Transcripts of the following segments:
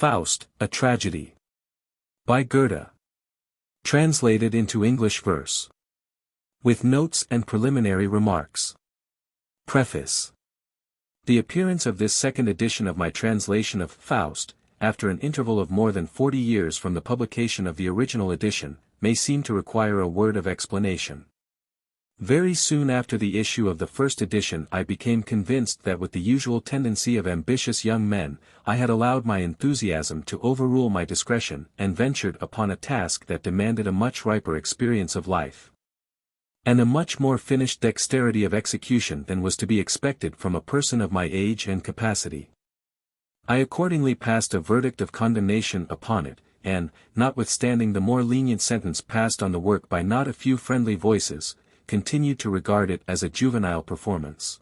Faust, a Tragedy. By Goethe. Translated into English verse. With notes and preliminary remarks. Preface. The appearance of this second edition of my translation of Faust, after an interval of more than 40 years from the publication of the original edition, may seem to require a word of explanation. Very soon after the issue of the first edition I became convinced that with the usual tendency of ambitious young men, I had allowed my enthusiasm to overrule my discretion and ventured upon a task that demanded a much riper experience of life, and a much more finished dexterity of execution than was to be expected from a person of my age and capacity. I accordingly passed a verdict of condemnation upon it, and, notwithstanding the more lenient sentence passed on the work by not a few friendly voices, continued to regard it as a juvenile performance,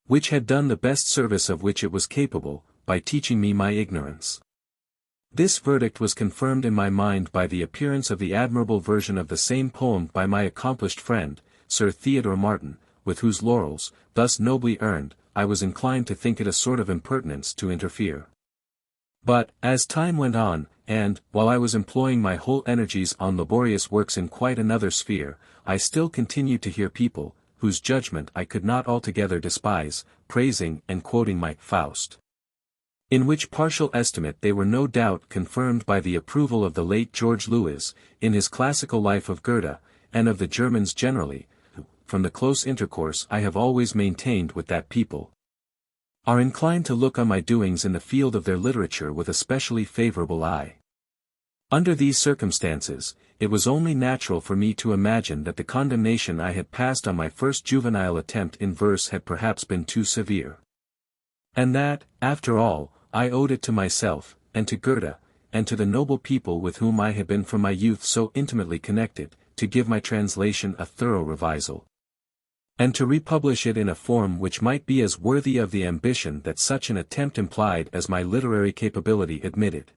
which had done the best service of which it was capable, by teaching me my ignorance. This verdict was confirmed in my mind by the appearance of the admirable version of the same poem by my accomplished friend, Sir Theodore Martin, with whose laurels, thus nobly earned, I was inclined to think it a sort of impertinence to interfere. But, as time went on, and, while I was employing my whole energies on laborious works in quite another sphere, I still continued to hear people, whose judgment I could not altogether despise, praising and quoting my Faust. In which partial estimate they were no doubt confirmed by the approval of the late George Lewis, in his classical life of Goethe, and of the Germans generally, who, from the close intercourse I have always maintained with that people, are inclined to look on my doings in the field of their literature with a specially favorable eye. Under these circumstances, it was only natural for me to imagine that the condemnation I had passed on my first juvenile attempt in verse had perhaps been too severe, and that, after all, I owed it to myself, and to Goethe, and to the noble people with whom I had been from my youth so intimately connected, to give my translation a thorough revisal, and to republish it in a form which might be as worthy of the ambition that such an attempt implied as my literary capability admitted.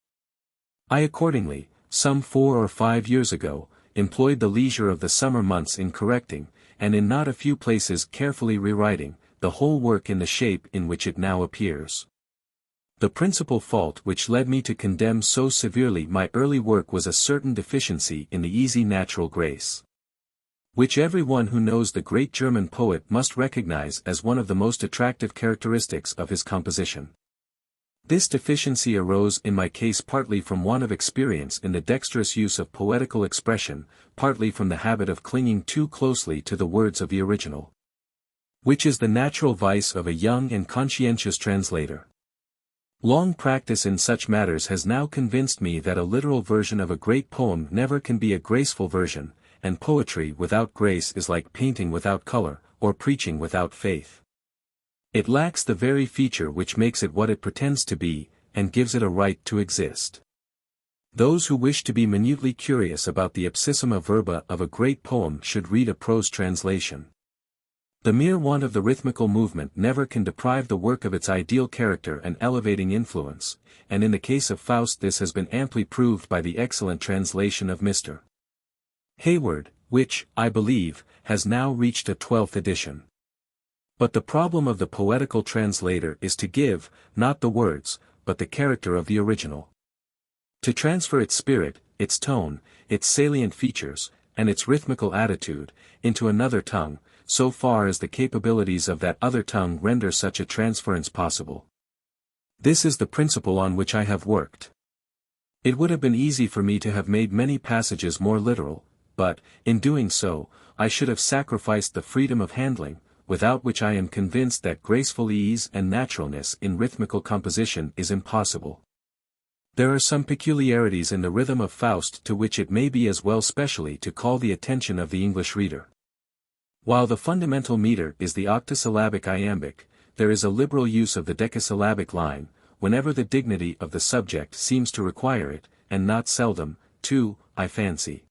I accordingly, some 4 or 5 years ago, employed the leisure of the summer months in correcting, and in not a few places carefully rewriting, the whole work in the shape in which it now appears. The principal fault which led me to condemn so severely my early work was a certain deficiency in the easy natural grace, which every one who knows the great German poet must recognize as one of the most attractive characteristics of his composition. This deficiency arose in my case partly from want of experience in the dexterous use of poetical expression, partly from the habit of clinging too closely to the words of the original, which is the natural vice of a young and conscientious translator. Long practice in such matters has now convinced me that a literal version of a great poem never can be a graceful version, and poetry without grace is like painting without color, or preaching without faith. It lacks the very feature which makes it what it pretends to be, and gives it a right to exist. Those who wish to be minutely curious about the ipsissima verba of a great poem should read a prose translation. The mere want of the rhythmical movement never can deprive the work of its ideal character and elevating influence, and in the case of Faust this has been amply proved by the excellent translation of Mr. Hayward, which, I believe, has now reached a 12th edition. But the problem of the poetical translator is to give, not the words, but the character of the original. To transfer its spirit, its tone, its salient features, and its rhythmical attitude, into another tongue, so far as the capabilities of that other tongue render such a transference possible. This is the principle on which I have worked. It would have been easy for me to have made many passages more literal, but, in doing so, I should have sacrificed the freedom of handling, without which I am convinced that graceful ease and naturalness in rhythmical composition is impossible. There are some peculiarities in the rhythm of Faust to which it may be as well specially to call the attention of the English reader. While the fundamental meter is the octosyllabic iambic, there is a liberal use of the decasyllabic line, whenever the dignity of the subject seems to require it, and not seldom, too, I fancy,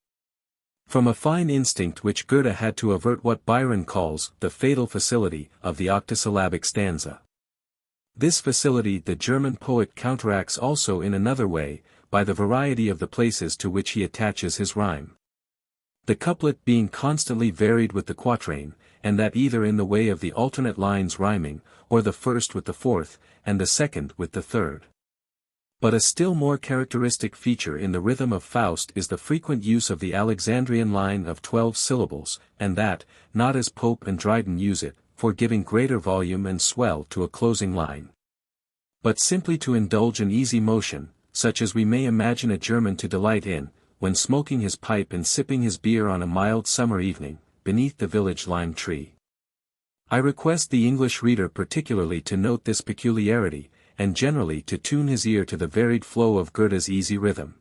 from a fine instinct which Goethe had to avert what Byron calls the fatal facility of the octosyllabic stanza. This facility the German poet counteracts also in another way, by the variety of the places to which he attaches his rhyme. The couplet being constantly varied with the quatrain, and that either in the way of the alternate lines rhyming, or the first with the fourth, and the second with the third. But a still more characteristic feature in the rhythm of Faust is the frequent use of the Alexandrian line of 12 syllables, and that, not as Pope and Dryden use it, for giving greater volume and swell to a closing line, but simply to indulge an easy motion, such as we may imagine a German to delight in, when smoking his pipe and sipping his beer on a mild summer evening, beneath the village lime tree. I request the English reader particularly to note this peculiarity, and generally to tune his ear to the varied flow of Goethe's easy rhythm.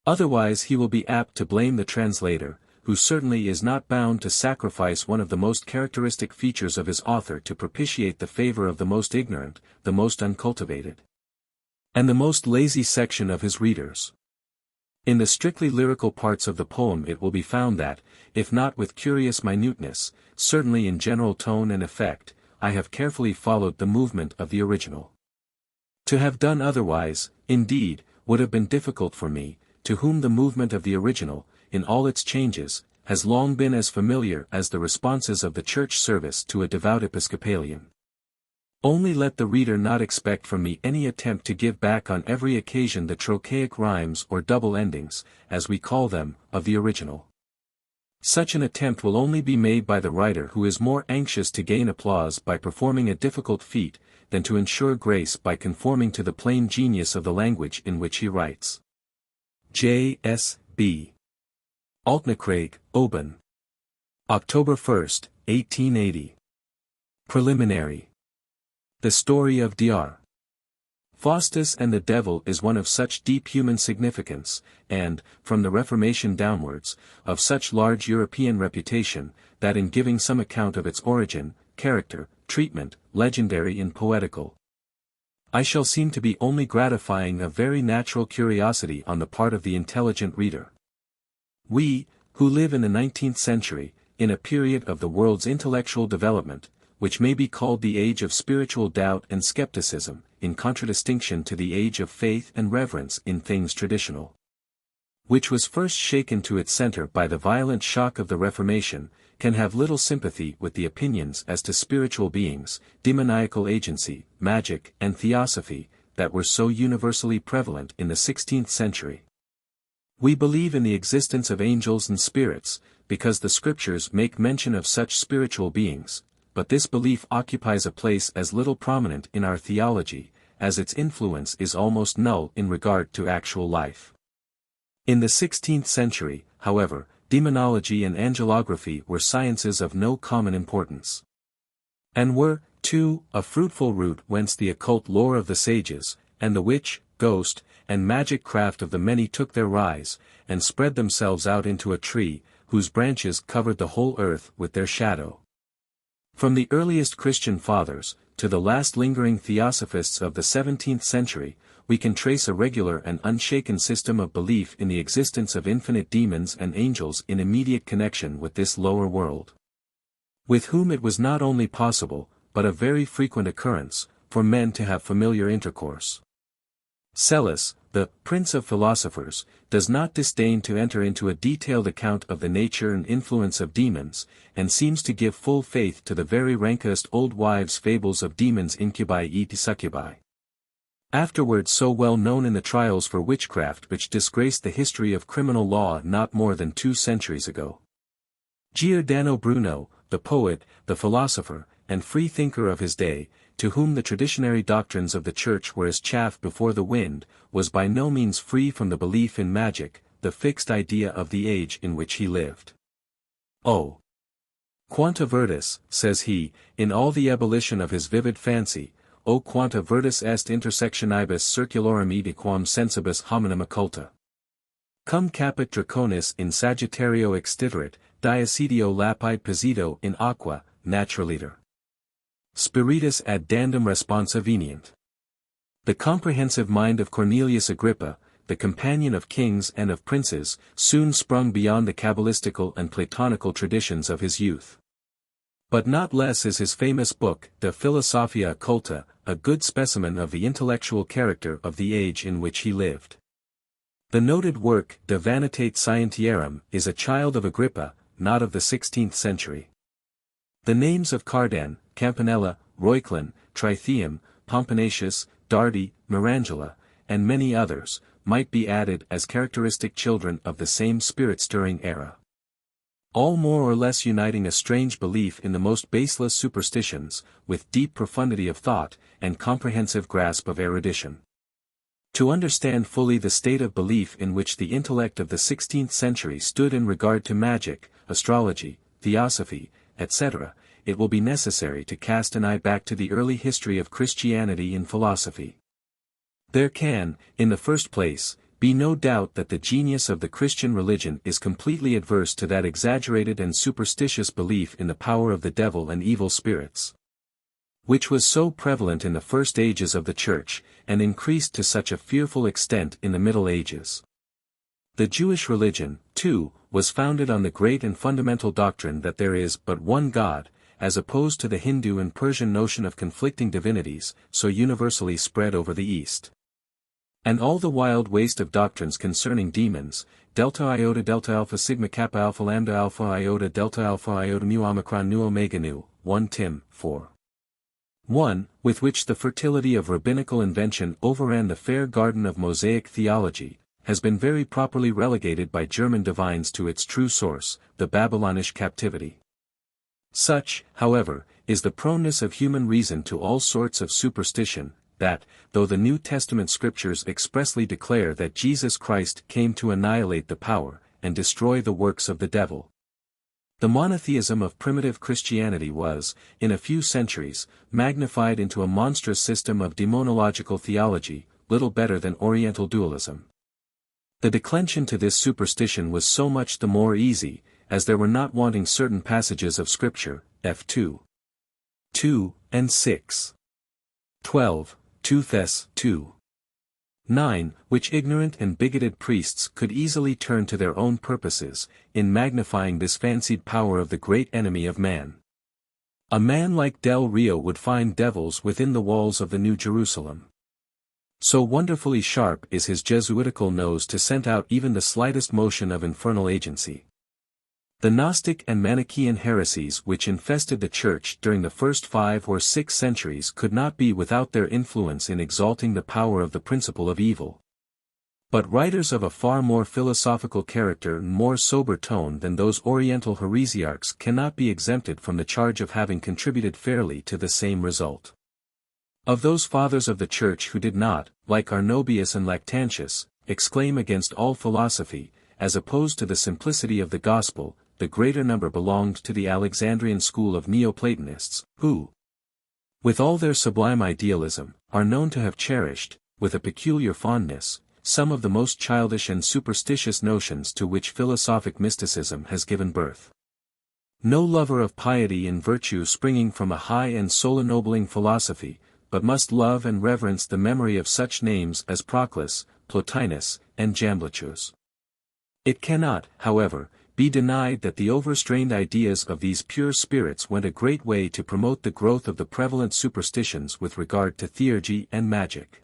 Otherwise he will be apt to blame the translator, who certainly is not bound to sacrifice one of the most characteristic features of his author to propitiate the favor of the most ignorant, the most uncultivated, and the most lazy section of his readers. In the strictly lyrical parts of the poem it will be found that, if not with curious minuteness, certainly in general tone and effect, I have carefully followed the movement of the original. To have done otherwise, indeed, would have been difficult for me, to whom the movement of the original, in all its changes, has long been as familiar as the responses of the church service to a devout Episcopalian. Only let the reader not expect from me any attempt to give back on every occasion the trochaic rhymes or double endings, as we call them, of the original. Such an attempt will only be made by the writer who is more anxious to gain applause by performing a difficult feat, than to ensure grace by conforming to the plain genius of the language in which he writes. J. S. B. Altnacraig, Oban. October 1, 1880. Preliminary. The story of Dr. Faustus and the Devil is one of such deep human significance, and, from the Reformation downwards, of such large European reputation, that in giving some account of its origin, character, treatment, legendary and poetical, I shall seem to be only gratifying a very natural curiosity on the part of the intelligent reader. We, who live in the 19th century, in a period of the world's intellectual development, which may be called the age of spiritual doubt and skepticism, in contradistinction to the age of faith and reverence in things traditional, which was first shaken to its center by the violent shock of the Reformation, can have little sympathy with the opinions as to spiritual beings, demoniacal agency, magic, and theosophy, that were so universally prevalent in the 16th century. We believe in the existence of angels and spirits, because the scriptures make mention of such spiritual beings, but this belief occupies a place as little prominent in our theology, as its influence is almost null in regard to actual life. In the 16th century, however, demonology and angelography were sciences of no common importance, and were, too, a fruitful root whence the occult lore of the sages, and the witch, ghost, and magic craft of the many took their rise, and spread themselves out into a tree, whose branches covered the whole earth with their shadow. From the earliest Christian fathers, to the last lingering theosophists of the 17th century, we can trace a regular and unshaken system of belief in the existence of infinite demons and angels in immediate connection with this lower world, with whom it was not only possible, but a very frequent occurrence, for men to have familiar intercourse. Psellus, the prince of philosophers, does not disdain to enter into a detailed account of the nature and influence of demons, and seems to give full faith to the very rankest old wives' fables of demons incubi et succubi, afterwards so well known in the trials for witchcraft which disgraced the history of criminal law not more than 2 centuries ago. Giordano Bruno, the poet, the philosopher, and free-thinker of his day, to whom the traditionary doctrines of the Church were as chaff before the wind, was by no means free from the belief in magic, the fixed idea of the age in which he lived. "Oh, quanta virtus," says he, in all the ebullition of his vivid fancy, "O quanta virtus est intersectionibus circulorum quam sensibus hominum occulta. Cum caput draconis in Sagittario extiverit, diacidio lapide posito in aqua, naturaliter. Spiritus ad dandum responsa venient." The comprehensive mind of Cornelius Agrippa, the companion of kings and of princes, soon sprung beyond the Kabbalistical and Platonical traditions of his youth. But not less is his famous book, De Philosophia Occulta, a good specimen of the intellectual character of the age in which he lived. The noted work, De Vanitate Scientiarum, is a child of Agrippa, not of the 16th century. The names of Cardan, Campanella, Reuchlin, Trithemium, Pomponius, Dardy, Mirangela, and many others, might be added as characteristic children of the same spirit-stirring era. All more or less uniting a strange belief in the most baseless superstitions, with deep profundity of thought, and comprehensive grasp of erudition. To understand fully the state of belief in which the intellect of the 16th century stood in regard to magic, astrology, theosophy, etc., it will be necessary to cast an eye back to the early history of Christianity in philosophy. There can, in the first place, be no doubt that the genius of the Christian religion is completely adverse to that exaggerated and superstitious belief in the power of the devil and evil spirits, which was so prevalent in the first ages of the Church, and increased to such a fearful extent in the Middle Ages. The Jewish religion, too, was founded on the great and fundamental doctrine that there is but one God, as opposed to the Hindu and Persian notion of conflicting divinities, so universally spread over the East. And all the wild waste of doctrines concerning demons, delta iota delta alpha sigma kappa alpha lambda alpha iota delta alpha iota mu omicron nu omega nu, 1 Tim. 4. 1, with which the fertility of rabbinical invention overran the fair garden of Mosaic theology, has been very properly relegated by German divines to its true source, the Babylonish captivity. Such, however, is the proneness of human reason to all sorts of superstition, that, though the New Testament scriptures expressly declare that Jesus Christ came to annihilate the power, and destroy the works of the devil, the monotheism of primitive Christianity was, in a few centuries, magnified into a monstrous system of demonological theology, little better than Oriental dualism. The declension to this superstition was so much the more easy, as there were not wanting certain passages of Scripture, f. 2, and 6. 12, 2 Thess. 2. 9, which ignorant and bigoted priests could easily turn to their own purposes, in magnifying this fancied power of the great enemy of man. A man like Del Rio would find devils within the walls of the New Jerusalem. So wonderfully sharp is his Jesuitical nose to scent out even the slightest motion of infernal agency. The Gnostic and Manichaean heresies which infested the Church during the first 5 or 6 centuries could not be without their influence in exalting the power of the principle of evil. But writers of a far more philosophical character and more sober tone than those Oriental heresiarchs cannot be exempted from the charge of having contributed fairly to the same result. Of those fathers of the Church who did not, like Arnobius and Lactantius, exclaim against all philosophy, as opposed to the simplicity of the gospel, the greater number belonged to the Alexandrian school of Neoplatonists, who, with all their sublime idealism, are known to have cherished, with a peculiar fondness, some of the most childish and superstitious notions to which philosophic mysticism has given birth. No lover of piety and virtue springing from a high and soul-ennobling philosophy, but must love and reverence the memory of such names as Proclus, Plotinus, and Jamblichus. It cannot, however, be denied that the overstrained ideas of these pure spirits went a great way to promote the growth of the prevalent superstitions with regard to theurgy and magic.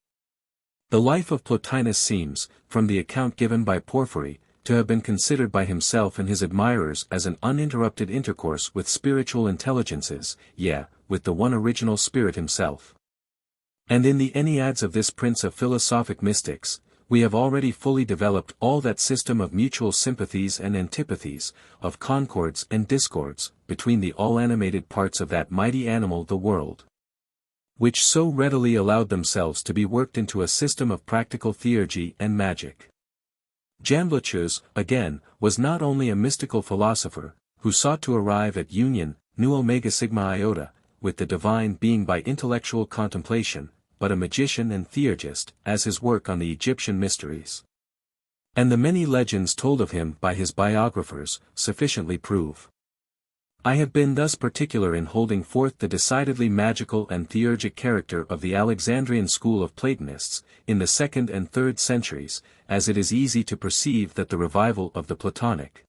The life of Plotinus seems, from the account given by Porphyry, to have been considered by himself and his admirers as an uninterrupted intercourse with spiritual intelligences, yea, with the one original spirit himself. And in the Enneads of this prince of philosophic mystics, we have already fully developed all that system of mutual sympathies and antipathies, of concords and discords, between the all-animated parts of that mighty animal the world, which so readily allowed themselves to be worked into a system of practical theurgy and magic. Jamblichus, again, was not only a mystical philosopher, who sought to arrive at union, nu omega sigma iota, with the divine being by intellectual contemplation, but a magician and theurgist, as his work on the Egyptian mysteries, and the many legends told of him by his biographers, sufficiently prove. I have been thus particular in holding forth the decidedly magical and theurgic character of the Alexandrian school of Platonists, in the 2nd and 3rd centuries, as it is easy to perceive that the revival of the Platonic,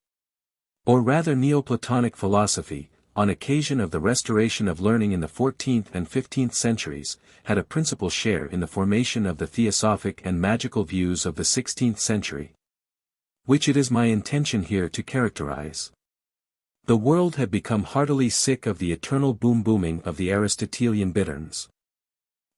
or rather Neoplatonic philosophy, on occasion of the restoration of learning in the 14th and 15th centuries, had a principal share in the formation of the theosophic and magical views of the 16th century, which it is my intention here to characterize. The world had become heartily sick of the eternal boom-booming of the Aristotelian bitterns.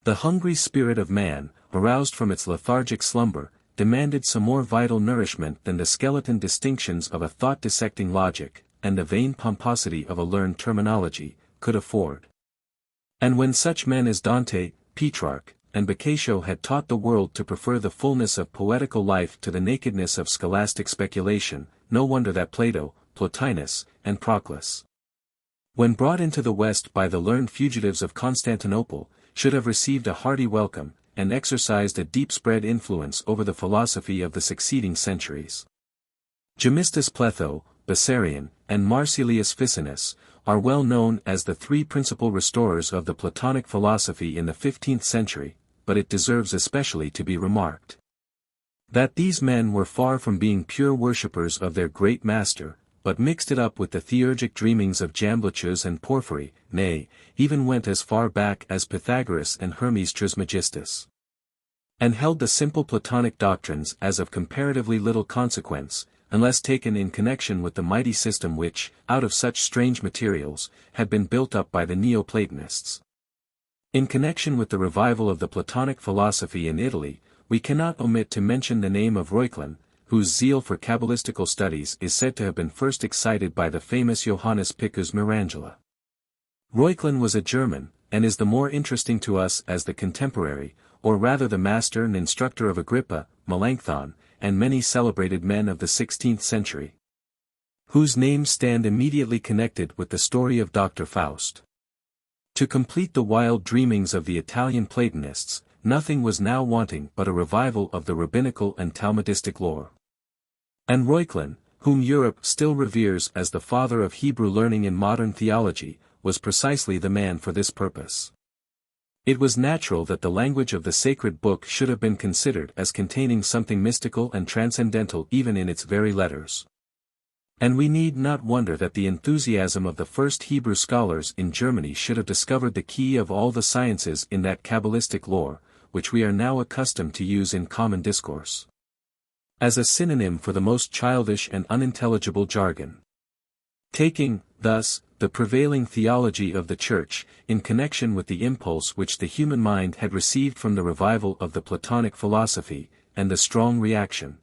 The hungry spirit of man, aroused from its lethargic slumber, demanded some more vital nourishment than the skeleton distinctions of a thought-dissecting logic, and the vain pomposity of a learned terminology, could afford. And when such men as Dante, Petrarch, and Boccaccio had taught the world to prefer the fullness of poetical life to the nakedness of scholastic speculation, no wonder that Plato, Plotinus, and Proclus, when brought into the West by the learned fugitives of Constantinople, should have received a hearty welcome, and exercised a deep-spread influence over the philosophy of the succeeding centuries. Gemistus Pletho, Bessarion, and Marsilius Ficinus, are well known as the three principal restorers of the Platonic philosophy in the 15th century, but it deserves especially to be remarked that these men were far from being pure worshippers of their great master, but mixed it up with the theurgic dreamings of Jamblichus and Porphyry, nay, even went as far back as Pythagoras and Hermes Trismegistus, and held the simple Platonic doctrines as of comparatively little consequence, unless taken in connection with the mighty system which, out of such strange materials, had been built up by the Neoplatonists. In connection with the revival of the Platonic philosophy in Italy, we cannot omit to mention the name of Reuchlin, whose zeal for Kabbalistical studies is said to have been first excited by the famous Johannes Picus Mirangela. Reuchlin was a German, and is the more interesting to us as the contemporary, or rather the master and instructor of Agrippa, Melanchthon, and many celebrated men of the 16th century, whose names stand immediately connected with the story of Dr. Faust. To complete the wild dreamings of the Italian Platonists, nothing was now wanting but a revival of the rabbinical and Talmudistic lore. And Reuchlin, whom Europe still reveres as the father of Hebrew learning in modern theology, was precisely the man for this purpose. It was natural that the language of the sacred book should have been considered as containing something mystical and transcendental even in its very letters. And we need not wonder that the enthusiasm of the first Hebrew scholars in Germany should have discovered the key of all the sciences in that Kabbalistic lore, which we are now accustomed to use in common discourse as a synonym for the most childish and unintelligible jargon. Taking, thus, the prevailing theology of the Church, in connection with the impulse which the human mind had received from the revival of the Platonic philosophy, and the strong reaction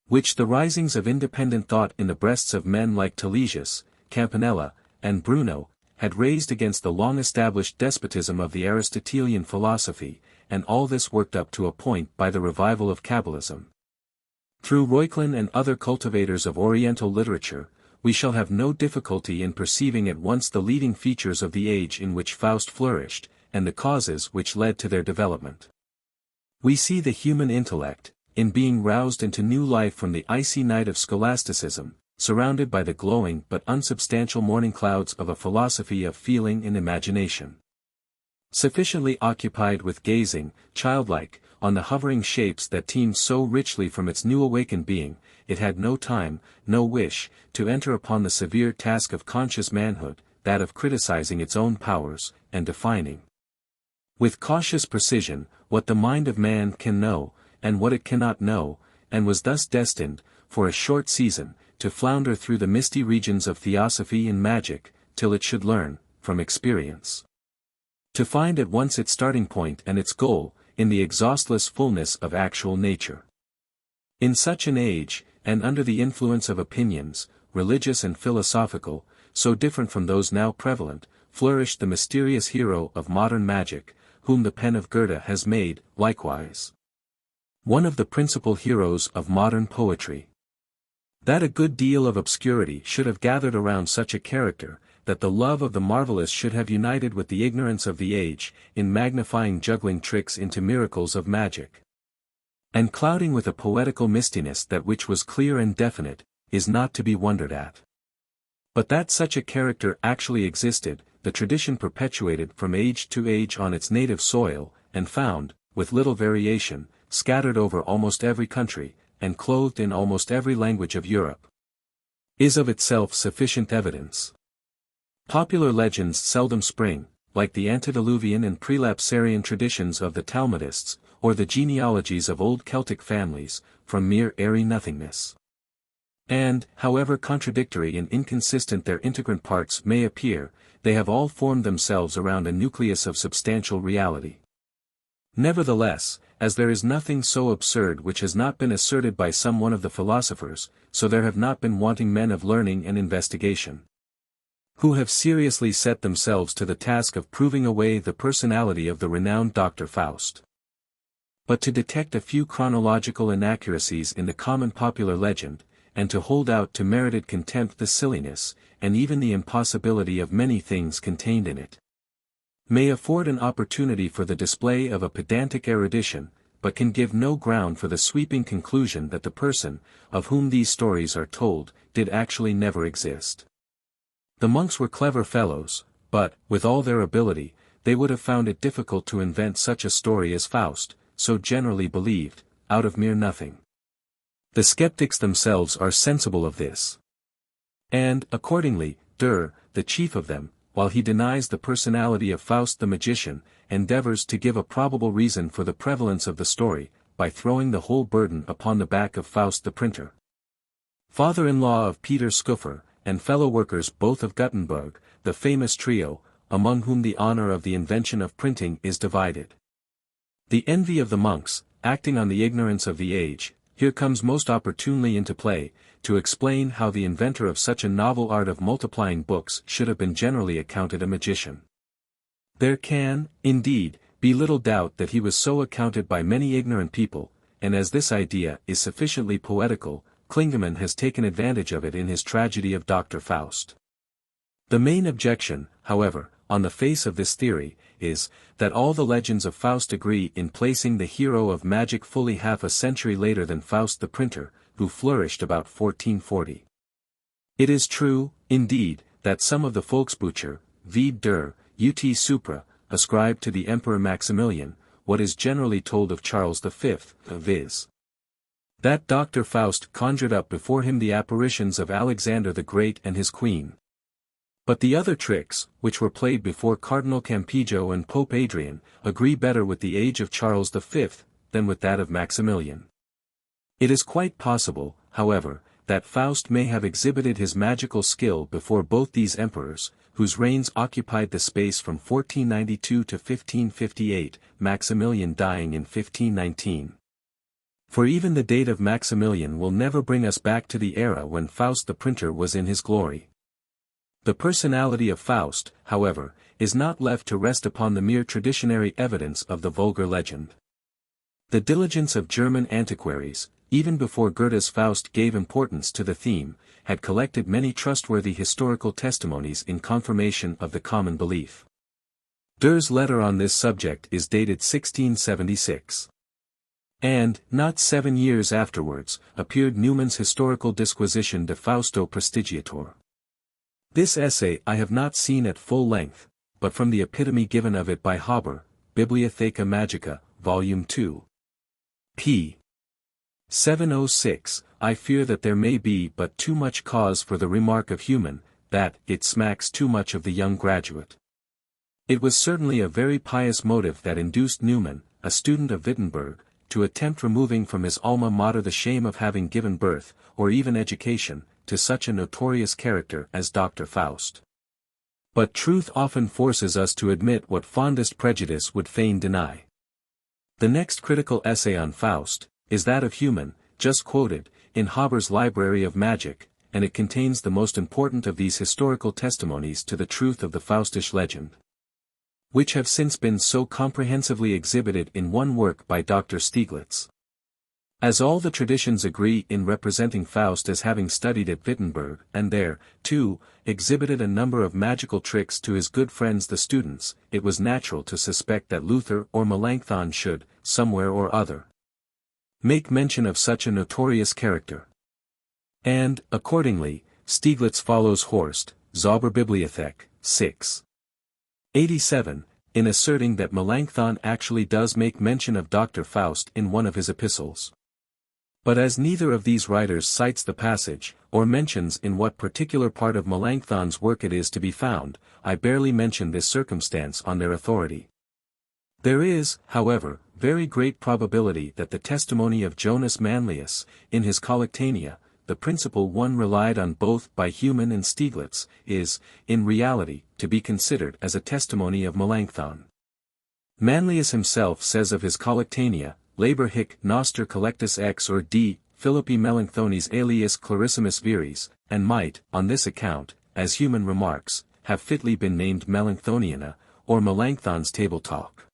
which the risings of independent thought in the breasts of men like Talesius, Campanella, and Bruno, had raised against the long-established despotism of the Aristotelian philosophy, and all this worked up to a point by the revival of Kabbalism. Through Reuchlin and other cultivators of Oriental literature, we shall have no difficulty in perceiving at once the leading features of the age in which Faust flourished, and the causes which led to their development. We see the human intellect, in being roused into new life from the icy night of scholasticism, surrounded by the glowing but unsubstantial morning clouds of a philosophy of feeling and imagination. Sufficiently occupied with gazing, childlike, on the hovering shapes that teemed so richly from its new awakened being, it had no time, no wish, to enter upon the severe task of conscious manhood, that of criticizing its own powers, and defining with cautious precision, what the mind of man can know, and what it cannot know, and was thus destined, for a short season, to flounder through the misty regions of theosophy and magic, till it should learn, from experience, to find at once its starting point and its goal, in the exhaustless fullness of actual nature. In such an age, and under the influence of opinions, religious and philosophical, so different from those now prevalent, flourished the mysterious hero of modern magic, whom the pen of Goethe has made, likewise, one of the principal heroes of modern poetry. That a good deal of obscurity should have gathered around such a character, that the love of the marvelous should have united with the ignorance of the age, in magnifying juggling tricks into miracles of magic, and clouding with a poetical mistiness that which was clear and definite, is not to be wondered at. But that such a character actually existed, the tradition perpetuated from age to age on its native soil, and found, with little variation, scattered over almost every country, and clothed in almost every language of Europe, is of itself sufficient evidence. Popular legends seldom spring, like the antediluvian and prelapsarian traditions of the Talmudists, or the genealogies of old Celtic families, from mere airy nothingness. And, however contradictory and inconsistent their integrant parts may appear, they have all formed themselves around a nucleus of substantial reality. Nevertheless, as there is nothing so absurd which has not been asserted by some one of the philosophers, so there have not been wanting men of learning and investigation, who have seriously set themselves to the task of proving away the personality of the renowned Dr. Faust. But to detect a few chronological inaccuracies in the common popular legend, and to hold out to merited contempt the silliness, and even the impossibility of many things contained in it, may afford an opportunity for the display of a pedantic erudition, but can give no ground for the sweeping conclusion that the person, of whom these stories are told, did actually never exist. The monks were clever fellows, but, with all their ability, they would have found it difficult to invent such a story as Faust, so generally believed, out of mere nothing. The skeptics themselves are sensible of this. And, accordingly, the chief of them, while he denies the personality of Faust the magician, endeavors to give a probable reason for the prevalence of the story, by throwing the whole burden upon the back of Faust the printer, father-in-law of Peter Schoeffer, and fellow-workers both of Gutenberg, the famous trio, among whom the honor of the invention of printing is divided. The envy of the monks, acting on the ignorance of the age, here comes most opportunely into play, to explain how the inventor of such a novel art of multiplying books should have been generally accounted a magician. There can, indeed, be little doubt that he was so accounted by many ignorant people, and as this idea is sufficiently poetical, Klingemann has taken advantage of it in his tragedy of Dr. Faust. The main objection, however, on the face of this theory, is, that all the legends of Faust agree in placing the hero of magic fully half a century later than Faust the printer, who flourished about 1440. It is true, indeed, that some of the Volksbücher, wie der Ut Supra, ascribe to the Emperor Maximilian, what is generally told of Charles V, viz. that Dr. Faust conjured up before him the apparitions of Alexander the Great and his queen. But the other tricks, which were played before Cardinal Campeggio and Pope Adrian, agree better with the age of Charles V, than with that of Maximilian. It is quite possible, however, that Faust may have exhibited his magical skill before both these emperors, whose reigns occupied the space from 1492 to 1558, Maximilian dying in 1519. For even the date of Maximilian will never bring us back to the era when Faust the printer was in his glory. The personality of Faust, however, is not left to rest upon the mere traditionary evidence of the vulgar legend. The diligence of German antiquaries, even before Goethe's Faust gave importance to the theme, had collected many trustworthy historical testimonies in confirmation of the common belief. Dur's letter on this subject is dated 1676. And, not 7 years afterwards, appeared Newman's historical disquisition de Fausto Prestigiator. This essay I have not seen at full length, but from the epitome given of it by Haber, Bibliotheca Magica, Volume 2. p. 706, I fear that there may be but too much cause for the remark of human, that it smacks too much of the young graduate. It was certainly a very pious motive that induced Newman, a student of Wittenberg, to attempt removing from his alma mater the shame of having given birth, or even education, to such a notorious character as Dr. Faust. But truth often forces us to admit what fondest prejudice would fain deny. The next critical essay on Faust, is that of Human, just quoted, in Haber's Library of Magic, and it contains the most important of these historical testimonies to the truth of the Faustish legend, which have since been so comprehensively exhibited in one work by Dr. Stieglitz. As all the traditions agree in representing Faust as having studied at Wittenberg, and there, too, exhibited a number of magical tricks to his good friends the students, it was natural to suspect that Luther or Melanchthon should, somewhere or other, make mention of such a notorious character. And, accordingly, Stieglitz follows Horst, Zauberbibliothek, 6. 87, in asserting that Melanchthon actually does make mention of Dr. Faust in one of his epistles. But as neither of these writers cites the passage, or mentions in what particular part of Melanchthon's work it is to be found, I barely mention this circumstance on their authority. There is, however, very great probability that the testimony of Jonas Manlius, in his Collectanea, the principal one relied on both by Human and Stieglitz, is, in reality, to be considered as a testimony of Melanchthon. Manlius himself says of his Collectanea, labor hic noster collectus ex or d. Philippi Melanchthones alias clarissimus viris, and might, on this account, as human remarks, have fitly been named Melanchthoniana, or Melanchthon's table talk.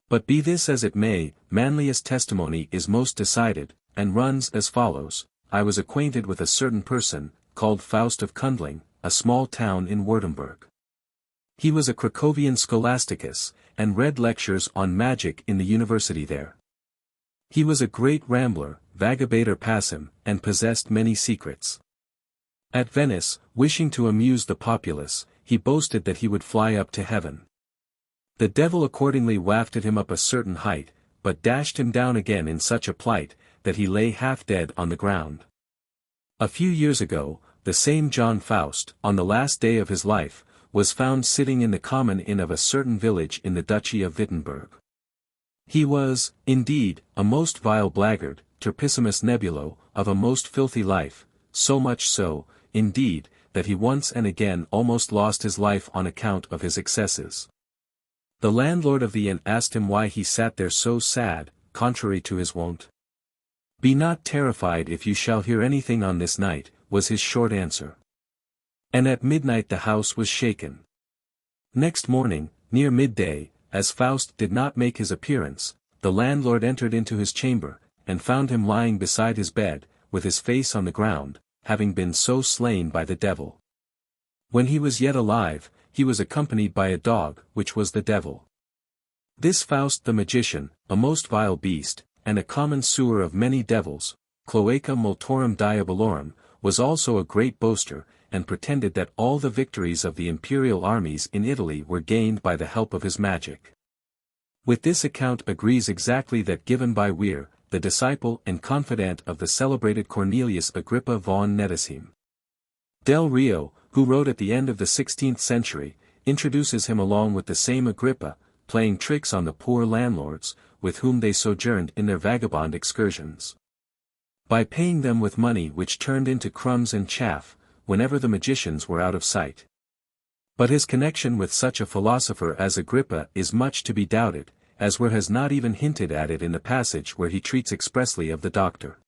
But be this as it may, Manlius' testimony is most decided, and runs as follows: I was acquainted with a certain person, called Faust of Kundling, a small town in Württemberg. He was a Cracovian scholasticus, and read lectures on magic in the university there. He was a great rambler, vagabator passum, and possessed many secrets. At Venice, wishing to amuse the populace, he boasted that he would fly up to heaven. The devil accordingly wafted him up a certain height, but dashed him down again in such a plight, that he lay half dead on the ground. A few years ago, the same John Faust, on the last day of his life, was found sitting in the common inn of a certain village in the Duchy of Wittenberg. He was, indeed, a most vile blackguard, turpissimus nebulo, of a most filthy life, so much so, indeed, that he once and again almost lost his life on account of his excesses. The landlord of the inn asked him why he sat there so sad, contrary to his wont. "Be not terrified if you shall hear anything on this night," was his short answer. And at midnight the house was shaken. Next morning, near midday, as Faust did not make his appearance, the landlord entered into his chamber, and found him lying beside his bed, with his face on the ground, having been so slain by the devil. When he was yet alive, he was accompanied by a dog, which was the devil. This Faust the magician, a most vile beast, and a common sewer of many devils, cloaca multorum diabolorum, was also a great boaster, and pretended that all the victories of the imperial armies in Italy were gained by the help of his magic. With this account agrees exactly that given by Weir, the disciple and confidant of the celebrated Cornelius Agrippa von Nettesheim. Del Rio, who wrote at the end of the 16th century, introduces him along with the same Agrippa, playing tricks on the poor landlords, with whom they sojourned in their vagabond excursions. By paying them with money which turned into crumbs and chaff, whenever the magicians were out of sight. But his connection with such a philosopher as Agrippa is much to be doubted, as Weir has not even hinted at it in the passage where he treats expressly of the doctor.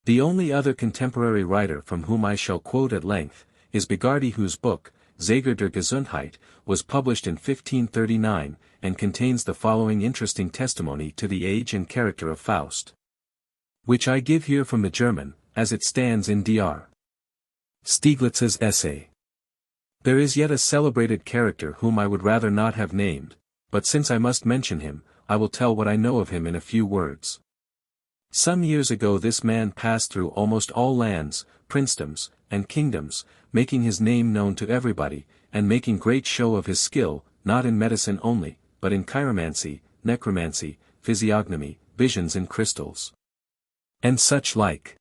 The only other contemporary writer from whom I shall quote at length, is Bigardi, whose book, Zager der Gesundheit, was published in 1539, and contains the following interesting testimony to the age and character of Faust. Which I give here from the German, as it stands in Dr. Stieglitz's essay. There is yet a celebrated character whom I would rather not have named, but since I must mention him, I will tell what I know of him in a few words. Some years ago this man passed through almost all lands, princedoms, and kingdoms, making his name known to everybody, and making great show of his skill, not in medicine only, but in chiromancy, necromancy, physiognomy, visions in crystals, and such like.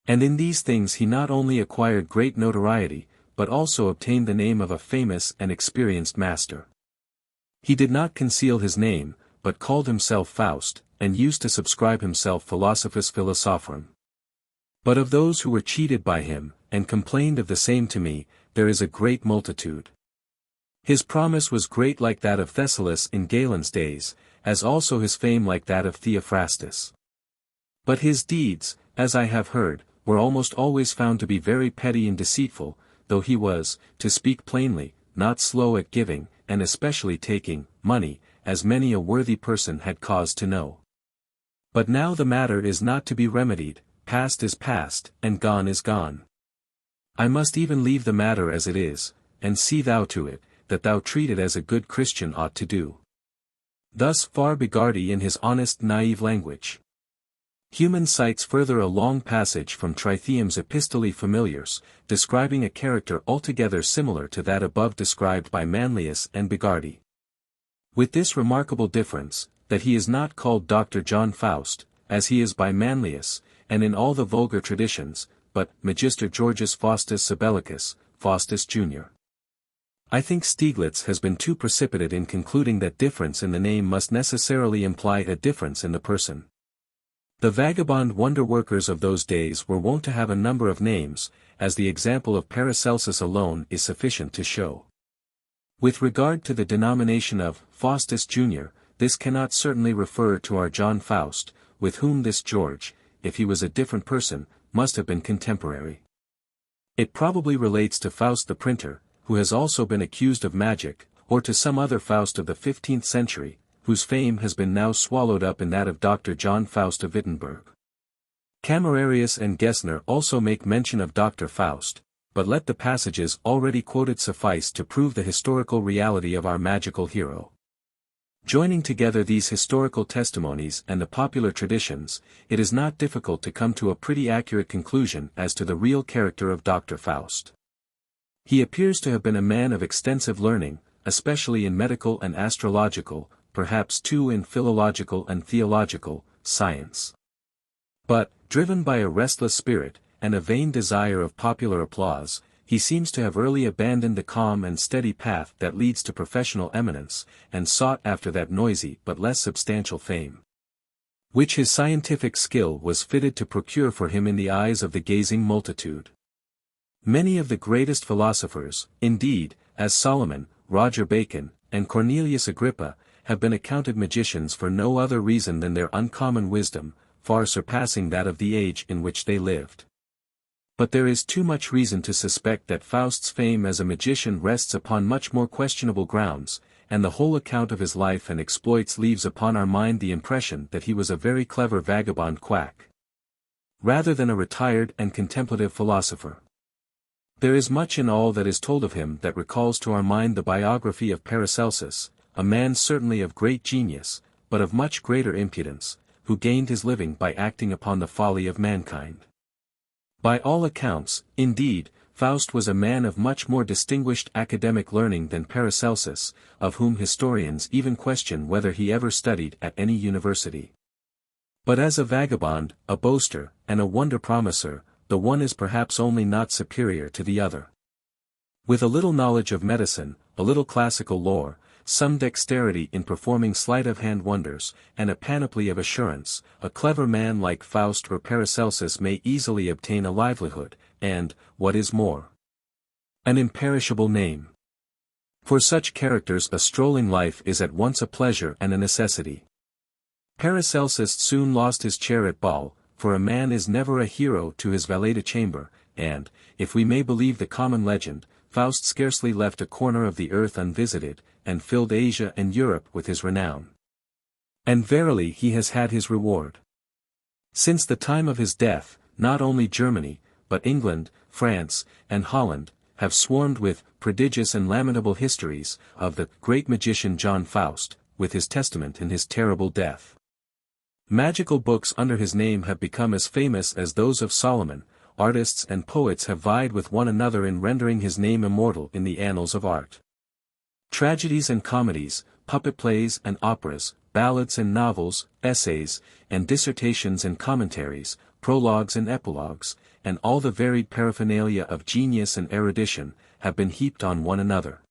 And in these things he not only acquired great notoriety, but also obtained the name of a famous and experienced master. He did not conceal his name, but called himself Faust, and used to subscribe himself Philosophus Philosophorum. But of those who were cheated by him, and complained of the same to me, there is a great multitude. His promise was great like that of Thessalus in Galen's days, as also his fame like that of Theophrastus. But his deeds, as I have heard, were almost always found to be very petty and deceitful, though he was, to speak plainly, not slow at giving, and especially taking, money, as many a worthy person had cause to know. But now the matter is not to be remedied, past is past, and gone is gone. I must even leave the matter as it is, and see thou to it, that thou treat it as a good Christian ought to do. Thus far Bigardi in his honest naive language. Human cites further a long passage from Trithemium's Epistolae Familiars, describing a character altogether similar to that above described by Manlius and Bigardi. With this remarkable difference, that he is not called Dr. John Faust, as he is by Manlius, and in all the vulgar traditions, but Magister Georgius Faustus Sabellicus, Faustus Jr. I think Stieglitz has been too precipitate in concluding that difference in the name must necessarily imply a difference in the person. The vagabond wonder-workers of those days were wont to have a number of names, as the example of Paracelsus alone is sufficient to show. With regard to the denomination of Faustus Jr., this cannot certainly refer to our John Faust, with whom this George, if he was a different person, must have been contemporary. It probably relates to Faust the printer, who has also been accused of magic, or to some other Faust of the 15th century, whose fame has been now swallowed up in that of Dr. John Faust of Wittenberg. Camerarius and Gessner also make mention of Dr. Faust, but let the passages already quoted suffice to prove the historical reality of our magical hero. Joining together these historical testimonies and the popular traditions, it is not difficult to come to a pretty accurate conclusion as to the real character of Dr. Faust. He appears to have been a man of extensive learning, especially in medical and astrological, perhaps too in philological and theological, science. But, driven by a restless spirit, and a vain desire of popular applause, he seems to have early abandoned the calm and steady path that leads to professional eminence, and sought after that noisy but less substantial fame, which his scientific skill was fitted to procure for him in the eyes of the gazing multitude. Many of the greatest philosophers, indeed, as Solomon, Roger Bacon, and Cornelius Agrippa, have been accounted magicians for no other reason than their uncommon wisdom, far surpassing that of the age in which they lived. But there is too much reason to suspect that Faust's fame as a magician rests upon much more questionable grounds, and the whole account of his life and exploits leaves upon our mind the impression that he was a very clever vagabond quack, rather than a retired and contemplative philosopher. There is much in all that is told of him that recalls to our mind the biography of Paracelsus, a man certainly of great genius, but of much greater impudence, who gained his living by acting upon the folly of mankind. By all accounts, indeed, Faust was a man of much more distinguished academic learning than Paracelsus, of whom historians even question whether he ever studied at any university. But as a vagabond, a boaster, and a wonder promiser, the one is perhaps only not superior to the other. With a little knowledge of medicine, a little classical lore, some dexterity in performing sleight-of-hand wonders, and a panoply of assurance, a clever man like Faust or Paracelsus may easily obtain a livelihood, and, what is more, an imperishable name. For such characters a strolling life is at once a pleasure and a necessity. Paracelsus soon lost his chair at ball, for a man is never a hero to his valet-de-chamber, and, if we may believe the common legend, Faust scarcely left a corner of the earth unvisited, and filled Asia and Europe with his renown. And verily he has had his reward. Since the time of his death, not only Germany, but England, France, and Holland, have swarmed with prodigious and lamentable histories of the great magician John Faust, with his testament in his terrible death. Magical books under his name have become as famous as those of Solomon. Artists and poets have vied with one another in rendering his name immortal in the annals of art. Tragedies and comedies, puppet plays and operas, ballads and novels, essays, and dissertations and commentaries, prologues and epilogues, and all the varied paraphernalia of genius and erudition, have been heaped on one another,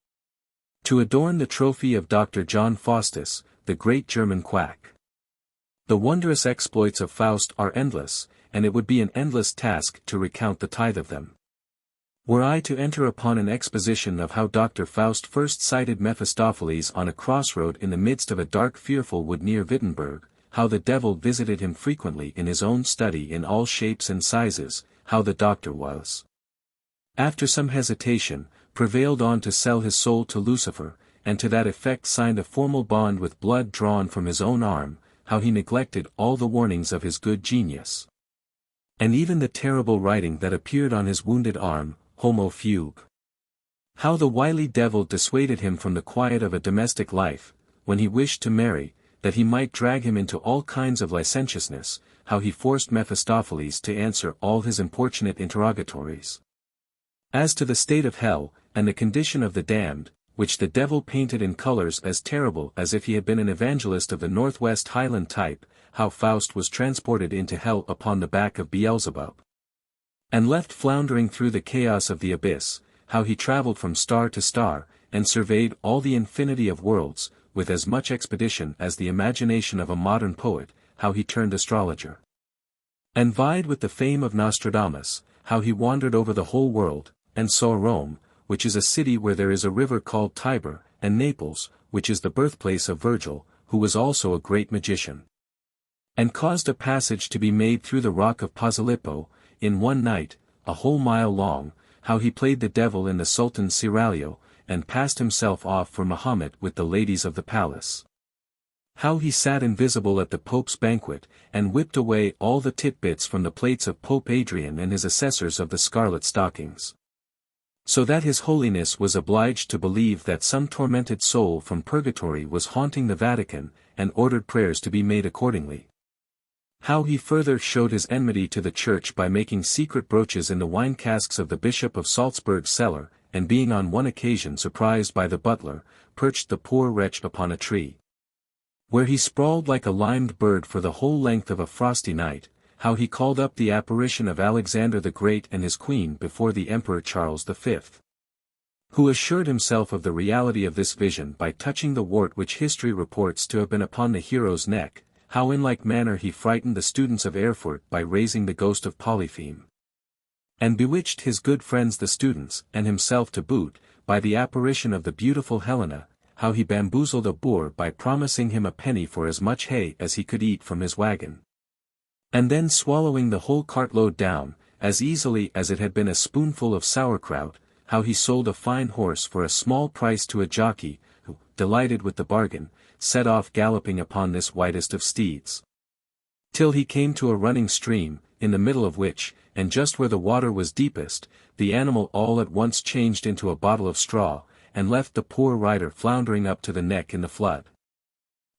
to adorn the trophy of Dr. John Faustus, the great German quack. The wondrous exploits of Faust are endless, and it would be an endless task to recount the tithe of them. Were I to enter upon an exposition of how Dr. Faust first sighted Mephistopheles on a crossroad in the midst of a dark fearful wood near Wittenberg, how the devil visited him frequently in his own study in all shapes and sizes, how the doctor was, after some hesitation, prevailed on to sell his soul to Lucifer, and to that effect signed a formal bond with blood drawn from his own arm, how he neglected all the warnings of his good genius, and even the terrible writing that appeared on his wounded arm, Homo Fugue. How the wily devil dissuaded him from the quiet of a domestic life, when he wished to marry, that he might drag him into all kinds of licentiousness, how he forced Mephistopheles to answer all his importunate interrogatories. As to the state of hell, and the condition of the damned, which the devil painted in colors as terrible as if he had been an evangelist of the Northwest Highland type, how Faust was transported into hell upon the back of Beelzebub, and left floundering through the chaos of the abyss, how he traveled from star to star, and surveyed all the infinity of worlds, with as much expedition as the imagination of a modern poet, how he turned astrologer, and vied with the fame of Nostradamus, how he wandered over the whole world, and saw Rome, which is a city where there is a river called Tiber, and Naples, which is the birthplace of Virgil, who was also a great magician, and caused a passage to be made through the rock of Posilippo, in one night, a whole mile long, how he played the devil in the Sultan's seraglio, and passed himself off for Mahomet with the ladies of the palace. How he sat invisible at the Pope's banquet, and whipped away all the titbits from the plates of Pope Adrian and his assessors of the scarlet stockings. So that His Holiness was obliged to believe that some tormented soul from purgatory was haunting the Vatican, and ordered prayers to be made accordingly. How he further showed his enmity to the Church by making secret brooches in the wine casks of the Bishop of Salzburg's cellar, and being on one occasion surprised by the butler, perched the poor wretch upon a tree, where he sprawled like a limed bird for the whole length of a frosty night. How he called up the apparition of Alexander the Great and his queen before the Emperor Charles V, who assured himself of the reality of this vision by touching the wart which history reports to have been upon the hero's neck. How in like manner he frightened the students of Erfurt by raising the ghost of Polypheme, and bewitched his good friends the students, and himself to boot, by the apparition of the beautiful Helena. How he bamboozled a boor by promising him a penny for as much hay as he could eat from his wagon, and then swallowing the whole cartload down, as easily as it had been a spoonful of sauerkraut. How he sold a fine horse for a small price to a jockey, who, delighted with the bargain, set off galloping upon this whitest of steeds, till he came to a running stream, in the middle of which, and just where the water was deepest, the animal all at once changed into a bottle of straw, and left the poor rider floundering up to the neck in the flood.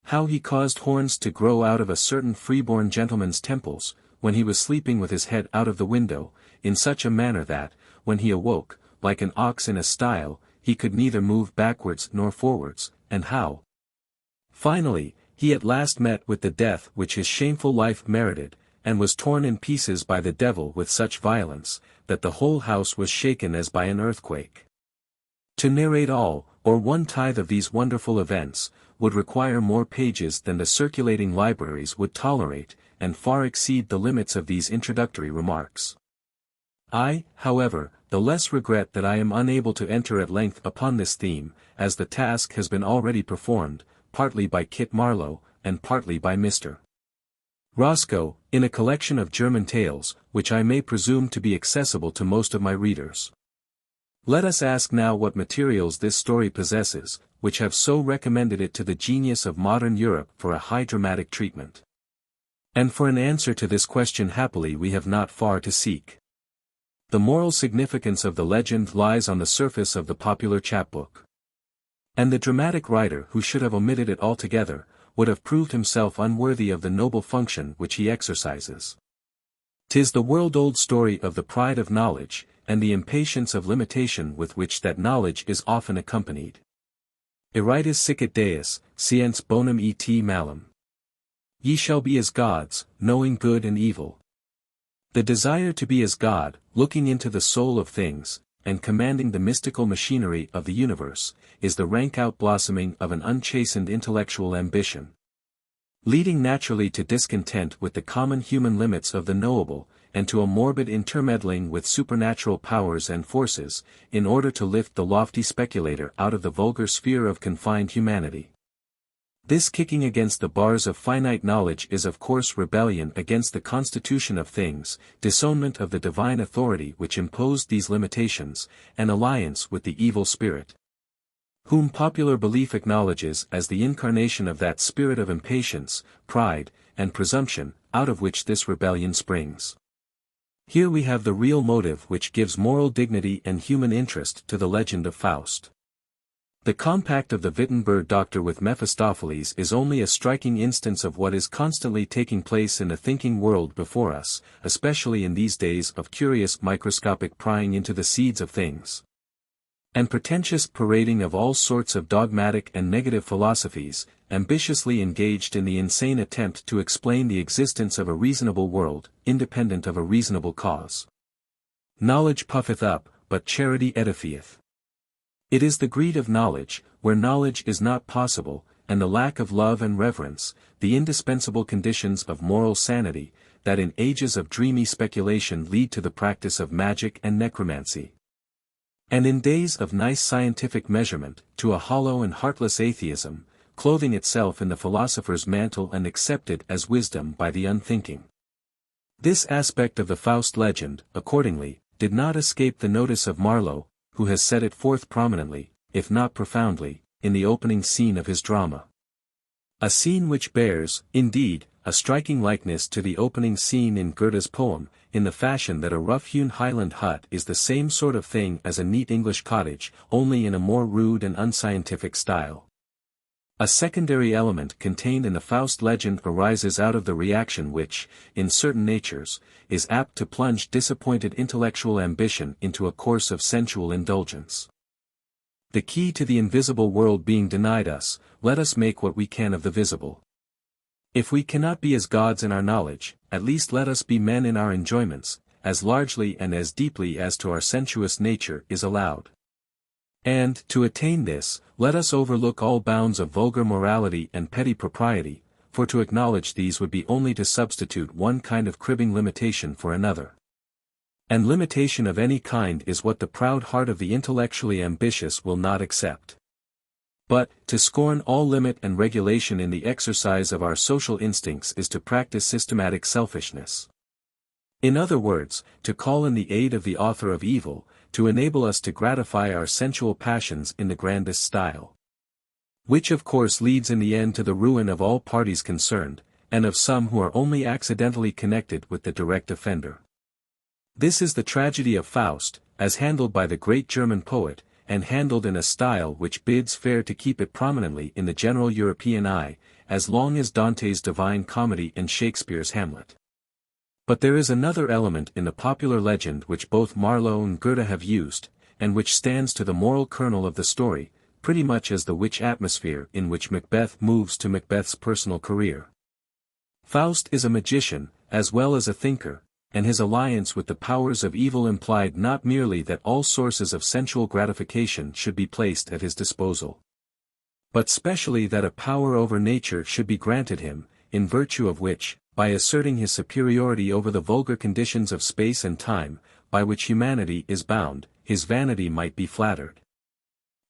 How he caused horns to grow out of a certain freeborn gentleman's temples, when he was sleeping with his head out of the window, in such a manner that, when he awoke, like an ox in a stile, he could neither move backwards nor forwards. And how, finally, he at last met with the death which his shameful life merited, and was torn in pieces by the devil with such violence, that the whole house was shaken as by an earthquake. To narrate all, or 1/10 of these wonderful events, would require more pages than the circulating libraries would tolerate, and far exceed the limits of these introductory remarks. I, however, the less regret that I am unable to enter at length upon this theme, as the task has been already performed, partly by Kit Marlowe, and partly by Mr. Roscoe, in a collection of German tales, which I may presume to be accessible to most of my readers. Let us ask now what materials this story possesses, which have so recommended it to the genius of modern Europe for a high dramatic treatment. And for an answer to this question happily we have not far to seek. The moral significance of the legend lies on the surface of the popular chapbook. And the dramatic writer who should have omitted it altogether, would have proved himself unworthy of the noble function which he exercises. 'Tis the world-old story of the pride of knowledge, and the impatience of limitation with which that knowledge is often accompanied. Eritis sicut Deus, sciens bonum et malum. Ye shall be as gods, knowing good and evil. The desire to be as God, looking into the soul of things, and commanding the mystical machinery of the universe, is the rank outblossoming of an unchastened intellectual ambition, leading naturally to discontent with the common human limits of the knowable, and to a morbid intermeddling with supernatural powers and forces, in order to lift the lofty speculator out of the vulgar sphere of confined humanity. This kicking against the bars of finite knowledge is of course rebellion against the constitution of things, disownment of the divine authority which imposed these limitations, and alliance with the evil spirit, whom popular belief acknowledges as the incarnation of that spirit of impatience, pride, and presumption, out of which this rebellion springs. Here we have the real motive which gives moral dignity and human interest to the legend of Faust. The compact of the Wittenberg doctor with Mephistopheles is only a striking instance of what is constantly taking place in the thinking world before us, especially in these days of curious microscopic prying into the seeds of things, and pretentious parading of all sorts of dogmatic and negative philosophies, ambitiously engaged in the insane attempt to explain the existence of a reasonable world, independent of a reasonable cause. Knowledge puffeth up, but charity edifieth. It is the greed of knowledge, where knowledge is not possible, and the lack of love and reverence, the indispensable conditions of moral sanity, that in ages of dreamy speculation lead to the practice of magic and necromancy, and in days of nice scientific measurement, to a hollow and heartless atheism, clothing itself in the philosopher's mantle and accepted as wisdom by the unthinking. This aspect of the Faust legend, accordingly, did not escape the notice of Marlowe, who has set it forth prominently, if not profoundly, in the opening scene of his drama. A scene which bears, indeed, a striking likeness to the opening scene in Goethe's poem, in the fashion that a rough-hewn Highland hut is the same sort of thing as a neat English cottage, only in a more rude and unscientific style. A secondary element contained in the Faust legend arises out of the reaction which, in certain natures, is apt to plunge disappointed intellectual ambition into a course of sensual indulgence. The key to the invisible world being denied us, let us make what we can of the visible. If we cannot be as gods in our knowledge, at least let us be men in our enjoyments, as largely and as deeply as to our sensuous nature is allowed. And, to attain this, let us overlook all bounds of vulgar morality and petty propriety, for to acknowledge these would be only to substitute one kind of cribbing limitation for another. And limitation of any kind is what the proud heart of the intellectually ambitious will not accept. But, to scorn all limit and regulation in the exercise of our social instincts is to practice systematic selfishness. In other words, to call in the aid of the author of evil, to enable us to gratify our sensual passions in the grandest style. Which of course leads in the end to the ruin of all parties concerned, and of some who are only accidentally connected with the direct offender. This is the tragedy of Faust, as handled by the great German poet, and handled in a style which bids fair to keep it prominently in the general European eye, as long as Dante's Divine Comedy and Shakespeare's Hamlet. But there is another element in the popular legend which both Marlowe and Goethe have used, and which stands to the moral kernel of the story, pretty much as the witch atmosphere in which Macbeth moves to Macbeth's personal career. Faust is a magician, as well as a thinker, and his alliance with the powers of evil implied not merely that all sources of sensual gratification should be placed at his disposal, but specially that a power over nature should be granted him, in virtue of which, by asserting his superiority over the vulgar conditions of space and time, by which humanity is bound, his vanity might be flattered,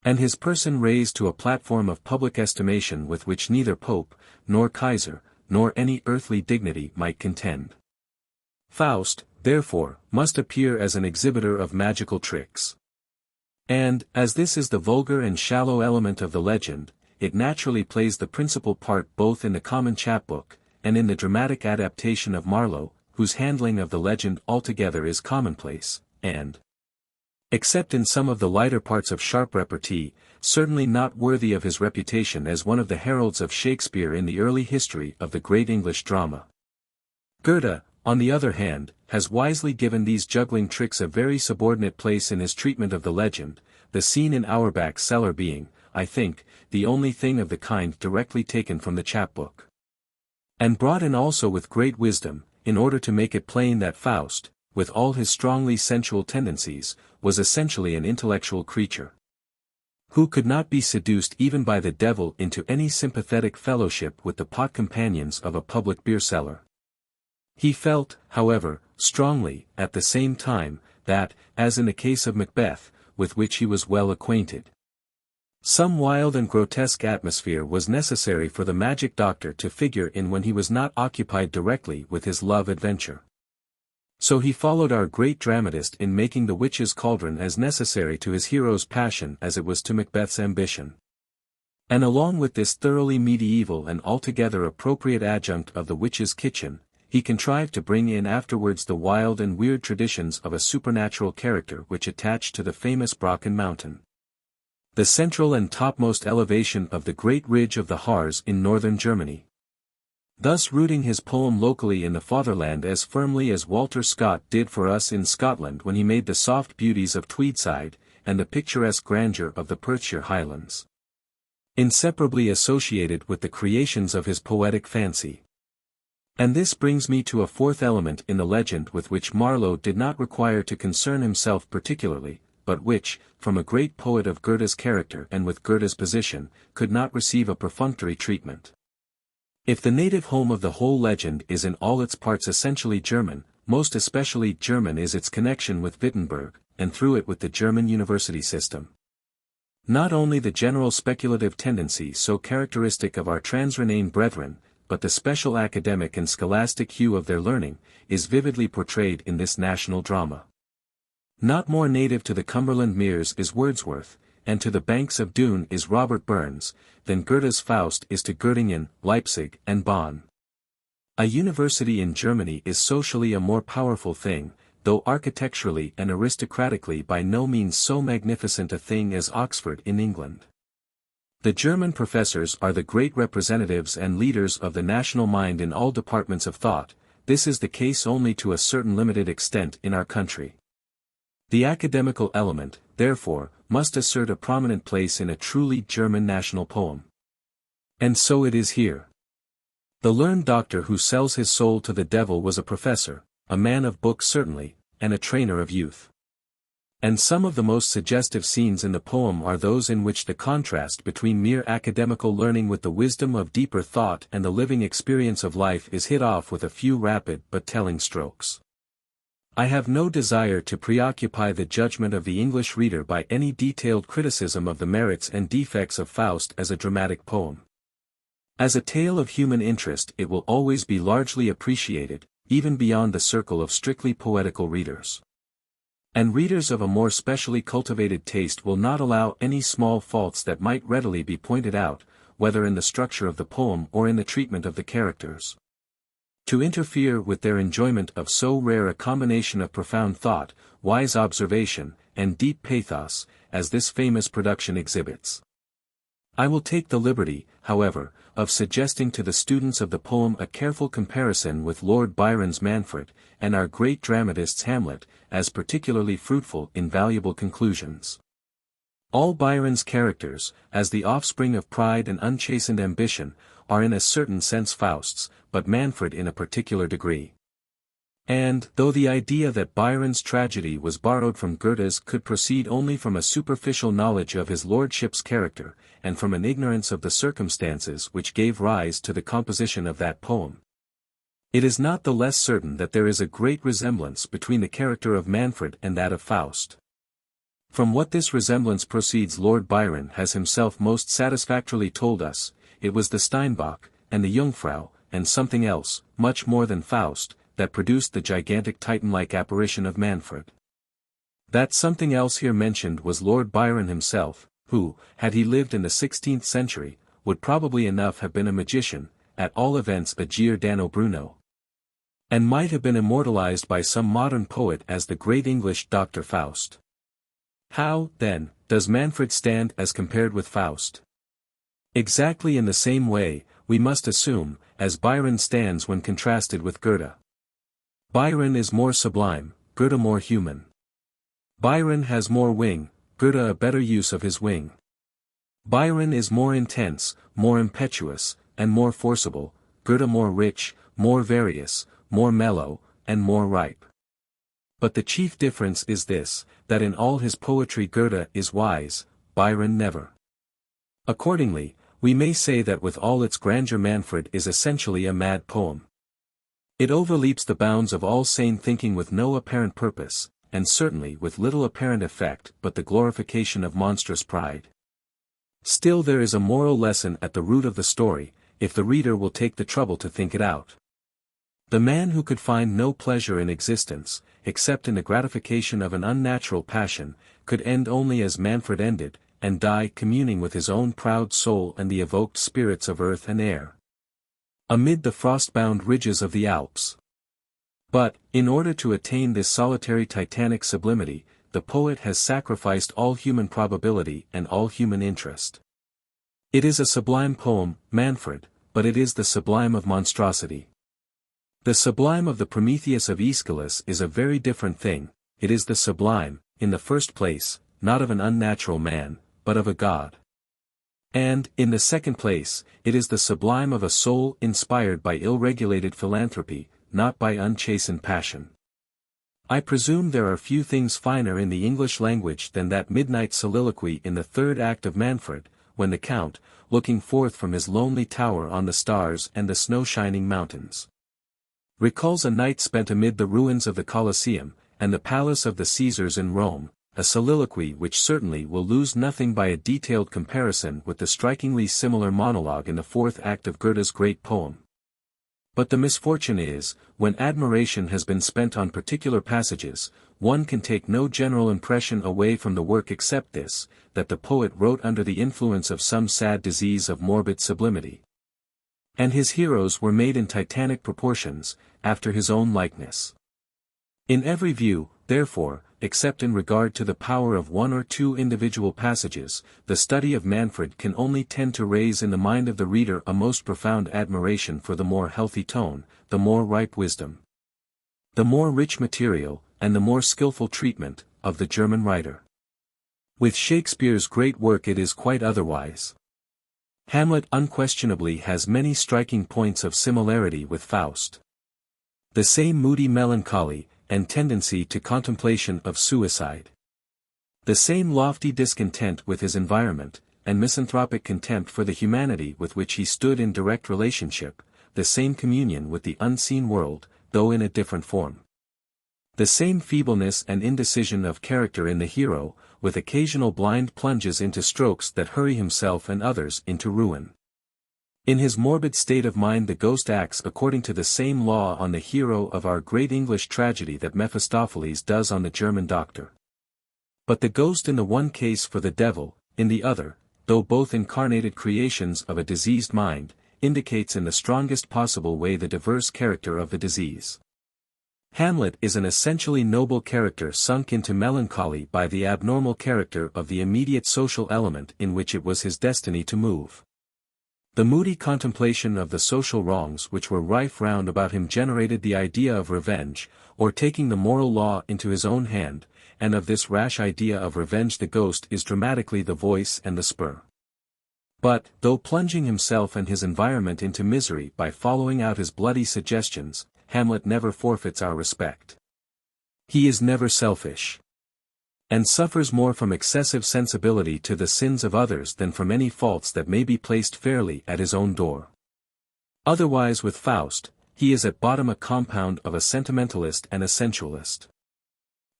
and his person raised to a platform of public estimation with which neither Pope, nor Kaiser, nor any earthly dignity might contend. Faust, therefore, must appear as an exhibitor of magical tricks. And, as this is the vulgar and shallow element of the legend, it naturally plays the principal part both in the common chapbook, and in the dramatic adaptation of Marlowe, whose handling of the legend altogether is commonplace, and, except in some of the lighter parts of sharp repartee, certainly not worthy of his reputation as one of the heralds of Shakespeare in the early history of the great English drama. Goethe, on the other hand, has wisely given these juggling tricks a very subordinate place in his treatment of the legend, the scene in Auerbach's cellar being, I think, the only thing of the kind directly taken from the chapbook. And brought in also with great wisdom, in order to make it plain that Faust, with all his strongly sensual tendencies, was essentially an intellectual creature, who could not be seduced even by the devil into any sympathetic fellowship with the pot companions of a public beer cellar. He felt, however, strongly, at the same time, that, as in the case of Macbeth, with which he was well acquainted, some wild and grotesque atmosphere was necessary for the magic doctor to figure in when he was not occupied directly with his love adventure. So he followed our great dramatist in making the witch's cauldron as necessary to his hero's passion as it was to Macbeth's ambition. And along with this thoroughly medieval and altogether appropriate adjunct of the witch's kitchen, he contrived to bring in afterwards the wild and weird traditions of a supernatural character which attached to the famous Brocken Mountain, the central and topmost elevation of the great ridge of the Harz in northern Germany, thus rooting his poem locally in the fatherland as firmly as Walter Scott did for us in Scotland when he made the soft beauties of Tweedside, and the picturesque grandeur of the Perthshire Highlands inseparably associated with the creations of his poetic fancy. And this brings me to a fourth element in the legend with which Marlowe did not require to concern himself particularly, but which, from a great poet of Goethe's character and with Goethe's position, could not receive a perfunctory treatment. If the native home of the whole legend is in all its parts essentially German, most especially German is its connection with Wittenberg, and through it with the German university system. Not only the general speculative tendency so characteristic of our transrhenane brethren, but the special academic and scholastic hue of their learning, is vividly portrayed in this national drama. Not more native to the Cumberland Meres is Wordsworth, and to the banks of Doon is Robert Burns, than Goethe's Faust is to Göttingen, Leipzig, and Bonn. A university in Germany is socially a more powerful thing, though architecturally and aristocratically by no means so magnificent a thing as Oxford in England. The German professors are the great representatives and leaders of the national mind in all departments of thought. This is the case only to a certain limited extent in our country. The academical element, therefore, must assert a prominent place in a truly German national poem. And so it is here. The learned doctor who sells his soul to the devil was a professor, a man of books certainly, and a trainer of youth. And some of the most suggestive scenes in the poem are those in which the contrast between mere academical learning with the wisdom of deeper thought and the living experience of life is hit off with a few rapid but telling strokes. I have no desire to preoccupy the judgment of the English reader by any detailed criticism of the merits and defects of Faust as a dramatic poem. As a tale of human interest it will always be largely appreciated, even beyond the circle of strictly poetical readers. And readers of a more specially cultivated taste will not allow any small faults that might readily be pointed out, whether in the structure of the poem or in the treatment of the characters, to interfere with their enjoyment of so rare a combination of profound thought, wise observation, and deep pathos, as this famous production exhibits. I will take the liberty, however, of suggesting to the students of the poem a careful comparison with Lord Byron's Manfred, and our great dramatist's Hamlet, as particularly fruitful in valuable conclusions. All Byron's characters, as the offspring of pride and unchastened ambition, are in a certain sense Faust's, but Manfred in a particular degree. And, though the idea that Byron's tragedy was borrowed from Goethe's could proceed only from a superficial knowledge of his lordship's character, and from an ignorance of the circumstances which gave rise to the composition of that poem, it is not the less certain that there is a great resemblance between the character of Manfred and that of Faust. From what this resemblance proceeds Lord Byron has himself most satisfactorily told us. It was the Steinbock, and the Jungfrau, and something else, much more than Faust, that produced the gigantic Titan-like apparition of Manfred. That something else here mentioned was Lord Byron himself, who, had he lived in the 16th century, would probably enough have been a magician, at all events a Giordano Bruno, and might have been immortalized by some modern poet as the great English Dr. Faust. How, then, does Manfred stand as compared with Faust? Exactly in the same way, we must assume, as Byron stands when contrasted with Goethe. Byron is more sublime, Goethe more human. Byron has more wing, Goethe a better use of his wing. Byron is more intense, more impetuous, and more forcible, Goethe more rich, more various, more mellow, and more ripe. But the chief difference is this, that in all his poetry Goethe is wise, Byron never. Accordingly, we may say that with all its grandeur Manfred is essentially a mad poem. It overleaps the bounds of all sane thinking with no apparent purpose, and certainly with little apparent effect but the glorification of monstrous pride. Still there is a moral lesson at the root of the story, if the reader will take the trouble to think it out. The man who could find no pleasure in existence, except in the gratification of an unnatural passion, could end only as Manfred ended, and die communing with his own proud soul and the evoked spirits of earth and air, amid the frost-bound ridges of the Alps. But, in order to attain this solitary titanic sublimity, the poet has sacrificed all human probability and all human interest. It is a sublime poem, Manfred, but it is the sublime of monstrosity. The sublime of the Prometheus of Aeschylus is a very different thing. It is the sublime, in the first place, not of an unnatural man, but of a god. And, in the second place, it is the sublime of a soul inspired by ill-regulated philanthropy, not by unchastened passion. I presume there are few things finer in the English language than that midnight soliloquy in the third act of Manfred, when the Count, looking forth from his lonely tower on the stars and the snow-shining mountains, recalls a night spent amid the ruins of the Colosseum, and the palace of the Caesars in Rome, a soliloquy which certainly will lose nothing by a detailed comparison with the strikingly similar monologue in the fourth act of Goethe's great poem. But the misfortune is, when admiration has been spent on particular passages, one can take no general impression away from the work except this, that the poet wrote under the influence of some sad disease of morbid sublimity. And his heroes were made in titanic proportions, after his own likeness. In every view, therefore, except in regard to the power of one or two individual passages, the study of Manfred can only tend to raise in the mind of the reader a most profound admiration for the more healthy tone, the more ripe wisdom, the more rich material, and the more skillful treatment, of the German writer. With Shakespeare's great work it is quite otherwise. Hamlet unquestionably has many striking points of similarity with Faust. The same moody melancholy, and tendency to contemplation of suicide. The same lofty discontent with his environment, and misanthropic contempt for the humanity with which he stood in direct relationship, the same communion with the unseen world, though in a different form. The same feebleness and indecision of character in the hero, with occasional blind plunges into strokes that hurry himself and others into ruin. In his morbid state of mind the ghost acts according to the same law on the hero of our great English tragedy that Mephistopheles does on the German doctor. But the ghost in the one case for the devil, in the other, though both incarnated creations of a diseased mind, indicates in the strongest possible way the diverse character of the disease. Hamlet is an essentially noble character sunk into melancholy by the abnormal character of the immediate social element in which it was his destiny to move. The moody contemplation of the social wrongs which were rife round about him generated the idea of revenge, or taking the moral law into his own hand, and of this rash idea of revenge the ghost is dramatically the voice and the spur. But, though plunging himself and his environment into misery by following out his bloody suggestions, Hamlet never forfeits our respect. He is never selfish, and suffers more from excessive sensibility to the sins of others than from any faults that may be placed fairly at his own door. Otherwise with Faust, he is at bottom a compound of a sentimentalist and a sensualist.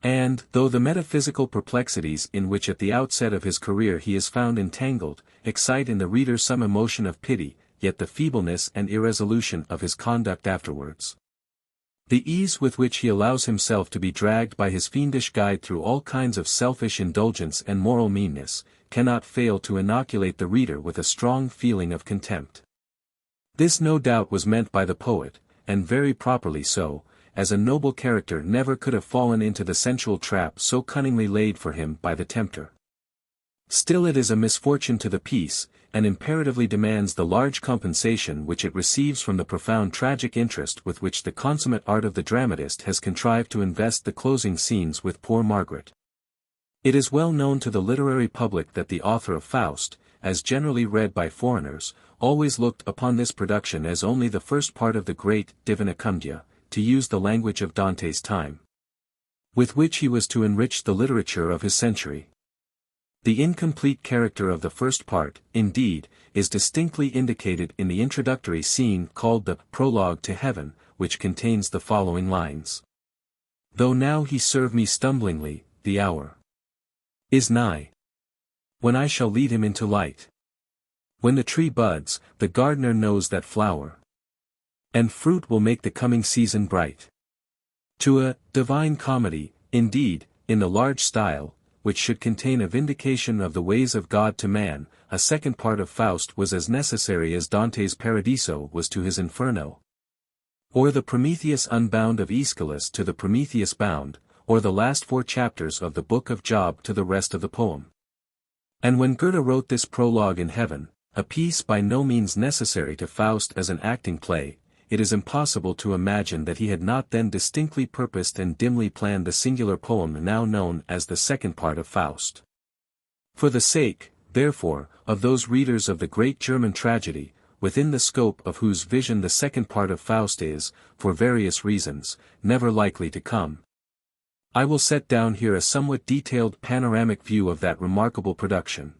And, though the metaphysical perplexities in which at the outset of his career he is found entangled, excite in the reader some emotion of pity, yet the feebleness and irresolution of his conduct afterwards, the ease with which he allows himself to be dragged by his fiendish guide through all kinds of selfish indulgence and moral meanness, cannot fail to inoculate the reader with a strong feeling of contempt. This no doubt was meant by the poet, and very properly so, as a noble character never could have fallen into the sensual trap so cunningly laid for him by the tempter. Still it is a misfortune to the piece, and imperatively demands the large compensation which it receives from the profound tragic interest with which the consummate art of the dramatist has contrived to invest the closing scenes with poor Margaret. It is well known to the literary public that the author of Faust, as generally read by foreigners, always looked upon this production as only the first part of the great Divina Commedia, to use the language of Dante's time, with which he was to enrich the literature of his century. The incomplete character of the first part, indeed, is distinctly indicated in the introductory scene called the Prologue to Heaven, which contains the following lines. Though now he serve me stumblingly, the hour is nigh, when I shall lead him into light. When the tree buds, the gardener knows that flower, and fruit will make the coming season bright. To a Divine Comedy, indeed, in the large style, which should contain a vindication of the ways of God to man, a second part of Faust was as necessary as Dante's Paradiso was to his Inferno, or the Prometheus Unbound of Aeschylus to the Prometheus Bound, or the last 4 chapters of the Book of Job to the rest of the poem. And when Goethe wrote this prologue in Heaven, a piece by no means necessary to Faust as an acting play, it is impossible to imagine that he had not then distinctly purposed and dimly planned the singular poem now known as the second part of Faust. For the sake, therefore, of those readers of the great German tragedy, within the scope of whose vision the second part of Faust is, for various reasons, never likely to come, I will set down here a somewhat detailed panoramic view of that remarkable production.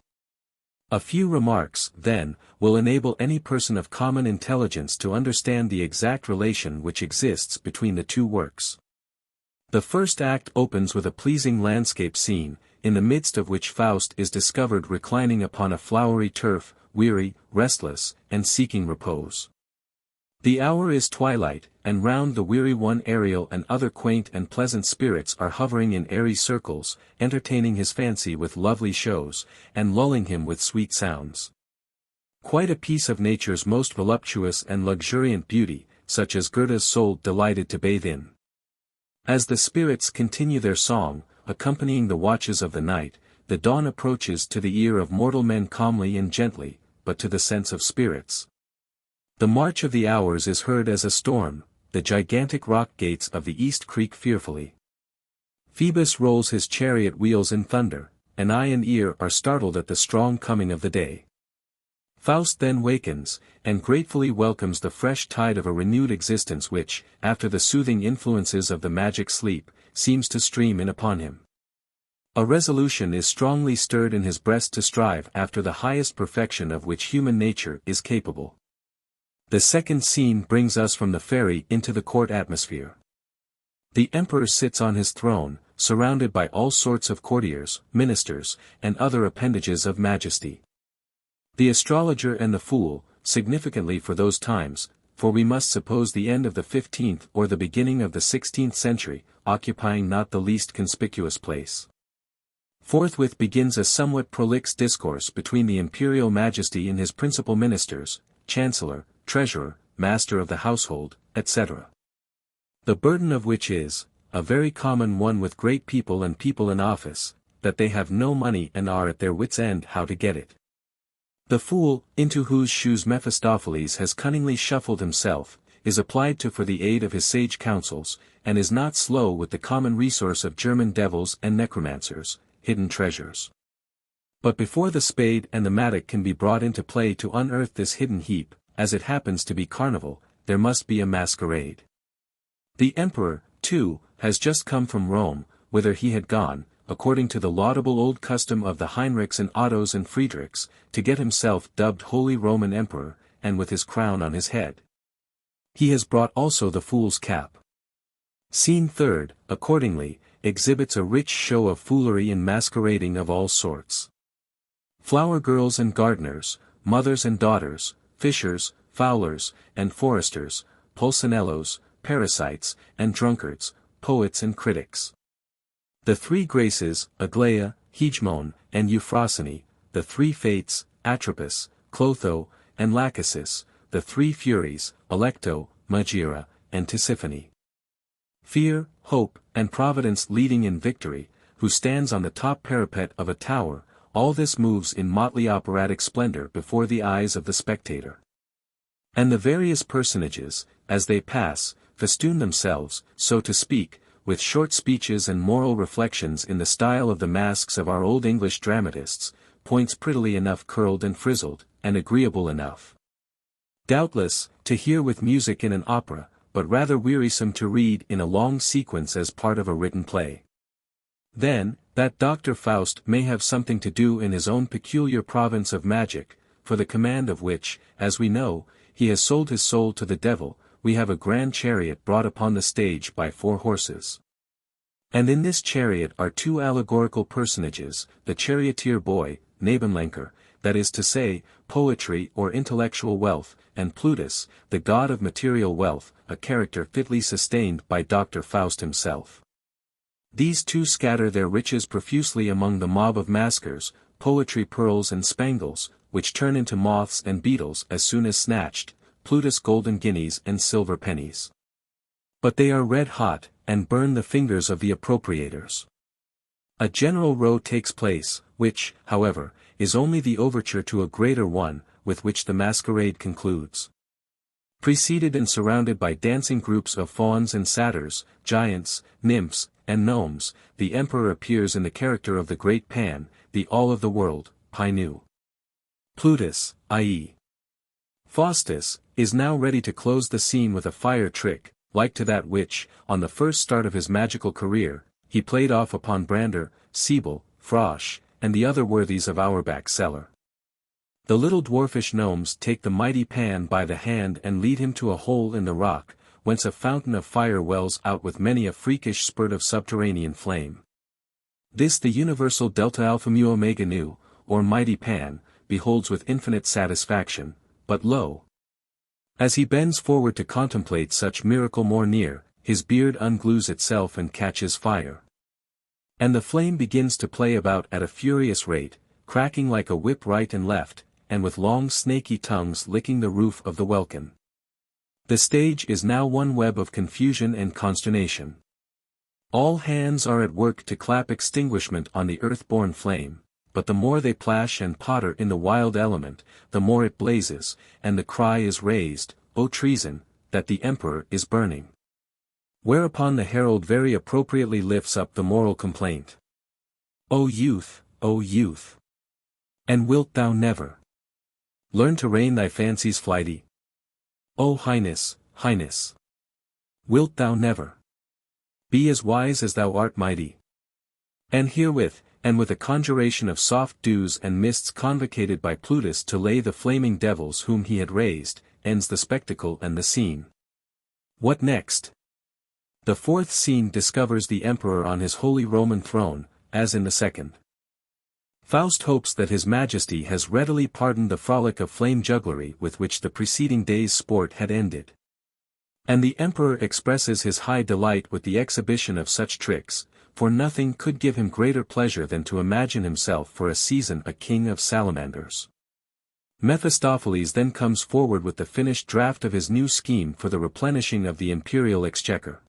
A few remarks, then, will enable any person of common intelligence to understand the exact relation which exists between the two works. The first act opens with a pleasing landscape scene, in the midst of which Faust is discovered reclining upon a flowery turf, weary, restless, and seeking repose. The hour is twilight, and round the weary one Ariel and other quaint and pleasant spirits are hovering in airy circles, entertaining his fancy with lovely shows, and lulling him with sweet sounds. Quite a piece of nature's most voluptuous and luxuriant beauty, such as Goethe's soul delighted to bathe in. As the spirits continue their song, accompanying the watches of the night, the dawn approaches to the ear of mortal men calmly and gently, but to the sense of spirits. The march of the hours is heard as a storm, the gigantic rock gates of the east creak fearfully. Phoebus rolls his chariot wheels in thunder, and eye and ear are startled at the strong coming of the day. Faust then wakens, and gratefully welcomes the fresh tide of a renewed existence which, after the soothing influences of the magic sleep, seems to stream in upon him. A resolution is strongly stirred in his breast to strive after the highest perfection of which human nature is capable. The second scene brings us from the fairy into the court atmosphere. The emperor sits on his throne, surrounded by all sorts of courtiers, ministers, and other appendages of majesty. The astrologer and the fool, significantly for those times, for we must suppose the end of the 15th or the beginning of the 16th century, occupying not the least conspicuous place. Forthwith begins a somewhat prolix discourse between the imperial majesty and his principal ministers, chancellor, treasurer, master of the household, etc. The burden of which is, a very common one with great people and people in office, that they have no money and are at their wits' end how to get it. The fool, into whose shoes Mephistopheles has cunningly shuffled himself, is applied to for the aid of his sage counsels, and is not slow with the common resource of German devils and necromancers, hidden treasures. But before the spade and the mattock can be brought into play to unearth this hidden heap, as it happens to be carnival, there must be a masquerade. The emperor, too, has just come from Rome, whither he had gone, according to the laudable old custom of the Heinrichs and Ottos and Friedrichs, to get himself dubbed Holy Roman Emperor, and with his crown on his head. He has brought also the fool's cap. Scene third, accordingly, exhibits a rich show of foolery and masquerading of all sorts. Flower girls and gardeners, mothers and daughters, fishers, fowlers, and foresters, pulcinellos, parasites, and drunkards, poets and critics. The three Graces, Aglaia, Hegemone, and Euphrosyne, the three Fates, Atropos, Clotho, and Lachesis, the three Furies, Alecto, Magira, and Tisiphone. Fear, Hope, and Providence leading in victory, who stands on the top parapet of a tower, all this moves in motley operatic splendor before the eyes of the spectator. And the various personages, as they pass, festoon themselves, so to speak, with short speeches and moral reflections in the style of the masques of our old English dramatists, points prettily enough curled and frizzled, and agreeable enough, doubtless, to hear with music in an opera, but rather wearisome to read in a long sequence as part of a written play. Then, that Dr. Faust may have something to do in his own peculiar province of magic, for the command of which, as we know, he has sold his soul to the devil, we have a grand chariot brought upon the stage by 4 horses. And in this chariot are 2 allegorical personages, the charioteer boy, Nebenlenker, that is to say, poetry or intellectual wealth, and Plutus, the god of material wealth, a character fitly sustained by Dr. Faust himself. These 2 scatter their riches profusely among the mob of maskers, poetry pearls and spangles, which turn into moths and beetles as soon as snatched, Plutus golden guineas and silver pennies. But they are red hot, and burn the fingers of the appropriators. A general row takes place, which, however, is only the overture to a greater one, with which the masquerade concludes. Preceded and surrounded by dancing groups of fauns and satyrs, giants, nymphs, and gnomes, the emperor appears in the character of the great Pan, the all of the world, Painu. Plutus, i.e. Faustus, is now ready to close the scene with a fire trick, like to that which, on the first start of his magical career, he played off upon Brander, Siebel, Frosch, and the other worthies of Auerbach cellar. The little dwarfish gnomes take the mighty Pan by the hand and lead him to a hole in the rock, whence a fountain of fire wells out with many a freakish spurt of subterranean flame. This the universal delta alpha mu omega nu, or mighty Pan, beholds with infinite satisfaction, but lo! As he bends forward to contemplate such miracle more near, his beard unglues itself and catches fire. And the flame begins to play about at a furious rate, cracking like a whip right and left, and with long snaky tongues licking the roof of the welkin. The stage is now one web of confusion and consternation. All hands are at work to clap extinguishment on the earth-born flame, but the more they plash and potter in the wild element, the more it blazes, and the cry is raised, "O treason, that the emperor is burning." Whereupon the herald very appropriately lifts up the moral complaint. O youth, O youth! And wilt thou never learn to rein thy fancies flighty? O highness, highness! Wilt thou never be as wise as thou art mighty? And herewith, and with a conjuration of soft dews and mists convocated by Plutus to lay the flaming devils whom he had raised, ends the spectacle and the scene. What next? The fourth scene discovers the emperor on his holy Roman throne, as in the second. Faust hopes that his majesty has readily pardoned the frolic of flame jugglery with which the preceding day's sport had ended. And the emperor expresses his high delight with the exhibition of such tricks, for nothing could give him greater pleasure than to imagine himself for a season a king of salamanders. Mephistopheles then comes forward with the finished draft of his new scheme for the replenishing of the imperial exchequer.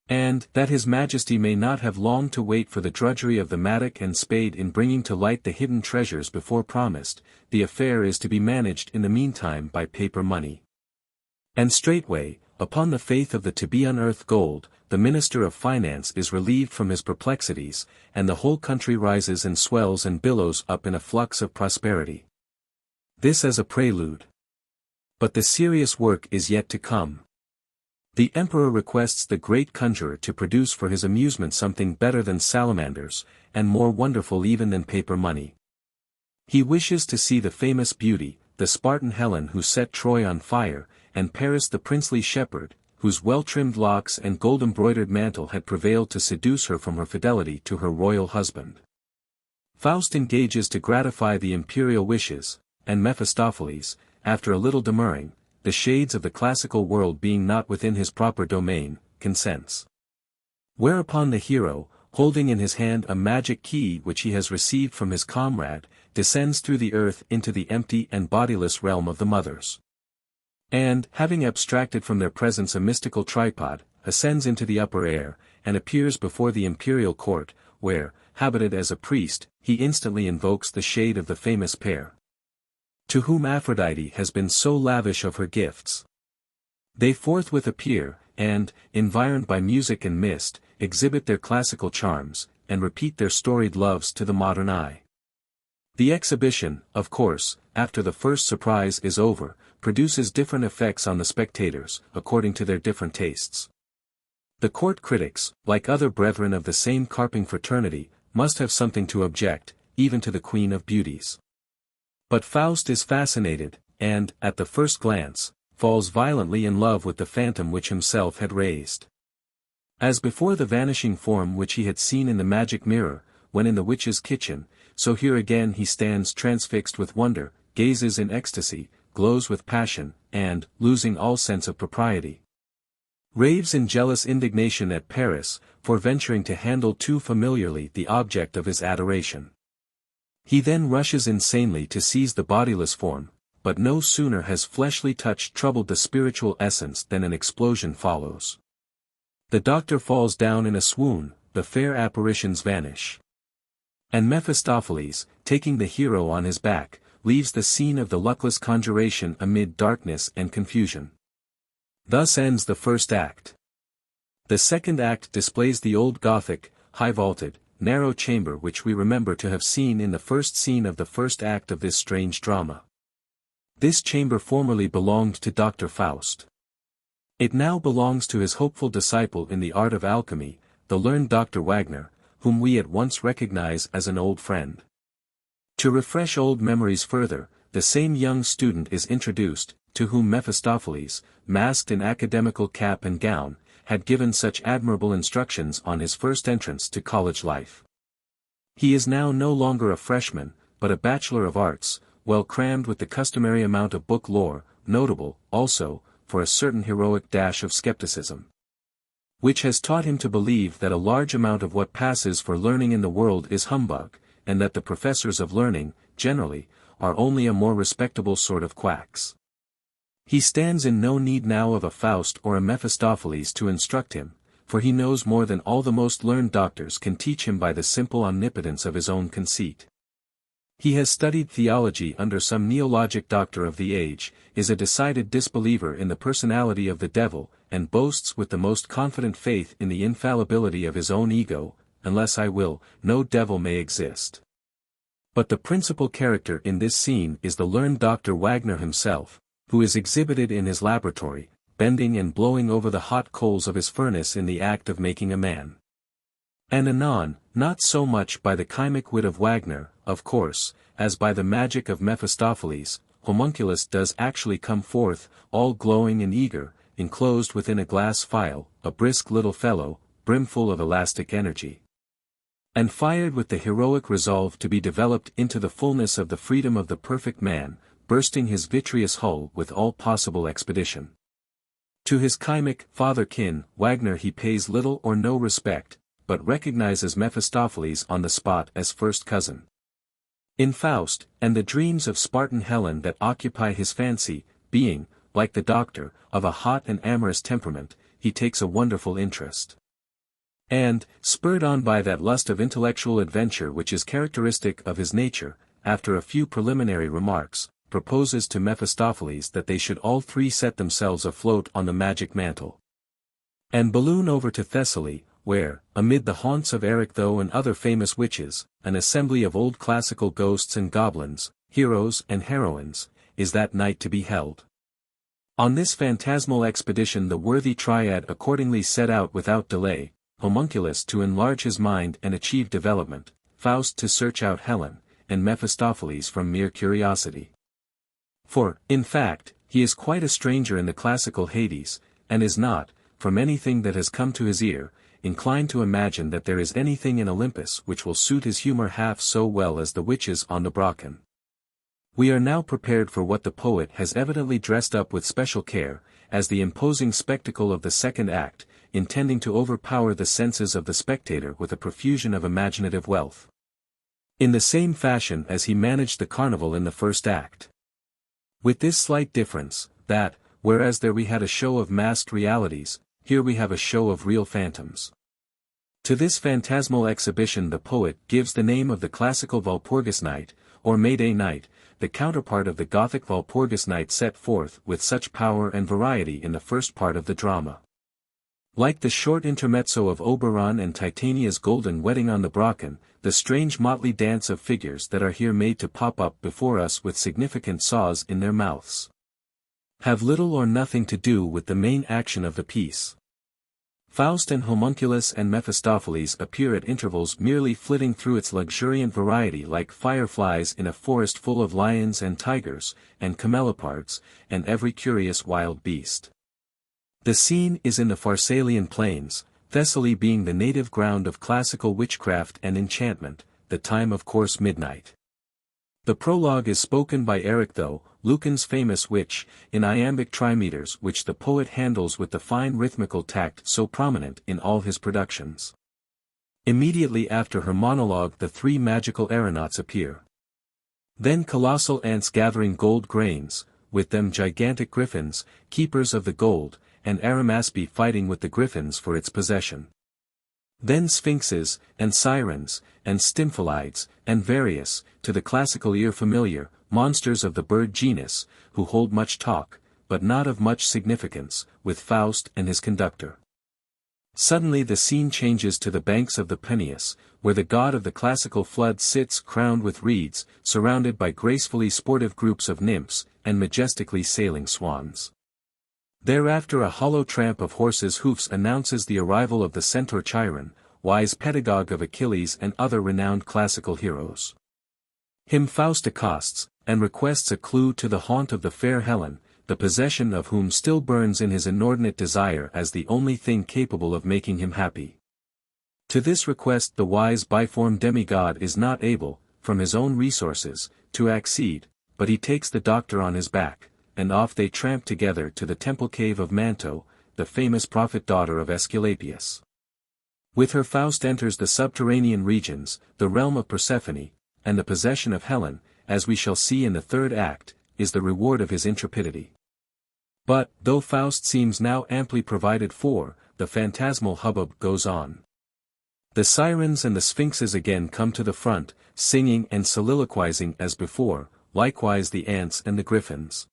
And, that his majesty may not have long to wait for the drudgery of the mattock and spade in bringing to light the hidden treasures before promised, the affair is to be managed in the meantime by paper money. And straightway, upon the faith of the to-be-unearthed gold, the Minister of Finance is relieved from his perplexities, and the whole country rises and swells and billows up in a flux of prosperity. This as a prelude. But the serious work is yet to come. The emperor requests the great conjurer to produce for his amusement something better than salamanders, and more wonderful even than paper money. He wishes to see the famous beauty, the Spartan Helen who set Troy on fire, and Paris the princely shepherd, whose well-trimmed locks and gold-embroidered mantle had prevailed to seduce her from her fidelity to her royal husband. Faust engages to gratify the imperial wishes, and Mephistopheles, after a little demurring, the shades of the classical world being not within his proper domain, consents. Whereupon the hero, holding in his hand a magic key which he has received from his comrade, descends through the earth into the empty and bodiless realm of the mothers. And, having abstracted from their presence a mystical tripod, ascends into the upper air, and appears before the imperial court, where, habited as a priest, he instantly invokes the shade of the famous pair, to whom Aphrodite has been so lavish of her gifts. They forthwith appear, and, environed by music and mist, exhibit their classical charms, and repeat their storied loves to the modern eye. The exhibition, of course, after the first surprise is over, produces different effects on the spectators, according to their different tastes. The court critics, like other brethren of the same carping fraternity, must have something to object, even to the Queen of Beauties. But Faust is fascinated, and, at the first glance, falls violently in love with the phantom which himself had raised. As before the vanishing form which he had seen in the magic mirror, when in the witch's kitchen, so here again he stands transfixed with wonder, gazes in ecstasy, glows with passion, and, losing all sense of propriety, raves in jealous indignation at Paris, for venturing to handle too familiarly the object of his adoration. He then rushes insanely to seize the bodiless form, but no sooner has fleshly touch troubled the spiritual essence than an explosion follows. The doctor falls down in a swoon, the fair apparitions vanish. And Mephistopheles, taking the hero on his back, leaves the scene of the luckless conjuration amid darkness and confusion. Thus ends the first act. The second act displays the old Gothic, high-vaulted, narrow chamber which we remember to have seen in the first scene of the first act of this strange drama. This chamber formerly belonged to Dr. Faust. It now belongs to his hopeful disciple in the art of alchemy, the learned Dr. Wagner, whom we at once recognize as an old friend. To refresh old memories further, the same young student is introduced, to whom Mephistopheles, masked in academical cap and gown, had given such admirable instructions on his first entrance to college life. He is now no longer a freshman, but a bachelor of arts, well crammed with the customary amount of book lore, notable, also, for a certain heroic dash of skepticism, which has taught him to believe that a large amount of what passes for learning in the world is humbug, and that the professors of learning, generally, are only a more respectable sort of quacks. He stands in no need now of a Faust or a Mephistopheles to instruct him, for he knows more than all the most learned doctors can teach him by the simple omnipotence of his own conceit. He has studied theology under some neologic doctor of the age, is a decided disbeliever in the personality of the devil, and boasts with the most confident faith in the infallibility of his own ego, unless I will, no devil may exist. But the principal character in this scene is the learned Dr. Wagner himself, who is exhibited in his laboratory, bending and blowing over the hot coals of his furnace in the act of making a man. And anon, not so much by the chymic wit of Wagner, of course, as by the magic of Mephistopheles, Homunculus does actually come forth, all glowing and eager, enclosed within a glass phial, a brisk little fellow, brimful of elastic energy, and fired with the heroic resolve to be developed into the fullness of the freedom of the perfect man, bursting his vitreous hull with all possible expedition. To his chymic father-kin, Wagner he pays little or no respect, but recognizes Mephistopheles on the spot as first cousin. In Faust, and the dreams of Spartan Helen that occupy his fancy, being, like the doctor, of a hot and amorous temperament, he takes a wonderful interest. And, spurred on by that lust of intellectual adventure which is characteristic of his nature, after a few preliminary remarks, proposes to Mephistopheles that they should all three set themselves afloat on the magic mantle, and balloon over to Thessaly, where, amid the haunts of Erichtho and other famous witches, an assembly of old classical ghosts and goblins, heroes and heroines, is that night to be held. On this phantasmal expedition the worthy triad accordingly set out without delay, Homunculus to enlarge his mind and achieve development, Faust to search out Helen, and Mephistopheles from mere curiosity. For, in fact, he is quite a stranger in the classical Hades, and is not, from anything that has come to his ear, inclined to imagine that there is anything in Olympus which will suit his humor half so well as the witches on the Brocken. We are now prepared for what the poet has evidently dressed up with special care, as the imposing spectacle of the second act, intending to overpower the senses of the spectator with a profusion of imaginative wealth, in the same fashion as he managed the carnival in the first act. With this slight difference, that, whereas there we had a show of masked realities, here we have a show of real phantoms. To this phantasmal exhibition the poet gives the name of the classical Walpurgis night, or May Day night, the counterpart of the Gothic Walpurgis night set forth with such power and variety in the first part of the drama. Like the short intermezzo of Oberon and Titania's golden wedding on the Brocken, the strange motley dance of figures that are here made to pop up before us with significant saws in their mouths, have little or nothing to do with the main action of the piece. Faust and Homunculus and Mephistopheles appear at intervals merely flitting through its luxuriant variety like fireflies in a forest full of lions and tigers, and camelopards, and every curious wild beast. The scene is in the Pharsalian plains, Thessaly being the native ground of classical witchcraft and enchantment, the time of course midnight. The prologue is spoken by Erichtho, Lucan's famous witch, in iambic trimeters which the poet handles with the fine rhythmical tact so prominent in all his productions. Immediately after her monologue the three magical aeronauts appear. Then colossal ants gathering gold grains, with them gigantic griffins, keepers of the gold, and Arimaspe fighting with the griffins for its possession. Then sphinxes, and sirens, and stymphalides, and various, to the classical ear familiar, monsters of the bird genus, who hold much talk, but not of much significance, with Faust and his conductor. Suddenly the scene changes to the banks of the Peneus, where the god of the classical flood sits crowned with reeds, surrounded by gracefully sportive groups of nymphs, and majestically sailing swans. Thereafter a hollow tramp of horses' hoofs announces the arrival of the centaur Chiron, wise pedagogue of Achilles and other renowned classical heroes. Him Faust accosts, and requests a clue to the haunt of the fair Helen, the possession of whom still burns in his inordinate desire as the only thing capable of making him happy. To this request the wise biform demigod is not able, from his own resources, to accede, but he takes the doctor on his back, and off they tramp together to the temple cave of Manto, the famous prophet-daughter of Aesculapius. With her Faust enters the subterranean regions, the realm of Persephone, and the possession of Helen, as we shall see in the third act, is the reward of his intrepidity. But, though Faust seems now amply provided for, the phantasmal hubbub goes on. The sirens and the sphinxes again come to the front, singing and soliloquizing as before, likewise the ants and the griffins.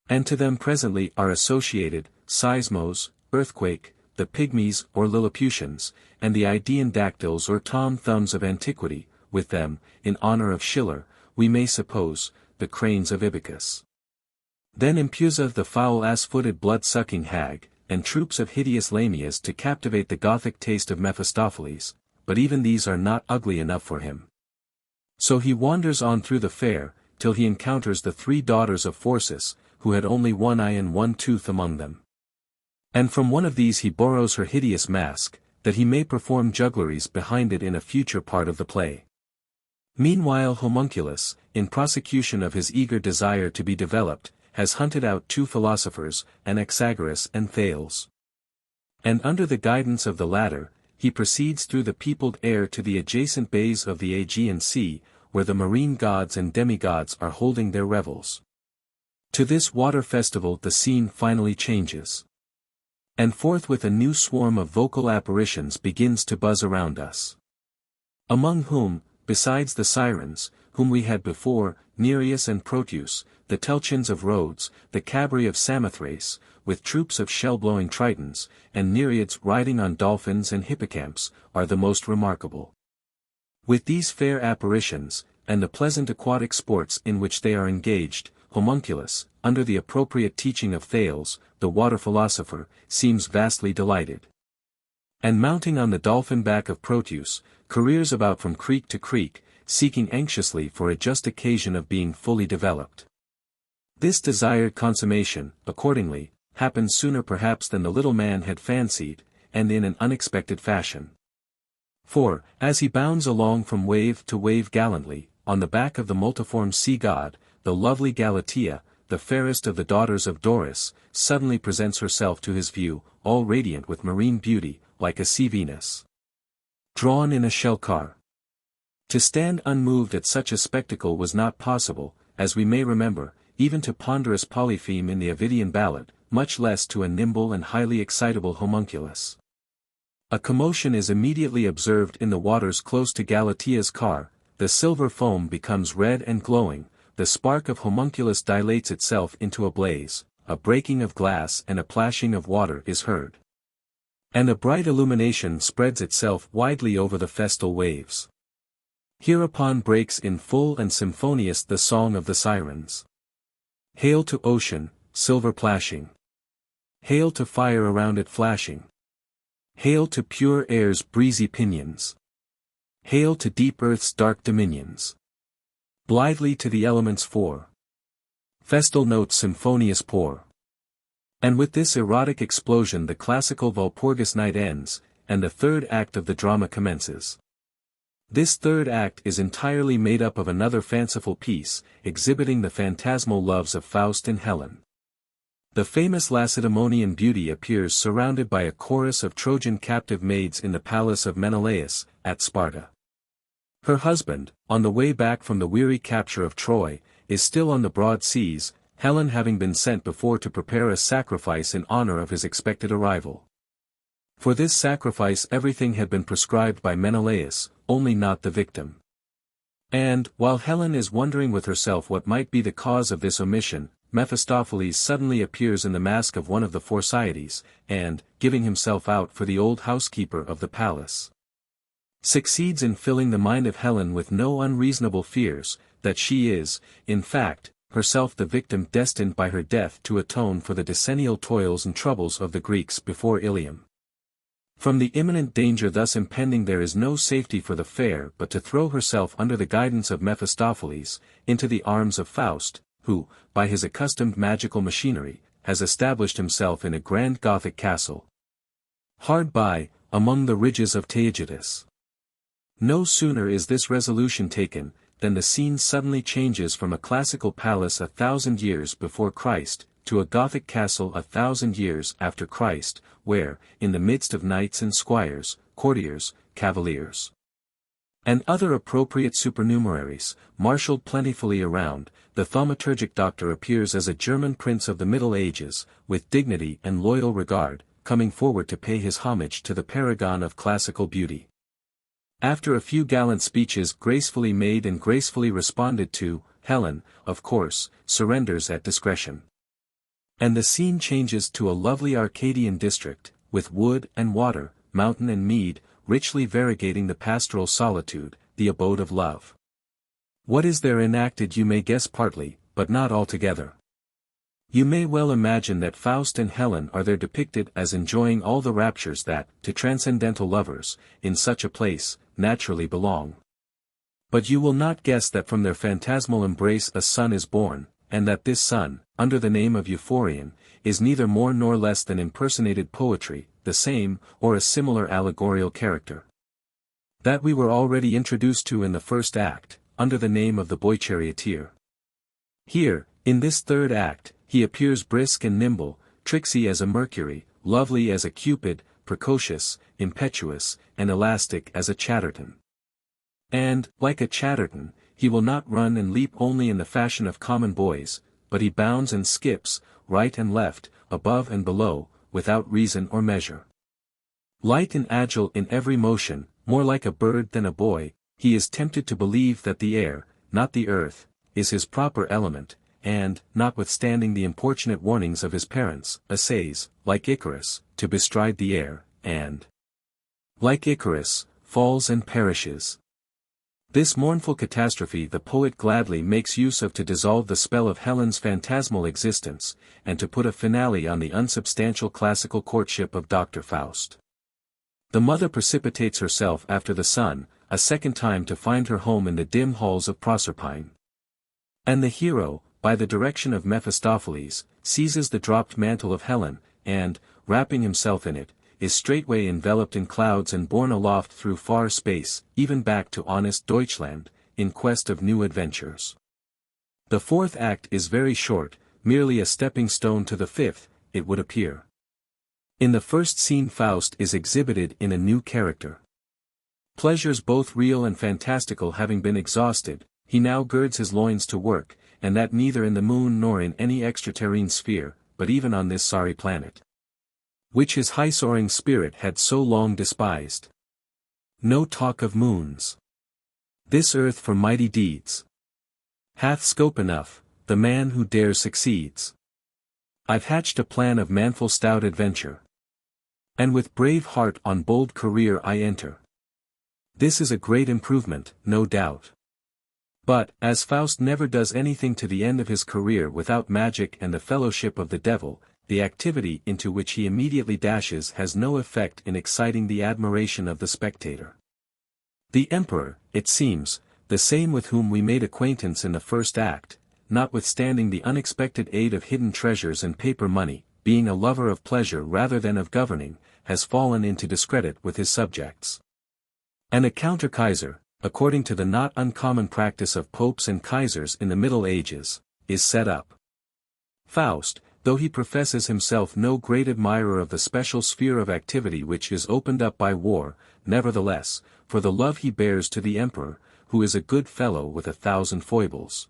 And to them presently are associated, seismos, earthquake, the pygmies or Lilliputians, and the Idaean dactyls or tom-thumbs of antiquity, with them, in honor of Schiller, we may suppose, the cranes of Ibycus. Then Impuza the foul ass-footed blood-sucking hag, and troops of hideous lamias to captivate the Gothic taste of Mephistopheles, but even these are not ugly enough for him. So he wanders on through the fair, till he encounters the 3 daughters of Phorcys, who had only 1 eye and 1 tooth among them. And from one of these he borrows her hideous mask, that he may perform juggleries behind it in a future part of the play. Meanwhile Homunculus, in prosecution of his eager desire to be developed, has hunted out 2 philosophers, Anaxagoras and Thales. And under the guidance of the latter, he proceeds through the peopled air to the adjacent bays of the Aegean Sea, where the marine gods and demigods are holding their revels. To this water festival the scene finally changes. And forthwith a new swarm of vocal apparitions begins to buzz around us. Among whom, besides the sirens, whom we had before, Nereus and Proteus, the Telchians of Rhodes, the Cabri of Samothrace, with troops of shell-blowing Tritons, and Nereids riding on dolphins and hippocamps, are the most remarkable. With these fair apparitions, and the pleasant aquatic sports in which they are engaged, Homunculus, under the appropriate teaching of Thales, the water philosopher, seems vastly delighted. And mounting on the dolphin back of Proteus, careers about from creek to creek, seeking anxiously for a just occasion of being fully developed. This desired consummation, accordingly, happens sooner perhaps than the little man had fancied, and in an unexpected fashion. For, as he bounds along from wave to wave gallantly, on the back of the multiform sea-god, the lovely Galatea, the fairest of the daughters of Doris, suddenly presents herself to his view, all radiant with marine beauty, like a sea Venus, drawn in a shell car. To stand unmoved at such a spectacle was not possible, as we may remember, even to ponderous Polypheme in the Ovidian ballad, much less to a nimble and highly excitable homunculus. A commotion is immediately observed in the waters close to Galatea's car, the silver foam becomes red and glowing, the spark of homunculus dilates itself into a blaze, a breaking of glass and a plashing of water is heard. And a bright illumination spreads itself widely over the festal waves. Hereupon breaks in full and symphonious the song of the sirens. Hail to ocean, silver plashing. Hail to fire around it flashing. Hail to pure air's breezy pinions. Hail to deep earth's dark dominions. Blithely to the elements four. Festal notes symphonious pour. And with this erotic explosion the classical Walpurgis night ends, and the third act of the drama commences. This third act is entirely made up of another fanciful piece, exhibiting the phantasmal loves of Faust and Helen. The famous Lacedaemonian beauty appears surrounded by a chorus of Trojan captive maids in the palace of Menelaus, at Sparta. Her husband, on the way back from the weary capture of Troy, is still on the broad seas, Helen having been sent before to prepare a sacrifice in honor of his expected arrival. For this sacrifice everything had been prescribed by Menelaus, only not the victim. And, while Helen is wondering with herself what might be the cause of this omission, Mephistopheles suddenly appears in the mask of one of the Phorcyides, and, giving himself out for the old housekeeper of the palace, succeeds in filling the mind of Helen with no unreasonable fears, that she is, in fact, herself the victim destined by her death to atone for the decennial toils and troubles of the Greeks before Ilium. From the imminent danger thus impending there is no safety for the fair but to throw herself under the guidance of Mephistopheles, into the arms of Faust, who, by his accustomed magical machinery, has established himself in a grand Gothic castle. Hard by, among the ridges of Taygetus. No sooner is this resolution taken, than the scene suddenly changes from a classical palace 1,000 years before Christ, to a Gothic castle 1,000 years after Christ, where, in the midst of knights and squires, courtiers, cavaliers, and other appropriate supernumeraries, marshalled plentifully around, the thaumaturgic doctor appears as a German prince of the Middle Ages, with dignity and loyal regard, coming forward to pay his homage to the paragon of classical beauty. After a few gallant speeches gracefully made and gracefully responded to, Helen, of course, surrenders at discretion. And the scene changes to a lovely Arcadian district, with wood and water, mountain and mead, richly variegating the pastoral solitude, the abode of love. What is there enacted you may guess partly, but not altogether. You may well imagine that Faust and Helen are there depicted as enjoying all the raptures that, to transcendental lovers, in such a place, naturally belong. But you will not guess that from their phantasmal embrace a son is born, and that this son, under the name of Euphorion, is neither more nor less than impersonated poetry, the same, or a similar allegorical character that we were already introduced to in the first act, under the name of the boy charioteer. Here, in this third act, he appears brisk and nimble, tricksy as a Mercury, lovely as a Cupid, precocious, impetuous, and elastic as a Chatterton. And, like a Chatterton, he will not run and leap only in the fashion of common boys, but he bounds and skips, right and left, above and below, without reason or measure. Light and agile in every motion, more like a bird than a boy, he is tempted to believe that the air, not the earth, is his proper element, and, notwithstanding the importunate warnings of his parents, essays, like Icarus, to bestride the air, and, like Icarus, falls and perishes. This mournful catastrophe the poet gladly makes use of to dissolve the spell of Helen's phantasmal existence, and to put a finale on the unsubstantial classical courtship of Dr. Faust. The mother precipitates herself after the son, a second time to find her home in the dim halls of Proserpine. And the hero, by the direction of Mephistopheles, seizes the dropped mantle of Helen, and, wrapping himself in it, is straightway enveloped in clouds and borne aloft through far space, even back to honest Deutschland, in quest of new adventures. The fourth act is very short, merely a stepping stone to the fifth, it would appear. In the first scene Faust is exhibited in a new character. Pleasures both real and fantastical having been exhausted, he now girds his loins to work, and that neither in the moon nor in any extraterrene sphere, but even on this sorry planet, which his high-soaring spirit had so long despised. No talk of moons. This earth for mighty deeds hath scope enough, the man who dares succeeds. I've hatched a plan of manful stout adventure, and with brave heart on bold career I enter. This is a great improvement, no doubt. But, as Faust never does anything to the end of his career without magic and the fellowship of the devil, the activity into which he immediately dashes has no effect in exciting the admiration of the spectator. The emperor, it seems, the same with whom we made acquaintance in the first act, notwithstanding the unexpected aid of hidden treasures and paper money, being a lover of pleasure rather than of governing, has fallen into discredit with his subjects. And a counter-kaiser, according to the not uncommon practice of popes and kaisers in the Middle Ages, is set up. Faust, though he professes himself no great admirer of the special sphere of activity which is opened up by war, nevertheless, for the love he bears to the emperor, who is a good fellow with 1,000 foibles,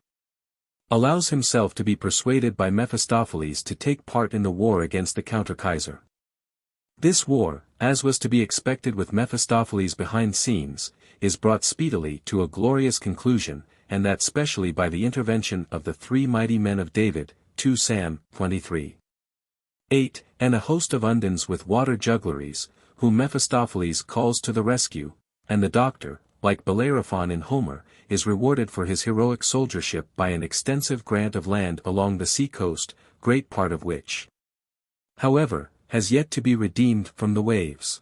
allows himself to be persuaded by Mephistopheles to take part in the war against the counter-kaiser. This war, as was to be expected with Mephistopheles behind scenes, is brought speedily to a glorious conclusion, and that specially by the intervention of the 3 mighty men of David, 2 Sam. 23. 8, and a host of undines with water juggleries, whom Mephistopheles calls to the rescue, and the doctor, like Bellerophon in Homer, is rewarded for his heroic soldiership by an extensive grant of land along the sea-coast, great part of which, however, has yet to be redeemed from the waves.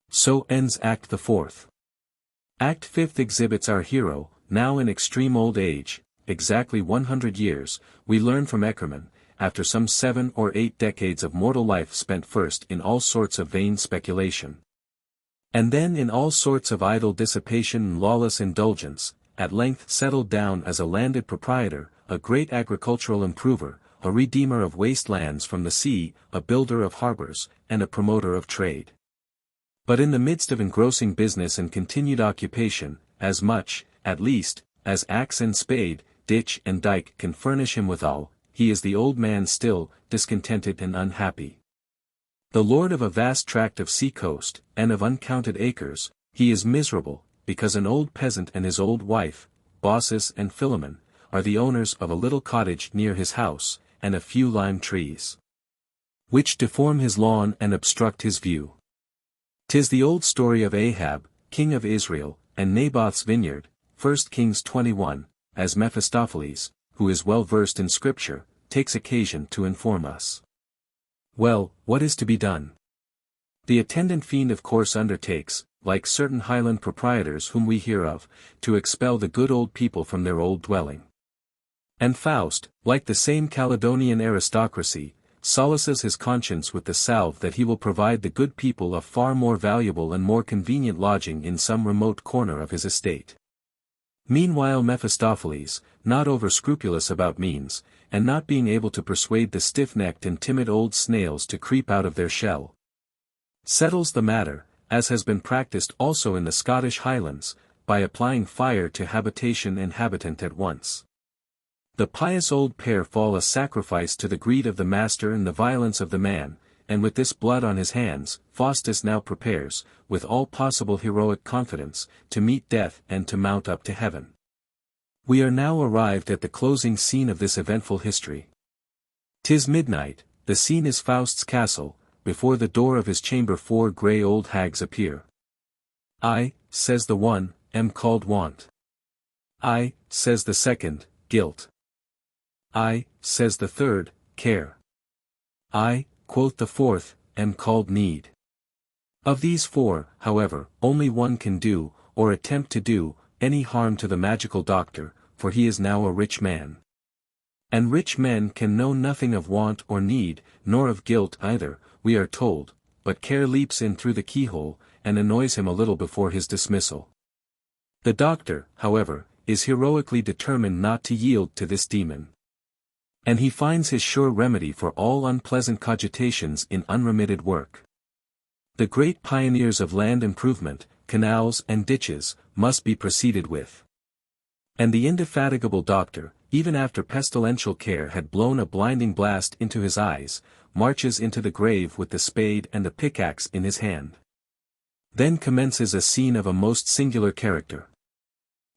So ends Act the Fourth. Act Fifth exhibits our hero, now in extreme old age, exactly 100 years, we learn from Eckermann, after some 7 or 8 decades of mortal life spent first in all sorts of vain speculation, and then in all sorts of idle dissipation and lawless indulgence, at length settled down as a landed proprietor, a great agricultural improver, a redeemer of waste lands from the sea, a builder of harbors, and a promoter of trade. But in the midst of engrossing business and continued occupation, as much, at least, as axe and spade, ditch and dike can furnish him withal, he is the old man still, discontented and unhappy. The lord of a vast tract of sea coast, and of uncounted acres, he is miserable, because an old peasant and his old wife, Baucis and Philemon, are the owners of a little cottage near his house, and a few lime trees, which deform his lawn and obstruct his view. 'Tis the old story of Ahab, king of Israel, and Naboth's vineyard, 1 Kings 21, as Mephistopheles, who is well versed in Scripture, takes occasion to inform us. Well, what is to be done? The attendant fiend of course undertakes, like certain Highland proprietors whom we hear of, to expel the good old people from their old dwelling. And Faust, like the same Caledonian aristocracy, solaces his conscience with the salve that he will provide the good people a far more valuable and more convenient lodging in some remote corner of his estate. Meanwhile Mephistopheles, not over-scrupulous about means, and not being able to persuade the stiff-necked and timid old snails to creep out of their shell, settles the matter, as has been practiced also in the Scottish Highlands, by applying fire to habitation and habitant at once. The pious old pair fall a sacrifice to the greed of the master and the violence of the man, and with this blood on his hands, Faustus now prepares, with all possible heroic confidence, to meet death and to mount up to heaven. We are now arrived at the closing scene of this eventful history. 'Tis midnight, the scene is Faust's castle, before the door of his chamber 4 grey old hags appear. I, says the one, am called Want. I, says the second, Guilt. I, says the third, Care. I, quoth the fourth, am called Need. Of these 4, however, only one can do, or attempt to do, any harm to the magical doctor, for he is now a rich man. And rich men can know nothing of want or need, nor of guilt either, we are told, but Care leaps in through the keyhole, and annoys him a little before his dismissal. The doctor, however, is heroically determined not to yield to this demon. And he finds his sure remedy for all unpleasant cogitations in unremitted work. The great pioneers of land improvement, canals and ditches, must be proceeded with. And the indefatigable doctor, even after pestilential Care had blown a blinding blast into his eyes, marches into the grave with the spade and the pickaxe in his hand. Then commences a scene of a most singular character.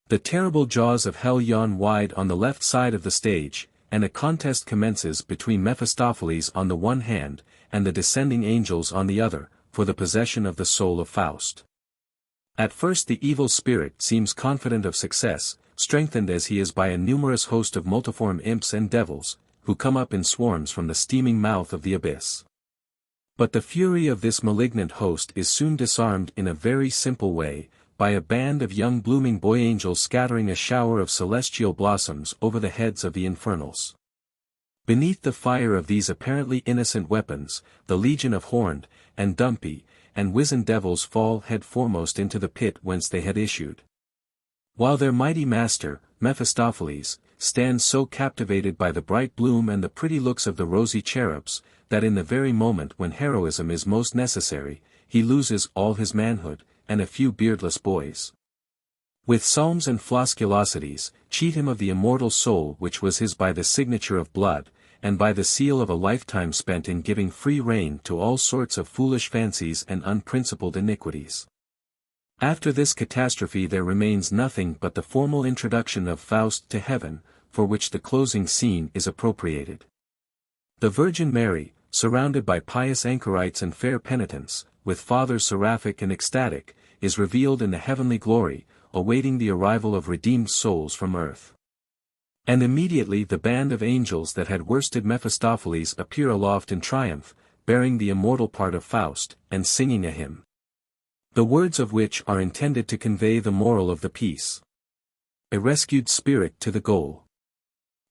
The terrible jaws of hell yawn wide on the left side of the stage, and a contest commences between Mephistopheles on the one hand, and the descending angels on the other, for the possession of the soul of Faust. At first the evil spirit seems confident of success, strengthened as he is by a numerous host of multiform imps and devils, who come up in swarms from the steaming mouth of the abyss. But the fury of this malignant host is soon disarmed in a very simple way, by a band of young blooming boy angels scattering a shower of celestial blossoms over the heads of the infernals. Beneath the fire of these apparently innocent weapons, the legion of horned, and dumpy, and wizened devils fall head foremost into the pit whence they had issued. While their mighty master, Mephistopheles, stands so captivated by the bright bloom and the pretty looks of the rosy cherubs, that in the very moment when heroism is most necessary, he loses all his manhood, and a few beardless boys, with psalms and flosculosities, cheat him of the immortal soul which was his by the signature of blood, and by the seal of a lifetime spent in giving free rein to all sorts of foolish fancies and unprincipled iniquities. After this catastrophe there remains nothing but the formal introduction of Faust to heaven, for which the closing scene is appropriated. The Virgin Mary, surrounded by pious anchorites and fair penitents, with fathers seraphic and ecstatic, is revealed in the heavenly glory, awaiting the arrival of redeemed souls from earth. And immediately the band of angels that had worsted Mephistopheles appear aloft in triumph, bearing the immortal part of Faust, and singing a hymn, the words of which are intended to convey the moral of the piece. A rescued spirit to the goal.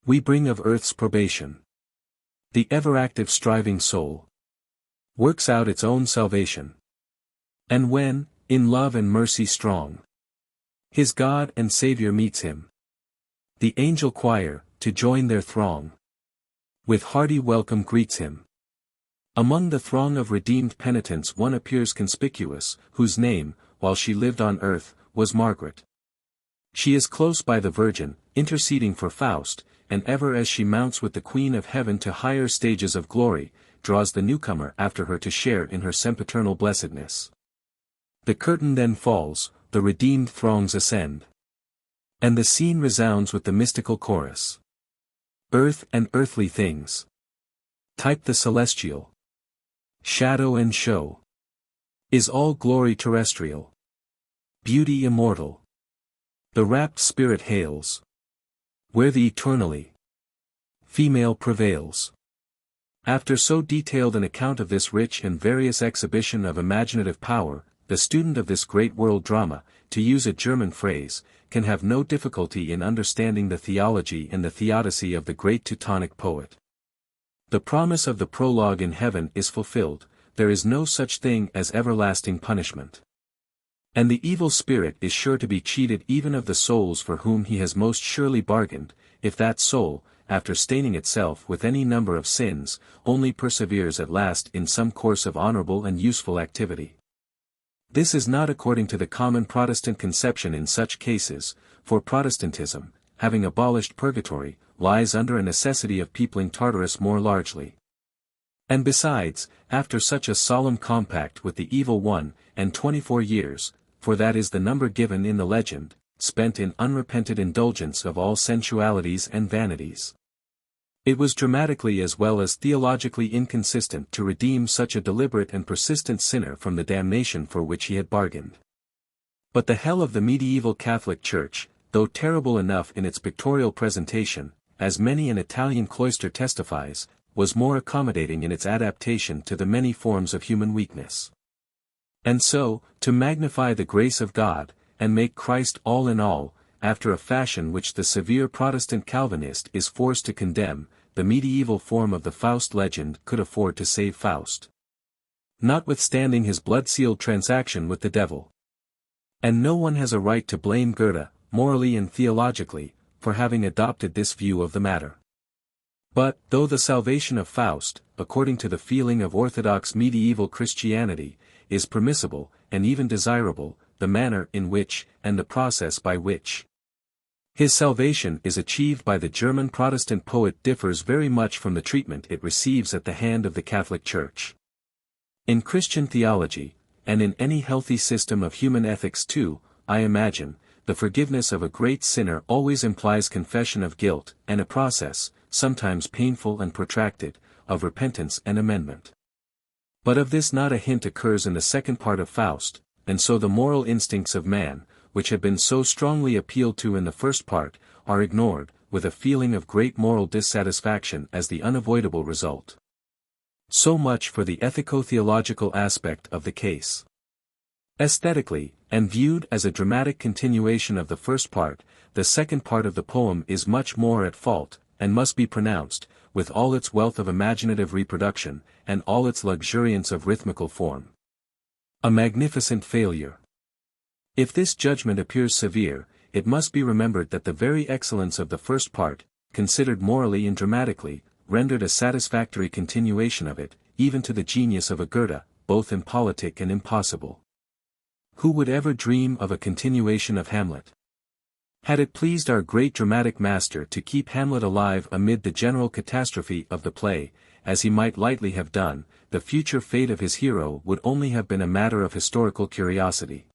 we bring of earth's probation. The ever-active striving soul works out its own salvation. And when, in love and mercy strong, his God and Saviour meets him, the angel choir, to join their throng, with hearty welcome greets him. Among the throng of redeemed penitents one appears conspicuous, whose name, while she lived on earth, was Margaret. She is close by the Virgin, interceding for Faust, and ever as she mounts with the Queen of Heaven to higher stages of glory, draws the newcomer after her to share in her sempiternal blessedness. The curtain then falls, the redeemed throngs ascend, and the scene resounds with the mystical chorus. Earth and earthly things type the celestial. Shadow and show is all glory terrestrial. Beauty immortal the rapt spirit hails, where the eternally female prevails. After so detailed an account of this rich and various exhibition of imaginative power, the student of this great world drama, to use a German phrase, can have no difficulty in understanding the theology and the theodicy of the great Teutonic poet. The promise of the prologue in heaven is fulfilled, there is no such thing as everlasting punishment. And the evil spirit is sure to be cheated even of the souls for whom he has most surely bargained, if that soul, after staining itself with any number of sins, only perseveres at last in some course of honorable and useful activity. This is not according to the common Protestant conception in such cases, for Protestantism, having abolished purgatory, lies under a necessity of peopling Tartarus more largely. And besides, after such a solemn compact with the evil one, and 24 years, for that is the number given in the legend, spent in unrepented indulgence of all sensualities and vanities, it was dramatically as well as theologically inconsistent to redeem such a deliberate and persistent sinner from the damnation for which he had bargained. But the hell of the medieval Catholic Church, though terrible enough in its pictorial presentation, as many an Italian cloister testifies, was more accommodating in its adaptation to the many forms of human weakness. And so, to magnify the grace of God, and make Christ all in all, after a fashion which the severe Protestant Calvinist is forced to condemn, the medieval form of the Faust legend could afford to save Faust, notwithstanding his blood-sealed transaction with the devil. And no one has a right to blame Goethe, morally and theologically, for having adopted this view of the matter. But, though the salvation of Faust, according to the feeling of orthodox medieval Christianity, is permissible, and even desirable, the manner in which, and the process by which his salvation is achieved by the German Protestant poet differs very much from the treatment it receives at the hand of the Catholic Church. In Christian theology, and in any healthy system of human ethics too, I imagine, the forgiveness of a great sinner always implies confession of guilt, and a process, sometimes painful and protracted, of repentance and amendment. But of this not a hint occurs in the second part of Faust, and so the moral instincts of man, which have been so strongly appealed to in the first part, are ignored, with a feeling of great moral dissatisfaction as the unavoidable result. So much for the ethico-theological aspect of the case. Aesthetically, and viewed as a dramatic continuation of the first part, the second part of the poem is much more at fault, and must be pronounced, with all its wealth of imaginative reproduction, and all its luxuriance of rhythmical form, a magnificent failure. If this judgment appears severe, it must be remembered that the very excellence of the first part, considered morally and dramatically, rendered a satisfactory continuation of it, even to the genius of a Goethe, both impolitic and impossible. Who would ever dream of a continuation of Hamlet? Had it pleased our great dramatic master to keep Hamlet alive amid the general catastrophe of the play, as he might lightly have done, the future fate of his hero would only have been a matter of historical curiosity.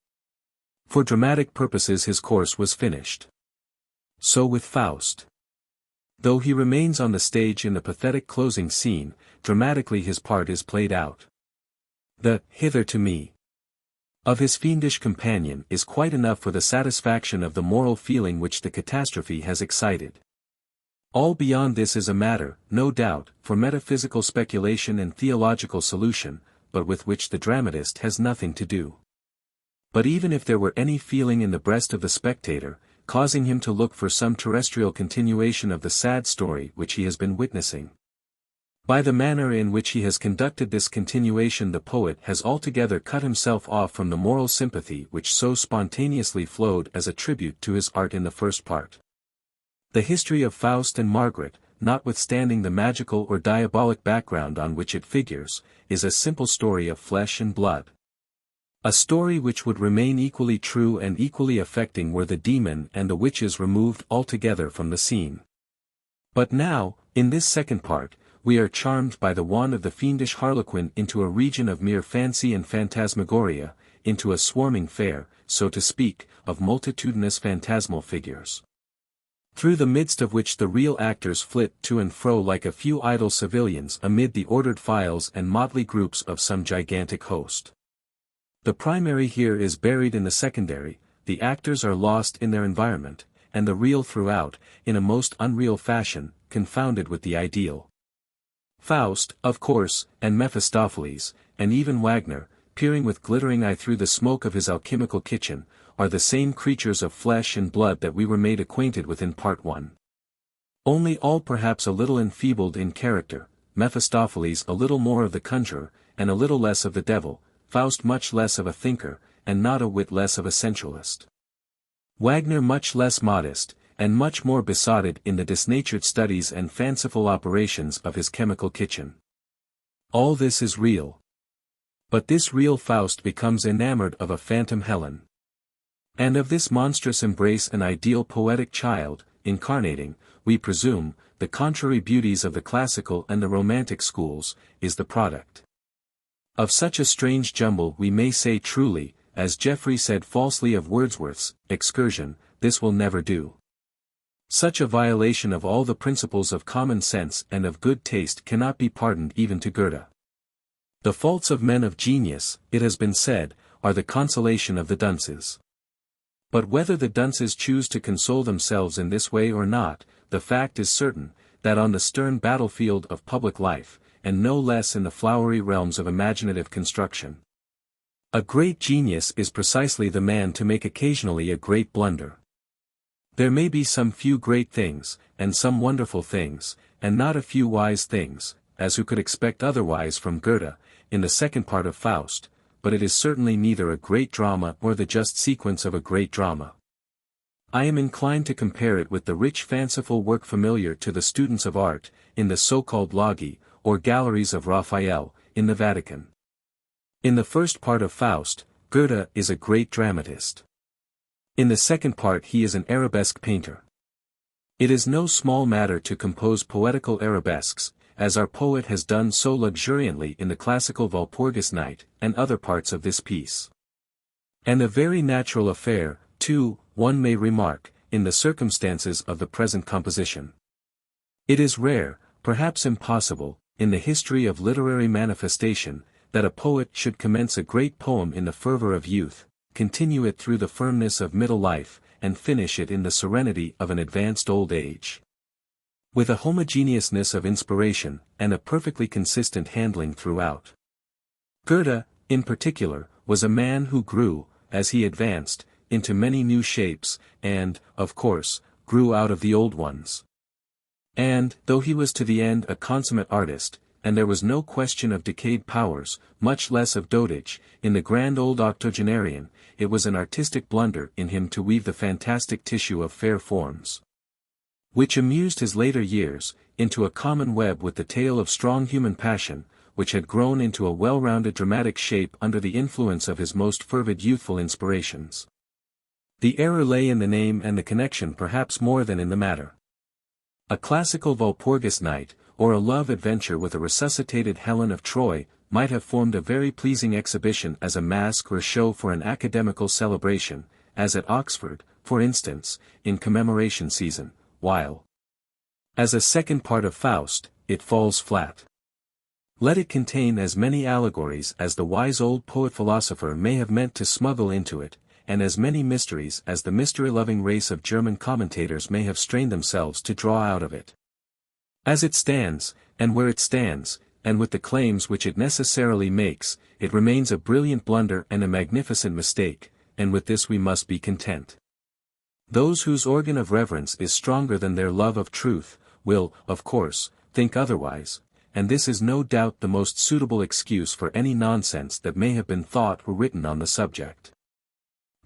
For dramatic purposes his course was finished. So with Faust. Though he remains on the stage in the pathetic closing scene, dramatically his part is played out. The "hither to me" of his fiendish companion is quite enough for the satisfaction of the moral feeling which the catastrophe has excited. All beyond this is a matter, no doubt, for metaphysical speculation and theological solution, but with which the dramatist has nothing to do. But even if there were any feeling in the breast of the spectator, causing him to look for some terrestrial continuation of the sad story which he has been witnessing. By the manner in which he has conducted this continuation, the poet has altogether cut himself off from the moral sympathy which so spontaneously flowed as a tribute to his art in the first part. The history of Faust and Margaret, notwithstanding the magical or diabolic background on which it figures, is a simple story of flesh and blood. A story which would remain equally true and equally affecting were the demon and the witches removed altogether from the scene. But now, in this second part, we are charmed by the wand of the fiendish harlequin into a region of mere fancy and phantasmagoria, into a swarming fair, so to speak, of multitudinous phantasmal figures, through the midst of which the real actors flit to and fro like a few idle civilians amid the ordered files and motley groups of some gigantic host. The primary here is buried in the secondary, the actors are lost in their environment, and the real throughout, in a most unreal fashion, confounded with the ideal. Faust, of course, and Mephistopheles, and even Wagner, peering with glittering eye through the smoke of his alchemical kitchen, are the same creatures of flesh and blood that we were made acquainted with in Part 1. Only all perhaps a little enfeebled in character, Mephistopheles a little more of the conjurer, and a little less of the devil, Faust much less of a thinker, and not a whit less of a sensualist. Wagner much less modest, and much more besotted in the disnatured studies and fanciful operations of his chemical kitchen. All this is real. But this real Faust becomes enamored of a phantom Helen. And of this monstrous embrace an ideal poetic child, incarnating, we presume, the contrary beauties of the classical and the romantic schools, is the product. Of such a strange jumble we may say truly, as Geoffrey said falsely of Wordsworth's Excursion, this will never do. Such a violation of all the principles of common sense and of good taste cannot be pardoned even to Goethe. The faults of men of genius, it has been said, are the consolation of the dunces. But whether the dunces choose to console themselves in this way or not, the fact is certain, that on the stern battlefield of public life, and no less in the flowery realms of imaginative construction, a great genius is precisely the man to make occasionally a great blunder. There may be some few great things, and some wonderful things, and not a few wise things, as who could expect otherwise from Goethe, in the second part of Faust, but it is certainly neither a great drama nor the just sequence of a great drama. I am inclined to compare it with the rich fanciful work familiar to the students of art, in the so-called loggie, or galleries of Raphael, in the Vatican. In the first part of Faust, Goethe is a great dramatist. In the second part he is an arabesque painter. It is no small matter to compose poetical arabesques, as our poet has done so luxuriantly in the classical Walpurgis Night, and other parts of this piece. And a very natural affair, too, one may remark, in the circumstances of the present composition. It is rare, perhaps impossible, in the history of literary manifestation, that a poet should commence a great poem in the fervor of youth, continue it through the firmness of middle life, and finish it in the serenity of an advanced old age. With a homogeneousness of inspiration, and a perfectly consistent handling throughout. Goethe, in particular, was a man who grew, as he advanced, into many new shapes, and, of course, grew out of the old ones. And, though he was to the end a consummate artist, and there was no question of decayed powers, much less of dotage, in the grand old octogenarian, it was an artistic blunder in him to weave the fantastic tissue of fair forms, which amused his later years, into a common web with the tale of strong human passion, which had grown into a well-rounded dramatic shape under the influence of his most fervid youthful inspirations. The error lay in the name and the connection perhaps more than in the matter. A classical Walpurgis Night, or a love adventure with a resuscitated Helen of Troy, might have formed a very pleasing exhibition as a masque or show for an academical celebration, as at Oxford, for instance, in commemoration season, while, as a second part of Faust, it falls flat. Let it contain as many allegories as the wise old poet-philosopher may have meant to smuggle into it, and as many mysteries as the mystery-loving race of German commentators may have strained themselves to draw out of it. As it stands, and where it stands, and with the claims which it necessarily makes, it remains a brilliant blunder and a magnificent mistake, and with this we must be content. Those whose organ of reverence is stronger than their love of truth, will, of course, think otherwise, and this is no doubt the most suitable excuse for any nonsense that may have been thought or written on the subject.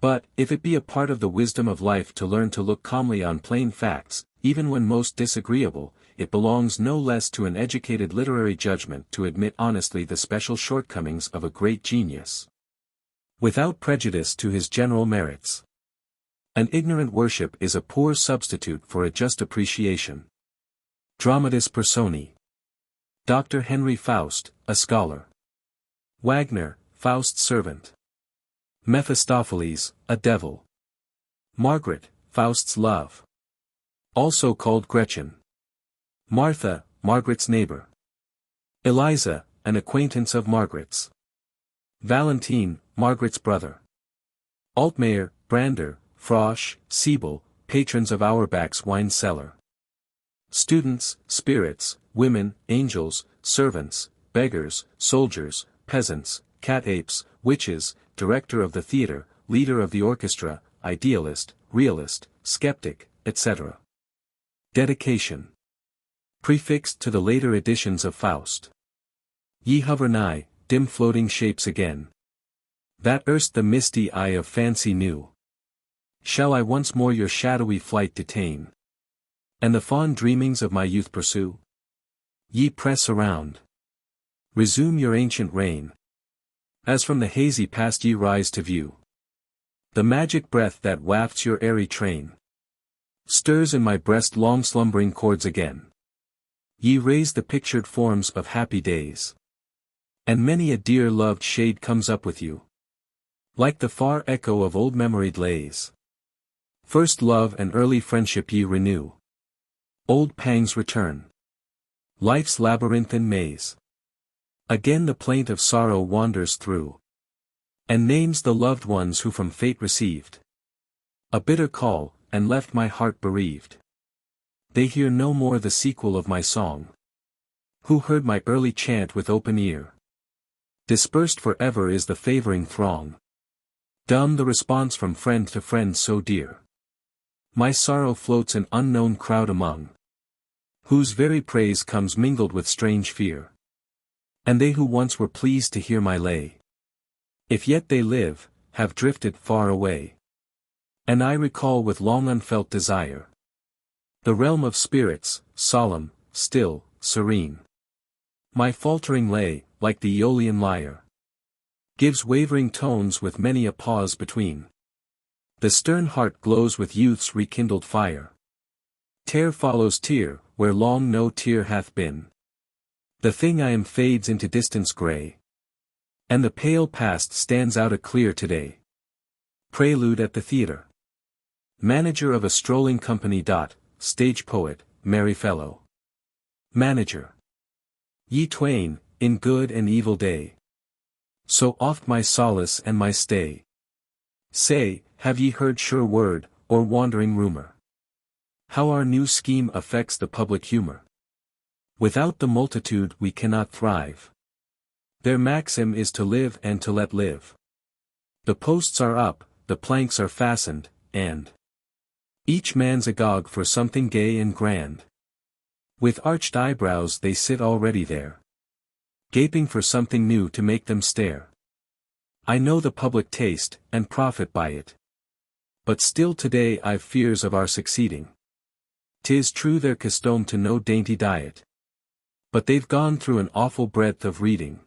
But, if it be a part of the wisdom of life to learn to look calmly on plain facts, even when most disagreeable, it belongs no less to an educated literary judgment to admit honestly the special shortcomings of a great genius, without prejudice to his general merits. An ignorant worship is a poor substitute for a just appreciation. Dramatis Personae. Dr. Henry Faust, a scholar. Wagner, Faust's servant. Mephistopheles, a devil. Margaret, Faust's love. Also called Gretchen. Martha, Margaret's neighbor. Eliza, an acquaintance of Margaret's. Valentine, Margaret's brother. Altmayer, Brander, Frosch, Siebel, patrons of Auerbach's wine cellar. Students, spirits, women, angels, servants, beggars, soldiers, peasants, cat-apes, witches, director of the theater, leader of the orchestra, idealist, realist, skeptic, etc. Dedication. Prefixed to the later editions of Faust. Ye hover nigh, dim floating shapes again, that erst the misty eye of fancy knew. Shall I once more your shadowy flight detain, and the fond dreamings of my youth pursue? Ye press around. Resume your ancient reign. As from the hazy past ye rise to view. The magic breath that wafts your airy train stirs in my breast long slumbering chords again. Ye raise the pictured forms of happy days, and many a dear loved shade comes up with you, like the far echo of old memoried lays. First love and early friendship ye renew. Old pangs return. Life's labyrinthine maze. Again the plaint of sorrow wanders through, and names the loved ones who from fate received a bitter call, and left my heart bereaved. They hear no more the sequel of my song, who heard my early chant with open ear. Dispersed for ever is the favoring throng, dumb the response from friend to friend so dear. My sorrow floats an unknown crowd among, whose very praise comes mingled with strange fear. And they who once were pleased to hear my lay, if yet they live, have drifted far away. And I recall with long unfelt desire the realm of spirits, solemn, still, serene. My faltering lay, like the Aeolian lyre, gives wavering tones with many a pause between. The stern heart glows with youth's rekindled fire. Tear follows tear, where long no tear hath been. The thing I am fades into distance grey, and the pale past stands out a clear today. Prelude at the theatre. Manager of a strolling company. Stage poet, merry fellow. Manager. Ye twain, in good and evil day, so oft my solace and my stay. Say, have ye heard sure word, or wandering rumor, how our new scheme affects the public humor? Without the multitude we cannot thrive. Their maxim is to live and to let live. The posts are up, the planks are fastened, and each man's agog for something gay and grand. With arched eyebrows they sit already there, gaping for something new to make them stare. I know the public taste, and profit by it. But still today I've fears of our succeeding. 'Tis true they're accustomed to no dainty diet, but they've gone through an awful breadth of reading.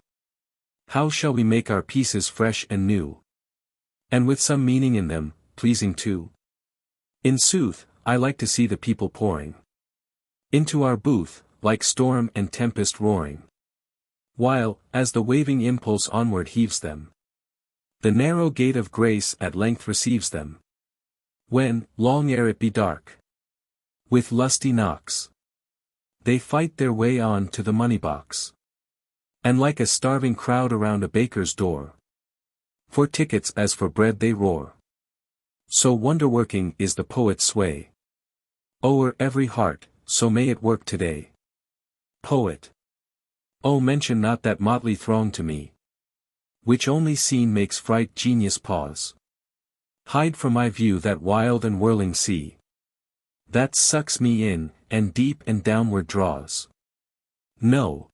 How shall we make our pieces fresh and new, and with some meaning in them, pleasing too? In sooth, I like to see the people pouring into our booth, like storm and tempest roaring, while, as the waving impulse onward heaves them, the narrow gate of grace at length receives them. When, long ere it be dark, with lusty knocks, they fight their way on to the money box, and like a starving crowd around a baker's door, for tickets as for bread they roar. So wonder-working is the poet's sway o'er every heart, so may it work today. Poet. Oh, mention not that motley throng to me, which only seen makes fright genius pause. Hide from my view that wild and whirling sea, that sucks me in, and deep and downward draws. No.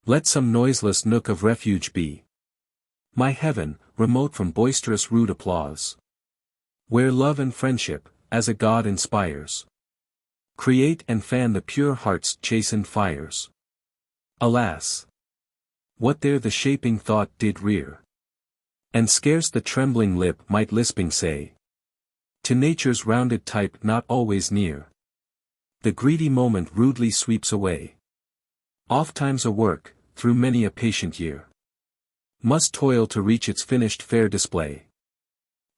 Let some noiseless nook of refuge be my heaven, remote from boisterous rude applause, where love and friendship, as a god inspires, create and fan the pure heart's chastened fires. Alas! What there the shaping thought did rear, and scarce the trembling lip might lisping say, to nature's rounded type not always near, the greedy moment rudely sweeps away. Ofttimes a work, through many a patient year, must toil to reach its finished fair display.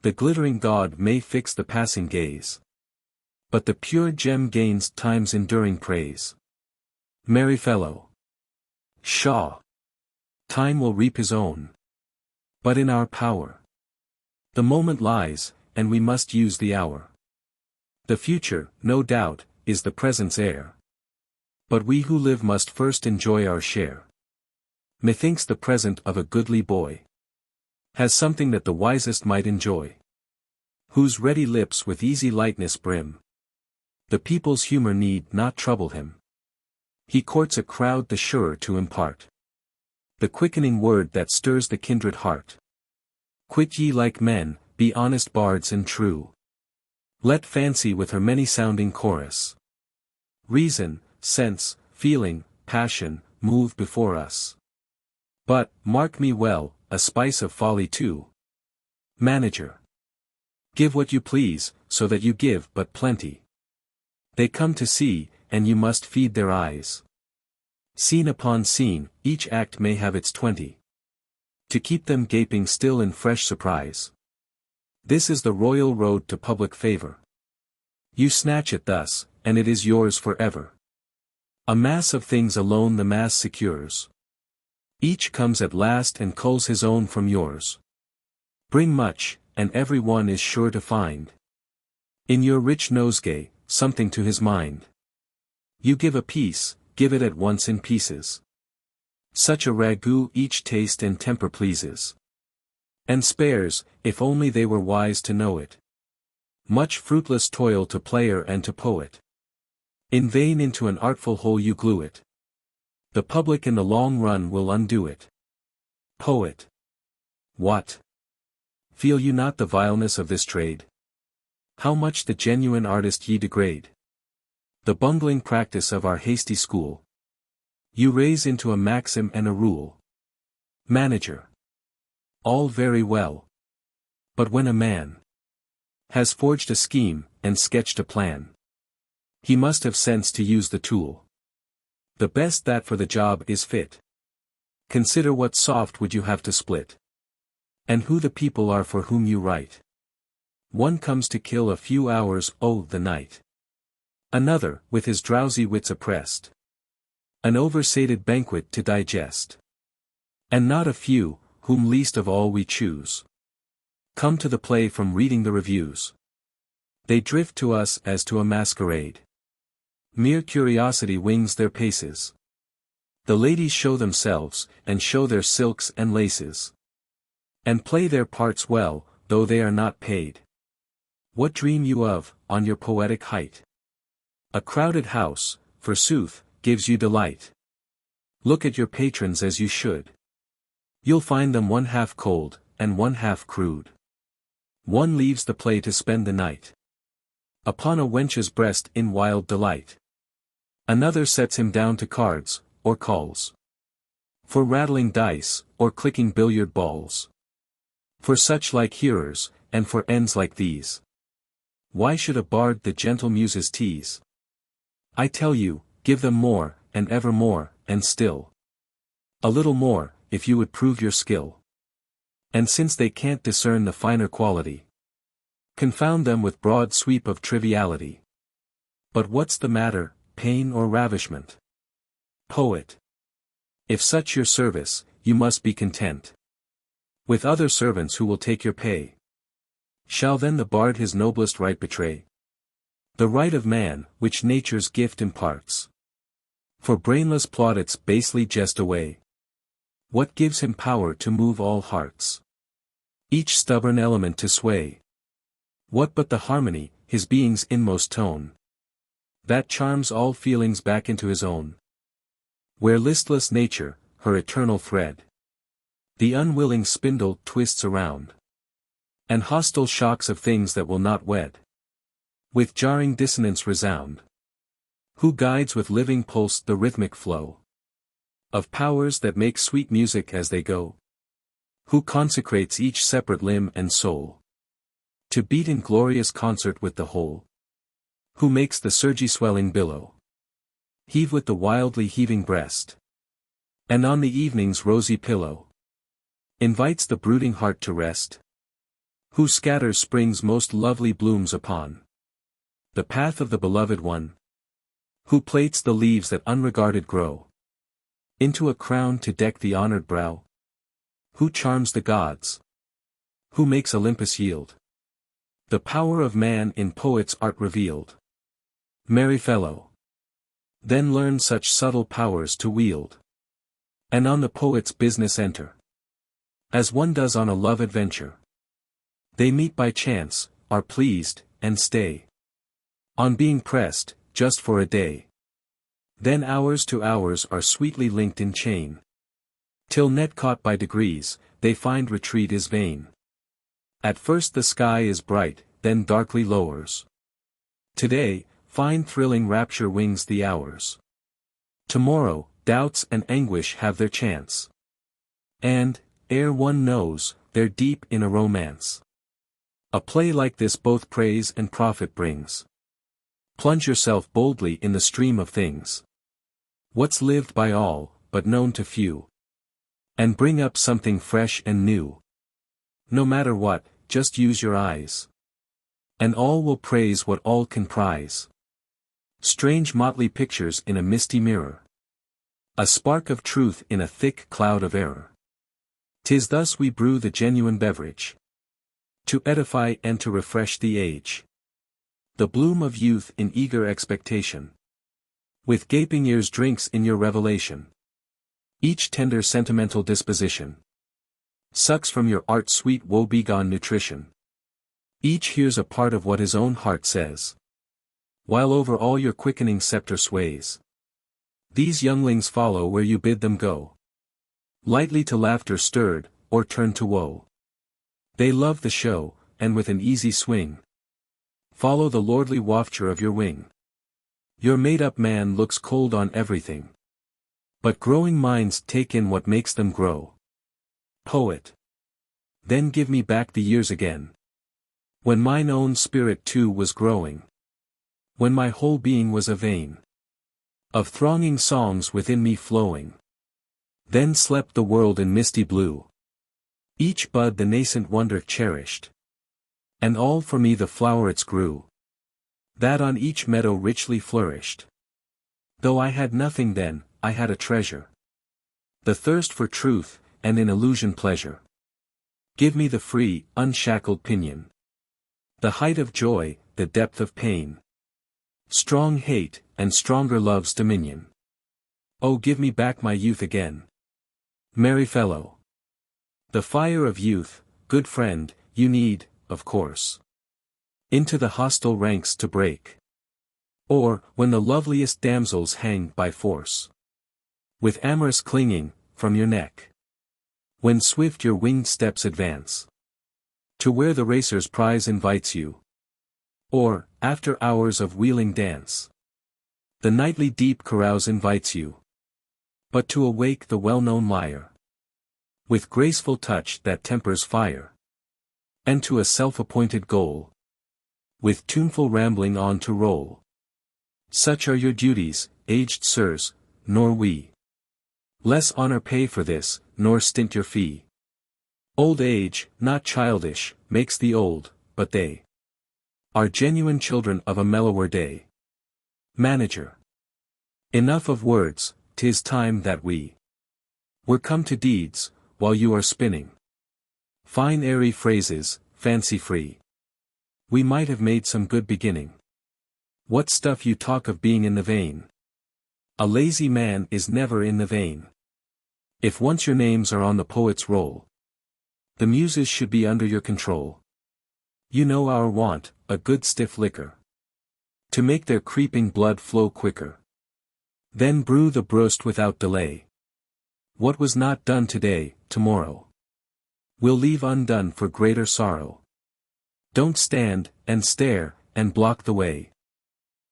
The glittering god may fix the passing gaze, but the pure gem gains time's enduring praise. Merry fellow! Pshaw! Time will reap his own, but in our power the moment lies, and we must use the hour. The future, no doubt, is the present's heir, but we who live must first enjoy our share. Methinks the present of a goodly boy has something that the wisest might enjoy, whose ready lips with easy lightness brim the people's humor need not trouble him. He courts a crowd the surer to impart the quickening word that stirs the kindred heart. Quit ye like men, be honest bards and true. Let fancy with her many-sounding chorus, reason, sense, feeling, passion, move before us. But, mark me well, a spice of folly too. Manager. Give what you please, so that you give but plenty. They come to see, and you must feed their eyes. Scene upon scene, each act may have its 20. To keep them gaping still in fresh surprise. This is the royal road to public favor. You snatch it thus, and it is yours forever. A mass of things alone the mass secures. Each comes at last and culls his own from yours. Bring much, and every one is sure to find in your rich nosegay something to his mind. You give a piece, give it at once in pieces. Such a ragout each taste and temper pleases, and spares, if only they were wise to know it, much fruitless toil to player and to poet. In vain into an artful hole you glue it. The public in the long run will undo it. Poet. What? Feel you not the vileness of this trade? How much the genuine artist ye degrade? The bungling practice of our hasty school you raise into a maxim and a rule. Manager. All very well. But when a man has forged a scheme, and sketched a plan, he must have sense to use the tool. The best that for the job is fit. Consider what soft would you have to split, and who the people are for whom you write. One comes to kill a few hours, oh, the night. Another, with his drowsy wits oppressed, an oversated banquet to digest. And not a few, whom least of all we choose, come to the play from reading the reviews. They drift to us as to a masquerade. Mere curiosity wings their paces. The ladies show themselves, and show their silks and laces, and play their parts well, though they are not paid. What dream you of, on your poetic height? A crowded house, forsooth, gives you delight. Look at your patrons as you should. You'll find them one half cold, and one half crude. One leaves the play to spend the night upon a wench's breast in wild delight. Another sets him down to cards, or calls for rattling dice, or clicking billiard balls. For such like hearers, and for ends like these, why should a bard the gentle muses tease? I tell you, give them more, and ever more, and still a little more, if you would prove your skill. And since they can't discern the finer quality, confound them with broad sweep of triviality. But what's the matter, pain or ravishment? Poet. If such your service, you must be content with other servants who will take your pay. Shall then the bard his noblest right betray? The right of man, which nature's gift imparts, for brainless plaudits basely jest away. What gives him power to move all hearts, each stubborn element to sway? What but the harmony, his being's inmost tone, that charms all feelings back into his own? Where listless nature, her eternal thread, the unwilling spindle twists around, and hostile shocks of things that will not wed, with jarring dissonance resound. Who guides with living pulse the rhythmic flow of powers that make sweet music as they go? Who consecrates each separate limb and soul to beat in glorious concert with the whole? Who makes the surgy swelling billow heave with the wildly heaving breast, and on the evening's rosy pillow invites the brooding heart to rest? Who scatters spring's most lovely blooms upon the path of the beloved one? Who plates the leaves that unregarded grow into a crown to deck the honored brow? Who charms the gods? Who makes Olympus yield the power of man in poet's art revealed? Merry fellow, then learn such subtle powers to wield, and on the poet's business enter, as one does on a love adventure. They meet by chance, are pleased, and stay on being pressed, just for a day. Then hours to hours are sweetly linked in chain, till net caught by degrees, they find retreat is vain. At first the sky is bright, then darkly lowers. Today, fine thrilling rapture wings the hours. Tomorrow, doubts and anguish have their chance. And, ere one knows, they're deep in a romance. A play like this both praise and profit brings. Plunge yourself boldly in the stream of things. What's lived by all, but known to few. And bring up something fresh and new. No matter what, just use your eyes, and all will praise what all can prize. Strange motley pictures in a misty mirror, a spark of truth in a thick cloud of error. 'Tis thus we brew the genuine beverage, to edify and to refresh the age. The bloom of youth in eager expectation, with gaping ears drinks in your revelation. Each tender sentimental disposition sucks from your art's sweet woe-begone nutrition. Each hears a part of what his own heart says, while over all your quickening scepter sways. These younglings follow where you bid them go, lightly to laughter stirred, or turn to woe. They love the show, and with an easy swing follow the lordly wafture of your wing. Your made-up man looks cold on everything, but growing minds take in what makes them grow. Poet, then give me back the years again, when mine own spirit too was growing, when my whole being was a vein of thronging songs within me flowing. Then slept the world in misty blue, each bud the nascent wonder cherished, and all for me the flowerets grew, that on each meadow richly flourished. Though I had nothing then, I had a treasure, the thirst for truth, and in illusion pleasure. Give me the free, unshackled pinion, the height of joy, the depth of pain, strong hate, and stronger love's dominion. Oh, give me back my youth again. Merry fellow, the fire of youth, good friend, you need, of course, into the hostile ranks to break. Or, when the loveliest damsels hang by force, with amorous clinging, from your neck. When swift your winged steps advance, to where the racer's prize invites you. Or, after hours of wheeling dance, the nightly deep carouse invites you. But to awake the well-known lyre, with graceful touch that tempers fire, and to a self-appointed goal, with tuneful rambling on to roll. Such are your duties, aged sirs, nor we less honor pay for this, nor stint your fee. Old age, not childish, makes the old, but they are genuine children of a mellower day. Manager, enough of words, 'tis time that we're come to deeds, while you are spinning fine airy phrases, fancy-free. We might have made some good beginning. What stuff you talk of being in the vein? A lazy man is never in the vein. If once your names are on the poet's roll, the muses should be under your control. You know our want, a good stiff liquor, to make their creeping blood flow quicker. Then brew the brust without delay. What was not done today, tomorrow we'll leave undone for greater sorrow. Don't stand, and stare, and block the way,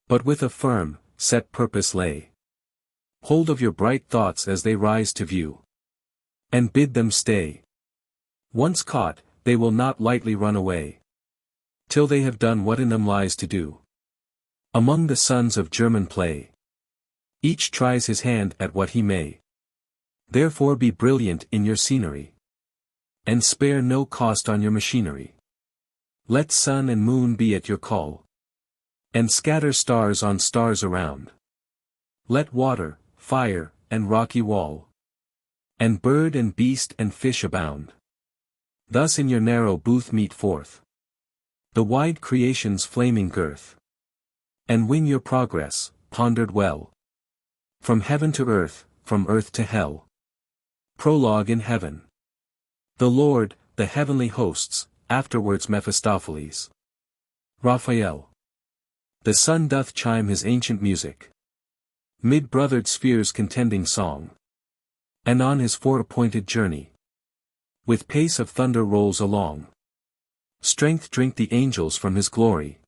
but with a firm, set purpose lay hold of your bright thoughts as they rise to view, and bid them stay. Once caught, they will not lightly run away, till they have done what in them lies to do. Among the sons of German play, each tries his hand at what he may. Therefore be brilliant in your scenery, and spare no cost on your machinery. Let sun and moon be at your call, and scatter stars on stars around. Let water, fire, and rocky wall, and bird and beast and fish abound. Thus in your narrow booth meet forth the wide creation's flaming girth, and win your progress, pondered well, from heaven to earth, from earth to hell. Prologue in heaven. The Lord, the heavenly hosts, afterwards Mephistopheles. Raphael. The sun doth chime his ancient music, mid brothered spheres contending song, and on his fore-appointed journey, with pace of thunder rolls along. Strength drink the angels from his glory,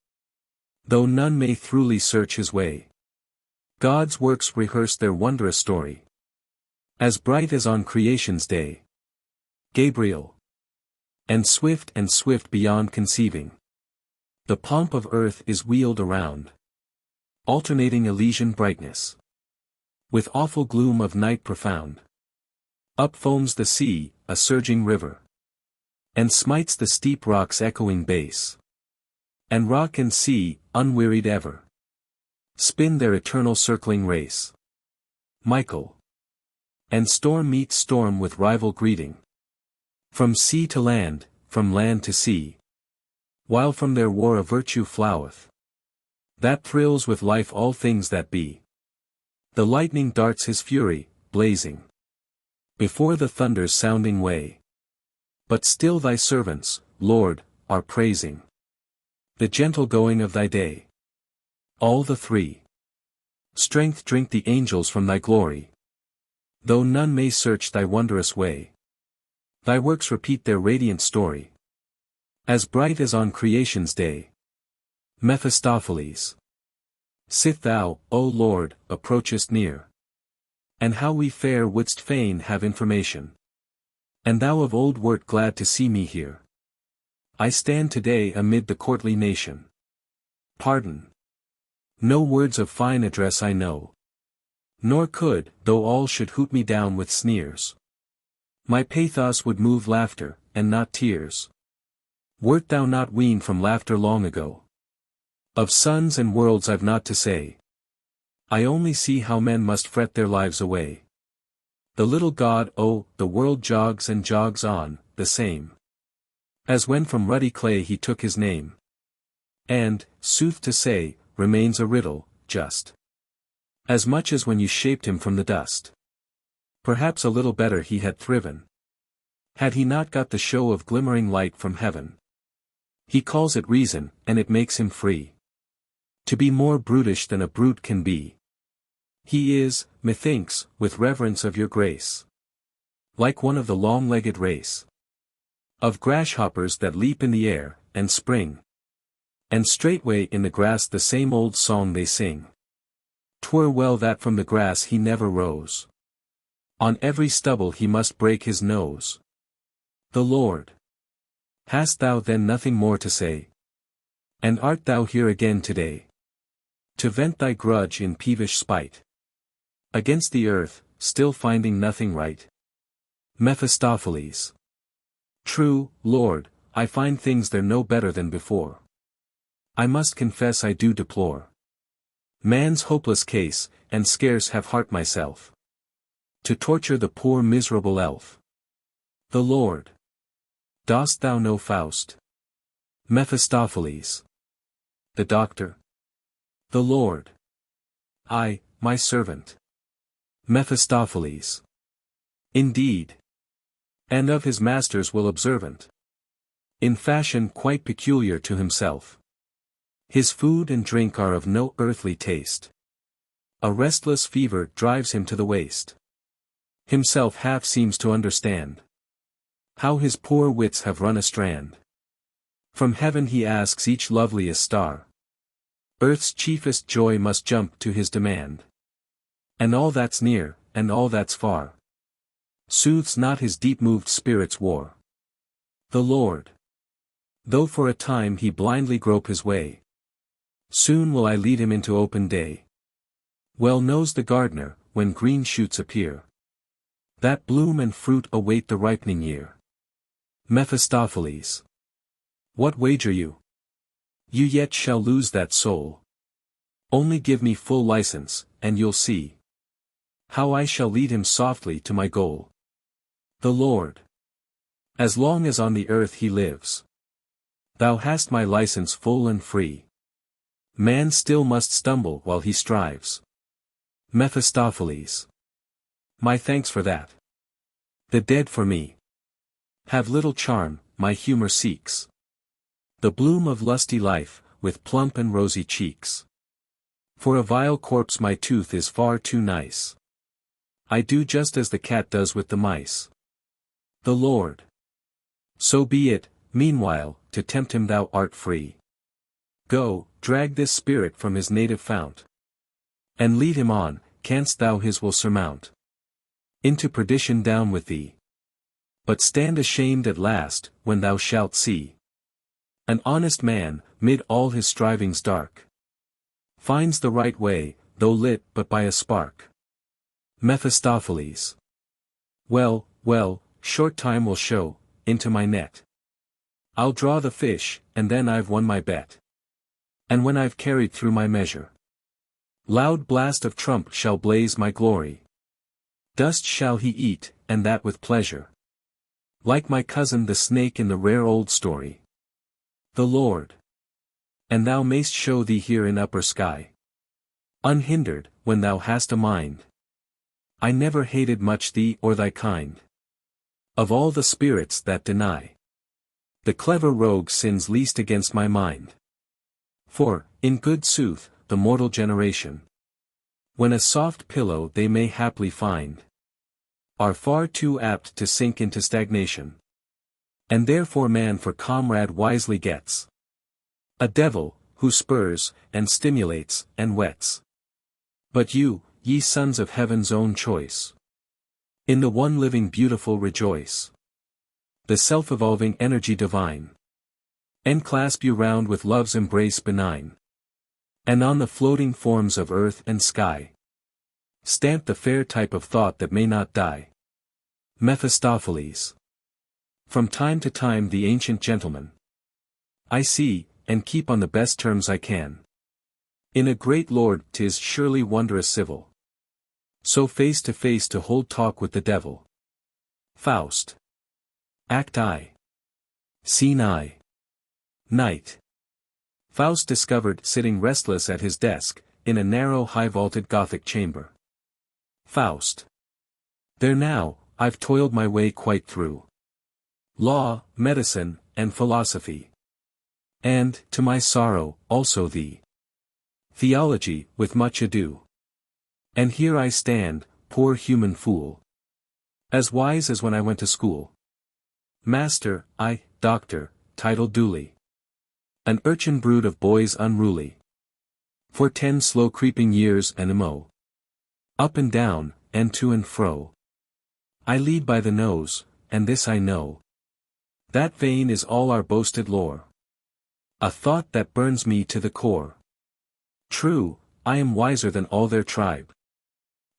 though none may throughly search his way. God's works rehearse their wondrous story, as bright as on creation's day. Gabriel. And swift beyond conceiving, the pomp of earth is wheeled around, alternating Elysian brightness with awful gloom of night profound. Up foams the sea, a surging river, and smites the steep rock's echoing base. And rock and sea, unwearied ever, spin their eternal circling race. Michael. And storm meets storm with rival greeting, from sea to land, from land to sea, while from their war a virtue floweth, that thrills with life all things that be. The lightning darts his fury, blazing, before the thunder's sounding way. But still thy servants, Lord, are praising the gentle going of thy day. All the three strength drink the angels from thy glory, though none may search thy wondrous way. Thy works repeat their radiant story, as bright as on creation's day. Mephistopheles. Sith thou, O Lord, approachest near, and how we fare wouldst fain have information, and thou of old wert glad to see me here. I stand today amid the courtly nation. Pardon. No words of fine address I know, nor could, though all should hoot me down with sneers. My pathos would move laughter, and not tears. Wert thou not weaned from laughter long ago? Of suns and worlds I've naught to say. I only see how men must fret their lives away. The little God, oh, the world jogs and jogs on, the same as when from ruddy clay he took his name. And, sooth to say, remains a riddle, just as much as when you shaped him from the dust. Perhaps a little better he had thriven, had he not got the show of glimmering light from heaven. He calls it reason, and it makes him free to be more brutish than a brute can be. He is, methinks, with reverence of your grace, like one of the long-legged race of grasshoppers that leap in the air, and spring, and straightway in the grass the same old song they sing. 'Twere well that from the grass he never rose. On every stubble he must break his nose. The Lord. Hast thou then nothing more to say? And art thou here again today, to vent thy grudge in peevish spite against the earth, still finding nothing right? Mephistopheles. True, Lord, I find things there no better than before. I must confess I do deplore man's hopeless case, and scarce have heart myself to torture the poor miserable elf. The Lord. Dost thou know Faust? Mephistopheles. The doctor. The Lord. I, my servant. Mephistopheles. Indeed. And of his masters will observant. in fashion quite peculiar to himself. His food and drink are of no earthly taste. A restless fever drives him to the waste. Himself half seems to understand how his poor wits have run astrand. From heaven he asks each loveliest star. Earth's chiefest joy must jump to his demand. And all that's near, and all that's far, soothes not his deep-moved spirit's war. The Lord, though for a time he blindly grope his way, soon will I lead him into open day. Well knows the gardener, when green shoots appear, that bloom and fruit await the ripening year. Mephistopheles, what wager you? You yet shall lose that soul. Only give me full license, and you'll see how I shall lead him softly to my goal. The Lord, as long as on the earth he lives, thou hast my license full and free. Man still must stumble while he strives. Mephistopheles, my thanks for that. The dead for me have little charm, my humor seeks the bloom of lusty life, with plump and rosy cheeks. For a vile corpse my tooth is far too nice. I do just as the cat does with the mice. The Lord, so be it, meanwhile, to tempt him thou art free. Go, drag this spirit from his native fount, and lead him on, canst thou his will surmount, into perdition down with thee. But stand ashamed at last, when thou shalt see an honest man, mid all his strivings dark, finds the right way, though lit but by a spark. Mephistopheles, well, well, short time will show, into my net I'll draw the fish, and then I've won my bet. And when I've carried through my measure, loud blast of trump shall blaze my glory. Dust shall he eat, and that with pleasure, like my cousin the snake in the rare old story. The Lord, and thou mayst show thee here in upper sky, unhindered, when thou hast a mind. I never hated much thee or thy kind. Of all the spirits that deny, the clever rogue sins least against my mind. For, in good sooth, the mortal generation, when a soft pillow they may haply find, are far too apt to sink into stagnation. And therefore man for comrade wisely gets a devil, who spurs, and stimulates, and whets. But you, ye sons of heaven's own choice, in the one living beautiful rejoice. The self-evolving energy divine enclasp you round with love's embrace benign. And on the floating forms of earth and sky stamp the fair type of thought that may not die. Mephistopheles, from time to time the ancient gentleman I see, and keep on the best terms I can. In a great lord 'tis surely wondrous civil, so face to hold talk with the devil. Faust, Act I, Scene I. Night. Faust discovered sitting restless at his desk, in a narrow high-vaulted Gothic chamber. Faust, there now, I've toiled my way quite through law, medicine, and philosophy. And, to my sorrow, also the theology, with much ado. And here I stand, poor human fool, as wise as when I went to school. Master, I, doctor, title duly. An urchin brood of boys unruly. For 10 slow creeping years and a mo. Up and down, and to and fro. I lead by the nose, and this I know, that vain is all our boasted lore. A thought that burns me to the core. True, I am wiser than all their tribe.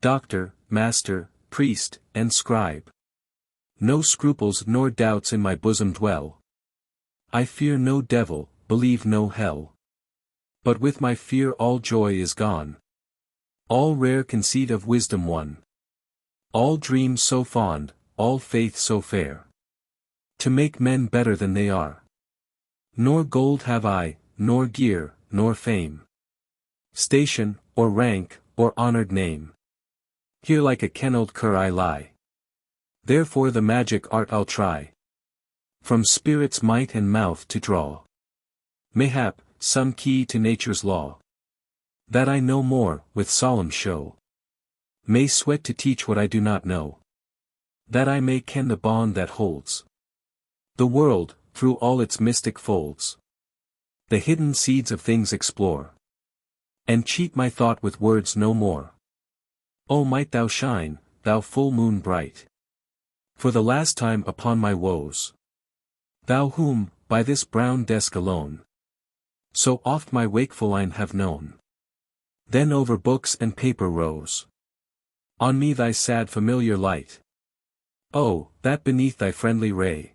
Doctor, master, priest, and scribe. No scruples nor doubts in my bosom dwell. I fear no devil, believe no hell. But with my fear all joy is gone. All rare conceit of wisdom won. All dreams so fond, all faith so fair, to make men better than they are. Nor gold have I, nor gear, nor fame, station, or rank, or honored name. Here like a kennelled cur I lie. Therefore the magic art I'll try. From spirit's might and mouth to draw. Mayhap, some key to nature's law. That I know more, with solemn show. May sweat to teach what I do not know. That I may ken the bond that holds the world, through all its mystic folds. The hidden seeds of things explore. And cheat my thought with words no more. O might thou shine, thou full moon bright. For the last time upon my woes. Thou whom, by this brown desk alone, so oft my wakeful eyne have known. Then over books and paper rose on me thy sad familiar light. Oh, that beneath thy friendly ray,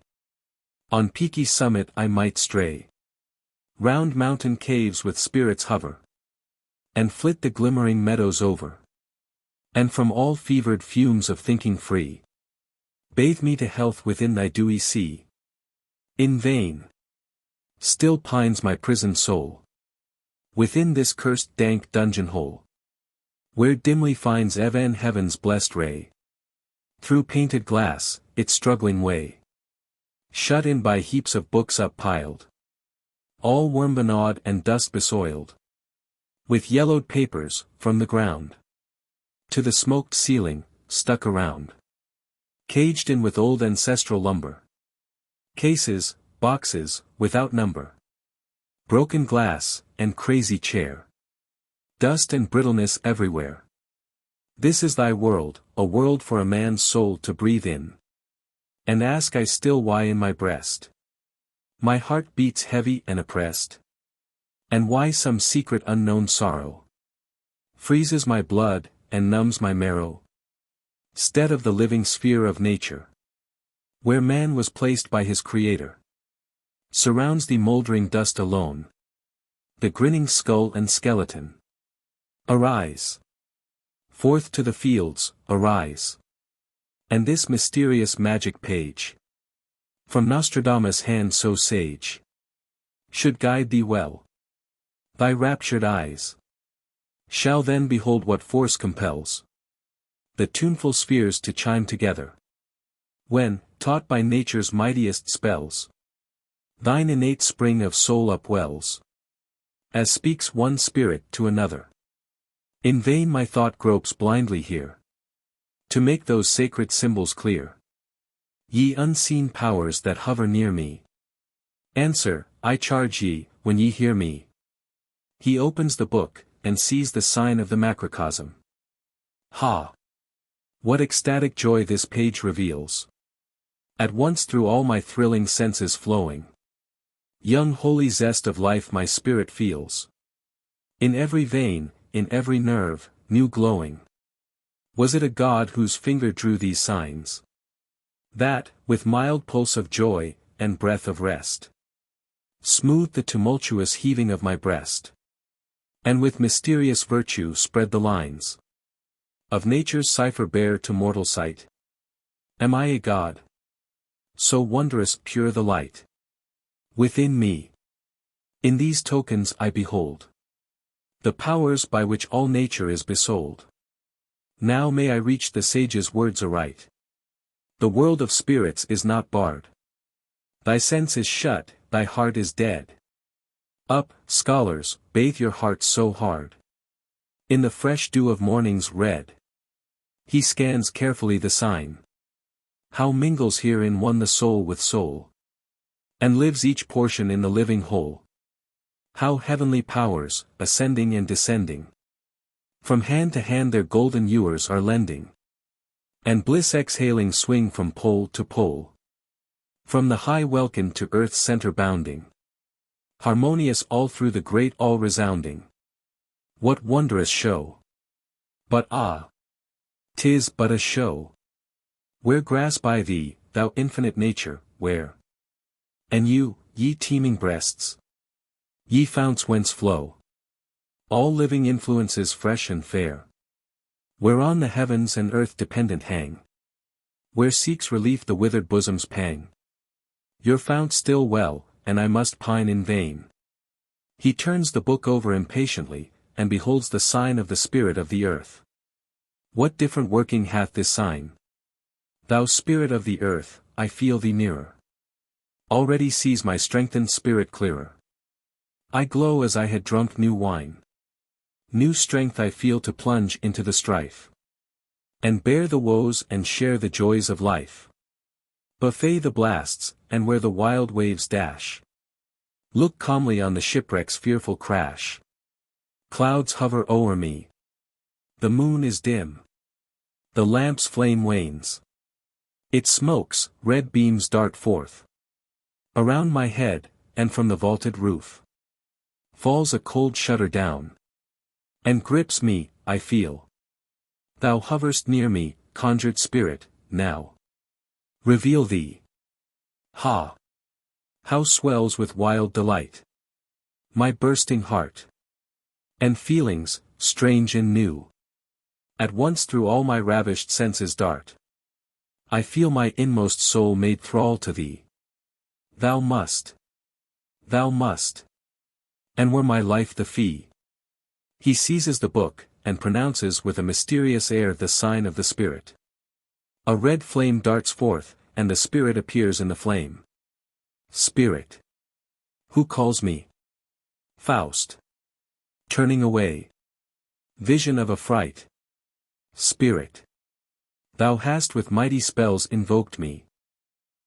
on peaky summit I might stray. Round mountain caves with spirits hover, and flit the glimmering meadows over. And from all fevered fumes of thinking free, bathe me to health within thy dewy sea. In vain still pines my prisoned soul within this cursed dank dungeon hole, where dimly finds even heaven's blessed ray. Through painted glass, its struggling way, shut in by heaps of books up-piled, all worm-gnawed and dust-besoiled, with yellowed papers, from the ground to the smoked ceiling, stuck around, caged in with old ancestral lumber. Cases, boxes, without number. Broken glass, and crazy chair. Dust and brittleness everywhere. This is thy world, a world for a man's soul to breathe in. And ask I still why in my breast my heart beats heavy and oppressed. And why some secret unknown sorrow freezes my blood, and numbs my marrow. Stead of the living sphere of nature, where man was placed by his Creator, surrounds the mouldering dust alone, the grinning skull and skeleton. Arise! Forth to the fields, arise! And this mysterious magic page, from Nostradamus' hand so sage, should guide thee well. Thy raptured eyes shall then behold what force compels the tuneful spheres to chime together, when, taught by nature's mightiest spells, thine innate spring of soul upwells, as speaks one spirit to another. In vain my thought gropes blindly here, to make those sacred symbols clear. Ye unseen powers that hover near me, answer, I charge ye, when ye hear me. He opens the book, and sees the sign of the macrocosm. Ha! What ecstatic joy this page reveals! At once through all my thrilling senses flowing, young holy zest of life my spirit feels. In every vein, in every nerve, new glowing. Was it a God whose finger drew these signs? That, with mild pulse of joy, and breath of rest, smoothed the tumultuous heaving of my breast, and with mysterious virtue spread the lines of nature's cipher bare to mortal sight. Am I a God? So wondrous pure the light within me. In these tokens I behold the powers by which all nature is besold. Now may I reach the sage's words aright. The world of spirits is not barred. Thy sense is shut, thy heart is dead. Up, scholars, bathe your hearts so hard in the fresh dew of morning's red. He scans carefully the sign. How mingles herein one the soul with soul, and lives each portion in the living whole. How heavenly powers, ascending and descending, from hand to hand their golden ewers are lending, and bliss exhaling swing from pole to pole, from the high welkin to earth's center bounding, harmonious all through the great all resounding. What wondrous show! But ah! 'Tis but a show. Where grass by thee, thou infinite nature, where? And you, ye teeming breasts, ye founts whence flow all living influences fresh and fair, whereon the heavens and earth dependent hang, where seeks relief the withered bosom's pang. Your fount still well, and I must pine in vain. He turns the book over impatiently, and beholds the sign of the spirit of the earth. What different working hath this sign? Thou spirit of the earth, I feel thee nearer. already sees my strengthened spirit clearer. I glow as I had drunk new wine. New strength I feel to plunge into the strife, and bear the woes and share the joys of life. Buffet the blasts, and where the wild waves dash, look calmly on the shipwreck's fearful crash. Clouds hover o'er me. The moon is dim. The lamp's flame wanes. Its smokes, red beams dart forth around my head, and from the vaulted roof falls a cold shudder down, and grips me, I feel. Thou hoverst near me, conjured spirit, now. Reveal thee. Ha! How swells with wild delight my bursting heart, and feelings, strange and new, at once through all my ravished senses dart. I feel my inmost soul made thrall to thee. Thou must. Thou must. And were my life the fee. He seizes the book, and pronounces with a mysterious air the sign of the spirit. A red flame darts forth, and the spirit appears in the flame. Spirit. Who calls me? Faust. Turning away. Vision of affright. Spirit. Thou hast with mighty spells invoked me,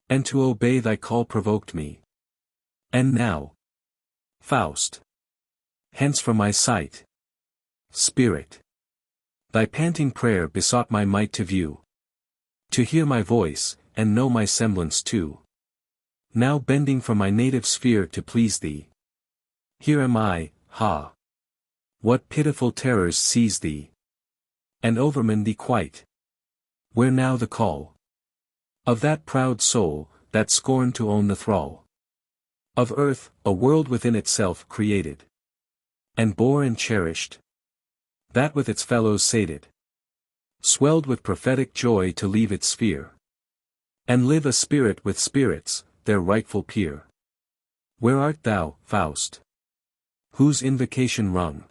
and to obey thy call provoked me. And now, Faust, hence from my sight. Spirit. Thy panting prayer besought my might to view, to hear my voice, and know my semblance too. Now bending from my native sphere to please thee. Here am I, ha! What pitiful terrors seize thee, and overman thee quite? Where now the call of that proud soul, that scorned to own the thrall of earth, a world within itself created, and bore and cherished, that with its fellows sated, swelled with prophetic joy to leave its sphere, and live a spirit with spirits, their rightful peer? Where art thou, Faust? Whose invocation rung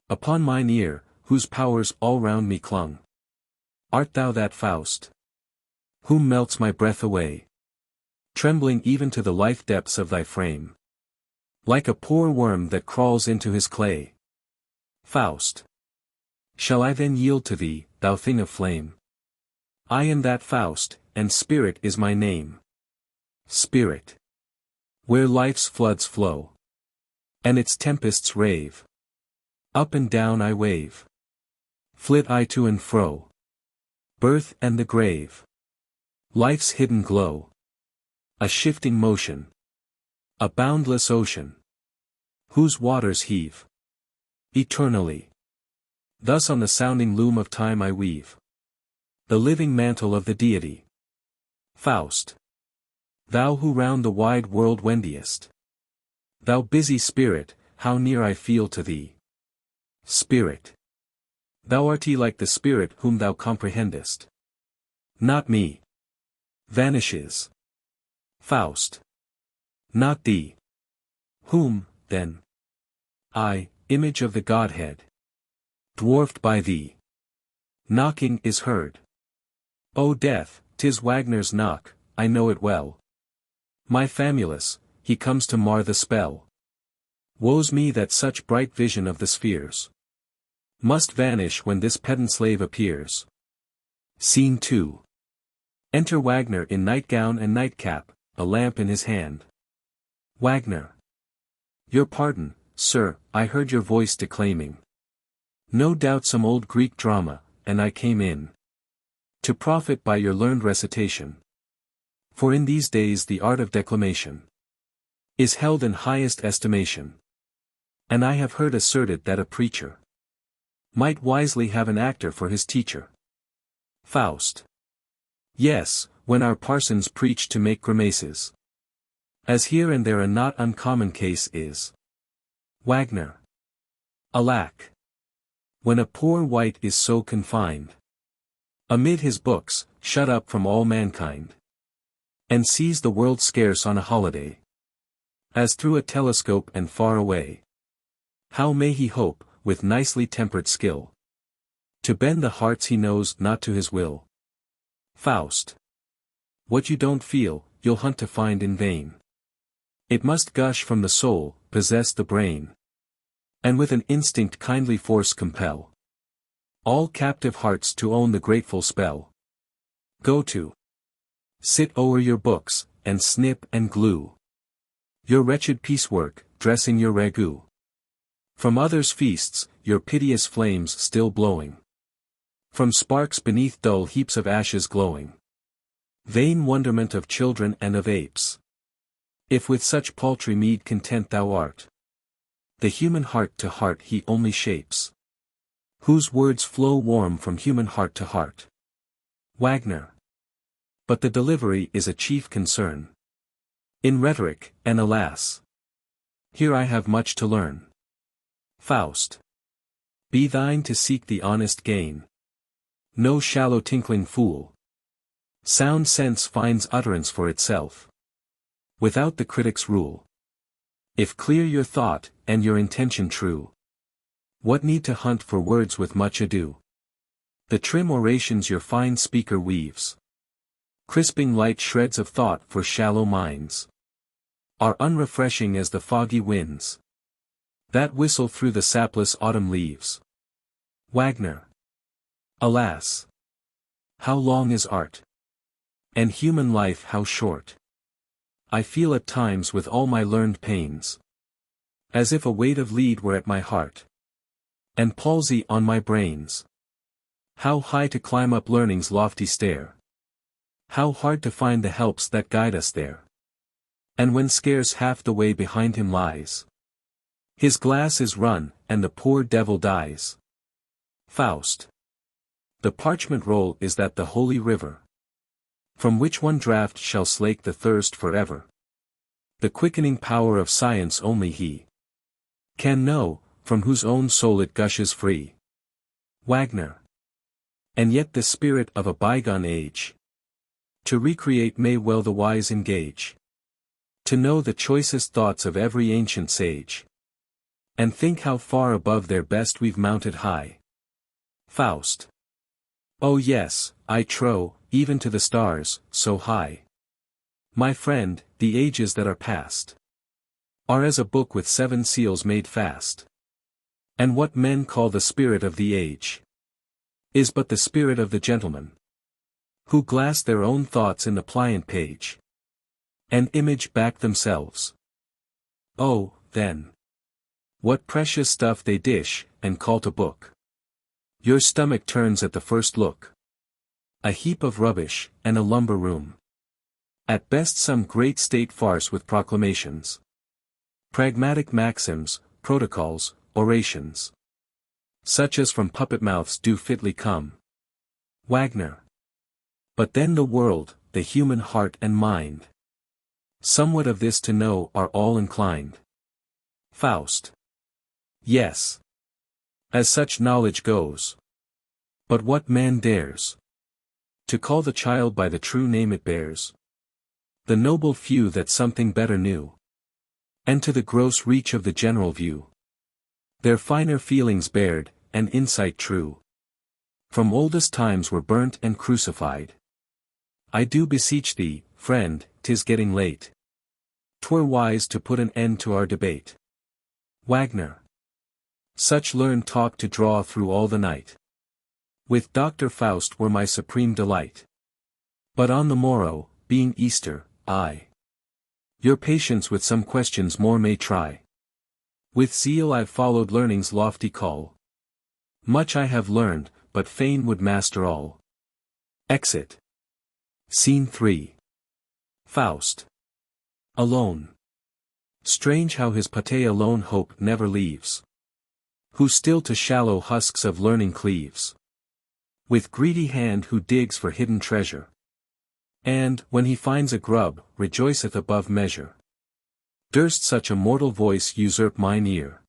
upon mine ear, whose powers all round me clung? Art thou that Faust, whom melts my breath away, trembling even to the life depths of thy frame, like a poor worm that crawls into his clay? Faust. Shall I then yield to thee, thou thing of flame? I am that Faust, and spirit is my name. Spirit. Where life's floods flow, and its tempests rave, up and down I wave, flit I to and fro, birth and the grave, life's hidden glow, a shifting motion, a boundless ocean, whose waters heave eternally. Thus on the sounding loom of time I weave the living mantle of the deity. Faust. Thou who round the wide world wendest, thou busy spirit, how near I feel to thee. Spirit. Thou art like the spirit whom thou comprehendest. Not me. Vanishes. Faust. Not thee. Whom, then? I, image of the Godhead, dwarfed by thee. Knocking is heard. O death, 'tis Wagner's knock, I know it well. My Famulus, he comes to mar the spell. Woe's me that such bright vision of the spheres must vanish when this pedant slave appears. Scene 2. Enter Wagner in nightgown and nightcap, a lamp in his hand. Wagner. Your pardon, sir, I heard your voice declaiming. No doubt some old Greek drama, and I came in to profit by your learned recitation. For in these days the art of declamation is held in highest estimation. And I have heard asserted that a preacher might wisely have an actor for his teacher. Faust. Yes, when our parsons preach to make grimaces, as here and there a not uncommon case is. Wagner. Alack! When a poor wight is so confined amid his books, shut up from all mankind, and sees the world scarce on a holiday, as through a telescope and far away, how may he hope, with nicely tempered skill, to bend the hearts he knows not to his will? Faust. What you don't feel, you'll hunt to find in vain. It must gush from the soul, possess the brain, and with an instinct kindly force compel all captive hearts to own the grateful spell. Go to. Sit o'er your books, and snip and glue your wretched piecework, dressing your ragout. From others' feasts, your piteous flames still blowing. From sparks beneath dull heaps of ashes glowing. Vain wonderment of children and of apes. If with such paltry meed content thou art, the human heart to heart he only shapes, whose words flow warm from human heart to heart. Wagner. But the delivery is a chief concern in rhetoric, and alas, here I have much to learn. Faust. Be thine to seek the honest gain. No shallow tinkling fool. Sound sense finds utterance for itself, without the critic's rule. If clear your thought, and your intention true, what need to hunt for words with much ado? The trim orations your fine speaker weaves, crisping light shreds of thought for shallow minds, are unrefreshing as the foggy winds that whistle through the sapless autumn leaves. Wagner. Alas! How long is art? And human life how short! I feel at times with all my learned pains, as if a weight of lead were at my heart, and palsy on my brains. How high to climb up learning's lofty stair! How hard to find the helps that guide us there! And when scarce half the way behind him lies, his glass is run, and the poor devil dies. Faust. The parchment roll is that the holy river, from which one draught shall slake the thirst forever. The quickening power of science only he can know, from whose own soul it gushes free. Wagner. And yet the spirit of a bygone age, to recreate may well the wise engage, to know the choicest thoughts of every ancient sage, and think how far above their best we've mounted high. Faust. Oh yes, I trow, even to the stars, so high. My friend, the ages that are past are as a book with 7 seals made fast. And what men call the spirit of the age is but the spirit of the gentleman, who glass their own thoughts in the pliant page, and image back themselves. Oh, then, what precious stuff they dish, and call to book. Your stomach turns at the first look. A heap of rubbish, and a lumber room. At best some great state farce with proclamations, pragmatic maxims, protocols, orations, such as from puppet mouths do fitly come. Wagner. But then the world, the human heart and mind, somewhat of this to know are all inclined. Faust. Yes. As such knowledge goes. But what man dares to call the child by the true name it bears? The noble few that something better knew, and to the gross reach of the general view, their finer feelings bared, and insight true, from oldest times were burnt and crucified. I do beseech thee, friend, 'tis getting late. 'Twere wise to put an end to our debate. Wagner. Such learned talk to draw through all the night, with Dr. Faust were my supreme delight. But on the morrow, being Easter, I your patience with some questions more may try. With zeal I've followed learning's lofty call. Much I have learned, but fain would master all. Exit. Scene 3. Faust. Alone. Strange how his pate alone hope never leaves, who still to shallow husks of learning cleaves, with greedy hand who digs for hidden treasure, and, when he finds a grub, rejoiceth above measure. Durst such a mortal voice usurp mine ear,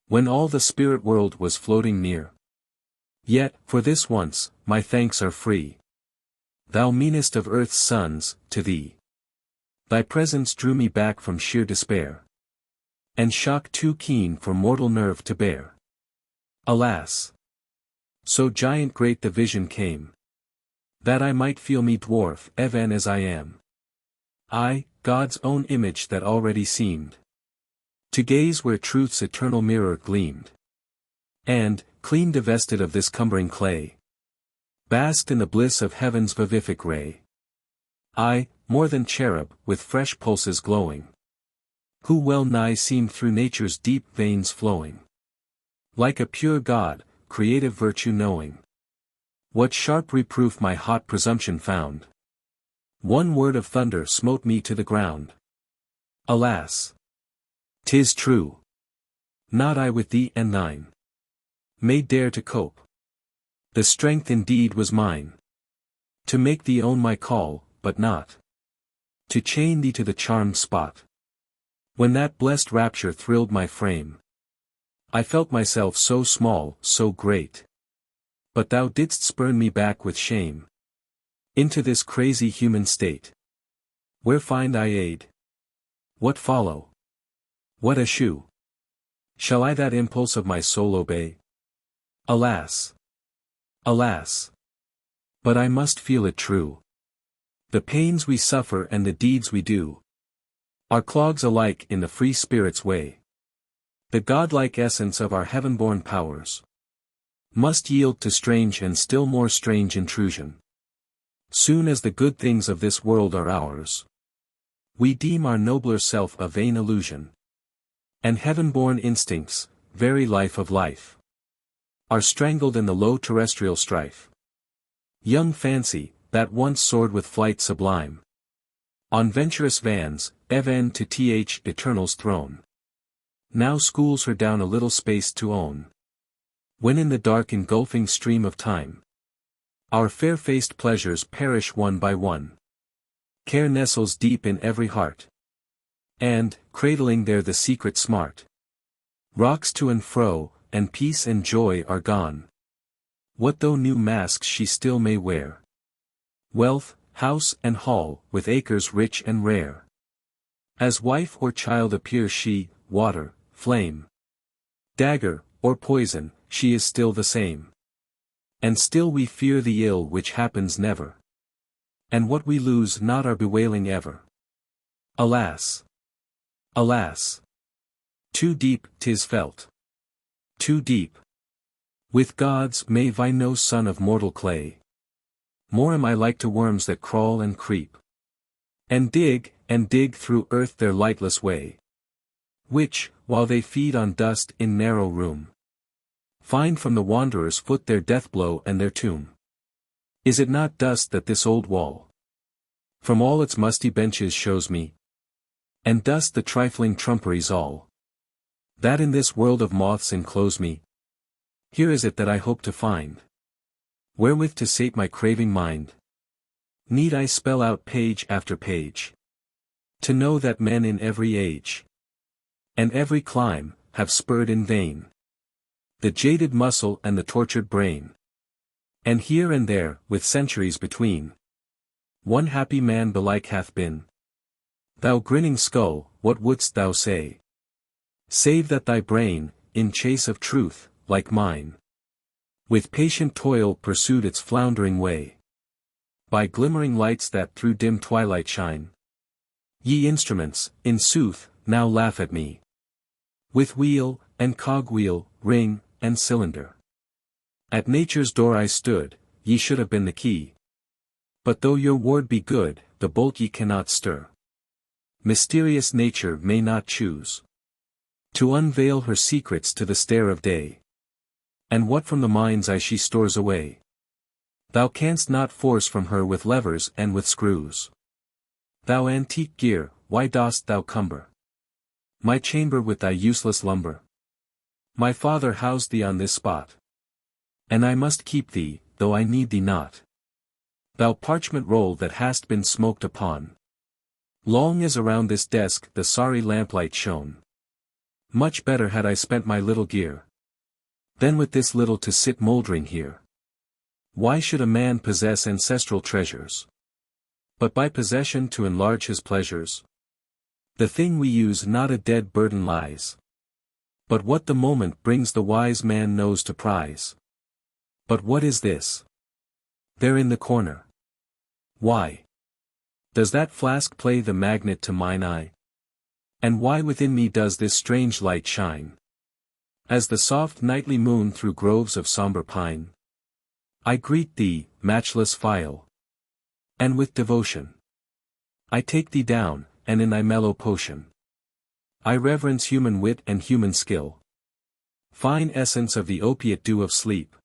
when all the spirit world was floating near? Yet, for this once, my thanks are free. Thou meanest of earth's sons, to thee thy presence drew me back from sheer despair, and shock too keen for mortal nerve to bear. Alas! So giant great the vision came, that I might feel me dwarf even as I am. I, God's own image that already seemed to gaze where truth's eternal mirror gleamed. And, clean divested of this cumbering clay, basked in the bliss of heaven's vivific ray. I, more than cherub, with fresh pulses glowing, who well nigh seemed through nature's deep veins flowing, like a pure God, creative virtue knowing. What sharp reproof my hot presumption found! One word of thunder smote me to the ground. Alas! 'Tis true. Not I with thee and thine may dare to cope. The strength indeed was mine to make thee own my call, but not to chain thee to the charmed spot. When that blessed rapture thrilled my frame, I felt myself so small, so great. But thou didst spurn me back with shame into this crazy human state. Where find I aid? What follow? What eschew? Shall I that impulse of my soul obey? Alas! Alas! But I must feel it true. The pains we suffer and the deeds we do are clogs alike in the free spirit's way. The godlike essence of our heaven-born powers must yield to strange and still more strange intrusion. Soon as the good things of this world are ours, we deem our nobler self a vain illusion. And heaven-born instincts, very life of life, are strangled in the low terrestrial strife. Young fancy, that once soared with flight sublime on venturous vans, even to eternal's throne, now schools her down a little space to own. When in the dark engulfing stream of time, our fair-faced pleasures perish one by one. Care nestles deep in every heart, and, cradling there the secret smart, rocks to and fro, and peace and joy are gone. What though new masks she still may wear? Wealth, house and hall, with acres rich and rare. As wife or child appears she, water, flame, dagger, or poison, she is still the same. And still we fear the ill which happens never. And what we lose not our bewailing ever. Alas! Alas! Too deep, 'tis felt. Too deep. With gods may vie no son of mortal clay. More am I like to worms that crawl and creep, and dig through earth their lightless way, which, while they feed on dust in narrow room, find from the wanderer's foot their death blow and their tomb. Is it not dust that this old wall, from all its musty benches shows me? And dust the trifling trumperies all, that in this world of moths enclose me? Here is it that I hope to find, wherewith to sate my craving mind. Need I spell out page after page, to know that men in every age, and every clime, have spurred in vain the jaded muscle and the tortured brain? And here and there, with centuries between, one happy man belike hath been. Thou grinning skull, what wouldst thou say? Save that thy brain, in chase of truth, like mine, with patient toil pursued its floundering way, by glimmering lights that through dim twilight shine. Ye instruments, in sooth, now laugh at me, with wheel, and cogwheel, ring, and cylinder. At nature's door I stood, ye should have been the key. But though your ward be good, the bolt ye cannot stir. Mysterious nature may not choose to unveil her secrets to the stare of day. And what from the mind's eye she stores away, thou canst not force from her with levers and with screws. Thou antique gear, why dost thou cumber my chamber with thy useless lumber? My father housed thee on this spot, and I must keep thee, though I need thee not. Thou parchment roll that hast been smoked upon, long as around this desk the sorry lamplight shone. Much better had I spent my little gear, than with this little to sit mouldering here. Why should a man possess ancestral treasures, but by possession to enlarge his pleasures? The thing we use not a dead burden lies, but what the moment brings the wise man knows to prize. But what is this? There in the corner. Why, Does that flask play the magnet to mine eye? And why within me does this strange light shine? As the soft nightly moon through groves of somber pine. I greet thee, matchless phial. And with devotion I take thee down, and in thy mellow potion I reverence human wit and human skill. Fine essence of the opiate dew of sleep.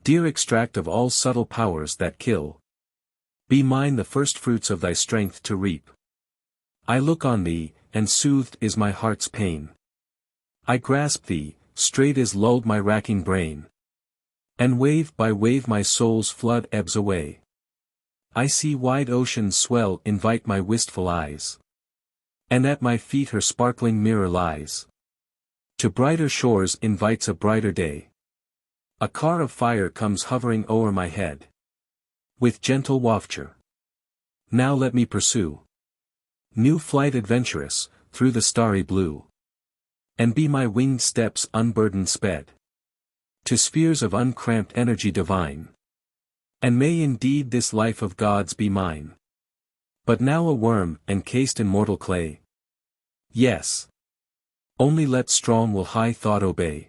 Dear extract of all subtle powers that kill. Be mine the first fruits of thy strength to reap. I look on thee, and soothed is my heart's pain. I grasp thee, straight is lulled my racking brain. And wave by wave my soul's flood ebbs away. I see wide oceans swell invite my wistful eyes. And at my feet her sparkling mirror lies. To brighter shores invites a brighter day. A car of fire comes hovering o'er my head. With gentle wafture. Now let me pursue. New flight adventurous, through the starry blue. And be my winged steps unburdened sped. To spheres of uncramped energy divine. And may indeed this life of God's be mine. But now a worm, encased in mortal clay. Yes. Only let strong will high thought obey.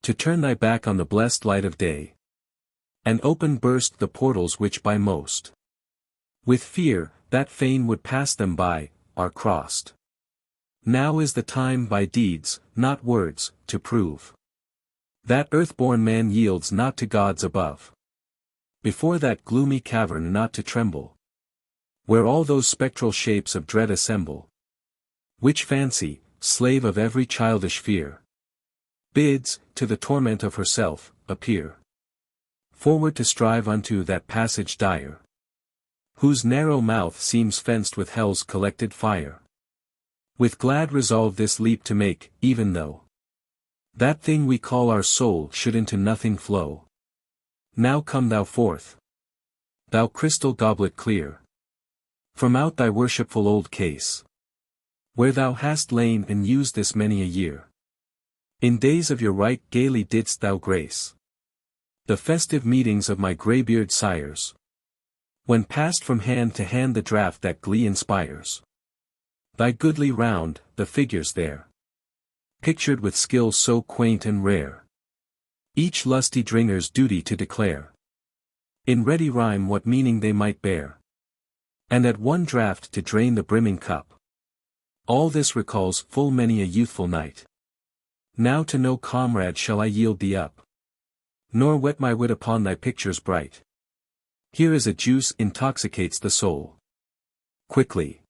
To turn thy back on the blessed light of day. And open burst the portals which by most. With fear, that fain would pass them by, are crossed. Now is the time by deeds, not words, to prove. That earth-born man yields not to gods above. Before that gloomy cavern not to tremble. Where all those spectral shapes of dread assemble. Which fancy, slave of every childish fear. Bids, to the torment of herself, appear. Forward to strive unto that passage dire. Whose narrow mouth seems fenced with hell's collected fire. With glad resolve this leap to make, even though that thing we call our soul should into nothing flow. Now come thou forth. Thou crystal goblet clear. From out thy worshipful old case. Where thou hast lain and used this many a year. In days of your right gaily didst thou grace. The festive meetings of my greybeard sires. When passed from hand to hand the draught that glee inspires. Thy goodly round, the figures there. Pictured with skill so quaint and rare. Each lusty dringer's duty to declare. In ready rhyme what meaning they might bear. And at one draught to drain the brimming cup. All this recalls full many a youthful night. Now to no comrade shall I yield thee up. Nor whet my wit upon thy pictures bright. Here is a juice intoxicates the soul. Quickly.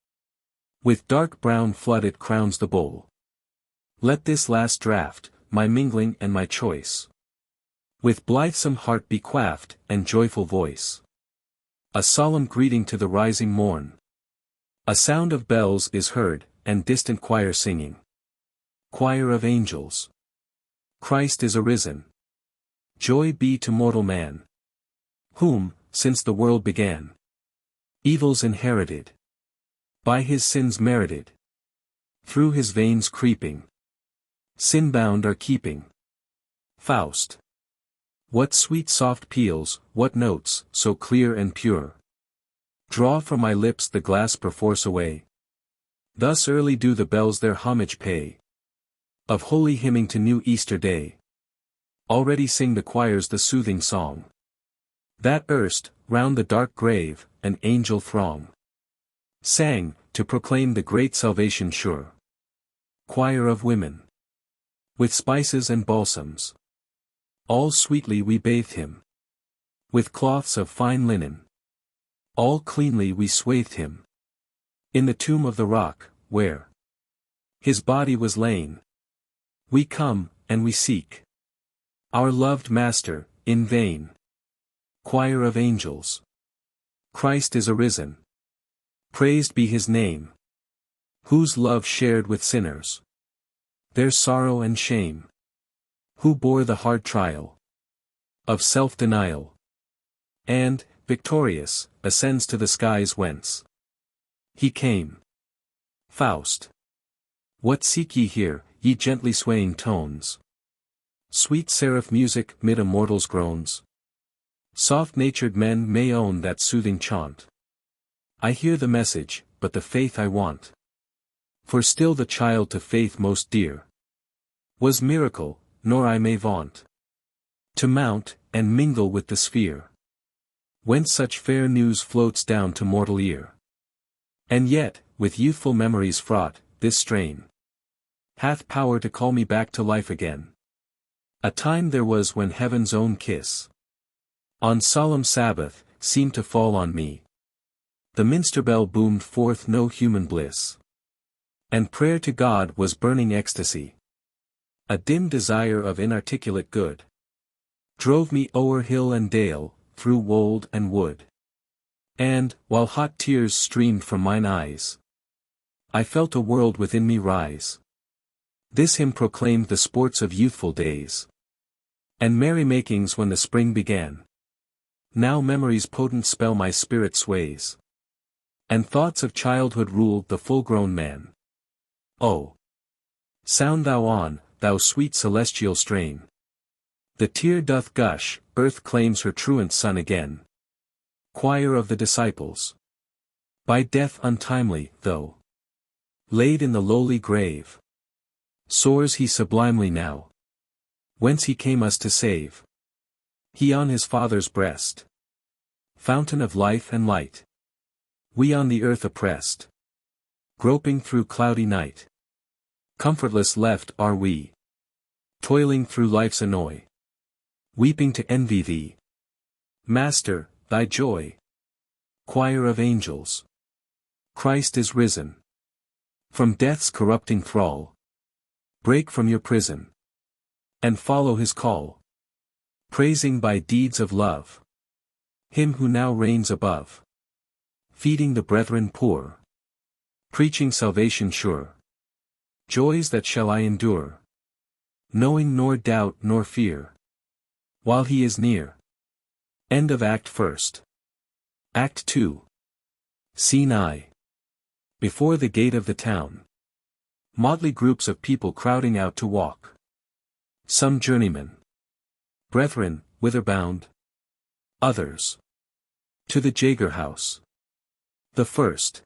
With dark brown flood it crowns the bowl. Let this last draught, my mingling and my choice. With blithesome heart be quaffed, and joyful voice. A solemn greeting to the rising morn. A sound of bells is heard, and distant choir singing. Choir of angels. Christ is arisen. Joy be to mortal man. Whom, since the world began, evils inherited. By his sins merited. Through his veins creeping. Sin-bound are keeping. Faust. What sweet soft peals, what notes, so clear and pure. Draw from my lips the glass perforce away. Thus early do the bells their homage pay. Of holy hymning to new Easter day. Already sing the choirs the soothing song. That erst, round the dark grave, an angel throng. Sang, to proclaim the great salvation sure. Choir of women. With spices and balsams. All sweetly we bathed him. With cloths of fine linen. All cleanly we swathed him. In the tomb of the rock, where his body was lain. We come, and we seek our loved Master, in vain. Choir of angels. Christ is arisen. Praised be his name. Whose love shared with sinners their sorrow and shame. Who bore the hard trial of self-denial. And, victorious, ascends to the skies whence he came. Faust. What seek ye here, ye gently swaying tones? Sweet seraph music mid a mortal's groans. Soft-natured men may own that soothing chaunt. I hear the message, but the faith I want. For still the child to faith most dear was miracle, nor I may vaunt to mount, and mingle with the sphere whence such fair news floats down to mortal ear. And yet, with youthful memories fraught, this strain hath power to call me back to life again. A time there was when heaven's own kiss on solemn Sabbath seemed to fall on me. The minster bell boomed forth no human bliss, and prayer to God was burning ecstasy. A dim desire of inarticulate good drove me o'er hill and dale, through wold and wood. And, while hot tears streamed from mine eyes, I felt a world within me rise. This hymn proclaimed the sports of youthful days, and merry-makings when the spring began. Now memory's potent spell my spirit sways, and thoughts of childhood ruled the full-grown man. Oh! Sound thou on, thou sweet celestial strain. The tear doth gush, earth claims her truant son again. Choir of the disciples, by death untimely, though laid in the lowly grave, soars he sublimely now, whence he came us to save. He on his Father's breast, fountain of life and light. We on the earth oppressed, groping through cloudy night. Comfortless left are we, toiling through life's annoy, weeping to envy thee, Master, thy joy. Choir of angels, Christ is risen from death's corrupting thrall. Break from your prison, and follow his call, praising by deeds of love him who now reigns above, feeding the brethren poor, preaching salvation sure. Joys that shall I endure, knowing nor doubt nor fear, while he is near. End of Act First. Act 2. Scene I. Before the gate of the town. Motley groups of people crowding out to walk. Some journeymen. Brethren, whither bound? Others. To the Jaeger house. The first.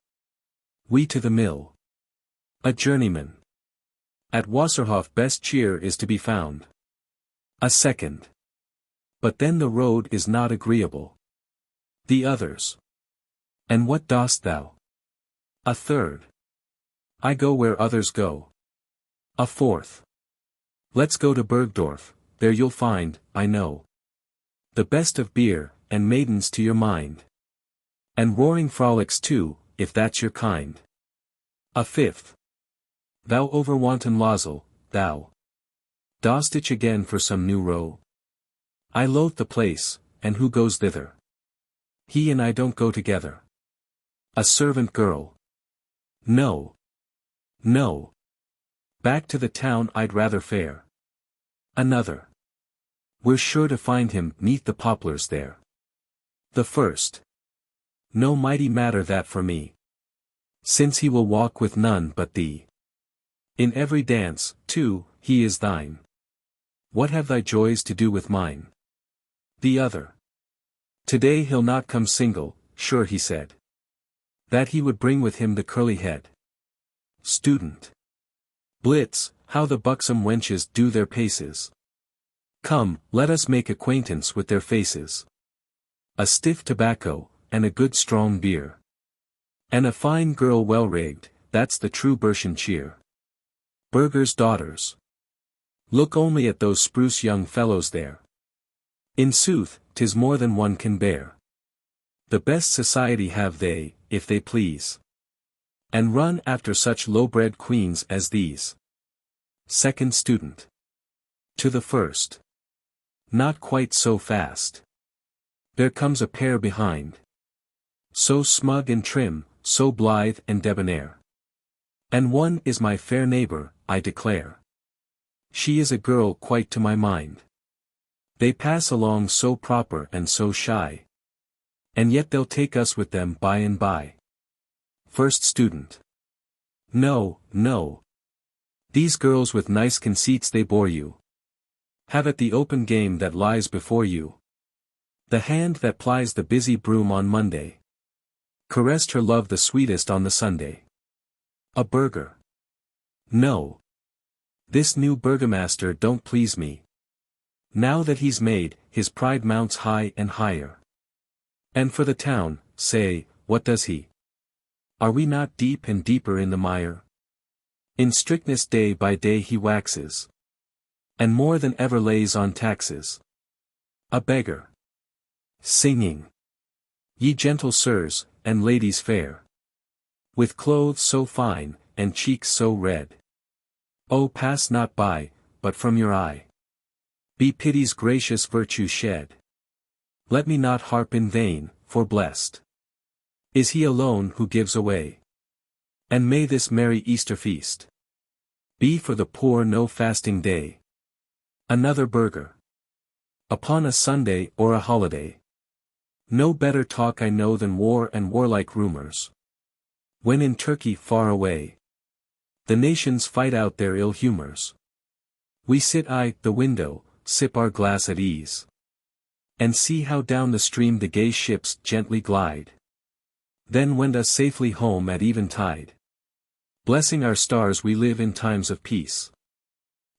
We to the mill. A journeyman. At Wasserhof best cheer is to be found. A second. But then the road is not agreeable. The others. And what dost thou? A third. I go where others go. A fourth. Let's go to Bergdorf, there you'll find, I know, the best of beer, and maidens to your mind. And roaring frolics too, if that's your kind. A fifth. Thou over-wanton Losel, thou dost itch again for some new row. I loathe the place, and who goes thither? He and I don't go together. A servant girl. No. No. Back to the town I'd rather fare. Another. We're sure to find him 'neath the poplars there. The first. No mighty matter that for me, since he will walk with none but thee. In every dance, too, he is thine. What have thy joys to do with mine? The other. Today he'll not come single, sure he said, that he would bring with him the curly head. Student. Blitz, how the buxom wenches do their paces. Come, let us make acquaintance with their faces. A stiff tobacco, and a good strong beer. And a fine girl well rigged, that's the true Burschen cheer. Burghers' daughters. Look only at those spruce young fellows there. In sooth, 'tis more than one can bear. The best society have they, if they please, and run after such low-bred queens as these. Second student. To the first. Not quite so fast. There comes a pair behind. So smug and trim, so blithe and debonair. And one is my fair neighbor, I declare. She is a girl quite to my mind. They pass along so proper and so shy. And yet they'll take us with them by and by. First student. No, no. These girls with nice conceits they bore you. Have at the open game that lies before you. The hand that plies the busy broom on Monday Caressed her love the sweetest on the Sunday. A burgher. No. This new burgomaster don't please me. Now that he's made, his pride mounts high and higher. And for the town, say, what does he? Are we not deep and deeper in the mire? In strictness day by day he waxes. And more than ever lays on taxes. A beggar. Singing. Ye gentle sirs, and ladies fair. With clothes so fine, and cheeks so red. Oh, pass not by, but from your eye. Be pity's gracious virtue shed. Let me not harp in vain, for blessed is he alone who gives away. And may this merry Easter feast be for the poor no fasting day. Another burgher. Upon a Sunday or a holiday. No better talk I know than war and warlike rumors. When in Turkey far away, the nations fight out their ill humors. We sit by the window, sip our glass at ease. And see how down the stream the gay ships gently glide. Then wend us safely home at eventide. Blessing our stars we live in times of peace.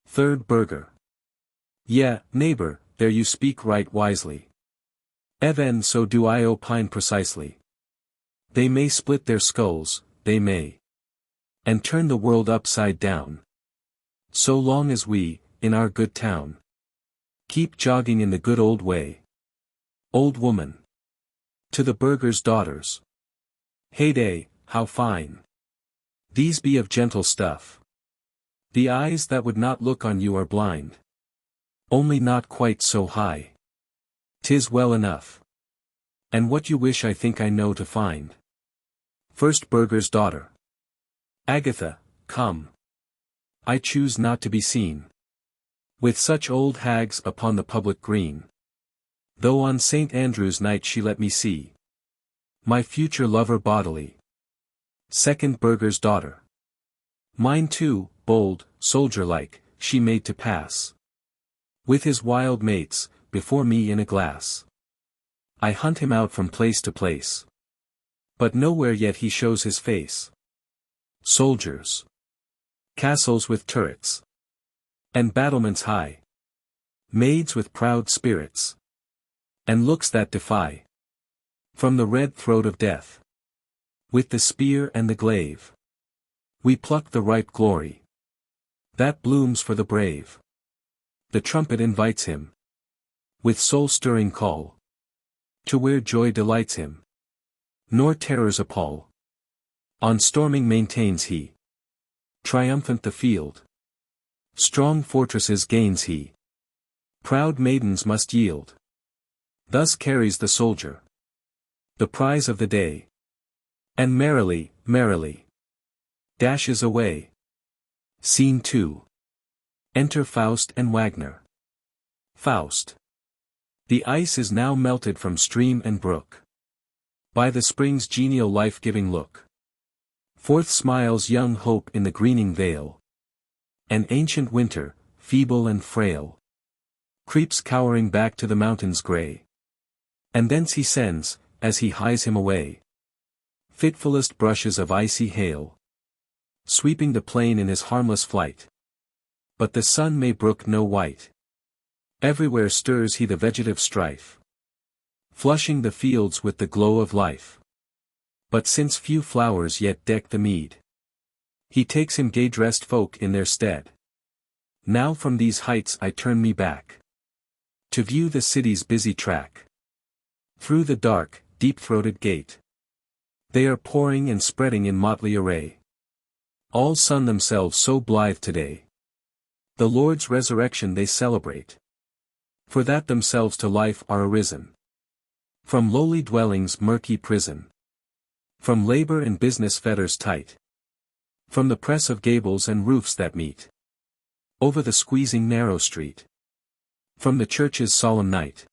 Third burgher. Yea, neighbor, there you speak right wisely. Even so do I opine precisely. They may split their skulls, they may. And turn the world upside down. So long as we, in our good town, keep jogging in the good old way. Old woman. To the burgher's daughters. Heyday, how fine. These be of gentle stuff. The eyes that would not look on you are blind. Only not quite so high. 'Tis well enough. And what you wish I think I know to find. First burgher's daughter. Agatha, come. I choose not to be seen with such old hags upon the public green. Though on St. Andrew's night she let me see my future lover bodily. Second burgher's daughter. Mine too, bold, soldier-like, she made to pass with his wild mates, before me in a glass. I hunt him out from place to place. But nowhere yet he shows his face. Soldiers. Castles with turrets. And battlements high. Maids with proud spirits. And looks that defy. From the red throat of death. With the spear and the glaive. We pluck the ripe glory. That blooms for the brave. The trumpet invites him. With soul-stirring call. To where joy delights him. Nor terrors appall. On storming maintains he. Triumphant the field. Strong fortresses gains he. Proud maidens must yield. Thus carries the soldier the prize of the day. And merrily, merrily dashes away. Scene 2. Enter Faust and Wagner. Faust. The ice is now melted from stream and brook. By the spring's genial life-giving look. Forth smiles young hope in the greening vale. And ancient winter, feeble and frail, creeps cowering back to the mountains grey. And thence he sends, as he hies him away, fitfulest brushes of icy hail, sweeping the plain in his harmless flight. But the sun may brook no white. Everywhere stirs he the vegetative strife, flushing the fields with the glow of life. But since few flowers yet deck the mead, he takes him gay-dressed folk in their stead. Now from these heights I turn me back, to view the city's busy track. Through the dark, deep-throated gate, they are pouring and spreading in motley array. All sun themselves so blithe today. The Lord's resurrection they celebrate. For that themselves to life are arisen. From lowly dwellings murky prison. From labor and business fetters tight. From the press of gables and roofs that meet over the squeezing narrow street. From the church's solemn night.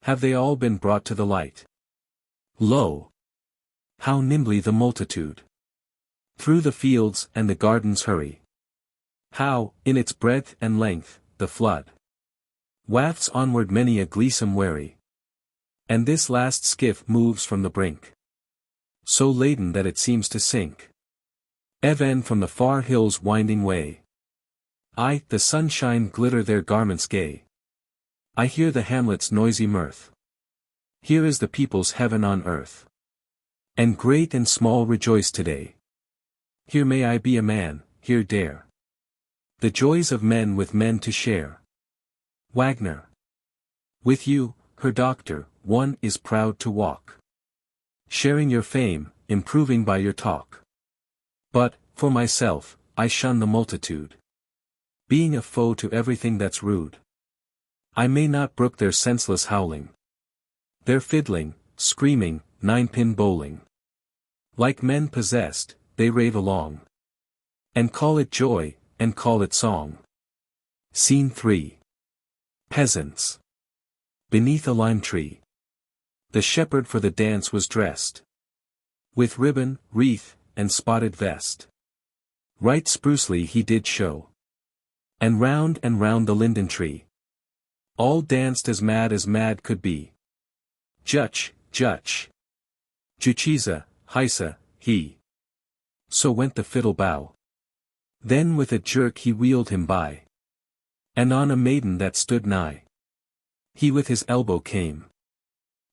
Have they all been brought to the light? Lo! How nimbly the multitude through the fields and the gardens hurry. How, in its breadth and length, the flood wafts onward many a gleesome wherry. And this last skiff moves from the brink. so laden that it seems to sink. Even from the far hills winding way, the sunshine glitter their garments gay. I hear the hamlet's noisy mirth. Here is the people's heaven on earth. And great and small rejoice today. Here may I be a man, here dare the joys of men with men to share. Wagner. With you, her doctor, one is proud to walk, sharing your fame, improving by your talk. But, for myself, I shun the multitude, being a foe to everything that's rude. I may not brook their senseless howling, their fiddling, screaming, nine-pin bowling. Like men possessed, they rave along, and call it joy, and call it song. Scene 3. Peasants. Beneath a lime tree, the shepherd for the dance was dressed, with ribbon, wreath, and spotted vest. Right sprucely he did show, and round the linden tree, all danced as mad could be. Jutch, jutch, jucheza, heisa, he. So went the fiddle bow. Then with a jerk he wheeled him by, and on a maiden that stood nigh, he with his elbow came.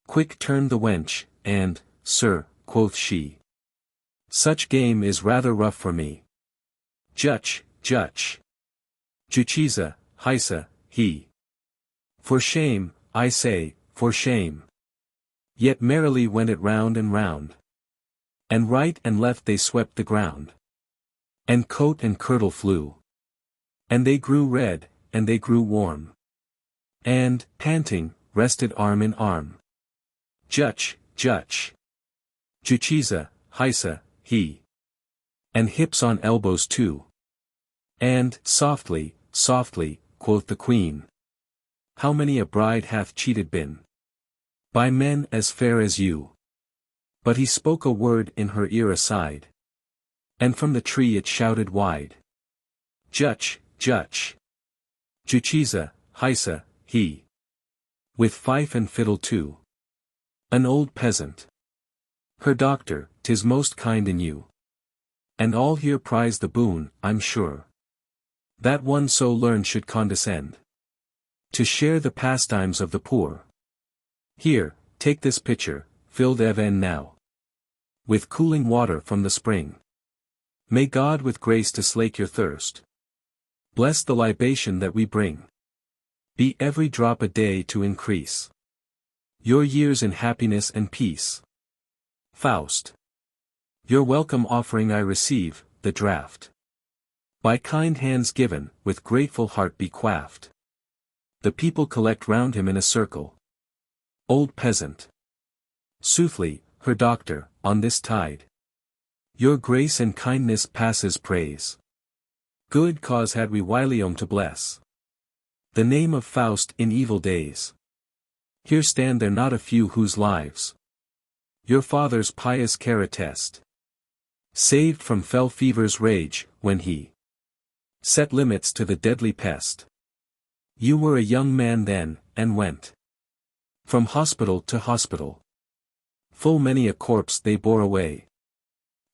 Quick turned the wench, and, sir, quoth she, such game is rather rough for me. Jutch, jutch, jucheza, heisa, he. For shame, I say, for shame. Yet merrily went it round and round, and right and left they swept the ground, and coat and kirtle flew, and they grew red, and they grew warm, and, panting, rested arm in arm. Jutch, jutch, jucheza, heisa, he. And hips on elbows too. And, softly, softly, quoth the queen, how many a bride hath cheated been by men as fair as you. But he spoke a word in her ear aside, and from the tree it shouted wide. Jutch, jutch, jucheza, heisa, he. With fife and fiddle too. An old peasant. Her doctor, 'tis most kind in you. And all here prize the boon, I'm sure, that one so learned should condescend to share the pastimes of the poor. Here, take this pitcher, filled even now with cooling water from the spring. May God with grace to slake your thirst bless the libation that we bring. Be every drop a day to increase your years in happiness and peace. Faust. Your welcome offering I receive, the draught, by kind hands given, with grateful heart be quaffed. The people collect round him in a circle. Old peasant. Soothly, her doctor, on this tide, your grace and kindness passes praise. Good cause had we whilom to bless the name of Faust in evil days. Here stand there not a few whose lives your father's pious care attest, saved from fell fever's rage, when he set limits to the deadly pest. You were a young man then, and went from hospital to hospital. Full many a corpse they bore away,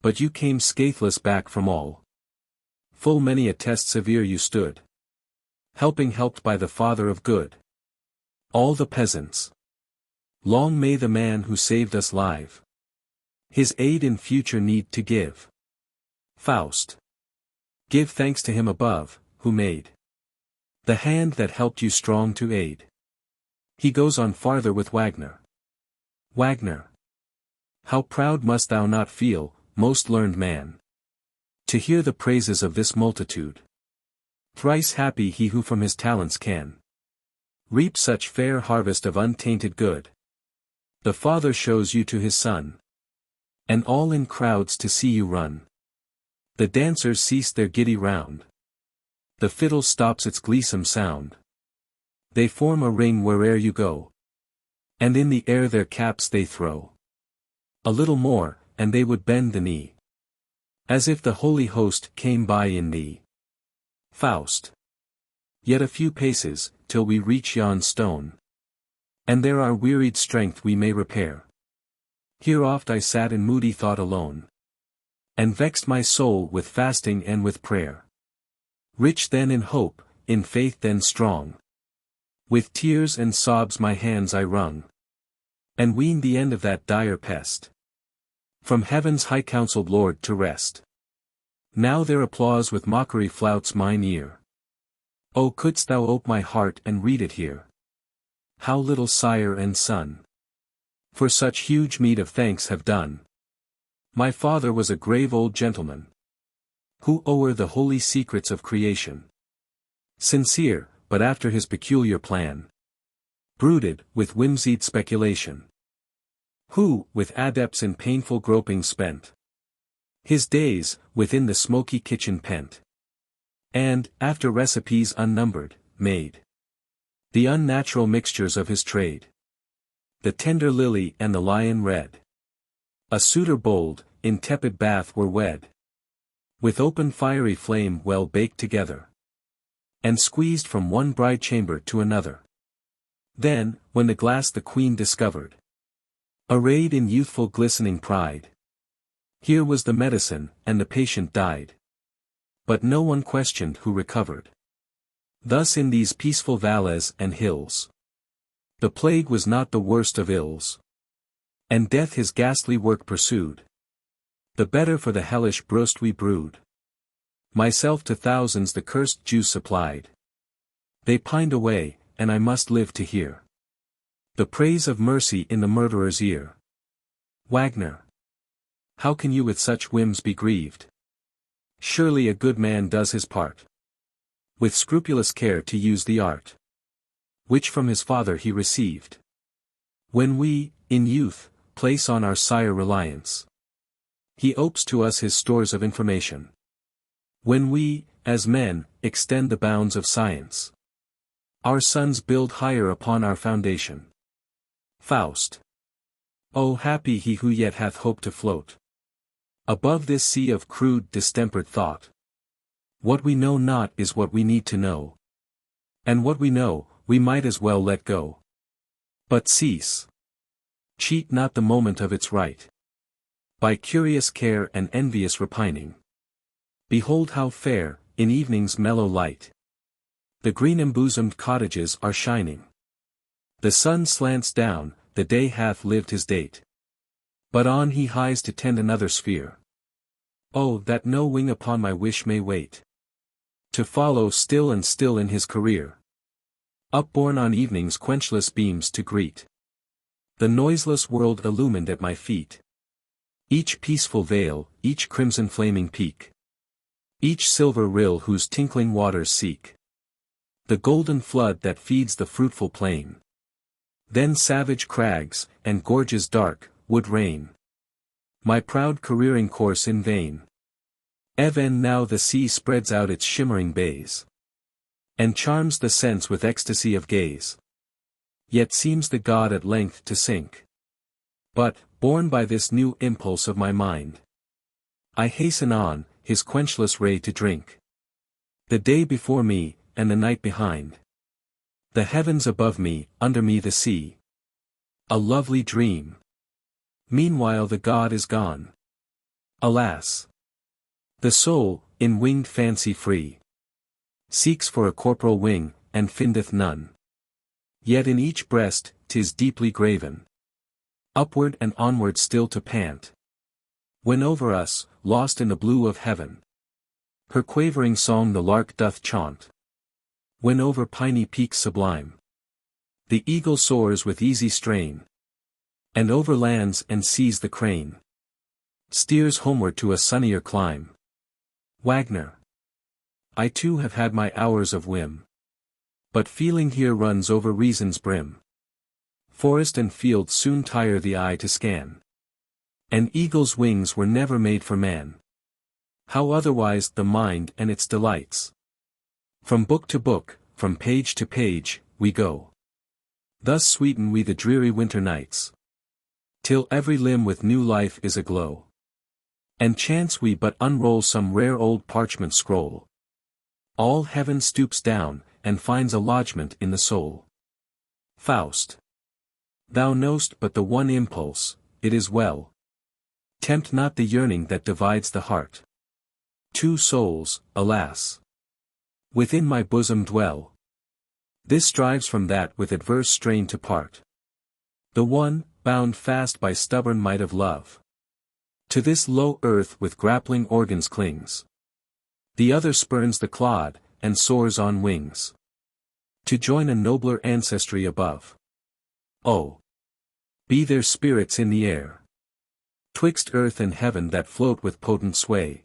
but you came scatheless back from all. Full many a test severe you stood, helped by the Father of good. All the peasants. Long may the man who saved us live his aid in future need to give. Faust. Give thanks to him above, who made the hand that helped you strong to aid. He goes on farther with Wagner. Wagner. How proud must thou not feel, most learned man, to hear the praises of this multitude. Thrice happy he who from his talents can reap such fair harvest of untainted good. The Father shows you to his Son, and all in crowds to see you run. The dancers cease their giddy round. The fiddle stops its gleesome sound. They form a ring where'er you go, and in the air their caps they throw. A little more, and they would bend the knee, as if the holy host came by in thee. Faust. Yet a few paces, till we reach yon stone, and there our wearied strength we may repair. Here oft I sat in moody thought alone, and vexed my soul with fasting and with prayer. Rich then in hope, in faith then strong. With tears and sobs my hands I wrung, and weened the end of that dire pest from heaven's high-counselled Lord to rest. Now their applause with mockery flouts mine ear. O couldst thou ope my heart and read it here! How little sire and son for such huge meed of thanks have done. My father was a grave old gentleman, who o'er the holy secrets of creation, sincere, but after his peculiar plan, brooded, with whimsied speculation. Who, with adepts in painful groping spent his days, within the smoky kitchen pent, and, after recipes unnumbered, made the unnatural mixtures of his trade. The tender lily and the lion red, a suitor bold, in tepid bath were wed, with open fiery flame well baked together, and squeezed from one bride chamber to another. Then, when the glass the queen discovered, arrayed in youthful glistening pride, here was the medicine, and the patient died. But no one questioned who recovered. Thus in these peaceful valleys and hills, the plague was not the worst of ills, and death his ghastly work pursued. The better for the hellish breast we brewed. Myself to thousands the cursed juice supplied. They pined away, and I must live to hear the praise of mercy in the murderer's ear. Wagner. How can you with such whims be grieved? Surely a good man does his part, with scrupulous care to use the art, which from his father he received. When we, in youth, place on our sire reliance, he opes to us his stores of information. When we, as men, extend the bounds of science, our sons build higher upon our foundation. Faust. O happy he who yet hath hope to float above this sea of crude distempered thought. What we know not is what we need to know, and what we know, we might as well let go. But cease. Cheat not the moment of its right, by curious care and envious repining. Behold how fair, in evening's mellow light, the green embosomed cottages are shining. The sun slants down, the day hath lived his date, but on he hies to tend another sphere. Oh, that no wing upon my wish may wait, to follow still and still in his career, upborne on evening's quenchless beams to greet the noiseless world illumined at my feet. Each peaceful vale, each crimson flaming peak, each silver rill whose tinkling waters seek the golden flood that feeds the fruitful plain. Then savage crags, and gorges dark, would reign my proud careering course in vain. Even now the sea spreads out its shimmering bays, and charms the sense with ecstasy of gaze. Yet seems the god at length to sink. But, borne by this new impulse of my mind, I hasten on, his quenchless ray to drink. The day before me, and the night behind. The heavens above me, under me the sea. A lovely dream. Meanwhile the god is gone. Alas! The soul, in winged fancy free, seeks for a corporal wing, and findeth none. Yet in each breast, 'tis deeply graven, upward and onward still to pant. When over us, lost in the blue of heaven, her quavering song the lark doth chaunt. When over piny peaks sublime, the eagle soars with easy strain, and over lands and seas the crane steers homeward to a sunnier clime. Wagner. I too have had my hours of whim, but feeling here runs over reason's brim. Forest and field soon tire the eye to scan, and eagle's wings were never made for man. How otherwise the mind and its delights? From book to book, from page to page, we go. Thus sweeten we the dreary winter nights, till every limb with new life is aglow. And chance we but unroll some rare old parchment scroll, all heaven stoops down, and finds a lodgment in the soul. Faust. Thou know'st but the one impulse, it is well. Tempt not the yearning that divides the heart. Two souls, alas, within my bosom dwell. This strives from that with adverse strain to part. The one, bound fast by stubborn might of love, to this low earth with grappling organs clings. The other spurns the clod, and soars on wings, to join a nobler ancestry above. Oh, be there spirits in the air, twixt earth and heaven that float with potent sway.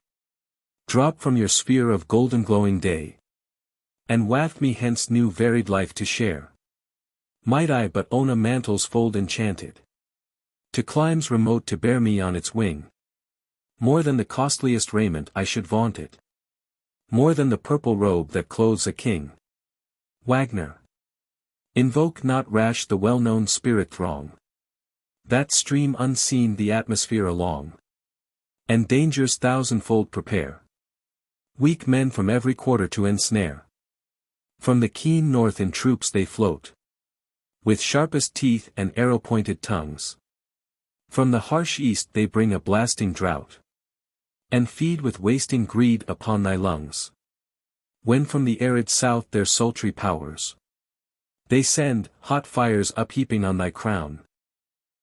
Drop from your sphere of golden glowing day, and waft me hence new varied life to share. Might I but own a mantle's fold enchanted, to climes remote to bear me on its wing. More than the costliest raiment I should vaunt it, more than the purple robe that clothes a king. Wagner. Invoke not rash the well-known spirit throng, that stream unseen the atmosphere along, and dangers thousandfold prepare. Weak men from every quarter to ensnare. From the keen north in troops they float, with sharpest teeth and arrow-pointed tongues. From the harsh east they bring a blasting drought, and feed with wasting greed upon thy lungs. When from the arid south their sultry powers, they send hot fires upheaping on thy crown.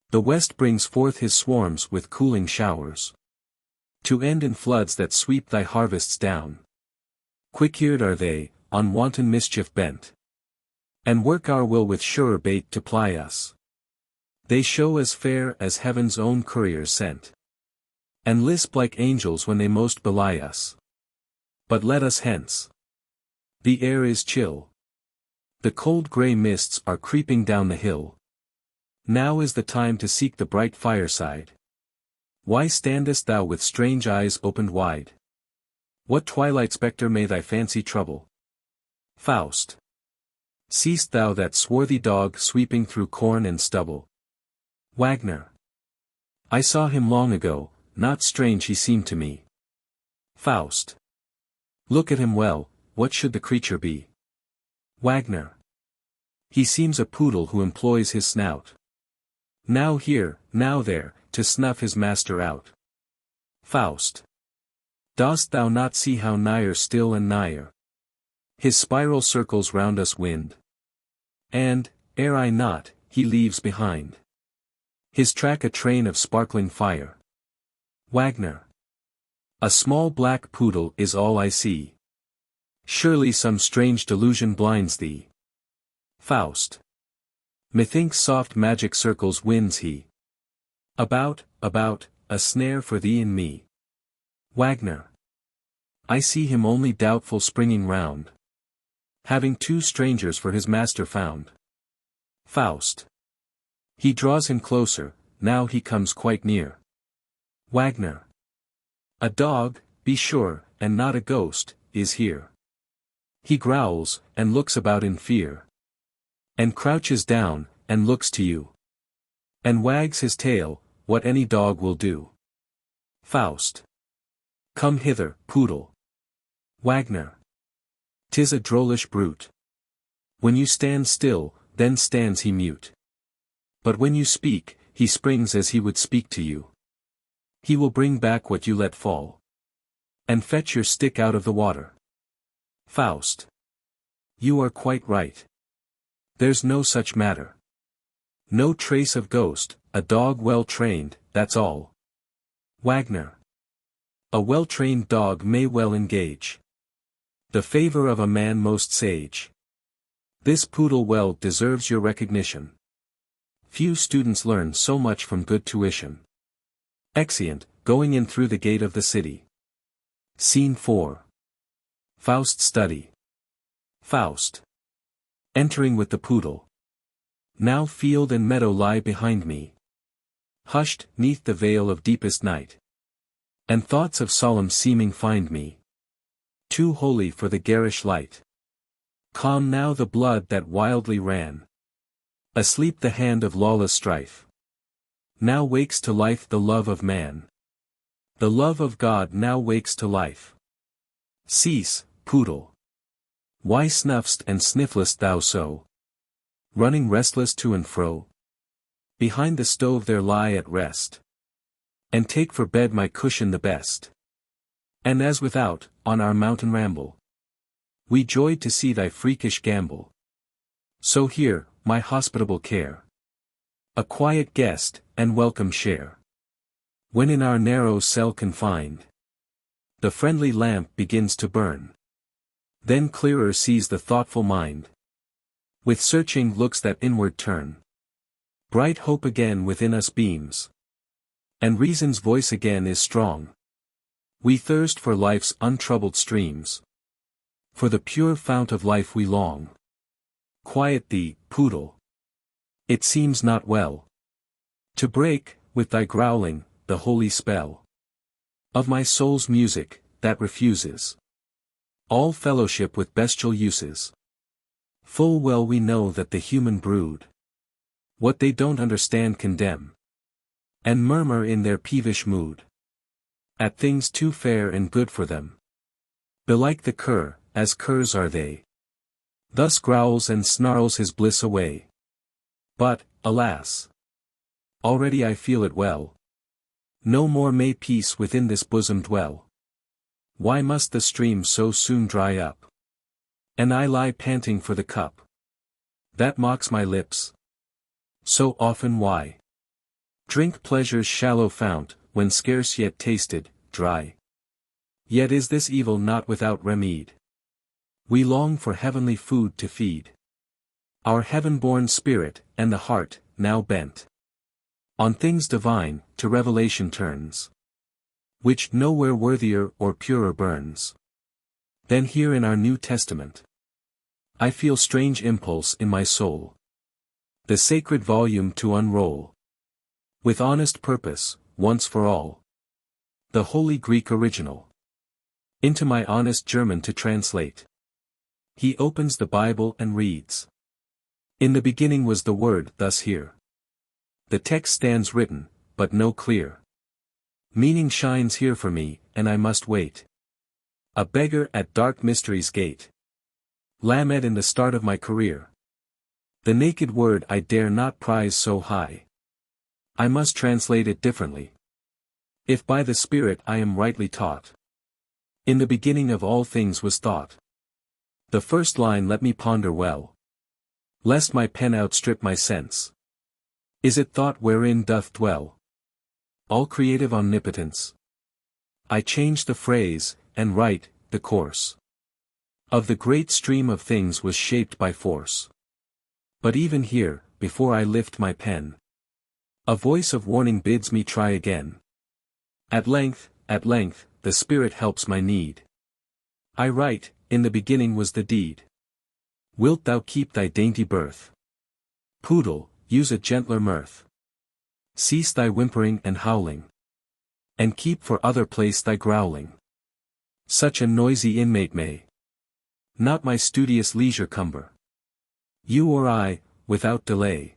The west brings forth his swarms with cooling showers, to end in floods that sweep thy harvests down. Quick-eared are they, on wanton mischief bent, and work our will with surer bait to ply us. They show as fair as heaven's own couriers sent, and lisp like angels when they most belie us. But let us hence. The air is chill. The cold grey mists are creeping down the hill. Now is the time to seek the bright fireside. Why standest thou with strange eyes opened wide? What twilight spectre may thy fancy trouble? Faust. Seest thou that swarthy dog sweeping through corn and stubble? Wagner. I saw him long ago, not strange he seemed to me. Faust. Look at him well, what should the creature be? Wagner. He seems a poodle who employs his snout, now here, now there, to snuff his master out. Faust. Dost thou not see how nigher still and nigher his spiral circles round us wind? And, ere I not, he leaves behind his track a train of sparkling fire. Wagner. A small black poodle is all I see. Surely some strange delusion blinds thee. Faust. Methinks soft magic circles winds he about, a snare for thee and me. Wagner. I see him only doubtful springing round, having two strangers for his master found. Faust. He draws him closer, now he comes quite near. Wagner. A dog, be sure, and not a ghost, is here. He growls, and looks about in fear, and crouches down, and looks to you, and wags his tail, what any dog will do. Faust. Come hither, poodle. Wagner. 'Tis a drollish brute. When you stand still, then stands he mute. But when you speak, he springs as he would speak to you. He will bring back what you let fall, and fetch your stick out of the water. Faust. You are quite right. There's no such matter. No trace of ghost, a dog well trained, that's all. Wagner. A well-trained dog may well engage the favor of a man most sage. This poodle well deserves your recognition. Few students learn so much from good tuition. Exeunt, going in through the gate of the city. Scene 4. Faust's study. Faust. Entering with the poodle. Now field and meadow lie behind me, hushed 'neath the veil of deepest night, and thoughts of solemn seeming find me too holy for the garish light. Calm now the blood that wildly ran, asleep the hand of lawless strife. Now wakes to life the love of man, the love of God now wakes to life. Cease, poodle. Why snuff'st and snifflest thou so, running restless to and fro? Behind the stove there lie at rest. And take for bed my cushion the best. And as without, on our mountain ramble, we joyed to see thy freakish gambol. So here, my hospitable care, a quiet guest, and welcome share. When in our narrow cell confined, the friendly lamp begins to burn. Then clearer sees the thoughtful mind, with searching looks that inward turn. Bright hope again within us beams, and reason's voice again is strong. We thirst for life's untroubled streams, for the pure fount of life we long. Quiet thee, poodle. It seems not well to break, with thy growling, the holy spell of my soul's music, that refuses all fellowship with bestial uses. Full well we know that the human brood, what they don't understand condemn, and murmur in their peevish mood at things too fair and good for them. Belike the cur, as curs are they, thus growls and snarls his bliss away. But, alas! Already I feel it well. No more may peace within this bosom dwell. Why must the stream so soon dry up? And I lie panting for the cup that mocks my lips. So often why drink pleasure's shallow fount, when scarce yet tasted, dry? Yet is this evil not without remede. We long for heavenly food to feed our heaven-born spirit, and the heart, now bent on things divine, to revelation turns, which nowhere worthier or purer burns than here in our New Testament. I feel strange impulse in my soul, the sacred volume to unroll, with honest purpose, once for all, the holy Greek original into my honest German to translate. He opens the Bible and reads. In the beginning was the Word, thus here. The text stands written, but no clear meaning shines here for me, and I must wait. A beggar at dark mystery's gate. Lamed in the start of my career. The naked word I dare not prize so high. I must translate it differently, if by the Spirit I am rightly taught. In the beginning of all things was thought. The first line let me ponder well, lest my pen outstrip my sense. Is it thought wherein doth dwell all creative omnipotence? I change the phrase, and write, the course of the great stream of things was shaped by force. But even here, before I lift my pen, a voice of warning bids me try again. At length, the Spirit helps my need. I write, in the beginning was the deed. Wilt thou keep thy dainty birth? Poodle, use a gentler mirth. Cease thy whimpering and howling, and keep for other place thy growling. Such a noisy inmate may not my studious leisure cumber. You or I, without delay,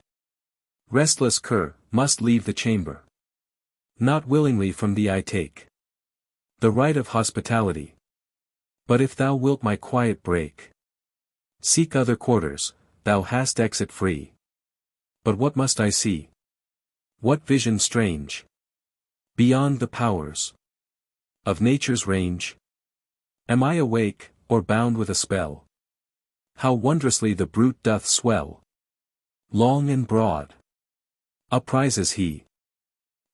restless cur, must leave the chamber. Not willingly from thee I take the right of hospitality. But if thou wilt my quiet break, seek other quarters, thou hast exit free. But what must I see? What vision strange? Beyond the powers of nature's range? Am I awake, or bound with a spell? How wondrously the brute doth swell! Long and broad uprises he,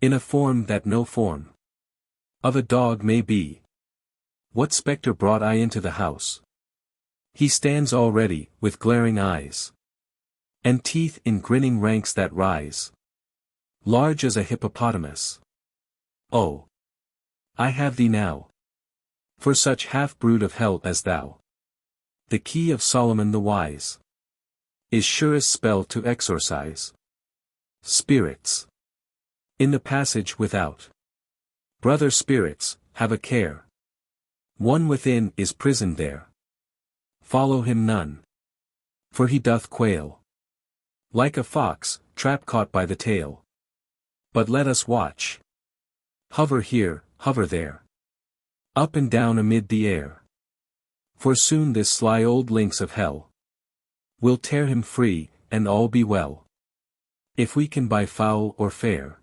in a form that no form of a dog may be. What spectre brought I into the house? He stands already, with glaring eyes, and teeth in grinning ranks that rise, large as a hippopotamus. Oh! I have thee now, for such half-brood of hell as thou. The key of Solomon the wise is surest spell to exorcise spirits. In the passage without, brother spirits, have a care. One within is prisoned there. Follow him none, for he doth quail like a fox, trap caught by the tail. But let us watch. Hover here, hover there, up and down amid the air. For soon this sly old lynx of hell will tear him free, and all be well. If we can buy foul or fair,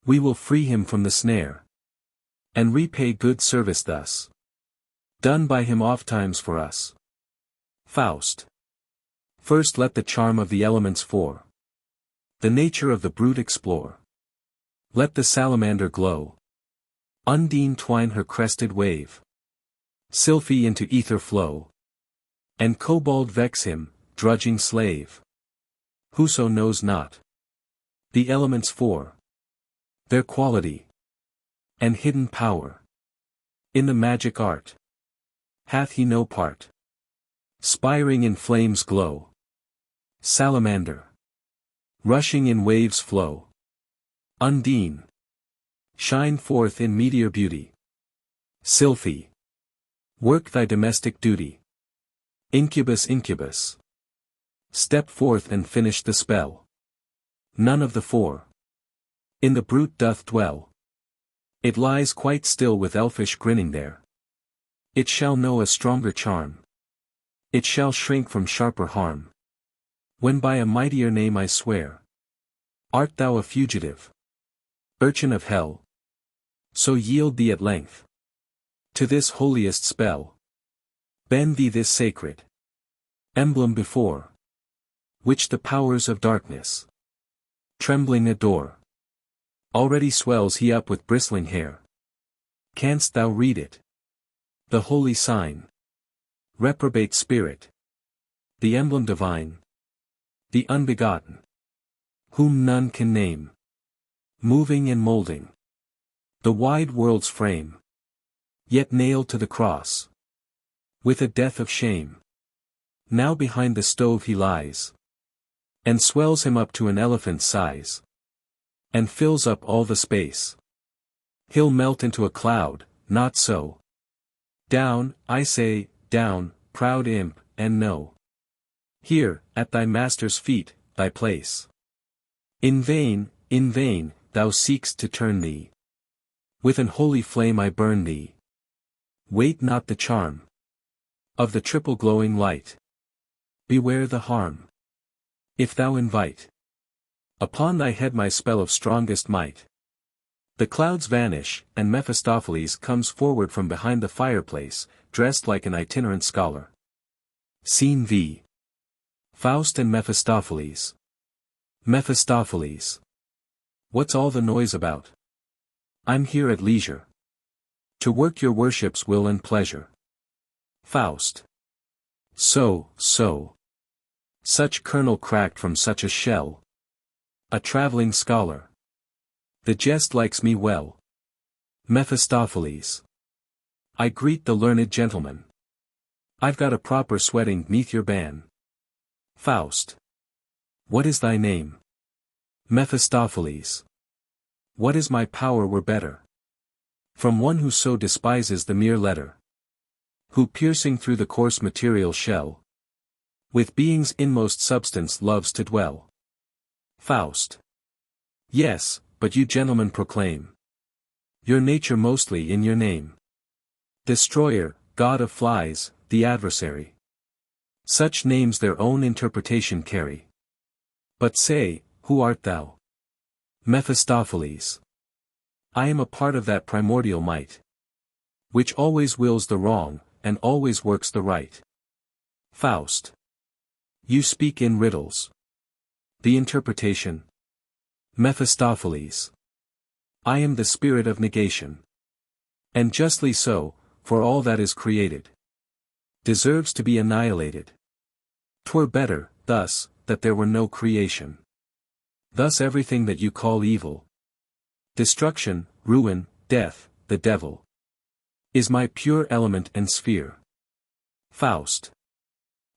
we will free him from the snare, and repay good service thus, done by him ofttimes for us. Faust. First let the charm of the elements fore, the nature of the brute explore. Let the salamander glow, Undine twine her crested wave, Sylphy into ether flow, and Kobold vex him, drudging slave. Whoso knows not the elements four, their quality and hidden power, in the magic art hath he no part. Spiring in flames glow, salamander, rushing in waves flow. Undine, shine forth in meteor beauty. Sylphy, work thy domestic duty. Incubus, incubus, step forth and finish the spell. None of the four in the brute doth dwell. It lies quite still with elfish grinning there. It shall know a stronger charm, it shall shrink from sharper harm, when by a mightier name I swear. Art thou a fugitive, urchin of hell? So yield thee at length to this holiest spell. Bend thee this sacred emblem before, which the powers of darkness trembling adore. Already swells he up with bristling hair. Canst thou read it? The holy sign, reprobate spirit, the emblem divine, the unbegotten, whom none can name, moving and moulding the wide world's frame, yet nailed to the cross with a death of shame. Now behind the stove he lies, and swells him up to an elephant's size, and fills up all the space. He'll melt into a cloud, not so. Down, I say, down, proud imp, and know here, at thy master's feet, thy place. In vain, thou seek'st to turn thee. With an holy flame I burn thee. Wait not the charm of the triple glowing light. Beware the harm, if thou invite upon thy head my spell of strongest might. The clouds vanish, and Mephistopheles comes forward from behind the fireplace, dressed like an itinerant scholar. Scene V. Faust and Mephistopheles. Mephistopheles. What's all the noise about? I'm here at leisure to work your worship's will and pleasure. Faust. So. Such kernel cracked from such a shell. A travelling scholar. The jest likes me well. Mephistopheles. I greet the learned gentleman. I've got a proper sweating 'neath your ban. Faust. What is thy name? Mephistopheles. What is my power were better from one who so despises the mere letter, who piercing through the coarse material shell, with being's inmost substance loves to dwell. Faust. Yes, but you gentlemen proclaim your nature mostly in your name. Destroyer, god of flies, the adversary. Such names their own interpretation carry. But say, who art thou? Mephistopheles. I am a part of that primordial might, which always wills the wrong, and always works the right. Faust. You speak in riddles. The interpretation. Mephistopheles. I am the spirit of negation. And justly so, for all that is created deserves to be annihilated. 'Twere better, thus, that there were no creation. Thus everything that you call evil, destruction, ruin, death, the devil, is my pure element and sphere. Faust.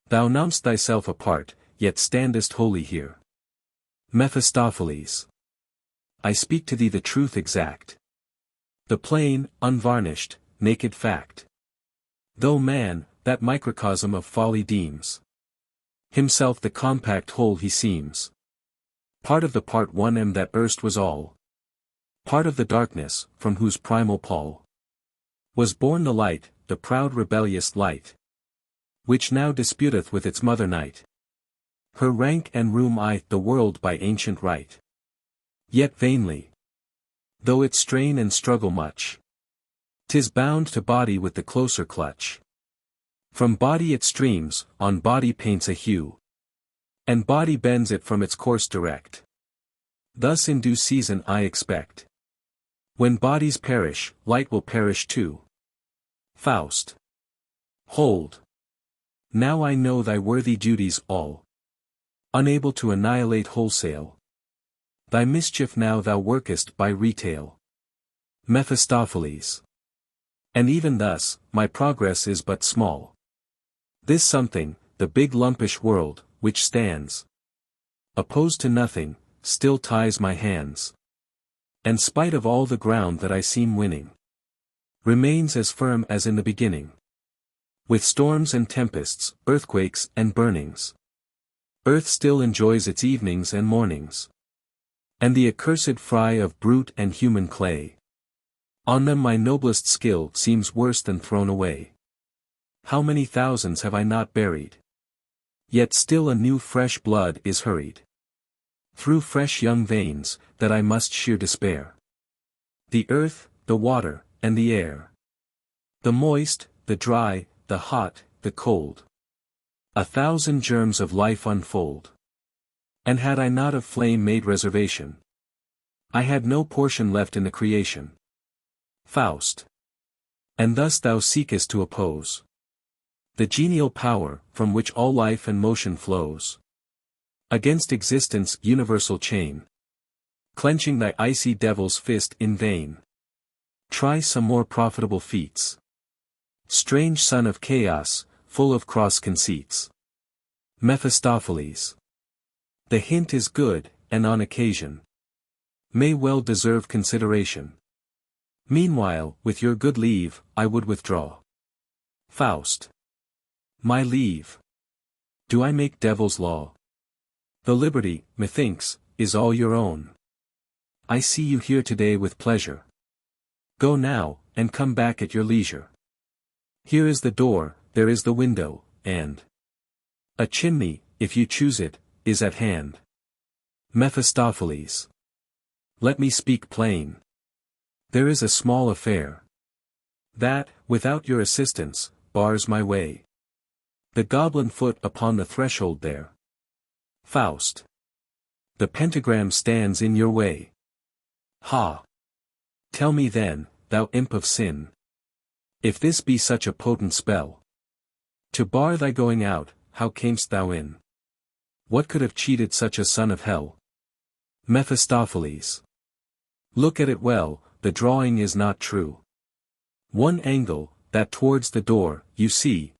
Thou numb'st thyself apart, yet standest wholly here. Mephistopheles. I speak to thee the truth exact, the plain, unvarnished, naked fact. Though man, that microcosm of folly deems himself the compact whole he seems. Part of the part one am that erst was all. Part of the darkness, from whose primal pall was born the light, the proud rebellious light, which now disputeth with its mother night. Her rank and room the world by ancient right. Yet vainly. Though it strain and struggle much. 'Tis bound to body with the closer clutch. From body it streams, on body paints a hue. And body bends it from its course direct. Thus in due season I expect. When bodies perish, light will perish too. Faust. Hold. Now I know thy worthy duties all. Unable to annihilate wholesale. Thy mischief now thou workest by retail. Mephistopheles. And even thus, my progress is but small. This something, the big lumpish world, which stands opposed to nothing, still ties my hands. And spite of all the ground that I seem winning, remains as firm as in the beginning. With storms and tempests, earthquakes and burnings, earth still enjoys its evenings and mornings. And the accursed fry of brute and human clay, on them my noblest skill seems worse than thrown away. How many thousands have I not buried? Yet still a new fresh blood is hurried through fresh young veins, that I must sheer despair. The earth, the water, and the air, the moist, the dry, the hot, the cold, 1,000 germs of life unfold. And had I not of flame made reservation, I had no portion left in the creation. Faust. And thus thou seekest to oppose the genial power, from which all life and motion flows, against existence' universal chain. Clenching thy icy devil's fist in vain. Try some more profitable feats. Strange son of chaos, full of cross conceits. Mephistopheles. The hint is good, and on occasion may well deserve consideration. Meanwhile, with your good leave, I would withdraw. Faust. My leave. Do I make devil's law? The liberty, methinks, is all your own. I see you here today with pleasure. Go now, and come back at your leisure. Here is the door, there is the window, and a chimney, if you choose it, is at hand. Mephistopheles. Let me speak plain. There is a small affair that, without your assistance, bars my way. The goblin foot upon the threshold there. Faust. The pentagram stands in your way. Ha! Tell me then, thou imp of sin, if this be such a potent spell to bar thy going out, how camest thou in? What could have cheated such a son of hell? Mephistopheles. Look at it well, the drawing is not true. One angle, that towards the door, you see,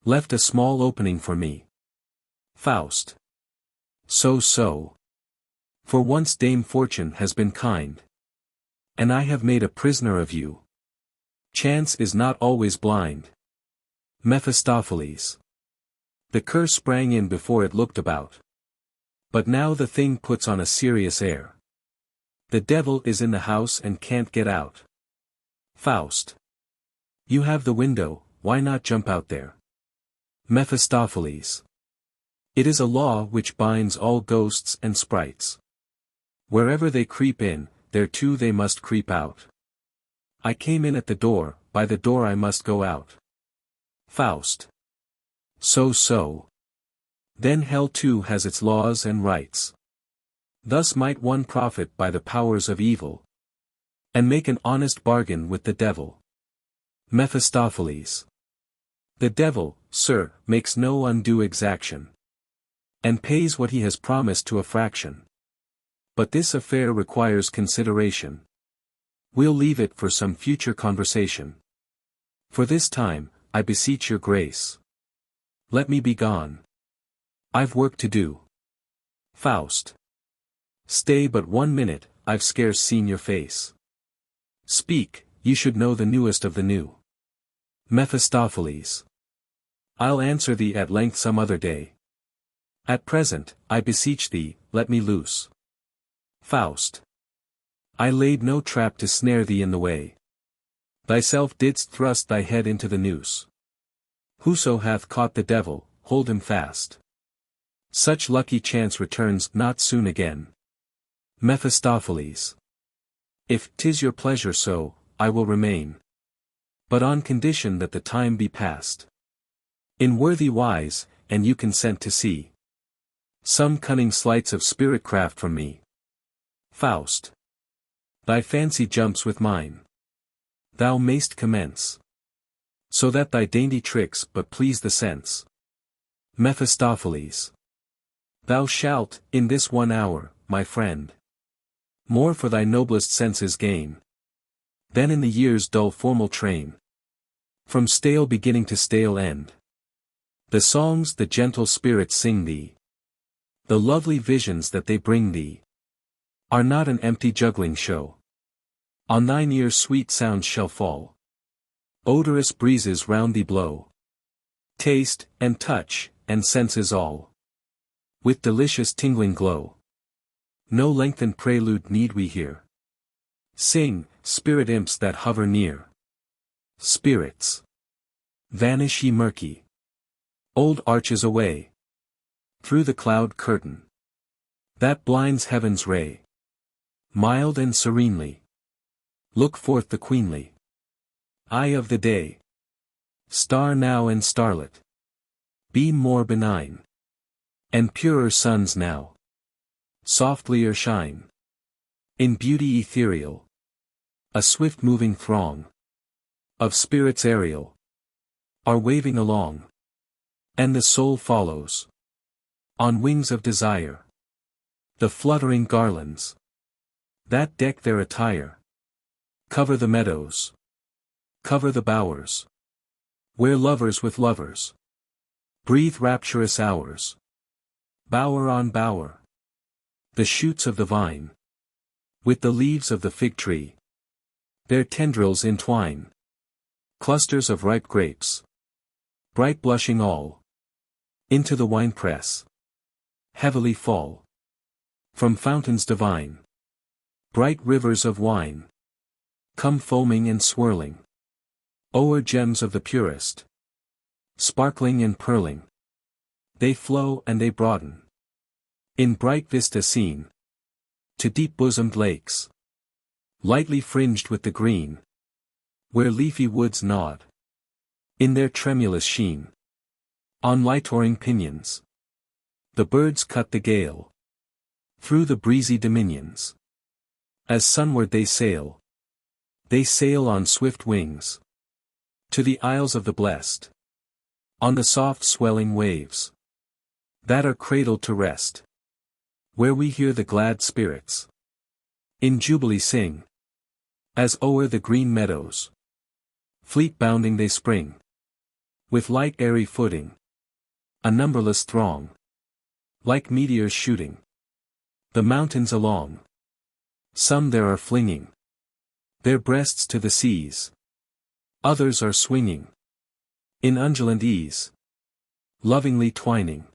left a small opening for me. Faust. So. For once Dame Fortune has been kind, and I have made a prisoner of you. Chance is not always blind. Mephistopheles. The cur sprang in before it looked about. But now the thing puts on a serious air. The devil is in the house and can't get out. Faust. You have the window, why not jump out there? Mephistopheles. It is a law which binds all ghosts and sprites. Wherever they creep in, there too they must creep out. I came in at the door, by the door I must go out. Faust. So. Then hell too has its laws and rights. Thus might one profit by the powers of evil, and make an honest bargain with the devil. Mephistopheles. The devil, sir, makes no undue exaction, and pays what he has promised to a fraction. But this affair requires consideration. We'll leave it for some future conversation. For this time, I beseech your grace, let me be gone. I've work to do. Faust. Stay but 1 minute, I've scarce seen your face. Speak, you should know the newest of the new. Mephistopheles. I'll answer thee at length some other day. At present, I beseech thee, let me loose. Faust. I laid no trap to snare thee in the way. Thyself didst thrust thy head into the noose. Whoso hath caught the devil, hold him fast. Such lucky chance returns not soon again. Mephistopheles. If 'tis your pleasure so, I will remain. But on condition that the time be past. In worthy wise, and you consent to see some cunning sleights of spirit-craft from me. Faust. Thy fancy jumps with mine. Thou mayst commence. So that thy dainty tricks but please the sense. Mephistopheles. Thou shalt, in this 1 hour, my friend, more for thy noblest senses gain, than in the year's dull formal train. From stale beginning to stale end. The songs the gentle spirits sing thee, the lovely visions that they bring thee, are not an empty juggling show. On thine ear sweet sounds shall fall. Odorous breezes round thee blow. Taste, and touch, and senses all, with delicious tingling glow. No lengthened prelude need we hear. Sing, spirit imps that hover near. Spirits. Vanish ye murky. Old arches away. Through the cloud curtain, that blinds heaven's ray. Mild and serenely, look forth the queenly eye of the day. Star now and starlet, be more benign, and purer suns now, softlier shine. In beauty ethereal, a swift-moving throng of spirits aerial are waving along, and the soul follows on wings of desire the fluttering garlands that deck their attire. Cover the meadows, cover the bowers, where lovers with lovers breathe rapturous hours. Bower on bower, the shoots of the vine with the leaves of the fig tree, their tendrils entwine. Clusters of ripe grapes, bright blushing all, into the winepress heavily fall. From fountains divine, bright rivers of wine come foaming and swirling o'er gems of the purest, sparkling and pearling. They flow and they broaden in bright vista seen to deep-bosomed lakes, lightly fringed with the green, where leafy woods nod in their tremulous sheen. On light-soaring pinions, the birds cut the gale through the breezy dominions. As sunward they sail on swift wings to the isles of the blest, on the soft swelling waves that are cradled to rest, where we hear the glad spirits in jubilee sing, as o'er the green meadows fleet bounding they spring, with light airy footing, a numberless throng, like meteors shooting the mountains along. Some there are flinging their breasts to the seas, others are swinging in undulant ease, lovingly twining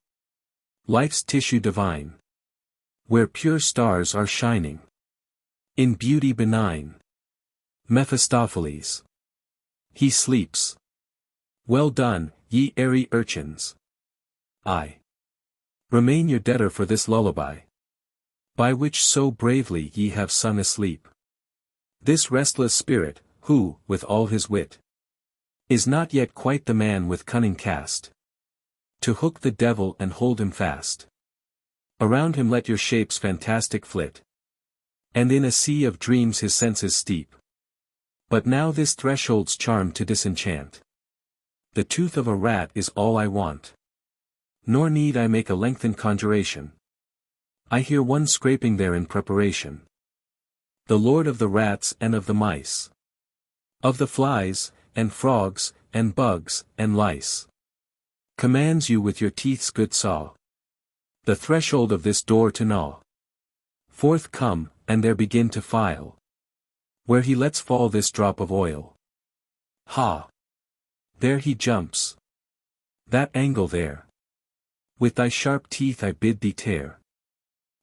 life's tissue divine, where pure stars are shining in beauty benign. Mephistopheles. He sleeps. Well done, ye airy urchins. I remain your debtor for this lullaby, by which so bravely ye have sung asleep. This restless spirit, who, with all his wit, is not yet quite the man with cunning cast, to hook the devil and hold him fast. Around him let your shapes fantastic flit, and in a sea of dreams his senses steep. But now this threshold's charm to disenchant. The tooth of a rat is all I want. Nor need I make a lengthened conjuration. I hear one scraping there in preparation. The lord of the rats and of the mice, of the flies, and frogs, and bugs, and lice, commands you with your teeth's good saw the threshold of this door to gnaw. Forth come, and there begin to file, where he lets fall this drop of oil. Ha! There he jumps. That angle there. With thy sharp teeth I bid thee tear.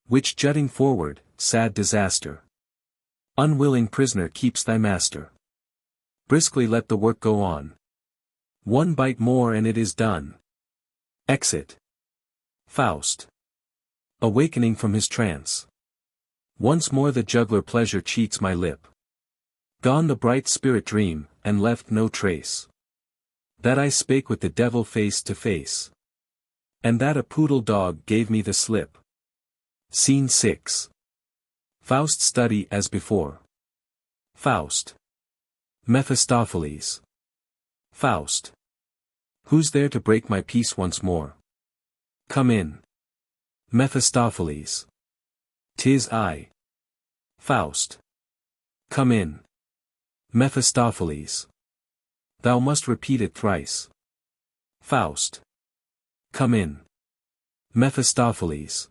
Which jutting forward, sad disaster, unwilling prisoner keeps thy master. Briskly let the work go on. One bite more and it is done. Exit. Faust. Awakening from his trance. Once more the juggler pleasure cheats my lip. Gone the bright spirit dream, and left no trace. That I spake with the devil face to face. And that a poodle dog gave me the slip. Scene 6. Faust study as before. Faust. Mephistopheles. Faust. Who's there to break my peace once more? Come in. Mephistopheles. 'Tis I. Faust. Come in. Mephistopheles. Thou must repeat it thrice. Faust. Come in. Mephistopheles.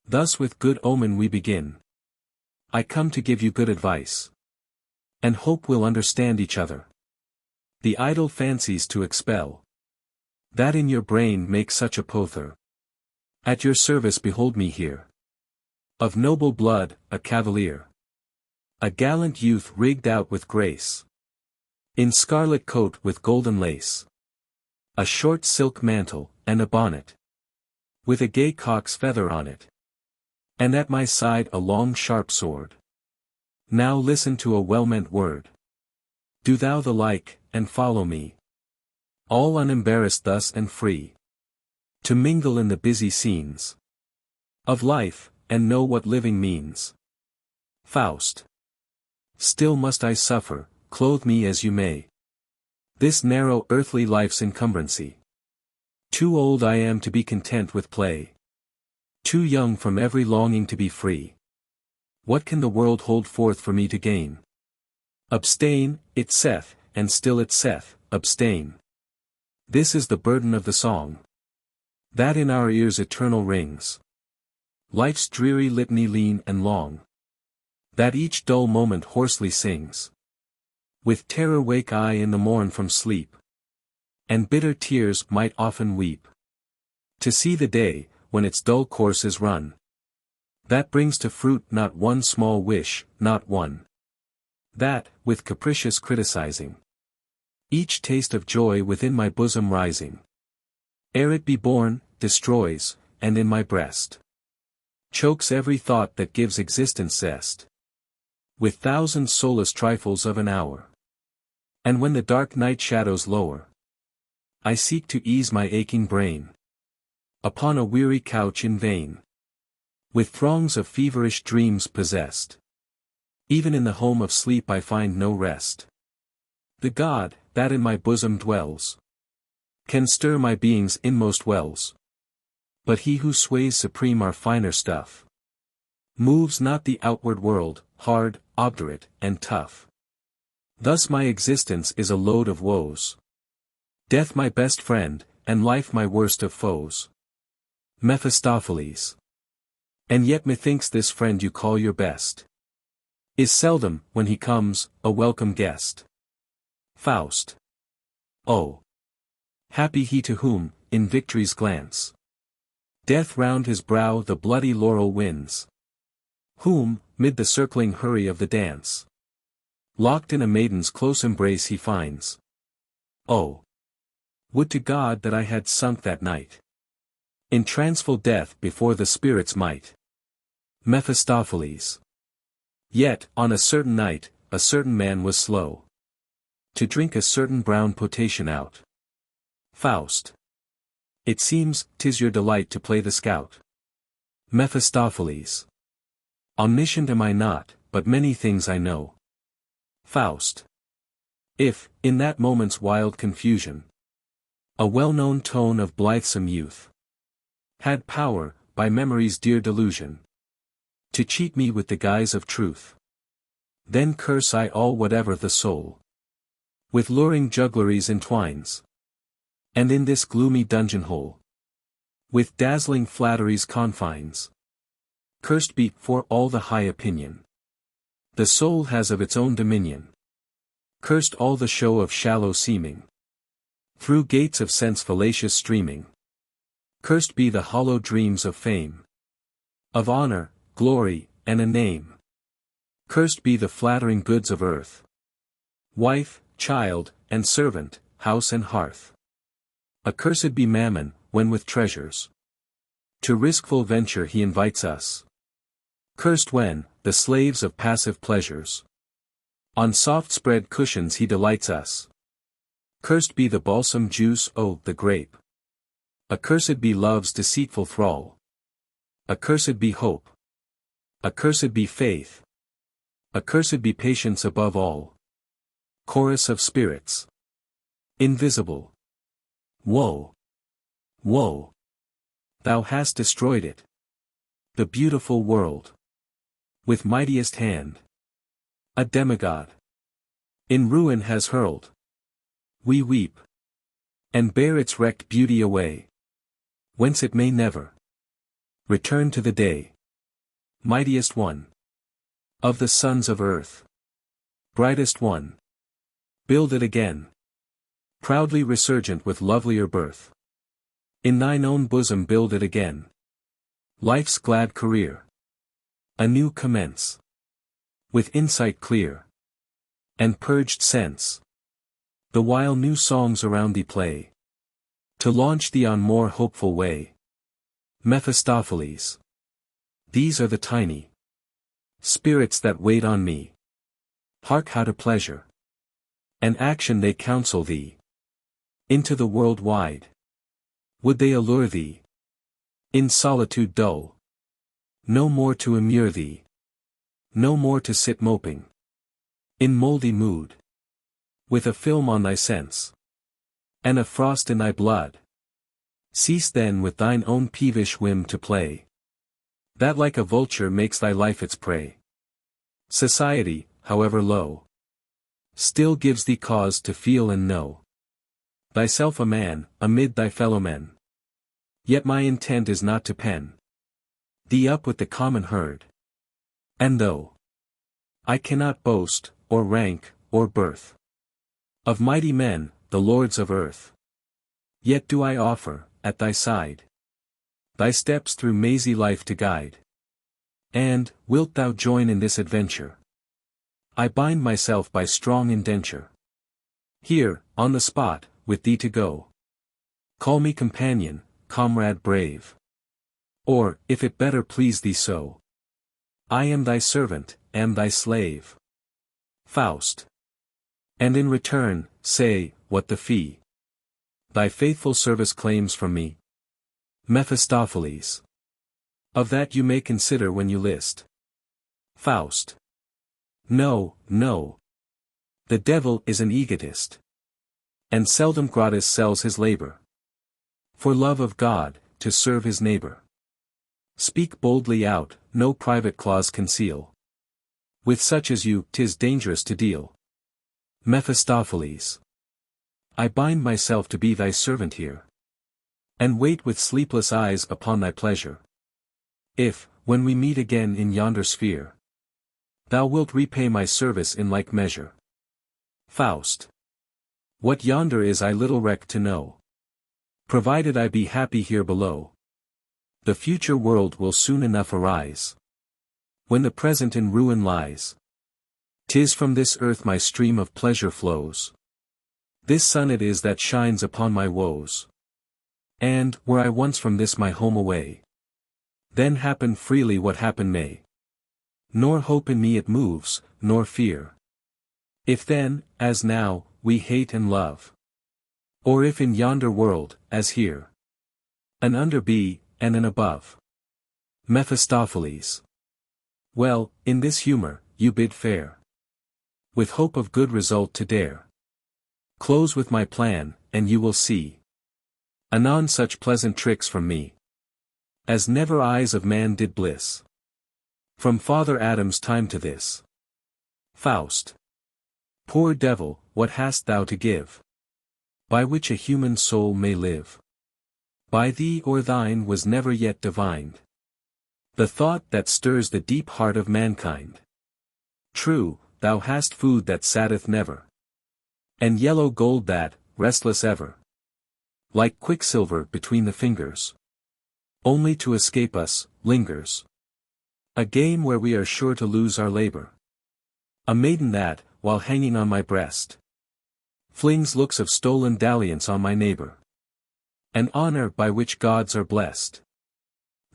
Thus with good omen we begin. I come to give you good advice. And hope we'll understand each other. The idle fancies to expel. That in your brain make such a pother. At your service behold me here. Of noble blood, a cavalier. A gallant youth rigged out with grace. In scarlet coat with golden lace. A short silk mantle, and a bonnet. With a gay cock's feather on it. And at my side a long sharp sword. Now listen to a well-meant word. Do thou the like, and follow me. All unembarrassed thus and free. To mingle in the busy scenes of life, and know what living means. Faust. Still must I suffer, clothe me as you may. This narrow earthly life's encumbrancy. Too old I am to be content with play. Too young from every longing to be free. What can the world hold forth for me to gain? Abstain, it saith, and still it saith, abstain. This is the burden of the song. That in our ears eternal rings. Life's dreary litany lean and long. That each dull moment hoarsely sings. With terror wake I in the morn from sleep. And bitter tears might often weep. To see the day, when its dull course is run. That brings to fruit not one small wish, not one. That, with capricious criticizing. Each taste of joy within my bosom rising. Ere it be born, destroys, and in my breast. Chokes every thought that gives existence zest. With thousand soulless trifles of an hour. And when the dark night shadows lower. I seek to ease my aching brain. Upon a weary couch in vain. With throngs of feverish dreams possessed. Even in the home of sleep I find no rest. The God, that in my bosom dwells. Can stir my being's inmost wells. But he who sways supreme our finer stuff. Moves not the outward world, hard, obdurate, and tough. Thus my existence is a load of woes. Death my best friend, and life my worst of foes. Mephistopheles. And yet methinks this friend you call your best. Is seldom, when he comes, a welcome guest. Faust. Oh! Happy he to whom, in victory's glance. Death round his brow the bloody laurel wins. Whom, mid the circling hurry of the dance. Locked in a maiden's close embrace he finds. Oh! Would to God that I had sunk that night. In tranceful death before the spirit's might. Mephistopheles. Yet, on a certain night, a certain man was slow. To drink a certain brown potation out. Faust. It seems, 'tis your delight to play the scout. Mephistopheles. Omniscient am I not, but many things I know. Faust. If, in that moment's wild confusion. A well-known tone of blithesome youth. Had power, by memory's dear delusion. To cheat me with the guise of truth. Then curse I all whatever the soul. With luring juggleries entwines. And in this gloomy dungeon hole. With dazzling flatteries confines. Cursed be, for all the high opinion. The soul has of its own dominion. Cursed all the show of shallow seeming. Through gates of sense fallacious streaming. Cursed be the hollow dreams of fame. Of honor, glory, and a name. Cursed be the flattering goods of earth. Wife, child, and servant, house and hearth. Accursed be mammon, when with treasures. To riskful venture he invites us. Cursed when, the slaves of passive pleasures, on soft spread cushions he delights us. Cursed be the balsam juice, oh, the grape. Accursed be love's deceitful thrall. Accursed be hope. Accursed be faith. Accursed be patience above all. Chorus of spirits. Invisible. Woe! Woe! Thou hast destroyed it. The beautiful world. With mightiest hand. A demigod. In ruin has hurled. We weep. And bear its wrecked beauty away. Whence it may never return to the day. Mightiest one. Of the sons of earth. Brightest one. Build it again. Proudly resurgent with lovelier birth. In thine own bosom build it again. Life's glad career. Anew commence. With insight clear. And purged sense. The while new songs around thee play. To launch thee on more hopeful way. Mephistopheles. These are the tiny spirits that wait on me. Hark how to pleasure and action they counsel thee. Into the world wide would they allure thee. In solitude dull. No more to immure thee. No more to sit moping. In mouldy mood. With a film on thy sense. And a frost in thy blood. Cease then with thine own peevish whim to play. That like a vulture makes thy life its prey. Society, however low, still gives thee cause to feel and know thyself a man, amid thy fellow men. Yet my intent is not to pen thee up with the common herd. And though I cannot boast, or rank, or birth, of mighty men, the lords of earth, yet do I offer, at thy side, thy steps through mazy life to guide. And, wilt thou join in this adventure? I bind myself by strong indenture. Here, on the spot, with thee to go. Call me companion, comrade brave. Or, if it better please thee so, I am thy servant, am thy slave. Faust. And in return, say, what the fee thy faithful service claims from me. Mephistopheles. Of that you may consider when you list. Faust. No, no. The devil is an egotist. And seldom gratis sells his labor. For love of God, to serve his neighbor. Speak boldly out, no private clause conceal. With such as you, 'tis dangerous to deal. Mephistopheles. I bind myself to be thy servant here. And wait with sleepless eyes upon thy pleasure. If, when we meet again in yonder sphere, thou wilt repay my service in like measure. Faust. What yonder is I little reck to know. Provided I be happy here below. The future world will soon enough arise. When the present in ruin lies. 'Tis from this earth my stream of pleasure flows. This sun it is that shines upon my woes. And, were I once from this my home away, then happen freely what happen may. Nor hope in me it moves, nor fear. If then, as now, we hate and love. Or if in yonder world, as here, an under be, and an above. Mephistopheles. Well, in this humor, you bid fair. With hope of good result to dare. Close with my plan, and you will see. Anon such pleasant tricks from me. As never eyes of man did bliss. From Father Adam's time to this. Faust. Poor devil, what hast thou to give? By which a human soul may live. By thee or thine was never yet divined. The thought that stirs the deep heart of mankind. True, thou hast food that satteth never. And yellow gold that, restless ever. Like quicksilver between the fingers. Only to escape us, lingers. A game where we are sure to lose our labor. A maiden that, while hanging on my breast, flings looks of stolen dalliance on my neighbor. An honor by which gods are blessed.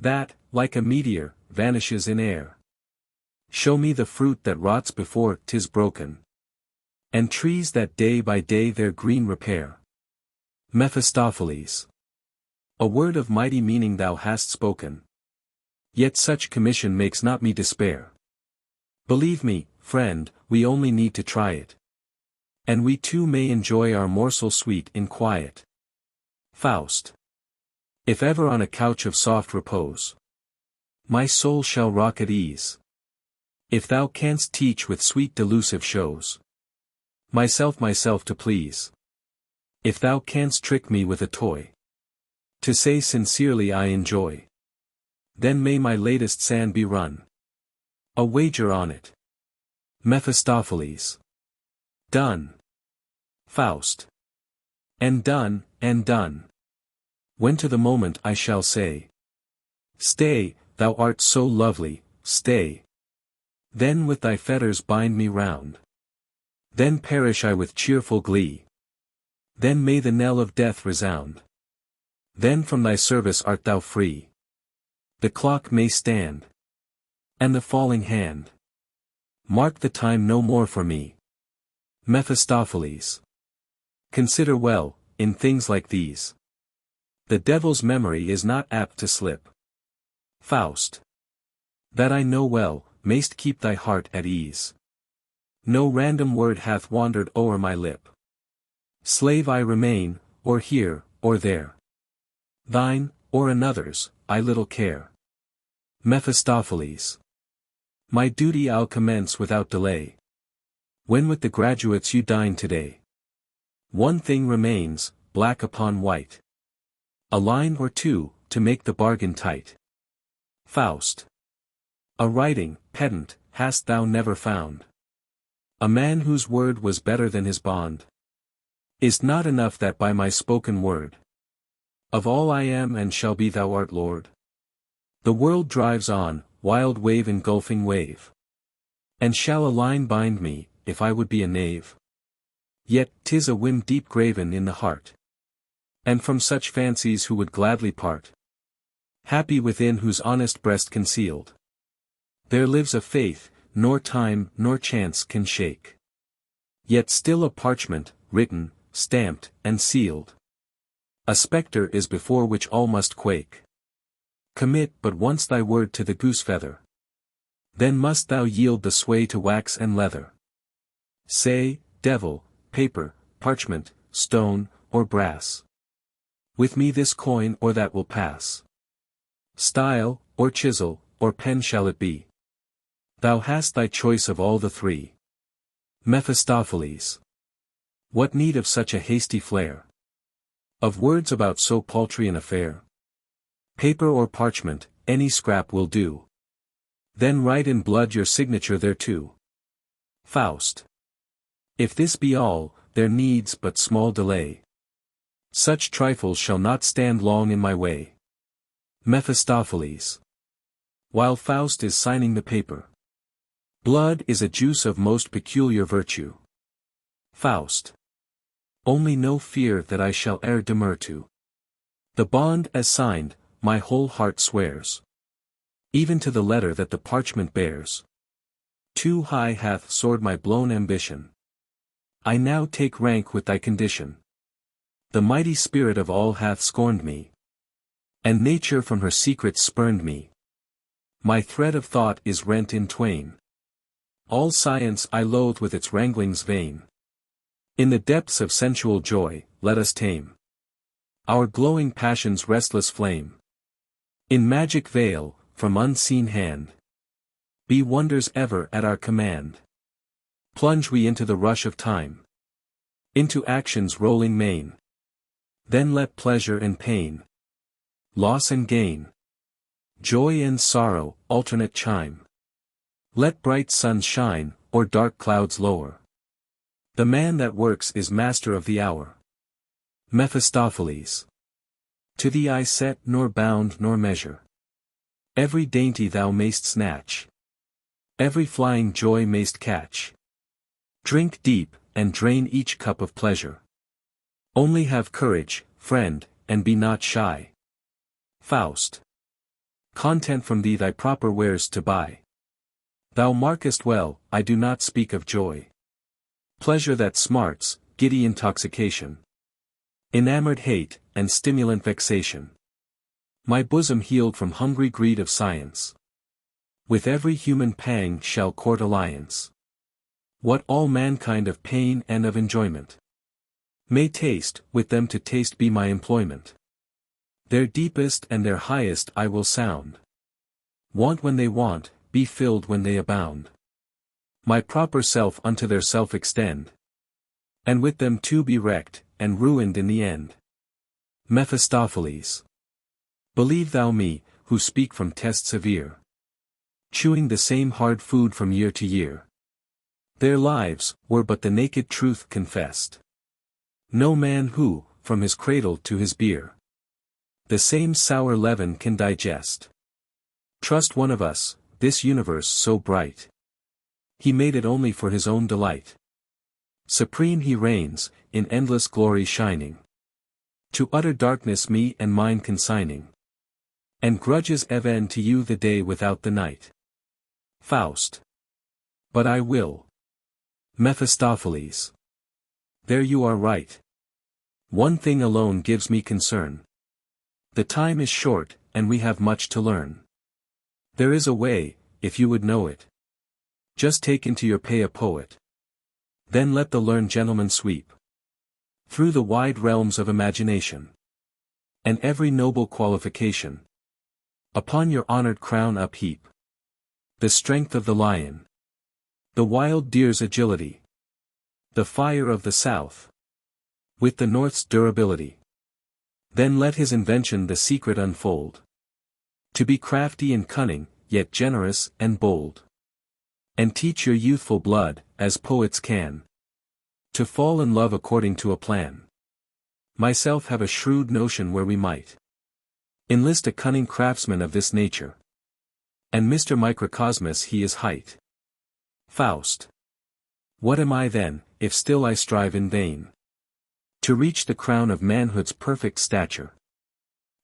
that, like a meteor, vanishes in air. Show me the fruit that rots before 'tis broken, and trees that day by day their green repair. Mephistopheles. A word of mighty meaning thou hast spoken. Yet such commission makes not me despair. Believe me, friend, we only need to try it, and we too may enjoy our morsel sweet in quiet. Faust. If ever on a couch of soft repose, my soul shall rock at ease. If thou canst teach with sweet delusive shows, myself to please. If thou canst trick me with a toy, to say sincerely I enjoy, then may my latest sand be run. A wager on it. Mephistopheles. Done. Faust. And done, and done. When to the moment I shall say, stay, thou art so lovely, stay. Then with thy fetters bind me round. Then perish I with cheerful glee. Then may the knell of death resound. Then from thy service art thou free. The clock may stand, and the falling hand mark the time no more for me. Mephistopheles. Consider well, in things like these, the devil's memory is not apt to slip. Faust. That I know well, mayst keep thy heart at ease. No random word hath wandered o'er my lip. Slave I remain, or here, or there. Thine, or another's, I little care. Mephistopheles. My duty I'll commence without delay, when with the graduates you dine today. One thing remains, black upon white. A line or two, to make the bargain tight. Faust. A writing, pedant, hast thou never found? A man whose word was better than his bond? Is't not enough that by my spoken word, of all I am and shall be thou art lord? The world drives on, wild wave engulfing wave. And shall a line bind me, if I would be a knave? Yet 'tis a whim deep graven in the heart, and from such fancies who would gladly part? Happy within whose honest breast concealed, there lives a faith, nor time nor chance can shake. Yet still a parchment, written, stamped, and sealed. A spectre is before which all must quake. Commit but once thy word to the goose feather, then must thou yield the sway to wax and leather. Say, devil, paper, parchment, stone, or brass, with me this coin or that will pass. Style, or chisel, or pen shall it be? Thou hast thy choice of all the three. Mephistopheles. What need of such a hasty flare? Of words about so paltry an affair? Paper or parchment, any scrap will do. Then write in blood your signature thereto. Faust. If this be all, there needs but small delay. Such trifles shall not stand long in my way. Mephistopheles. While Faust is signing the paper, blood is a juice of most peculiar virtue. Faust. Only no fear that I shall e'er demur to the bond as signed, my whole heart swears, even to the letter that the parchment bears. Too high hath soared my blown ambition, I now take rank with thy condition. The mighty spirit of all hath scorned me, and nature from her secrets spurned me. My thread of thought is rent in twain. All science I loathe with its wranglings vain. In the depths of sensual joy, let us tame our glowing passion's restless flame. In magic veil, from unseen hand, be wonders ever at our command. Plunge we into the rush of time, into action's rolling main. Then let pleasure and pain, loss and gain, joy and sorrow, alternate chime. Let bright suns shine, or dark clouds lower. The man that works is master of the hour. Mephistopheles. To thee I set nor bound nor measure. Every dainty thou mayst snatch, every flying joy mayst catch. Drink deep, and drain each cup of pleasure. Only have courage, friend, and be not shy. Faust. content from thee thy proper wares to buy. Thou markest well, I do not speak of joy. Pleasure that smarts, giddy intoxication. Enamored hate, and stimulant vexation. My bosom healed from hungry greed of science. With every human pang shall court alliance. What all mankind of pain and of enjoyment may taste, with them to taste be my employment. Their deepest and their highest I will sound. Want when they want, be filled when they abound. My proper self unto their self extend. And with them too be wrecked, and ruined in the end. Mephistopheles. Believe thou me, who speak from test severe. Chewing the same hard food from year to year. Their lives were but the naked truth confessed. No man who, from his cradle to his bier, the same sour leaven can digest. Trust one of us, this universe so bright. He made it only for his own delight. Supreme he reigns, in endless glory shining. To utter darkness me and mine consigning. And grudges even to you the day without the night. Faust. But I will. Mephistopheles. There you are right. One thing alone gives me concern. The time is short, and we have much to learn. There is a way, if you would know it. Just take into your pay a poet. Then let the learned gentleman sweep through the wide realms of imagination. And every noble qualification upon your honored crown upheap. The strength of the lion. The wild deer's agility. The fire of the south. With the north's durability. Then let his invention the secret unfold. To be crafty and cunning, yet generous and bold. And teach your youthful blood, as poets can, to fall in love according to a plan. Myself have a shrewd notion where we might enlist a cunning craftsman of this nature. And Mr. Microcosmos he is hight. Faust. What am I then, if still I strive in vain to reach the crown of manhood's perfect stature?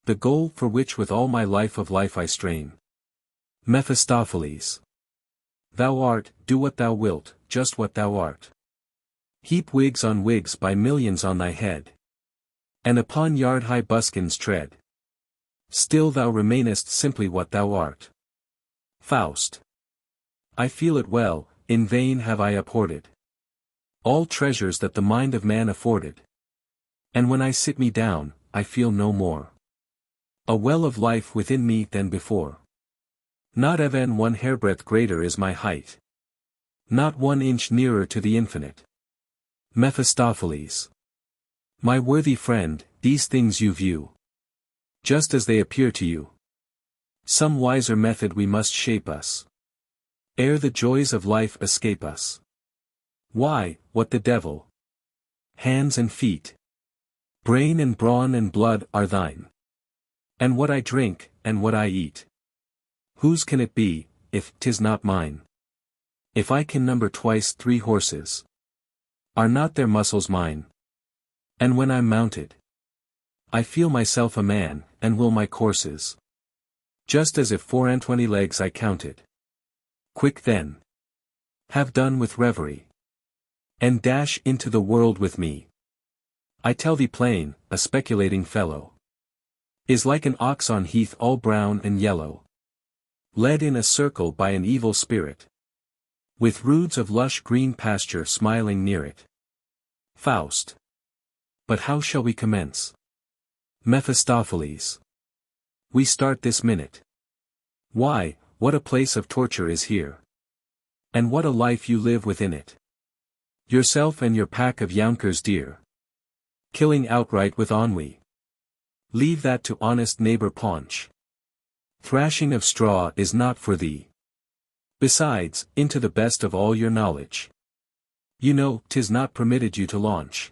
The goal for which with all my life of life I strain. Mephistopheles. Thou art, do what thou wilt, just what thou art. Heap wigs on wigs by millions on thy head. And upon yard-high buskins tread. Still thou remainest simply what thou art. Faust. I feel it well, in vain have I uphoarded all treasures that the mind of man afforded. And when I sit me down, I feel no more a well of life within me than before. Not even one hairbreadth greater is my height. Not 1 inch nearer to the infinite. Mephistopheles. My worthy friend, these things you view just as they appear to you. Some wiser method we must shape us, ere the joys of life escape us. Why, what the devil? Hands and feet, brain and brawn and blood are thine. And what I drink, and what I eat, whose can it be, if 'tis not mine? If I can number twice 3 horses, are not their muscles mine? And when I'm mounted, I feel myself a man, and will my courses, just as if 24 legs I counted. Quick then, have done with reverie, and dash into the world with me. I tell thee plain, a speculating fellow is like an ox on heath all brown and yellow, led in a circle by an evil spirit, with roods of lush green pasture smiling near it. Faust. But how shall we commence? Mephistopheles. We start this minute. Why, what a place of torture is here! And what a life you live within it! Yourself and your pack of younkers dear, killing outright with ennui. Leave that to honest neighbor Paunch. Thrashing of straw is not for thee. Besides, into the best of all your knowledge, you know 'tis not permitted you to launch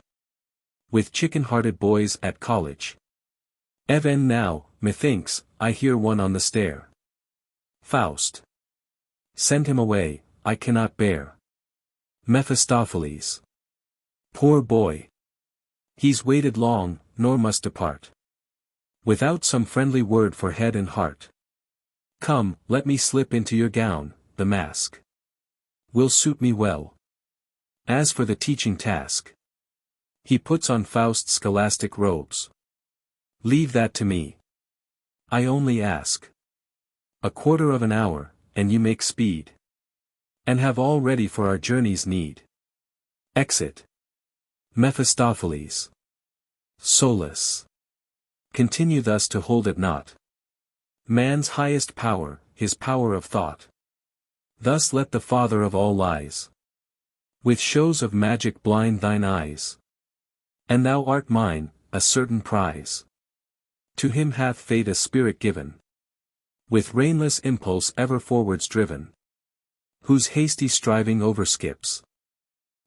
with chicken-hearted boys at college. Even now, methinks, I hear one on the stair. Faust. Send him away, I cannot bear. Mephistopheles. Poor boy. He's waited long, nor must depart without some friendly word for head and heart. Come, let me slip into your gown, the mask will suit me well. As for the teaching task, he puts on Faust's scholastic robes. Leave that to me. I only ask a quarter of an hour, and you make speed, and have all ready for our journey's need. Exit. Mephistopheles. Solus. Continue thus to hold it not. Man's highest power, his power of thought. Thus let the father of all lies with shows of magic blind thine eyes. And thou art mine, a certain prize. To him hath fate a spirit given, with rainless impulse ever forwards driven, whose hasty striving overskips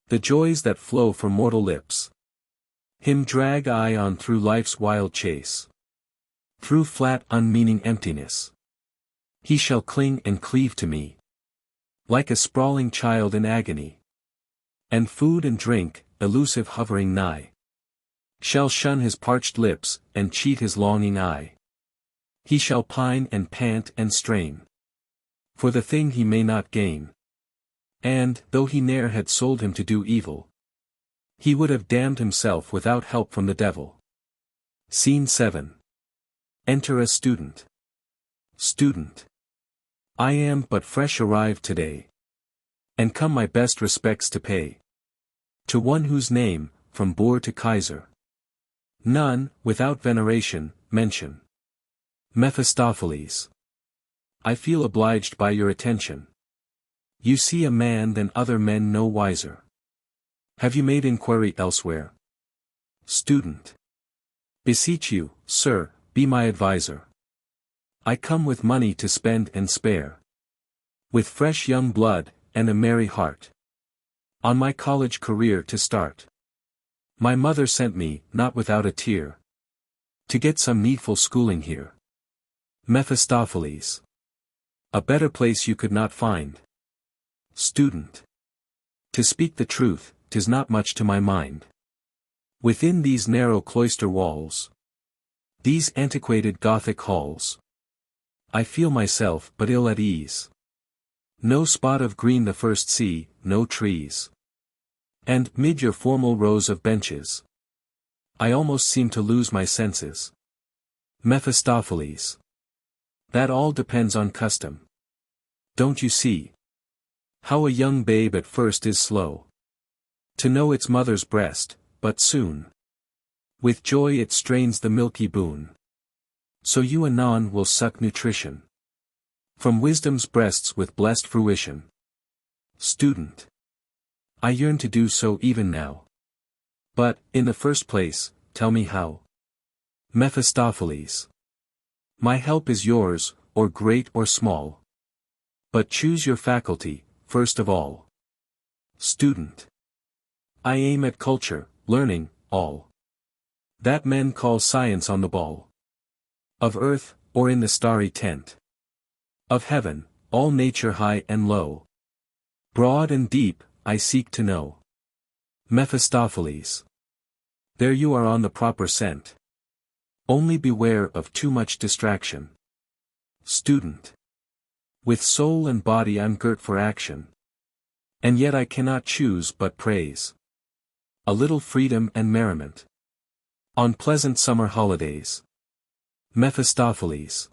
the joys that flow from mortal lips. Him drag I on through life's wild chase, through flat unmeaning emptiness. He shall cling and cleave to me, like a sprawling child in agony. And food and drink, elusive hovering nigh, shall shun his parched lips, and cheat his longing eye. He shall pine and pant and strain for the thing he may not gain. And, though he ne'er had sold him to do evil, he would have damned himself without help from the devil. Scene 7. Enter a student. Student. I am but fresh arrived today, and come my best respects to pay to one whose name, from Boer to Kaiser, none, without veneration, mention. Mephistopheles. I feel obliged by your attention. You see a man than other men no wiser. Have you made inquiry elsewhere? Student. Beseech you, sir, be my adviser. I come with money to spend and spare, with fresh young blood, and a merry heart, on my college career to start. My mother sent me, not without a tear, to get some needful schooling here. Mephistopheles. A better place you could not find. Student. To speak the truth, 'tis not much to my mind. Within these narrow cloister walls, these antiquated Gothic halls, I feel myself but ill at ease. No spot of green the first see, no trees. And, mid your formal rows of benches, I almost seem to lose my senses. Mephistopheles. That all depends on custom. Don't you see how a young babe at first is slow to know its mother's breast, but soon with joy it strains the milky boon. So you anon will suck nutrition from wisdom's breasts with blessed fruition. Student. I yearn to do so even now. But, in the first place, tell me how. Mephistopheles. My help is yours, or great or small. But choose your faculty, first of all. Student. I aim at culture, learning, all that men call science on the ball of earth, or in the starry tent of heaven, all nature high and low, broad and deep, I seek to know. Mephistopheles. There you are on the proper scent. Only beware of too much distraction. Student. With soul and body I'm girt for action, and yet I cannot choose but praise a little freedom and merriment on pleasant summer holidays. Mephistopheles.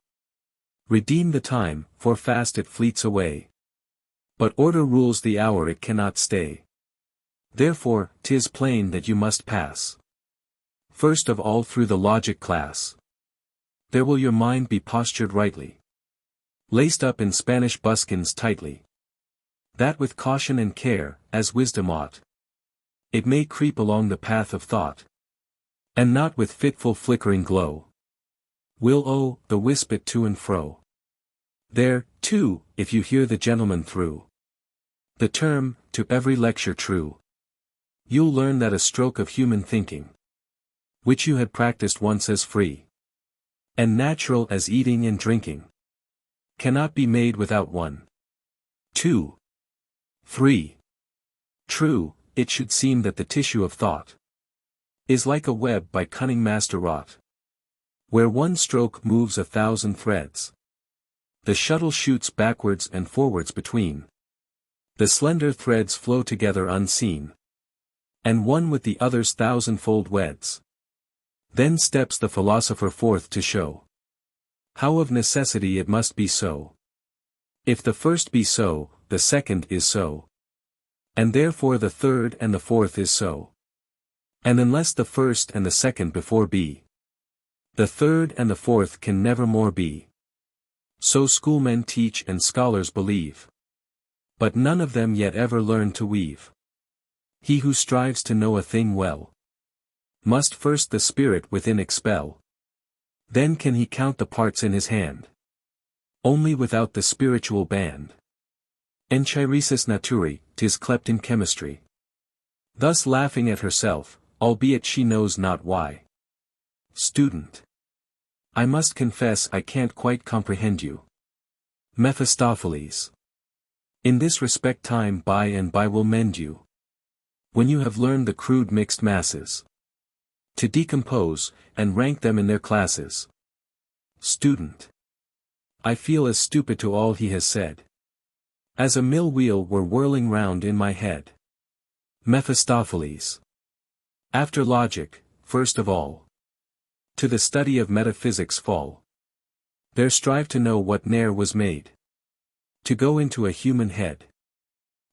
Redeem the time, for fast it fleets away. But order rules the hour it cannot stay. Therefore, 'tis plain that you must pass first of all through the logic class. There will your mind be postured rightly, laced up in Spanish buskins tightly, that with caution and care, as wisdom ought, it may creep along the path of thought, and not with fitful flickering glow will the wisp it to and fro. There, too, if you hear the gentleman through the term, to every lecture true, you'll learn that a stroke of human thinking, which you had practiced once as free and natural as eating and drinking, cannot be made without 1, 2, 3. True, it should seem that the tissue of thought is like a web by cunning master wrought, where one stroke moves 1,000 threads. The shuttle shoots backwards and forwards between. The slender threads flow together unseen. And one with the other's thousandfold weds. Then steps the philosopher forth to show how of necessity it must be so. If the first be so, the second is so. And therefore the third and the fourth is so. And unless the first and the second before be, the third and the fourth can never more be. So schoolmen teach and scholars believe. But none of them yet ever learn to weave. He who strives to know a thing well must first the spirit within expel. Then can he count the parts in his hand. Only without the spiritual band. Enchirisis naturae, 'tis clept in chemistry. Thus laughing at herself, albeit she knows not why. Student. I must confess I can't quite comprehend you. Mephistopheles. In this respect time by and by will mend you. When you have learned the crude mixed masses, to decompose, and rank them in their classes. Student. I feel as stupid to all he has said, as a mill wheel were whirling round in my head. Mephistopheles. After logic, first of all, to the study of metaphysics fall. There strive to know what ne'er was made, to go into a human head.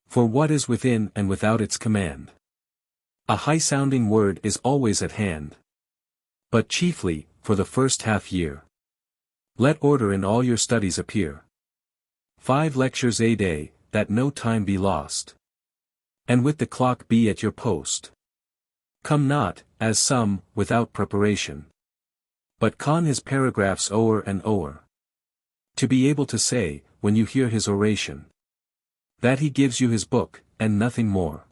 For what is within and without its command? A high-sounding word is always at hand. But chiefly, for the first half-year, let order in all your studies appear. 5 lectures a day, that no time be lost. And with the clock be at your post. Come not, as some, without preparation, but con his paragraphs o'er and o'er, to be able to say, when you hear his oration, that he gives you his book, and nothing more.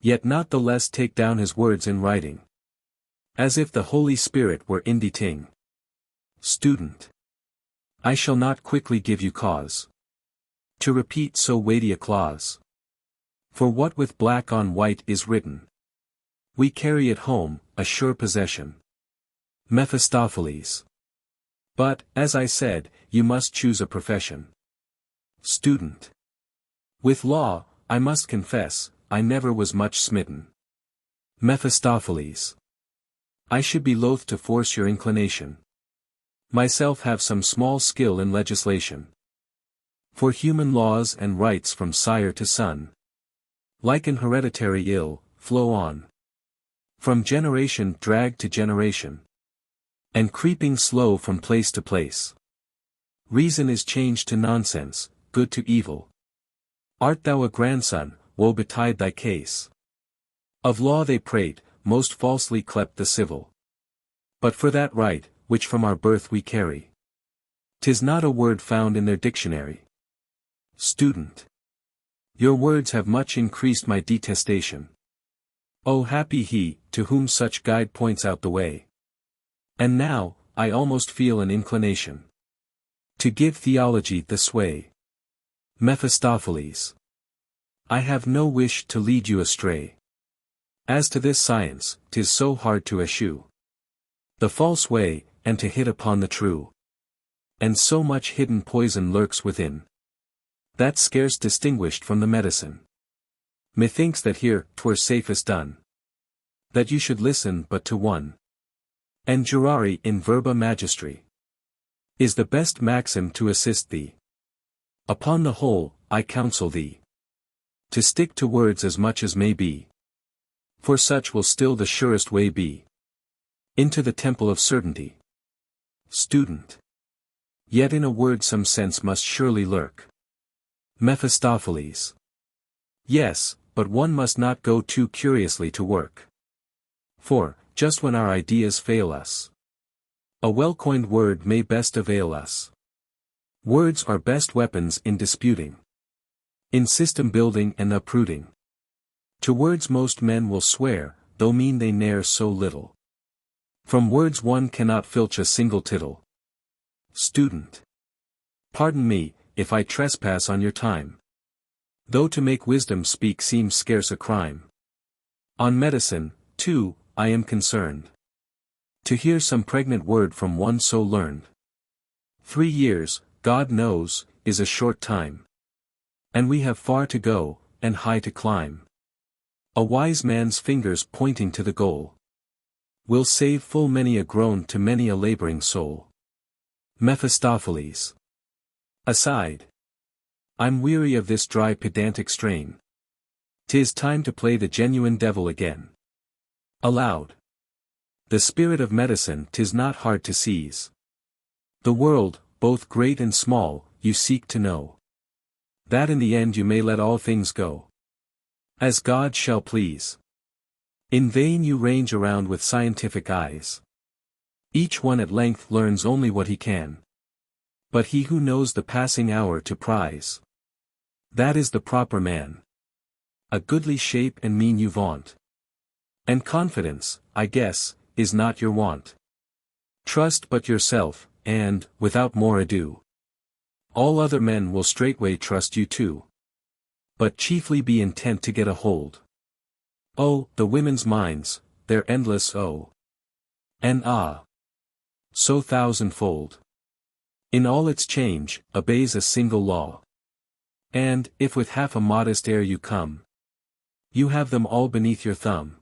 Yet not the less take down his words in writing, as if the Holy Spirit were inditing. Student. I shall not quickly give you cause to repeat so weighty a clause. For what with black on white is written, we carry it home, a sure possession. Mephistopheles. But, as I said, you must choose a profession. Student. With law, I must confess, I never was much smitten. Mephistopheles. I should be loath to force your inclination. Myself have some small skill in legislation. For human laws and rights from sire to son, like an hereditary ill, flow on. From generation dragged to generation, and creeping slow from place to place. Reason is changed to nonsense, good to evil. Art thou a grandson, woe betide thy case. Of law they prate, most falsely clept the civil. But for that right, which from our birth we carry, 'tis not a word found in their dictionary. Student. Your words have much increased my detestation. O happy he, to whom such guide points out the way. And now, I almost feel an inclination to give theology the sway. Mephistopheles. I have no wish to lead you astray. As to this science, 'tis so hard to eschew the false way, and to hit upon the true. And so much hidden poison lurks within, that scarce distinguished from the medicine. Methinks that here, 'twere safest done, that you should listen but to one. And jurare in verba magistri is the best maxim to assist thee. Upon the whole, I counsel thee to stick to words as much as may be. For such will still the surest way be into the temple of certainty. Student. Yet in a word some sense must surely lurk. Mephistopheles. Yes, but one must not go too curiously to work. For, just when our ideas fail us, a well-coined word may best avail us. Words are best weapons in disputing, in system building and uprooting. To words most men will swear, though mean they ne'er so little. From words one cannot filch a single tittle. Student. Pardon me, if I trespass on your time, though to make wisdom speak seems scarce a crime. On medicine, too, I am concerned to hear some pregnant word from one so learned. 3 years, God knows, is a short time. And we have far to go, and high to climb. A wise man's fingers pointing to the goal will save full many a groan to many a laboring soul. Mephistopheles. Aside. I'm weary of this dry pedantic strain. 'Tis time to play the genuine devil again. Aloud. The spirit of medicine 'tis not hard to seize. The world, both great and small, you seek to know. That in the end you may let all things go as God shall please. In vain you range around with scientific eyes. Each one at length learns only what he can. But he who knows the passing hour to prize, that is the proper man. A goodly shape and mien you vaunt. And confidence, I guess, is not your want. Trust but yourself, and, without more ado, all other men will straightway trust you too. But chiefly be intent to get a hold. Oh, the women's minds, they're endless and so thousandfold. In all its change, obeys a single law. And, if with half a modest air you come, you have them all beneath your thumb.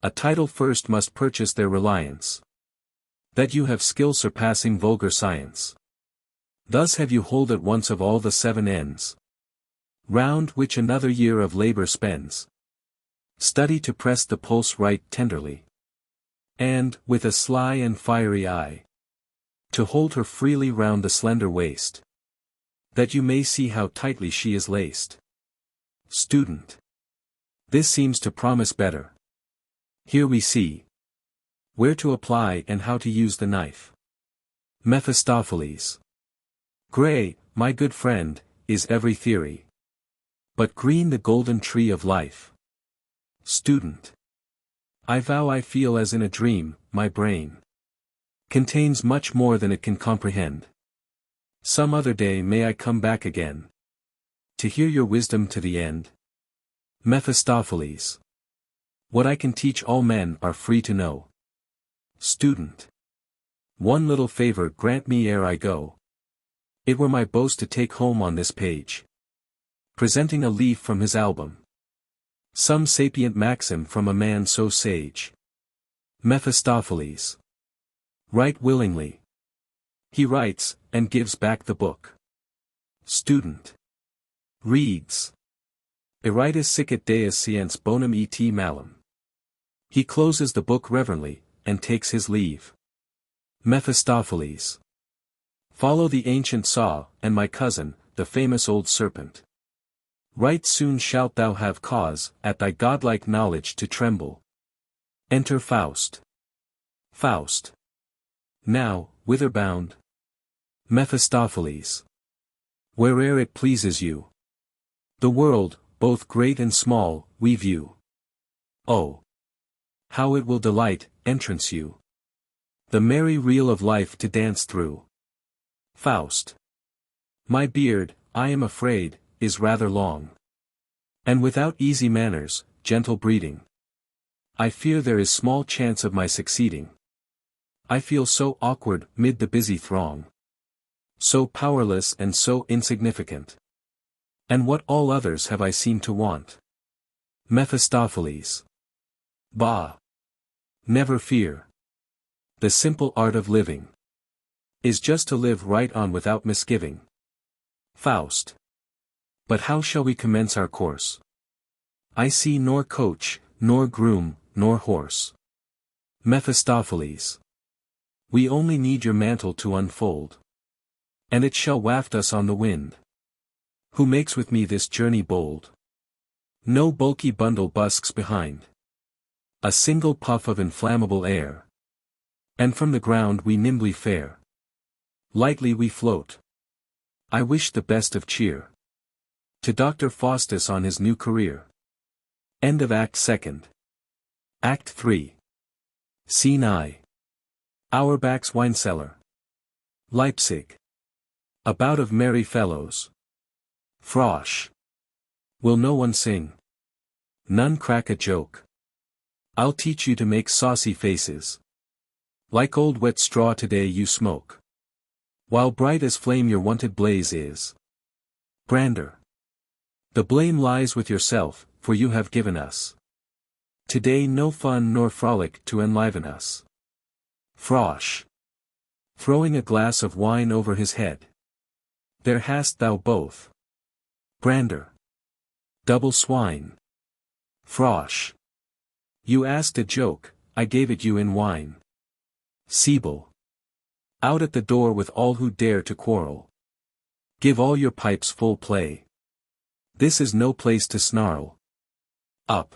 A title first must purchase their reliance, that you have skill surpassing vulgar science. Thus have you hold at once of all the 7 ends, round which another year of labor spends. Study to press the pulse right tenderly, and, with a sly and fiery eye, to hold her freely round the slender waist, that you may see how tightly she is laced. Student. This seems to promise better. Here we see where to apply and how to use the knife. Mephistopheles. Gray, my good friend, is every theory, but green the golden tree of life. Student. I vow I feel as in a dream, my brain contains much more than it can comprehend. Some other day may I come back again, to hear your wisdom to the end. Mephistopheles. What I can teach all men are free to know. Student. One little favor grant me ere I go. It were my boast to take home on this page, presenting a leaf from his album, some sapient maxim from a man so sage. Mephistopheles. Right willingly. He writes, and gives back the book. Student. Reads. Eritus sicut Deus sciens bonum et malum. He closes the book reverently, and takes his leave. Mephistopheles. Follow the ancient saw, and my cousin, the famous old serpent. Right soon shalt thou have cause, at thy godlike knowledge to tremble. Enter Faust. Faust. Now, whither bound? Mephistopheles. Where'er it pleases you. The world, both great and small, we view. Oh! How it will delight, entrance you, the merry reel of life to dance through. Faust. My beard, I am afraid, is rather long, and without easy manners, gentle breeding, I fear there is small chance of my succeeding. I feel so awkward mid the busy throng, so powerless and so insignificant. And what all others have I seemed to want? Mephistopheles. Bah! Never fear. The simple art of living is just to live right on without misgiving. Faust. But how shall we commence our course? I see nor coach, nor groom, nor horse. Mephistopheles. We only need your mantle to unfold, and it shall waft us on the wind. Who makes with me this journey bold? No bulky bundle busks behind. A single puff of inflammable air, and from the ground we nimbly fare. Lightly we float. I wish the best of cheer to Dr. Faustus on his new career. End of Act 2. Act 3. Scene I. Auerbach's wine cellar. Leipzig. A bout of merry fellows. Frosh. Will no one sing? None crack a joke? I'll teach you to make saucy faces. Like old wet straw today you smoke. While bright as flame your wonted blaze is. Brander. The blame lies with yourself, for you have given us today no fun nor frolic to enliven us. Frosh. Throwing a glass of wine over his head. There hast thou both. Brander. Double swine. Frosh. You asked a joke, I gave it you in wine. Sibyl. Out at the door with all who dare to quarrel. Give all your pipes full play. This is no place to snarl. Up.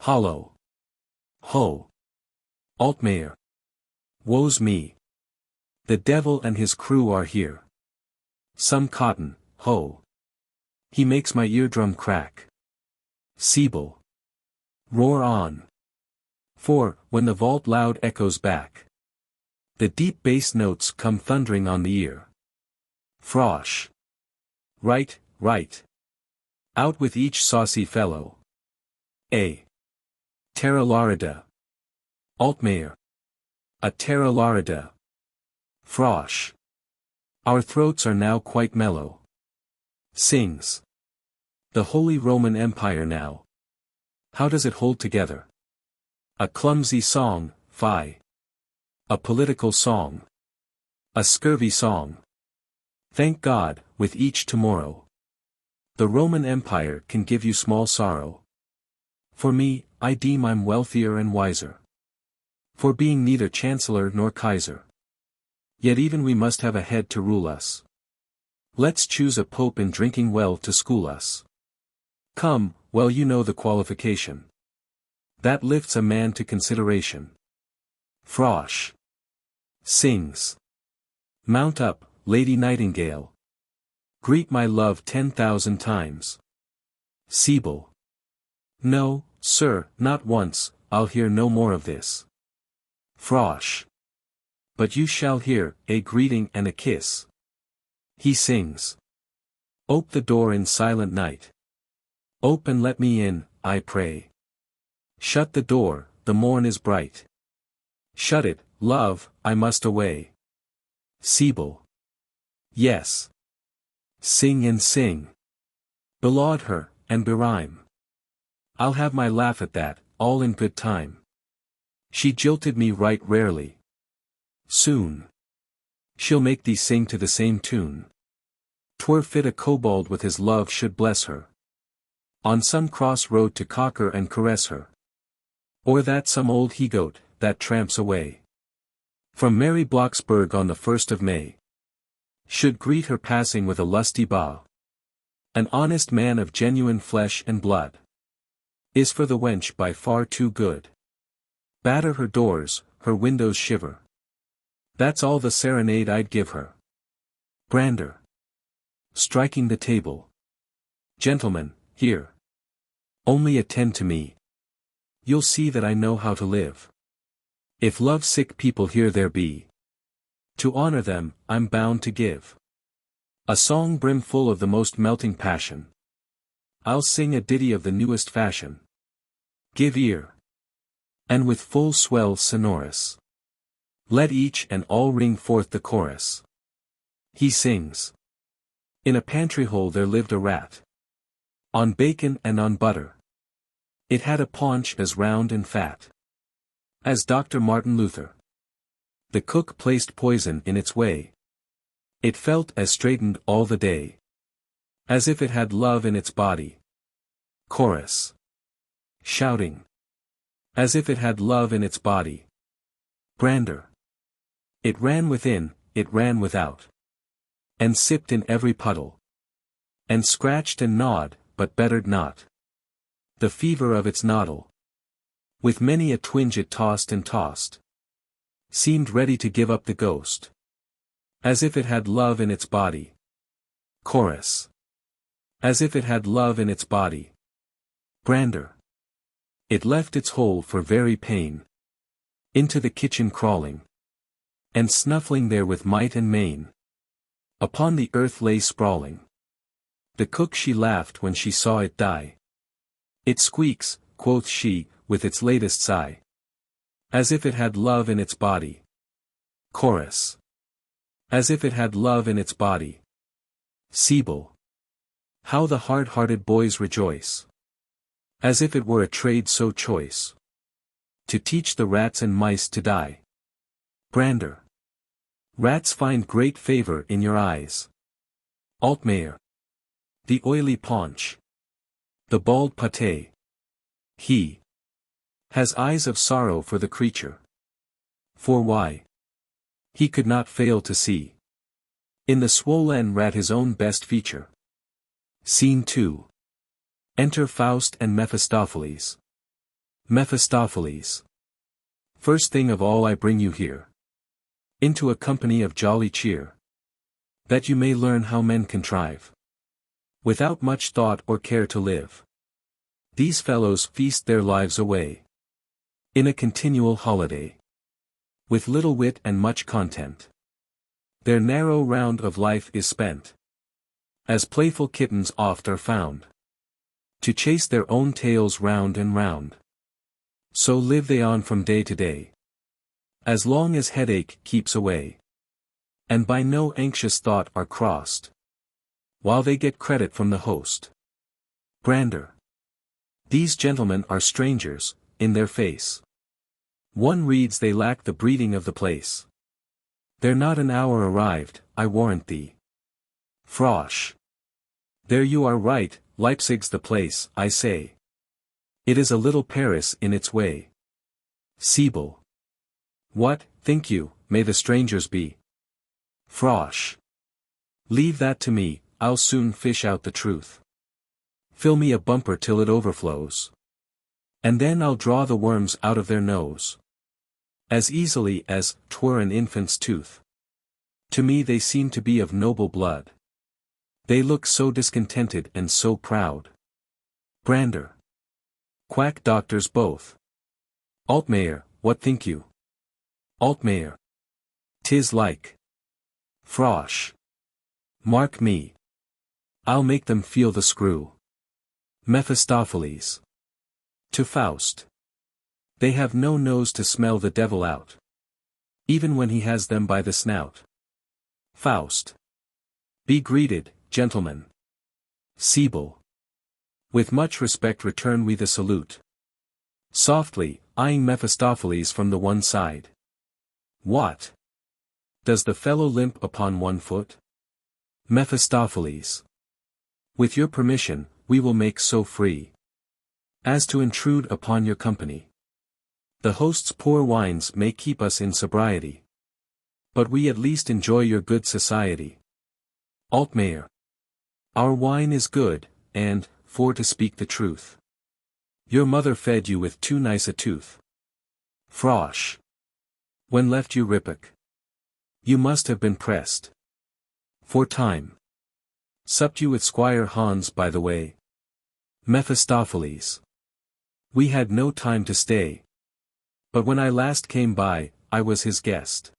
Hollow. Ho. Altmayer. Woe's me. The devil and his crew are here. Some cotton, ho. He makes my eardrum crack. Sibyl. Roar on. For, when the vault loud echoes back, the deep bass notes come thundering on the ear. Frosh. Right, right. Out with each saucy fellow. A. Terra Larida. Altmayer. A Terra Larida. Frosh. Our throats are now quite mellow. Sings. The Holy Roman Empire now. How does it hold together? A clumsy song, fie. A political song. A scurvy song. Thank God, with each tomorrow. The Roman Empire can give you small sorrow. For me, I deem I'm wealthier and wiser. For being neither Chancellor nor Kaiser. Yet even we must have a head to rule us. Let's choose a pope in drinking well to school us. Come, well you know the qualification. That lifts a man to consideration. Frosh. Sings. Mount up, Lady Nightingale. Greet my love 10,000 times. Sibyl. No, sir, not once, I'll hear no more of this. Frosh. But you shall hear, a greeting and a kiss. He sings. Ope the door in silent night. Ope and let me in, I pray. Shut the door, the morn is bright. Shut it, love, I must away. Sibyl. Yes. Sing and sing. Belaud her, and berhyme. I'll have my laugh at that, all in good time. She jilted me right rarely. Soon. She'll make thee sing to the same tune. 'Twere fit a kobold with his love should bless her. On some cross road to cocker and caress her. Or that some old he-goat, that tramps away from merry Blocksberg on the 1st of May, should greet her passing with a lusty bow. An honest man of genuine flesh and blood is for the wench by far too good. Batter her doors, her windows shiver. That's all the serenade I'd give her. Brander. Striking the table. Gentlemen, here. Only attend to me. You'll see that I know how to live. If love-sick people here there be, to honor them, I'm bound to give a song brimful of the most melting passion. I'll sing a ditty of the newest fashion. Give ear. And with full swell sonorous, let each and all ring forth the chorus. He sings. In a pantry hole there lived a rat. On bacon and on butter. It had a paunch as round and fat as Dr. Martin Luther. The cook placed poison in its way. It felt as straightened all the day, as if it had love in its body. Chorus. Shouting. As if it had love in its body. Brander. It ran within, it ran without. And sipped in every puddle. And scratched and gnawed, but bettered not the fever of its noddle. With many a twinge it tossed and tossed. Seemed ready to give up the ghost. As if it had love in its body. Chorus. As if it had love in its body. Brander. It left its hole for very pain. Into the kitchen crawling. And snuffling there with might and main. Upon the earth lay sprawling. The cook she laughed when she saw it die. It squeaks, quoth she, with its latest sigh. As if it had love in its body. Chorus. As if it had love in its body. Sibyl. How the hard-hearted boys rejoice. As if it were a trade so choice. To teach the rats and mice to die. Brander. Rats find great favor in your eyes. Altmaier. The oily paunch. The bald pate. He has eyes of sorrow for the creature. For why? He could not fail to see in the swollen rat his own best feature. Scene 2. Enter Faust and Mephistopheles. Mephistopheles. First thing of all I bring you here. Into a company of jolly cheer. That you may learn how men contrive. Without much thought or care to live. These fellows feast their lives away. In a continual holiday. With little wit and much content. Their narrow round of life is spent. As playful kittens oft are found. To chase their own tails round and round. So live they on from day to day. As long as headache keeps away. And by no anxious thought are crossed. While they get credit from the host. Brander. These gentlemen are strangers, in their face. One reads they lack the breeding of the place. They're not an hour arrived, I warrant thee. Frosh. There you are right, Leipzig's the place, I say. It is a little Paris in its way. Sibyl. What, think you, may the strangers be? Frosh. Leave that to me, I'll soon fish out the truth. Fill me a bumper till it overflows. And then I'll draw the worms out of their nose. As easily as 'twere an infant's tooth. To me they seem to be of noble blood. They look so discontented and so proud. Brander. Quack doctors both. Altmaier, what think you? Altmaier. 'Tis like. Frosh. Mark me. I'll make them feel the screw. Mephistopheles. To Faust. They have no nose to smell the devil out. Even when he has them by the snout. Faust. Be greeted, gentlemen. Sibyl. With much respect return we the salute. Softly, eyeing Mephistopheles from the one side. What? Does the fellow limp upon one foot? Mephistopheles. With your permission, we will make so free as to intrude upon your company. The host's poor wines may keep us in sobriety. But we at least enjoy your good society. Altmaier. Our wine is good, and, for to speak the truth, your mother fed you with too nice a tooth. Frosh. When left you Rippock? You must have been pressed for time. Supped you with Squire Hans by the way? Mephistopheles. We had no time to stay. But when I last came by, I was his guest.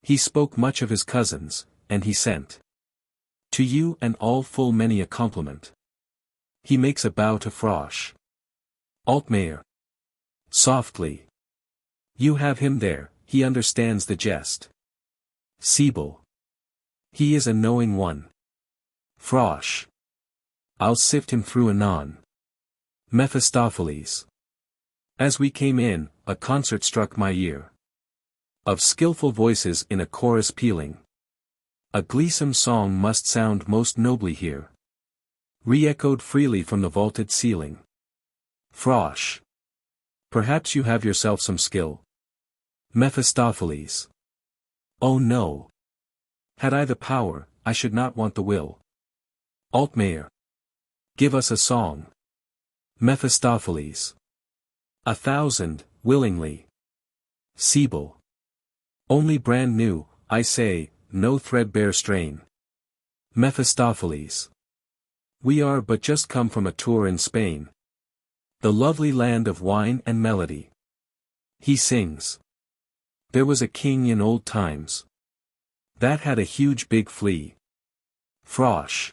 He spoke much of his cousins, and he sent to you and all full many a compliment. He makes a bow to Frosh. Altmaier. Softly. You have him there, he understands the jest. Sibyl. He is a knowing one. Frosh. I'll sift him through anon. Mephistopheles. As we came in, a concert struck my ear. Of skillful voices in a chorus pealing. A gleesome song must sound most nobly here. Re-echoed freely from the vaulted ceiling. Frosh. Perhaps you have yourself some skill. Mephistopheles. Oh no. Had I the power, I should not want the will. Altmaier. Give us a song. Mephistopheles. 1,000, willingly. Sibyl. Only brand new, I say, no threadbare strain. Mephistopheles. We are but just come from a tour in Spain. The lovely land of wine and melody. He sings. There was a king in old times that had a huge big flea. Frosh.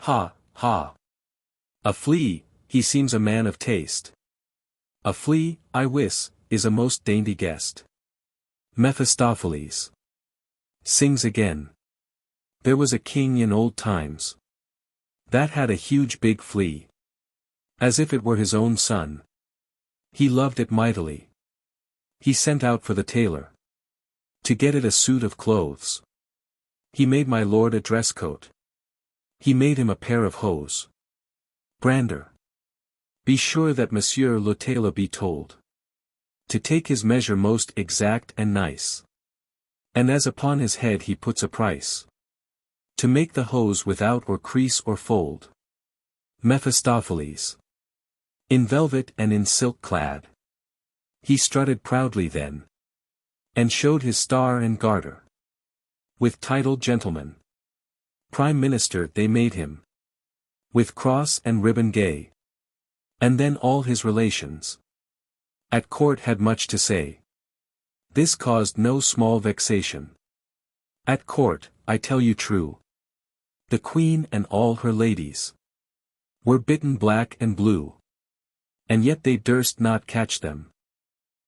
Ha, ha. A flea, he seems a man of taste. A flea, I wis, is a most dainty guest. Mephistopheles. Sings again. There was a king in old times that had a huge big flea, as if it were his own son. He loved it mightily. He sent out for the tailor to get it a suit of clothes. He made my lord a dress coat. He made him a pair of hose. Brander. Be sure that Monsieur le Tailor be told to take his measure most exact and nice. And as upon his head he puts a price, to make the hose without or crease or fold. Mephistopheles. In velvet and in silk clad, he strutted proudly then, and showed his star and garter. With title gentleman, prime minister they made him, with cross and ribbon gay. And then all his relations at court had much to say. This caused no small vexation. At court, I tell you true, the queen and all her ladies were bitten black and blue, and yet they durst not catch them,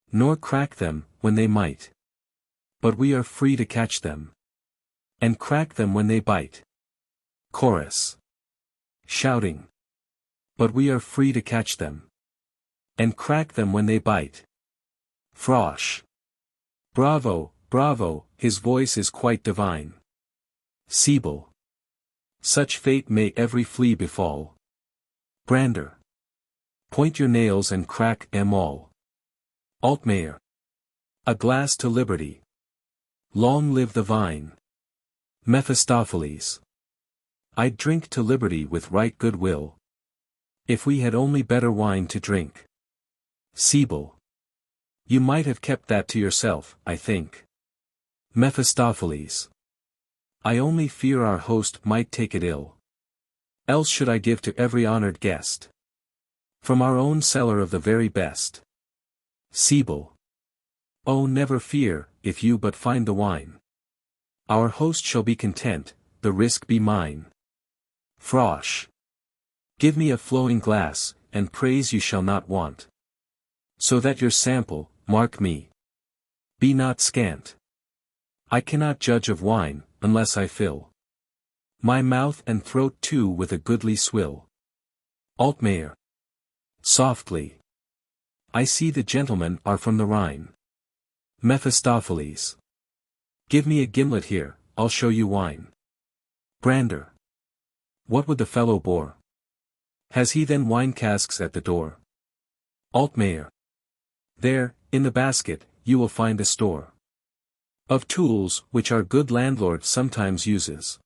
nor crack them when they might. But we are free to catch them, and crack them when they bite. Chorus. Shouting. But we are free to catch them, and crack them when they bite. Frosh. Bravo, bravo, his voice is quite divine. Siebel. Such fate may every flea befall. Brander. Point your nails and crack 'em all. Altmayer. A glass to liberty. Long live the vine. Mephistopheles. I'd drink to liberty with right good will, if we had only better wine to drink. Siebel. You might have kept that to yourself, I think. Mephistopheles. I only fear our host might take it ill. Else should I give to every honored guest, from our own cellar of the very best. Siebel. Oh, never fear, if you but find the wine. Our host shall be content, the risk be mine. Frosh. Give me a flowing glass, and praise you shall not want, so that your sample, mark me, be not scant. I cannot judge of wine, unless I fill my mouth and throat too with a goodly swill. Altmayer. Softly. I see the gentlemen are from the Rhine. Mephistopheles. Give me a gimlet here, I'll show you wine. Brander. What would the fellow bore? Has he then wine casks at the door? Altmayer. There, in the basket, you will find a store of tools, which our good landlord sometimes uses.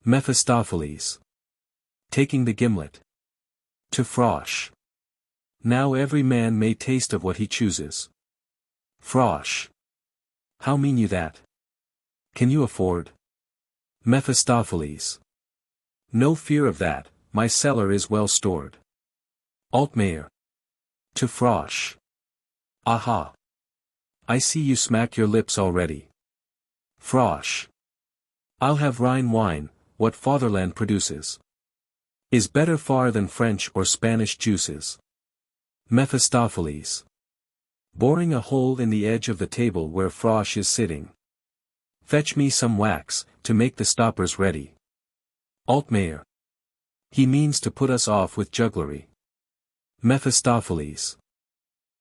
Mephistopheles. Taking the gimlet to Frosh. Now every man may taste of what he chooses. Frosh. How mean you that? Can you afford? Mephistopheles. No fear of that, my cellar is well stored. Altmayer. To Frosh. Aha. I see you smack your lips already. Frosh. I'll have Rhine wine, what fatherland produces is better far than French or Spanish juices. Mephistopheles. Boring a hole in the edge of the table where Frosh is sitting. Fetch me some wax, to make the stoppers ready. Altmayer. He means to put us off with jugglery. Mephistopheles.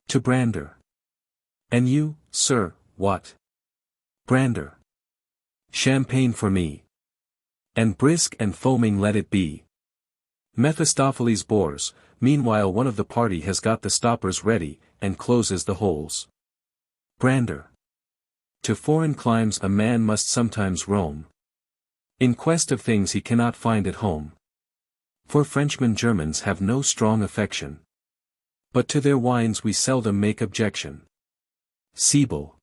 To Brander. And you, sir, what? Brander. Champagne for me. And brisk and foaming let it be. Mephistopheles bores, meanwhile one of the party has got the stoppers ready, and closes the holes. Brander. To foreign climes a man must sometimes roam, in quest of things he cannot find at home. For Frenchmen Germans have no strong affection, but to their wines we seldom make objection. Siebel.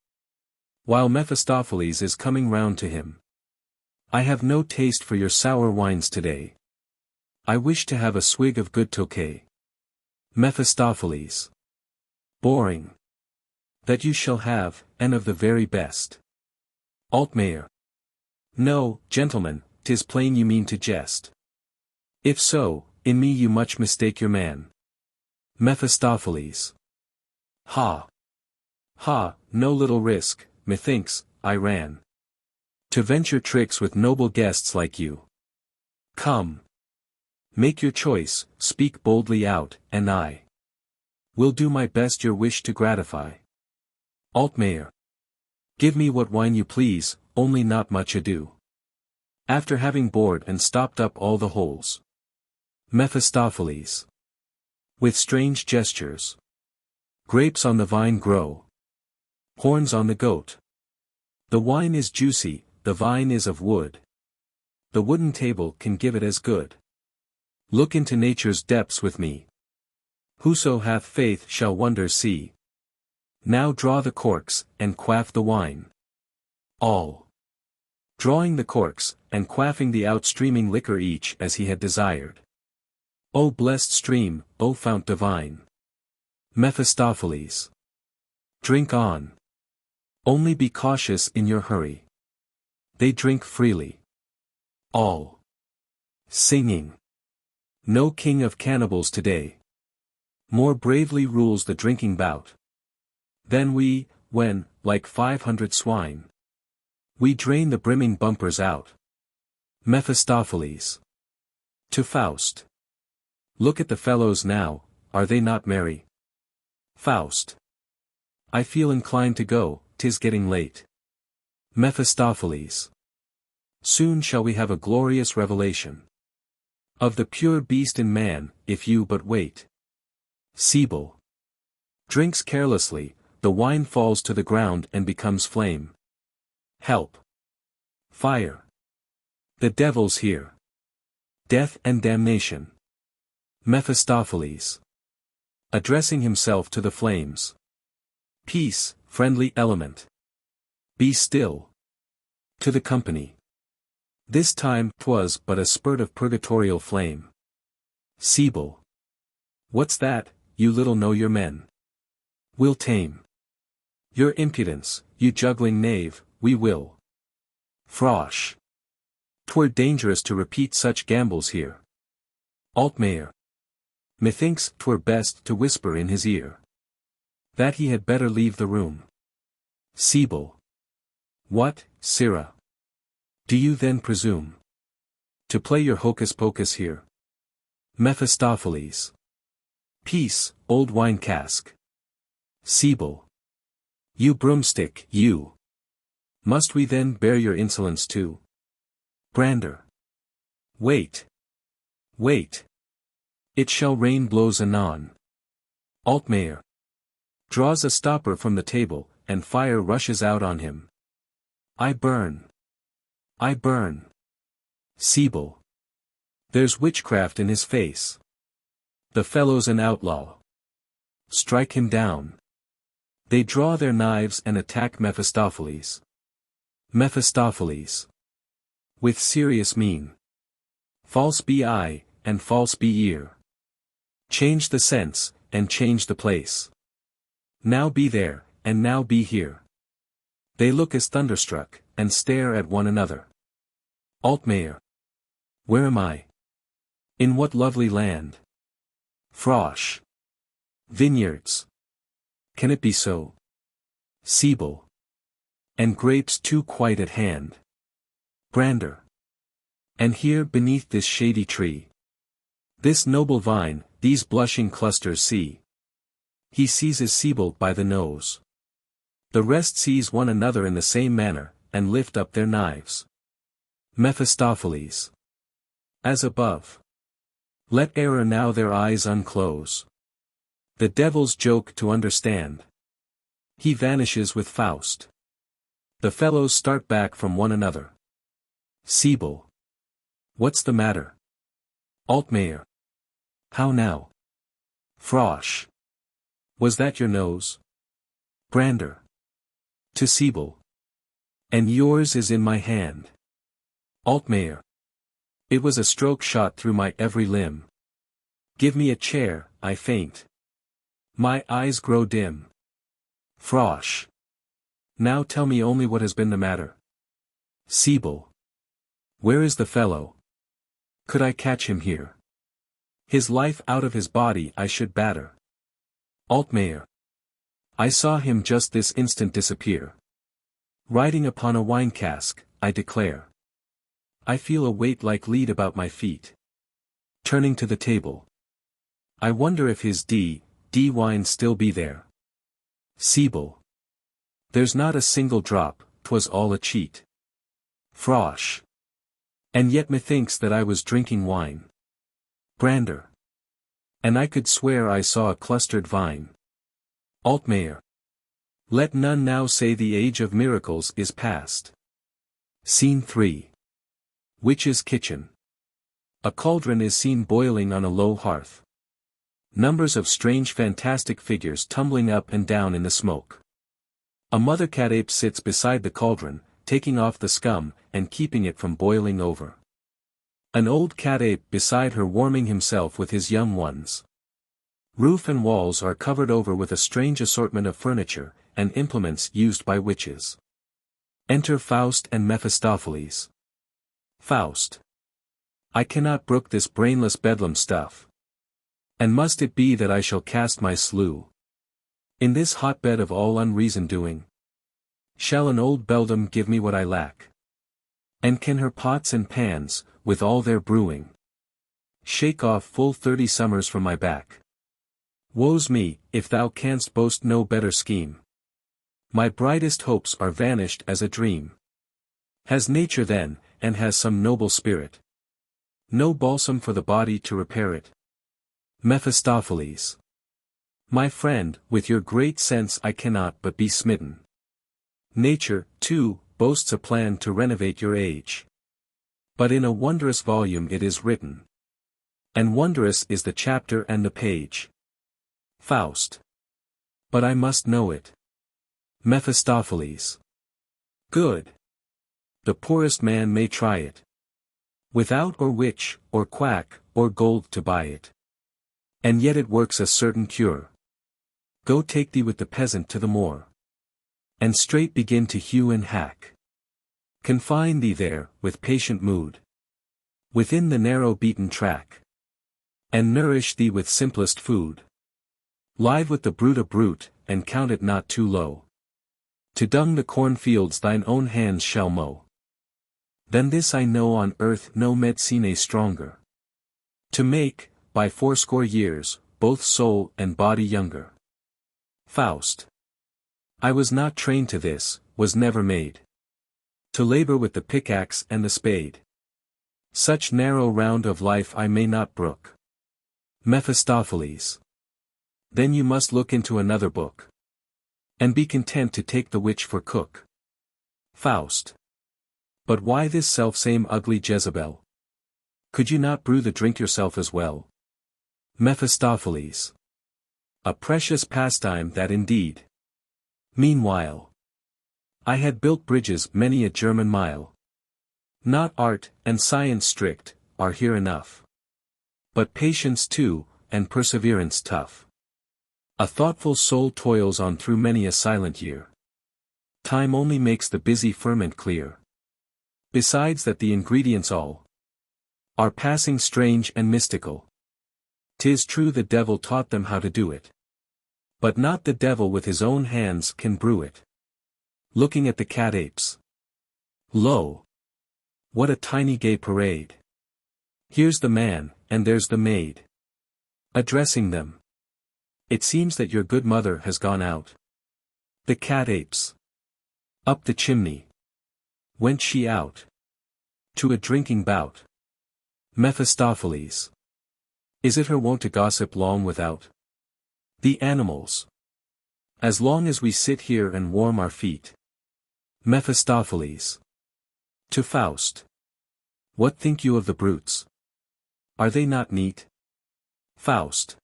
While Mephistopheles is coming round to him. I have no taste for your sour wines today. I wish to have a swig of good Tokay. Mephistopheles. Boring. That you shall have, and of the very best. Altmayer. No, gentlemen, 'tis plain you mean to jest. If so, in me you much mistake your man. Mephistopheles. Ha! Ha, no little risk, methinks, I ran. To venture tricks with noble guests like you. Come. Make your choice, speak boldly out, and I will do my best your wish to gratify. Altmayer. Give me what wine you please, only not much ado. After having bored and stopped up all the holes. Mephistopheles. With strange gestures. Grapes on the vine grow. Horns on the goat. The wine is juicy, the vine is of wood. The wooden table can give it as good. Look into nature's depths with me. Whoso hath faith shall wonders see. Now draw the corks, and quaff the wine. All. Drawing the corks, and quaffing the outstreaming liquor each as he had desired. O blessed stream, O fount divine. Mephistopheles. Drink on. Only be cautious in your hurry. They drink freely. All. Singing. No king of cannibals today. More bravely rules the drinking bout. Than we, when, like 500 swine. We drain the brimming bumpers out. Mephistopheles. To Faust. Look at the fellows now, are they not merry? Faust. I feel inclined to go, 'tis getting late. Mephistopheles. Soon shall we have a glorious revelation. Of the pure beast in man, if you but wait. Sibyl. Drinks carelessly, the wine falls to the ground and becomes flame. Help. Fire. The devil's here. Death and damnation. Mephistopheles. Addressing himself to the flames. Peace, friendly element. Be still. To the company. This time 'twas but a spurt of purgatorial flame. Sibyl. What's that, you little know your men. We'll tame your impudence, you juggling knave, we will. Frosh. 'Twere dangerous to repeat such gambols here. Altmayer. Methinks 'twere best to whisper in his ear. That he had better leave the room. Sibyl. What, sirrah? Do you then presume to play your hocus-pocus here? Mephistopheles. Peace, old wine cask. Sibyl. You broomstick, you. Must we then bear your insolence too? Brander. Wait. Wait. It shall rain blows anon. Altmayer. Draws a stopper from the table, and fire rushes out on him. I burn. I burn. Sibyl. There's witchcraft in his face. The fellow's an outlaw. Strike him down. They draw their knives and attack Mephistopheles. Mephistopheles. With serious mien. False be eye, and false be ear. Change the sense, and change the place. Now be there, and now be here. They look as thunderstruck, and stare at one another. Altmayer. Where am I? In what lovely land? Frosh. Vineyards. Can it be so? Sibyl. And grapes too quite at hand. Brander. And here beneath this shady tree. This noble vine, these blushing clusters see. He seizes Sibyl by the nose. The rest seize one another in the same manner, and lift up their knives. Mephistopheles. As above. Let error now their eyes unclose. The devil's joke to understand. He vanishes with Faust. The fellows start back from one another. Sibyl. What's the matter? Altmayer. How now? Frosh. Was that your nose? Brander. To Sibyl. And yours is in my hand. Altmayer. It was a stroke shot through my every limb. Give me a chair, I faint. My eyes grow dim. Frosh. Now tell me only what has been the matter. Sibyl. Where is the fellow? Could I catch him here? His life out of his body I should batter. Altmayer. I saw him just this instant disappear. Riding upon a wine cask, I declare. I feel a weight like lead about my feet. Turning to the table. I wonder if his D wine still be there. Siebel. There's not a single drop, 'twas all a cheat. Frosh. And yet methinks that I was drinking wine. Brander. And I could swear I saw a clustered vine. Altmayer. Let none now say the age of miracles is past. Scene 3. Witch's kitchen. A cauldron is seen boiling on a low hearth. Numbers of strange fantastic figures tumbling up and down in the smoke. A mother cat-ape sits beside the cauldron, taking off the scum, and keeping it from boiling over. An old cat-ape beside her warming himself with his young ones. Roof and walls are covered over with a strange assortment of furniture, and implements used by witches. Enter Faust and Mephistopheles. Faust. I cannot brook this brainless bedlam stuff. And must it be that I shall cast my slough in this hotbed of all unreason doing? Shall an old beldam give me what I lack? And can her pots and pans, with all their brewing, shake off full 30 summers from my back? Woe's me, if thou canst boast no better scheme. My brightest hopes are vanished as a dream. Has nature then, and has some noble spirit, no balsam for the body to repair it? Mephistopheles. My friend, with your great sense I cannot but be smitten. Nature, too, boasts a plan to renovate your age. But in a wondrous volume it is written. And wondrous is the chapter and the page. Faust. But I must know it. Mephistopheles. Good. The poorest man may try it. Without or witch, or quack, or gold to buy it. And yet it works a certain cure. Go take thee with the peasant to the moor. And straight begin to hew and hack. Confine thee there, with patient mood, within the narrow beaten track. And nourish thee with simplest food. Live with the brute a brute, and count it not too low. To dung the cornfields thine own hands shall mow. Than this I know on earth no medicine stronger. To make, by 80 years, both soul and body younger. Faust. I was not trained to this, was never made. To labor with the pickaxe and the spade. Such narrow round of life I may not brook. Mephistopheles. Then you must look into another book. And be content to take the witch for cook. Faust. But why this selfsame ugly Jezebel? Could you not brew the drink yourself as well? Mephistopheles. A precious pastime that indeed. Meanwhile, I had built bridges many a German mile. Not art, and science strict, are here enough. But patience too, and perseverance tough. A thoughtful soul toils on through many a silent year. Time only makes the busy ferment clear. Besides that the ingredients all are passing strange and mystical. 'Tis true the devil taught them how to do it. But not the devil with his own hands can brew it. Looking at the cat-apes. Lo! What a tiny gay parade. Here's the man, and there's the maid. Addressing them. It seems that your good mother has gone out. The cat-apes. Up the chimney. Went she out. To a drinking bout. Mephistopheles. Is it her wont to gossip long without? The animals. As long as we sit here and warm our feet. Mephistopheles. To Faust. What think you of the brutes? Are they not neat? Faust.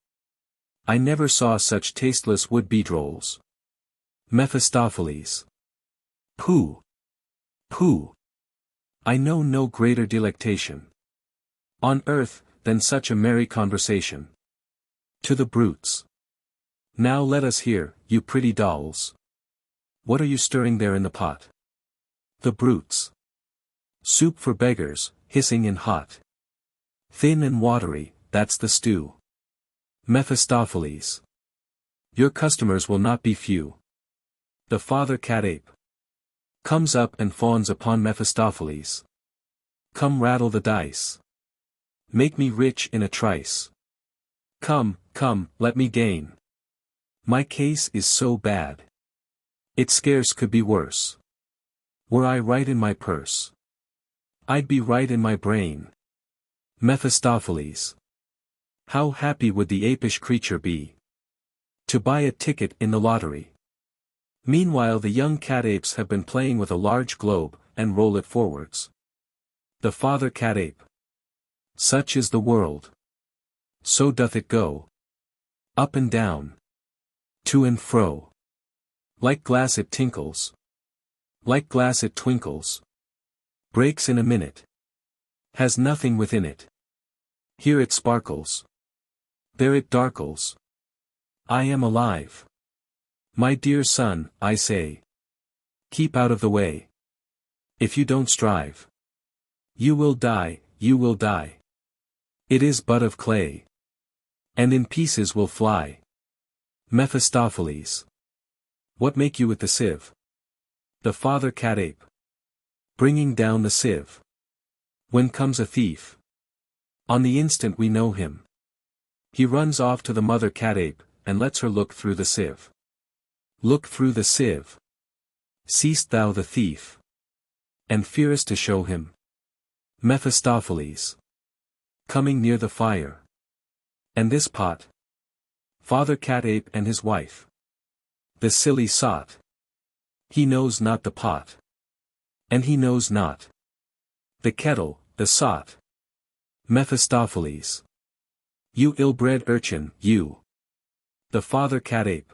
I never saw such tasteless would-be drolls. Mephistopheles. Pooh! Pooh! I know no greater delectation on earth than such a merry conversation. To the brutes. Now let us hear, you pretty dolls. What are you stirring there in the pot? The brutes. Soup for beggars, hissing and hot. Thin and watery, that's the stew. Mephistopheles. Your customers will not be few. The father cat-ape. Comes up and fawns upon Mephistopheles. Come rattle the dice. Make me rich in a trice. Come, come, let me gain. My case is so bad. It scarce could be worse. Were I right in my purse, I'd be right in my brain. Mephistopheles. How happy would the apish creature be to buy a ticket in the lottery. Meanwhile the young cat-apes have been playing with a large globe, and roll it forwards. The father cat-ape. Such is the world. So doth it go. Up and down. To and fro. Like glass it tinkles. Like glass it twinkles. Breaks in a minute. Has nothing within it. Here it sparkles. There it darkles. I am alive. My dear son, I say. Keep out of the way. If you don't strive, you will die, you will die. It is but of clay. And in pieces will fly. Mephistopheles. What make you with the sieve? The father cat-ape. Bringing down the sieve. When comes a thief, on the instant we know him. He runs off to the mother cat-ape, and lets her look through the sieve. Look through the sieve. Seest thou the thief? And fearest to show him? Mephistopheles. Coming near the fire. And this pot? Father cat-ape and his wife. The silly sot. He knows not the pot. And he knows not the kettle, the sot. Mephistopheles. You ill-bred urchin, you. The father cat-ape.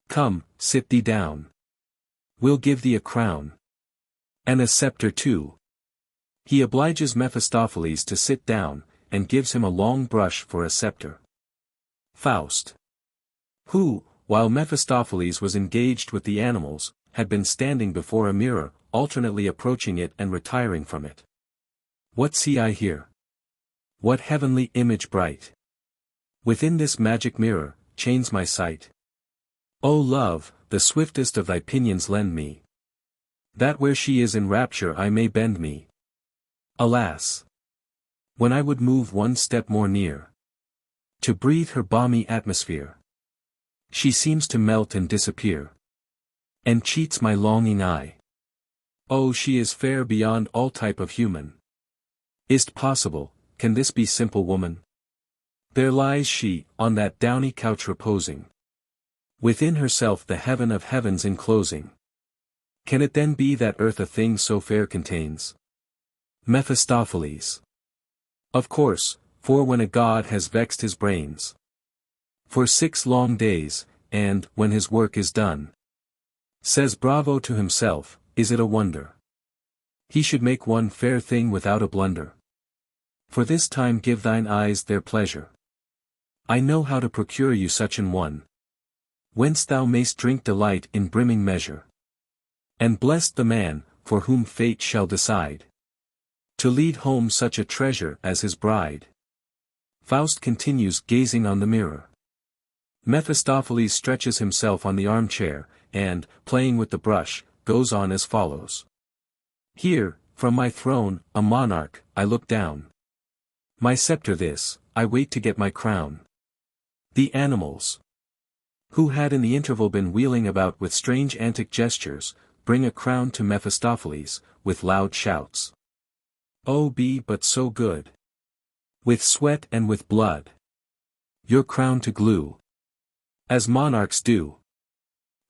Come, sit thee down. We'll give thee a crown. And a scepter too. He obliges Mephistopheles to sit down, and gives him a long brush for a scepter. Faust. Who, while Mephistopheles was engaged with the animals, had been standing before a mirror, alternately approaching it and retiring from it. What see I here? What heavenly image bright? Within this magic mirror, chains my sight. O love, the swiftest of thy pinions lend me, that where she is in rapture I may bend me. Alas! When I would move one step more near, to breathe her balmy atmosphere, she seems to melt and disappear, and cheats my longing eye. Oh, she is fair beyond all type of human. Is't possible, can this be simple woman? There lies she, on that downy couch reposing, within herself the heaven of heavens enclosing. Can it then be that earth a thing so fair contains? Mephistopheles. Of course, for when a god has vexed his brains for 6 long days, and, when his work is done, says bravo to himself, is it a wonder he should make one fair thing without a blunder? For this time give thine eyes their pleasure. I know how to procure you such an one, whence thou mayst drink delight in brimming measure. And blessed the man, for whom fate shall decide to lead home such a treasure as his bride. Faust continues gazing on the mirror. Mephistopheles stretches himself on the armchair, and, playing with the brush, goes on as follows. Here, from my throne, a monarch, I look down. My scepter this, I wait to get my crown. The animals, who had in the interval been wheeling about with strange antic gestures, bring a crown to Mephistopheles, with loud shouts. Oh, be but so good, with sweat and with blood, your crown to glue, as monarchs do.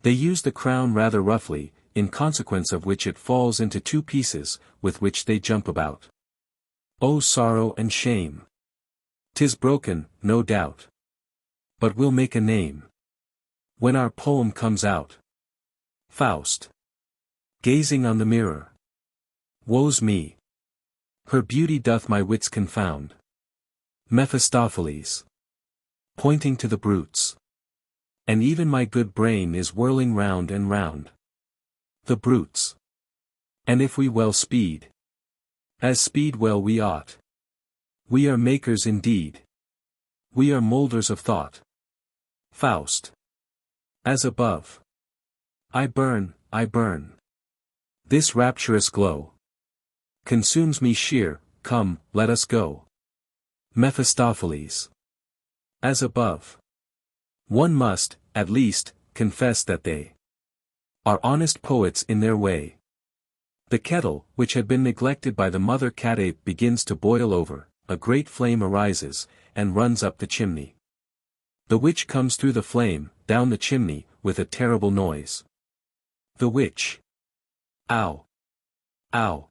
They use the crown rather roughly, in consequence of which it falls into 2 pieces, with which they jump about. Oh sorrow and shame! 'Tis broken, no doubt. But we'll make a name when our poem comes out. Faust. Gazing on the mirror. Woe's me! Her beauty doth my wits confound. Mephistopheles. Pointing to the brutes. And even my good brain is whirling round and round. The brutes. And if we well speed, as speed well we ought, we are makers indeed. We are moulders of thought. Faust. As above. I burn, I burn. This rapturous glow consumes me sheer, come, let us go. Mephistopheles. As above. One must, at least, confess that they are honest poets in their way. The kettle, which had been neglected by the mother cat-ape, begins to boil over, a great flame arises, and runs up the chimney. The witch comes through the flame, down the chimney, with a terrible noise. The witch. Ow! Ow!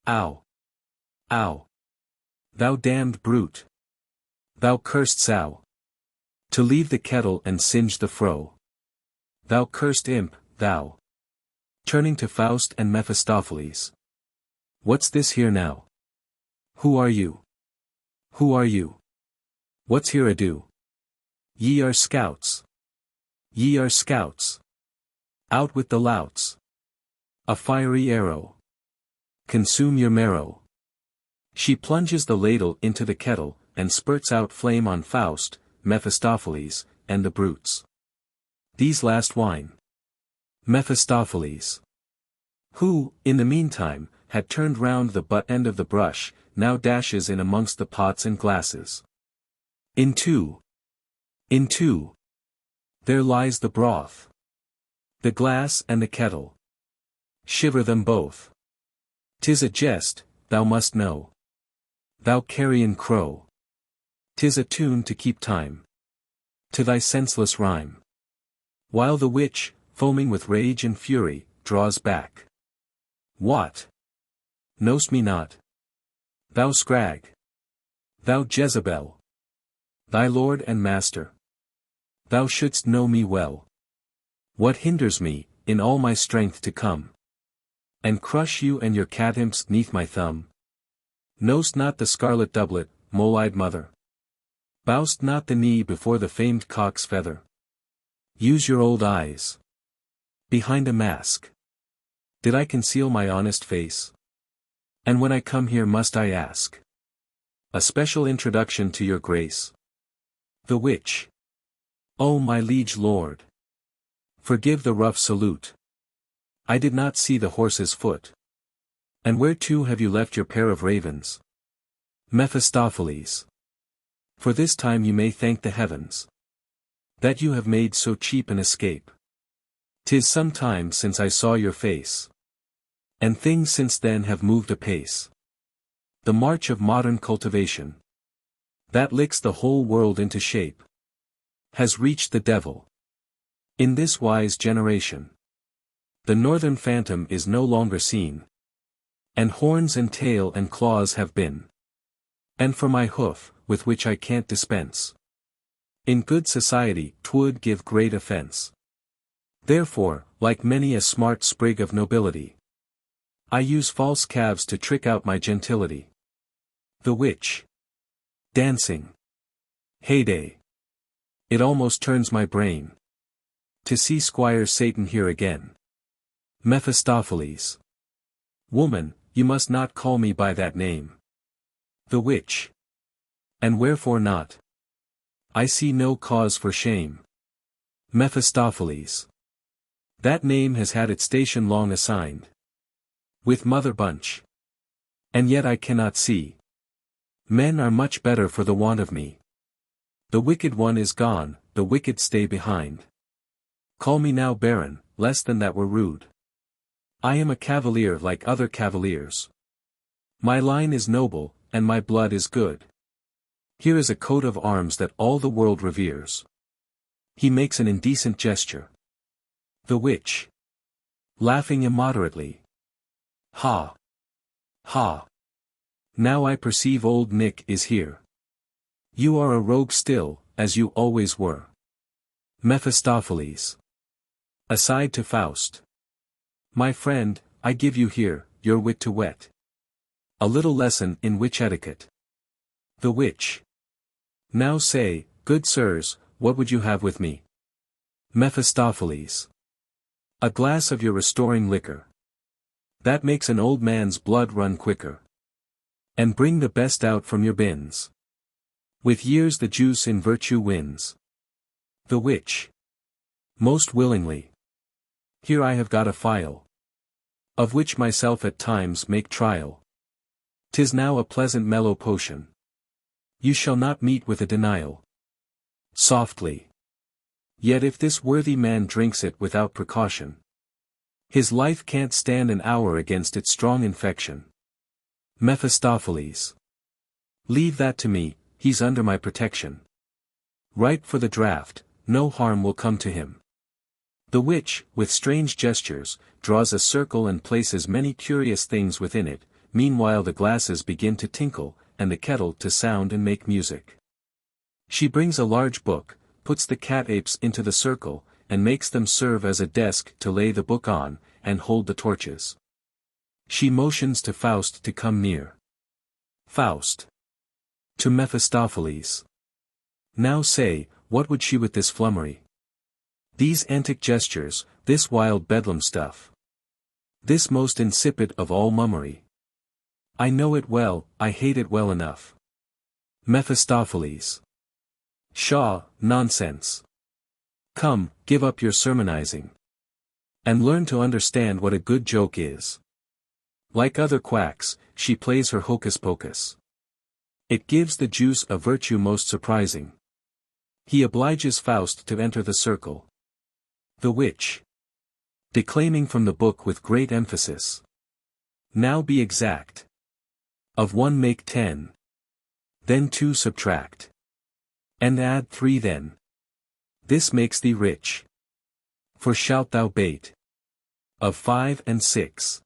Ow! Ow! Thou damned brute! Thou cursed sow! To leave the kettle and singe the fro! Thou cursed imp, thou! Turning to Faust and Mephistopheles. What's this here now? Who are you? Who are you? What's here ado? Ye are scouts. Ye are scouts. Out with the louts. A fiery arrow. Consume your marrow. She plunges the ladle into the kettle, and spurts out flame on Faust, Mephistopheles, and the brutes. These last whine. Mephistopheles, who, in the meantime, had turned round the butt end of the brush, now dashes in amongst the pots and glasses. Into. There lies the broth. The glass and the kettle. Shiver them both. 'Tis a jest, thou must know. Thou carrion crow. 'Tis a tune to keep time to thy senseless rhyme. While the witch, foaming with rage and fury, draws back. What? Know'st me not? Thou scrag! Thou Jezebel! Thy lord and master! Thou shouldst know me well. What hinders me, in all my strength to come and crush you and your cat-imps 'neath my thumb? Know'st not the scarlet doublet, mole-eyed mother? Bow'st not the knee before the famed cock's feather? Use your old eyes. Behind a mask. Did I conceal my honest face? And when I come here must I ask a special introduction to your grace? The witch. O my liege lord! Forgive the rough salute. I did not see the horse's foot. And where to have you left your pair of ravens? Mephistopheles. For this time you may thank the heavens that you have made so cheap an escape. 'Tis some time since I saw your face, and things since then have moved apace. The march of modern cultivation, that licks the whole world into shape, has reached the devil. In this wise generation, the northern phantom is no longer seen, and horns and tail and claws have been. And for my hoof, with which I can't dispense, in good society 'twould give great offense. Therefore, like many a smart sprig of nobility, I use false calves to trick out my gentility. The witch. Dancing. Heyday. It almost turns my brain to see Squire Satan here again. Mephistopheles. Woman, you must not call me by that name. The witch. And wherefore not? I see no cause for shame. Mephistopheles. That name has had its station long assigned with Mother Bunch. And yet I cannot see. Men are much better for the want of me. The wicked one is gone, the wicked stay behind. Call me now Baron, less than that were rude. I am a cavalier like other cavaliers. My line is noble, and my blood is good. Here is a coat of arms that all the world reveres. He makes an indecent gesture. The witch. Laughing immoderately. Ha! Ha! Now I perceive old Nick is here. You are a rogue still, as you always were. Mephistopheles. Aside to Faust. My friend, I give you here, your wit to wet. A little lesson in witch etiquette. The witch. Now say, good sirs, what would you have with me? Mephistopheles. A glass of your restoring liquor. That makes an old man's blood run quicker. And bring the best out from your bins. With years the juice in virtue wins. The witch. Most willingly. Here I have got a phial. of which myself at times make trial. 'Tis now a pleasant mellow potion. You shall not meet with a denial. Softly. Yet if this worthy man drinks it without precaution, his life can't stand an hour against its strong infection. Mephistopheles. Leave that to me, he's under my protection. Ripe for the draught, no harm will come to him. The witch, with strange gestures, draws a circle and places many curious things within it, meanwhile the glasses begin to tinkle, and the kettle to sound and make music. She brings a large book, puts the cat-apes into the circle, and makes them serve as a desk to lay the book on, and hold the torches. She motions to Faust to come near. Faust. To Mephistopheles. Now say, what would she with this flummery? These antic gestures, this wild bedlam stuff. This most insipid of all mummery. I know it well, I hate it well enough. Mephistopheles. Pshaw, nonsense. Come, give up your sermonizing. And learn to understand what a good joke is. Like other quacks, she plays her hocus-pocus. It gives the juice a virtue most surprising. He obliges Faust to enter the circle. The witch. Declaiming from the book with great emphasis. Now be exact. Of 1 make 10. Then 2 subtract. And add 3 then. This makes thee rich. For shalt thou bate. Of 5 and 6.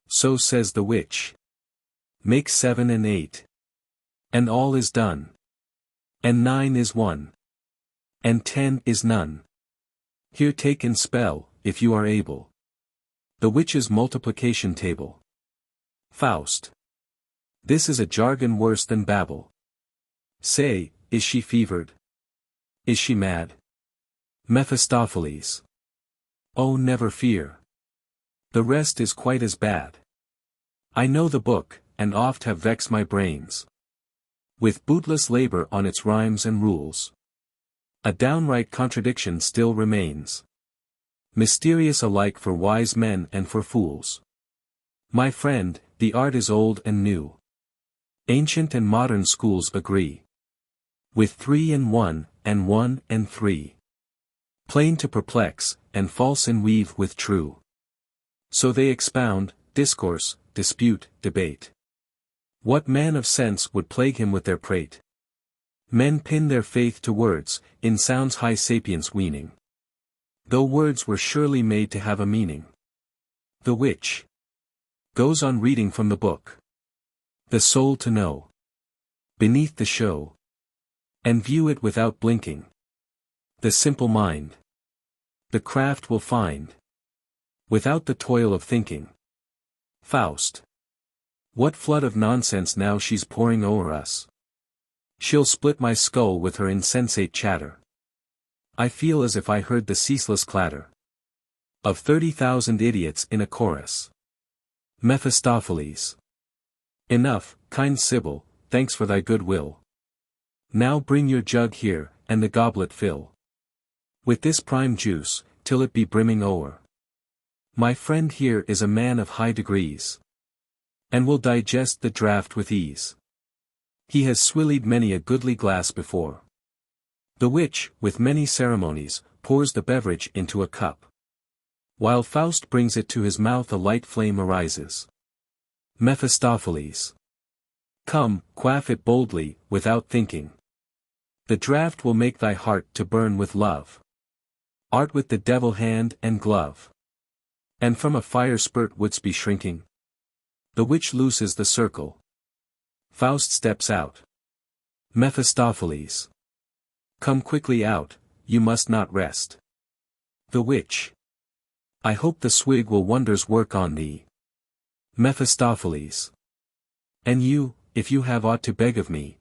So says the witch. Make 7 and 8. And all is done. And 9 is 1. And 10 is none. Here take and spell, if you are able. The witch's multiplication table. Faust. This is a jargon worse than babble. Say, is she fevered? Is she mad? Mephistopheles. Oh, never fear. The rest is quite as bad. I know the book, and oft have vexed my brains with bootless labor on its rhymes and rules. A downright contradiction still remains, mysterious alike for wise men and for fools. My friend, the art is old and new. Ancient and modern schools agree. With 3 and 1, and 1 and 3. Plain to perplex, and false in weave with true. So they expound, discourse, dispute, debate. What man of sense would plague him with their prate? Men pin their faith to words, in sounds high sapience weaning. Though words were surely made to have a meaning. The witch goes on reading from the book. The soul to know. Beneath the show. And view it without blinking. The simple mind. The craft will find. Without the toil of thinking. Faust. What flood of nonsense now she's pouring o'er us. She'll split my skull with her insensate chatter. I feel as if I heard the ceaseless clatter of 30,000 idiots in a chorus. Mephistopheles. Enough, kind Sibyl, thanks for thy good will. Now bring your jug here, and the goblet fill. With this prime juice, till it be brimming o'er. My friend here is a man of high degrees. And will digest the draught with ease. He has swillied many a goodly glass before. The witch, with many ceremonies, pours the beverage into a cup. While Faust brings it to his mouth a light flame arises. Mephistopheles. Come, quaff it boldly, without thinking. The draught will make thy heart to burn with love. Art with the devil hand and glove. And from a fire spurt wouldst be shrinking? The witch looses the circle. Faust steps out. Mephistopheles. Come quickly out, you must not rest. The witch. I hope the swig will wonders work on thee. Mephistopheles. And you, if you have aught to beg of me.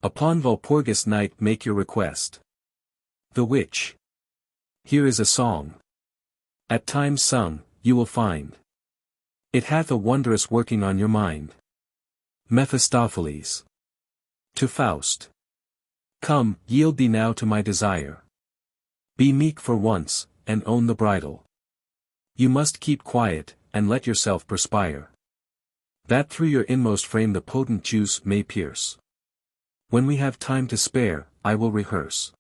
Upon Walpurgis night make your request. The witch. Here is a song. At times sung, you will find. It hath a wondrous working on your mind. Mephistopheles. To Faust. Come, yield thee now to my desire. Be meek for once, and own the bridle. You must keep quiet, and let yourself perspire. That through your inmost frame the potent juice may pierce. When we have time to spare, I will rehearse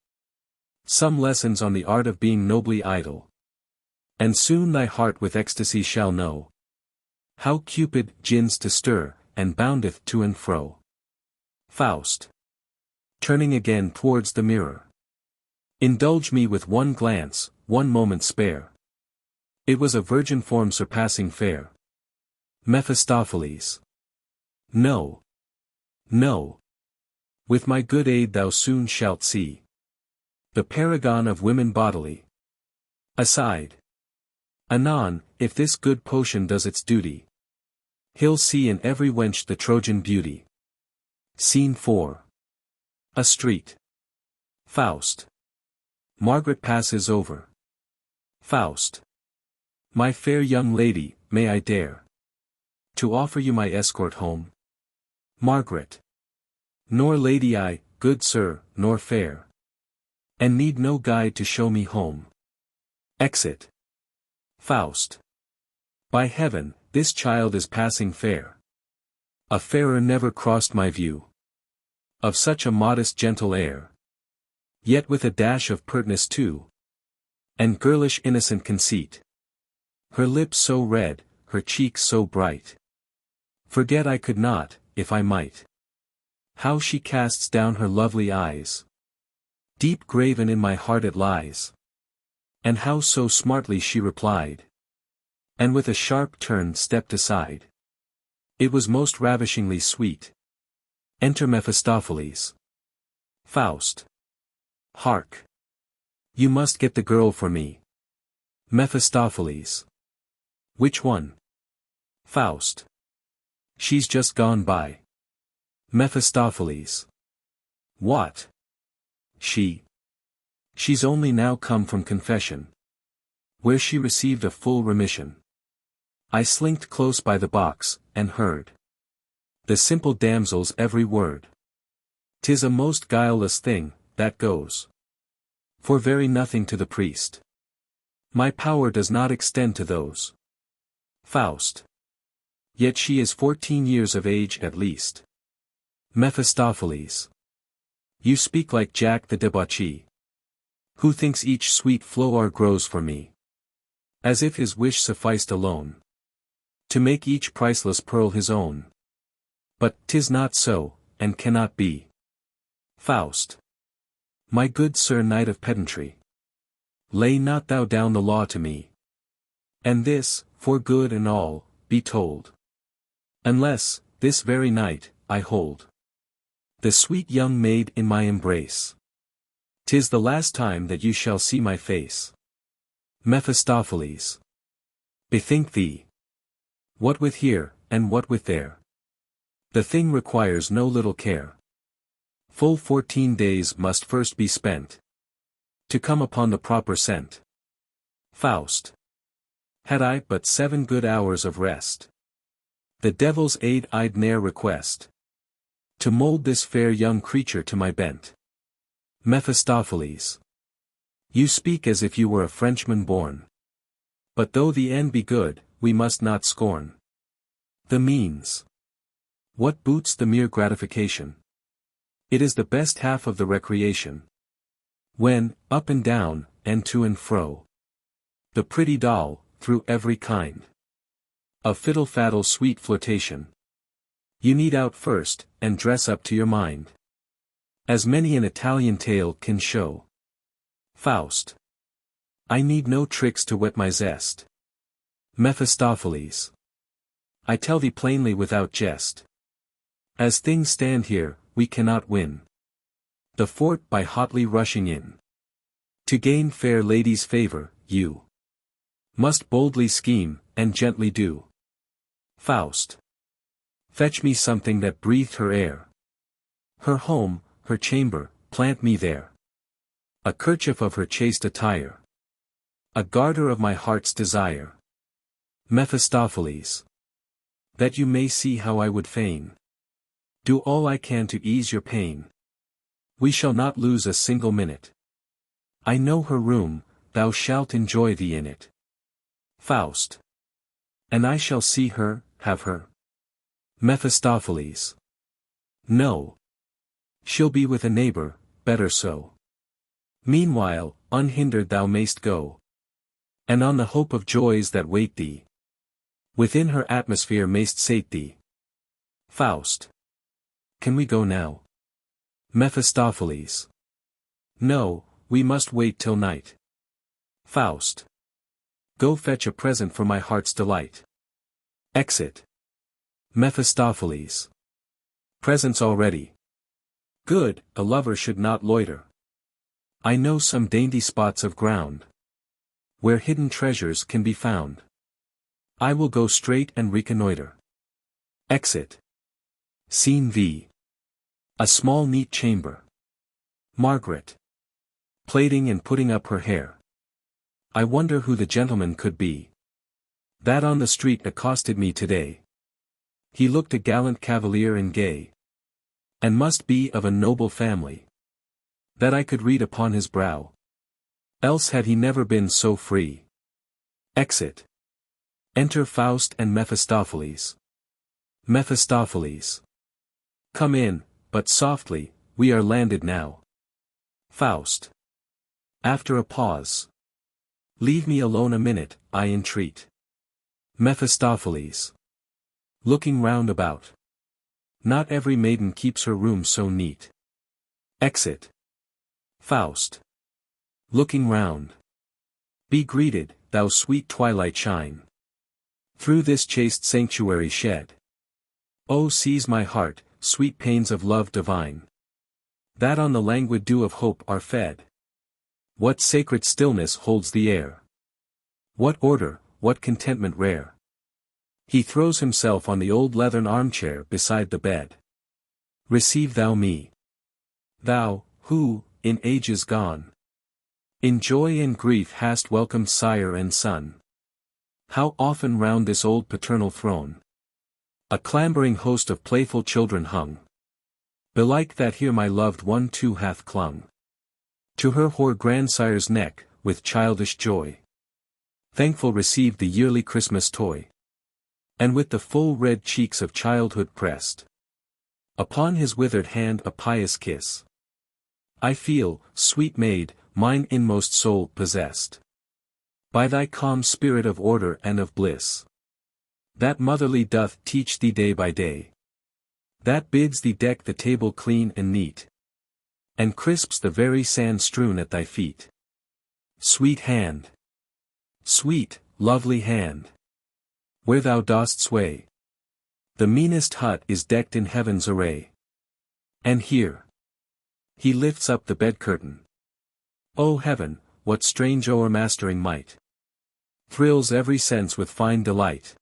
some lessons on the art of being nobly idle. And soon thy heart with ecstasy shall know how Cupid gins to stir, and boundeth to and fro. Faust. Turning again towards the mirror. Indulge me with one glance, one moment spare. It was a virgin form surpassing fair. Mephistopheles. No. No. With my good aid thou soon shalt see the paragon of women bodily. Aside. Anon, if this good potion does its duty, he'll see in every wench the Trojan beauty. Scene 4. A street. Faust. Margaret passes over. Faust. My fair young lady, may I dare to offer you my escort home? Margaret. Nor lady I, good sir, nor fair, and need no guide to show me home. Exit. Faust. By heaven, this child is passing fair. A fairer never crossed my view. Of such a modest gentle air, yet with a dash of pertness too, and girlish innocent conceit. Her lips so red, her cheeks so bright. Forget I could not, if I might. How she casts down her lovely eyes. Deep graven in my heart it lies. And how so smartly she replied. And with a sharp turn stepped aside. It was most ravishingly sweet. Enter Mephistopheles. Faust. Hark. You must get the girl for me. Mephistopheles. Which one? Faust. She's just gone by. Mephistopheles. What? She's only now come from confession, where she received a full remission. I slinked close by the box, and heard the simple damsel's every word. 'Tis a most guileless thing, that goes for very nothing to the priest. My power does not extend to those. Faust. Yet she is 14 years of age at least. Mephistopheles. You speak like Jack the debauchee, who thinks each sweet flower grows for me, as if his wish sufficed alone to make each priceless pearl his own. But 'tis not so, and cannot be. Faust. My good sir knight of pedantry, lay not thou down the law to me. And this, for good and all, be told. Unless, this very night, I hold the sweet young maid in my embrace, 'tis the last time that you shall see my face. Mephistopheles. Bethink thee. What with here, and what with there, the thing requires no little care. Full 14 days must first be spent to come upon the proper scent. Faust. Had I but 7 good hours of rest, the devil's aid I'd ne'er request, to mold this fair young creature to my bent. Mephistopheles. You speak as if you were a Frenchman born. But though the end be good, we must not scorn the means. What boots the mere gratification? It is the best half of the recreation. When, up and down, and to and fro, the pretty doll, through every kind of fiddle-faddle sweet flirtation, you need out first, and dress up to your mind, as many an Italian tale can show. Faust. I need no tricks to whet my zest. Mephistopheles. I tell thee plainly without jest. As things stand here, we cannot win the fort by hotly rushing in. To gain fair lady's favor, you must boldly scheme, and gently do. Faust. Fetch me something that breathed her air. Her home, her chamber, plant me there. A kerchief of her chaste attire, a garter of my heart's desire. Mephistopheles. That you may see how I would fain do all I can to ease your pain. We shall not lose a single minute. I know her room, thou shalt enjoy thee in it. Faust. And I shall see her, have her. Mephistopheles. No. She'll be with a neighbor, better so. Meanwhile, unhindered thou mayst go. And on the hope of joys that wait thee. Within her atmosphere mayst sate thee. Faust. Can we go now? Mephistopheles. No, we must wait till night. Faust. Go fetch a present for my heart's delight. Exit. Mephistopheles. Presents already. Good, a lover should not loiter. I know some dainty spots of ground, where hidden treasures can be found. I will go straight and reconnoiter. Exit. Scene V. A small neat chamber. Margaret. Plaiting and putting up her hair. I wonder who the gentleman could be. That on the street accosted me today. He looked a gallant cavalier and gay. And must be of a noble family. That I could read upon his brow. Else had he never been so free. Exit. Enter Faust and Mephistopheles. Mephistopheles. Come in, but softly, we are landed now. Faust. After a pause. Leave me alone a minute, I entreat. Mephistopheles. Looking round about. Not every maiden keeps her room so neat. Exit. Faust. Looking round. Be greeted, thou sweet twilight shine. Through this chaste sanctuary shed. Oh, seize my heart, sweet pains of love divine. That on the languid dew of hope are fed. What sacred stillness holds the air? What order, what contentment rare? He throws himself on the old leathern armchair beside the bed. Receive thou me. Thou, who, in ages gone, in joy and grief hast welcomed sire and son. How often round this old paternal throne a clambering host of playful children hung. Belike that here my loved one too hath clung to her hoar grandsire's neck, with childish joy. Thankful received the yearly Christmas toy. And with the full red cheeks of childhood pressed upon his withered hand a pious kiss. I feel, sweet maid, mine inmost soul possessed by thy calm spirit of order and of bliss. That motherly doth teach thee day by day. That bids thee deck the table clean and neat. And crisps the very sand strewn at thy feet. Sweet hand. Sweet, lovely hand. Where thou dost sway. The meanest hut is decked in heaven's array. And here. He lifts up the bed curtain. O heaven, what strange o'ermastering might thrills every sense with fine delight.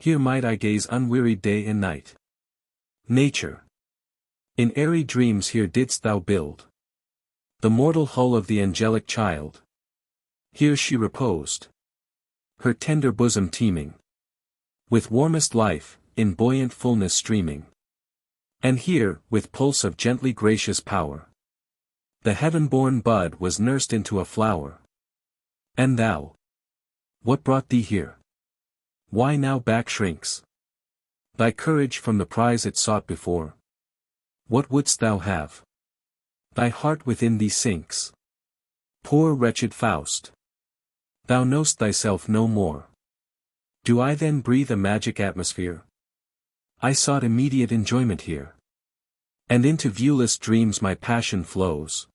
Here might I gaze unwearied day and night. Nature. In airy dreams here didst thou build the mortal hull of the angelic child. Here she reposed, her tender bosom teeming with warmest life, in buoyant fullness streaming. And here, with pulse of gently gracious power, the heaven-born bud was nursed into a flower. And thou? What brought thee here? Why now back shrinks thy courage from the prize it sought before? What wouldst thou have? Thy heart within thee sinks. Poor wretched Faust! Thou know'st thyself no more. Do I then breathe a magic atmosphere? I sought immediate enjoyment here. And into viewless dreams my passion flows.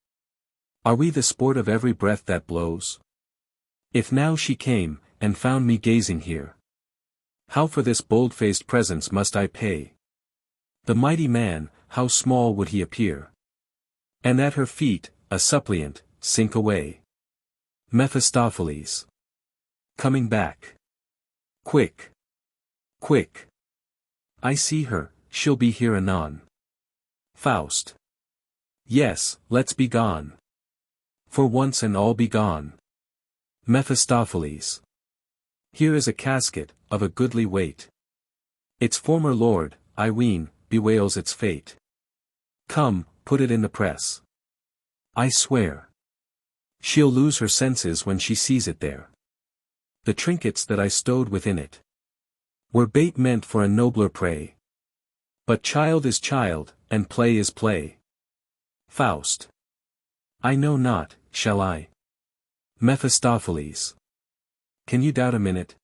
Are we the sport of every breath that blows? If now she came, and found me gazing here, how for this bold-faced presence must I pay? The mighty man, how small would he appear? And at her feet, a suppliant, sink away. Mephistopheles. Coming back. Quick. Quick. I see her, she'll be here anon. Faust. Yes, let's be gone. For once and all be gone. Mephistopheles. Here is a casket, of a goodly weight. Its former lord, I ween, bewails its fate. Come, put it in the press. I swear she'll lose her senses when she sees it there. The trinkets that I stowed within it, Were bait meant for a nobler prey. But child is child, and play is play. Faust. I know not, shall I? Mephistopheles. Can you doubt a minute?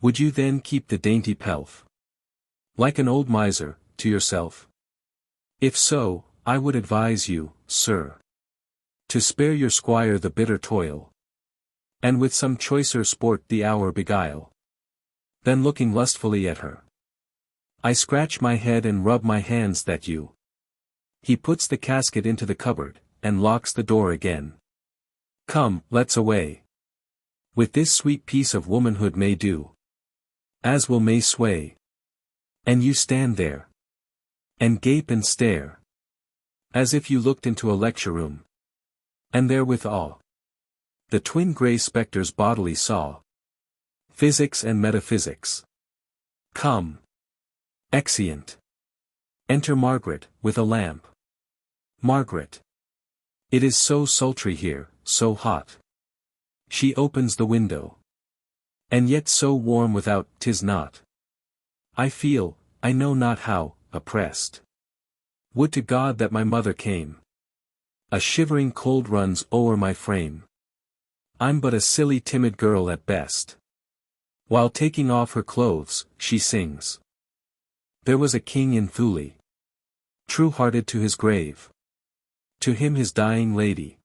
Would you then keep the dainty pelf? Like an old miser, to yourself? If so, I would advise you, sir, to spare your squire the bitter toil, and with some choicer sport the hour beguile. Then looking lustfully at her, I scratch my head and rub my hands that you. He puts the casket into the cupboard, and locks the door again. Come, let's away. With this sweet piece of womanhood may do, as will may sway. And you stand there, and gape and stare, as if you looked into a lecture room, and therewithal the twin grey spectres bodily saw. Physics and metaphysics. Come. Exeunt. Enter Margaret, with a lamp. Margaret. It is so sultry here, so hot. She opens the window. And yet so warm without, 'tis not. I feel, I know not how, oppressed. Would to God that my mother came. A shivering cold runs o'er my frame. I'm but a silly timid girl at best. While taking off her clothes, she sings. There was a king in Thule, true-hearted to his grave. To him his dying lady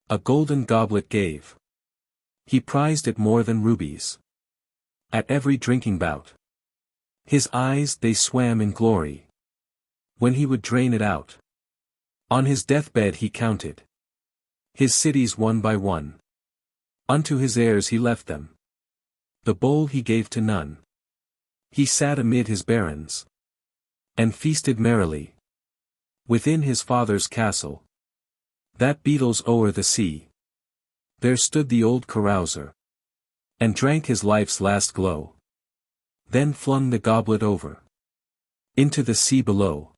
a golden goblet gave. He prized it more than rubies. At every drinking bout, his eyes they swam in glory. When he would drain it out, on his deathbed he counted his cities one by one. Unto his heirs he left them. The bowl he gave to none. He sat amid his barons, and feasted merrily within his father's castle, that beetles o'er the sea. There stood the old carouser, and drank his life's last glow. Then flung the goblet over into the sea below.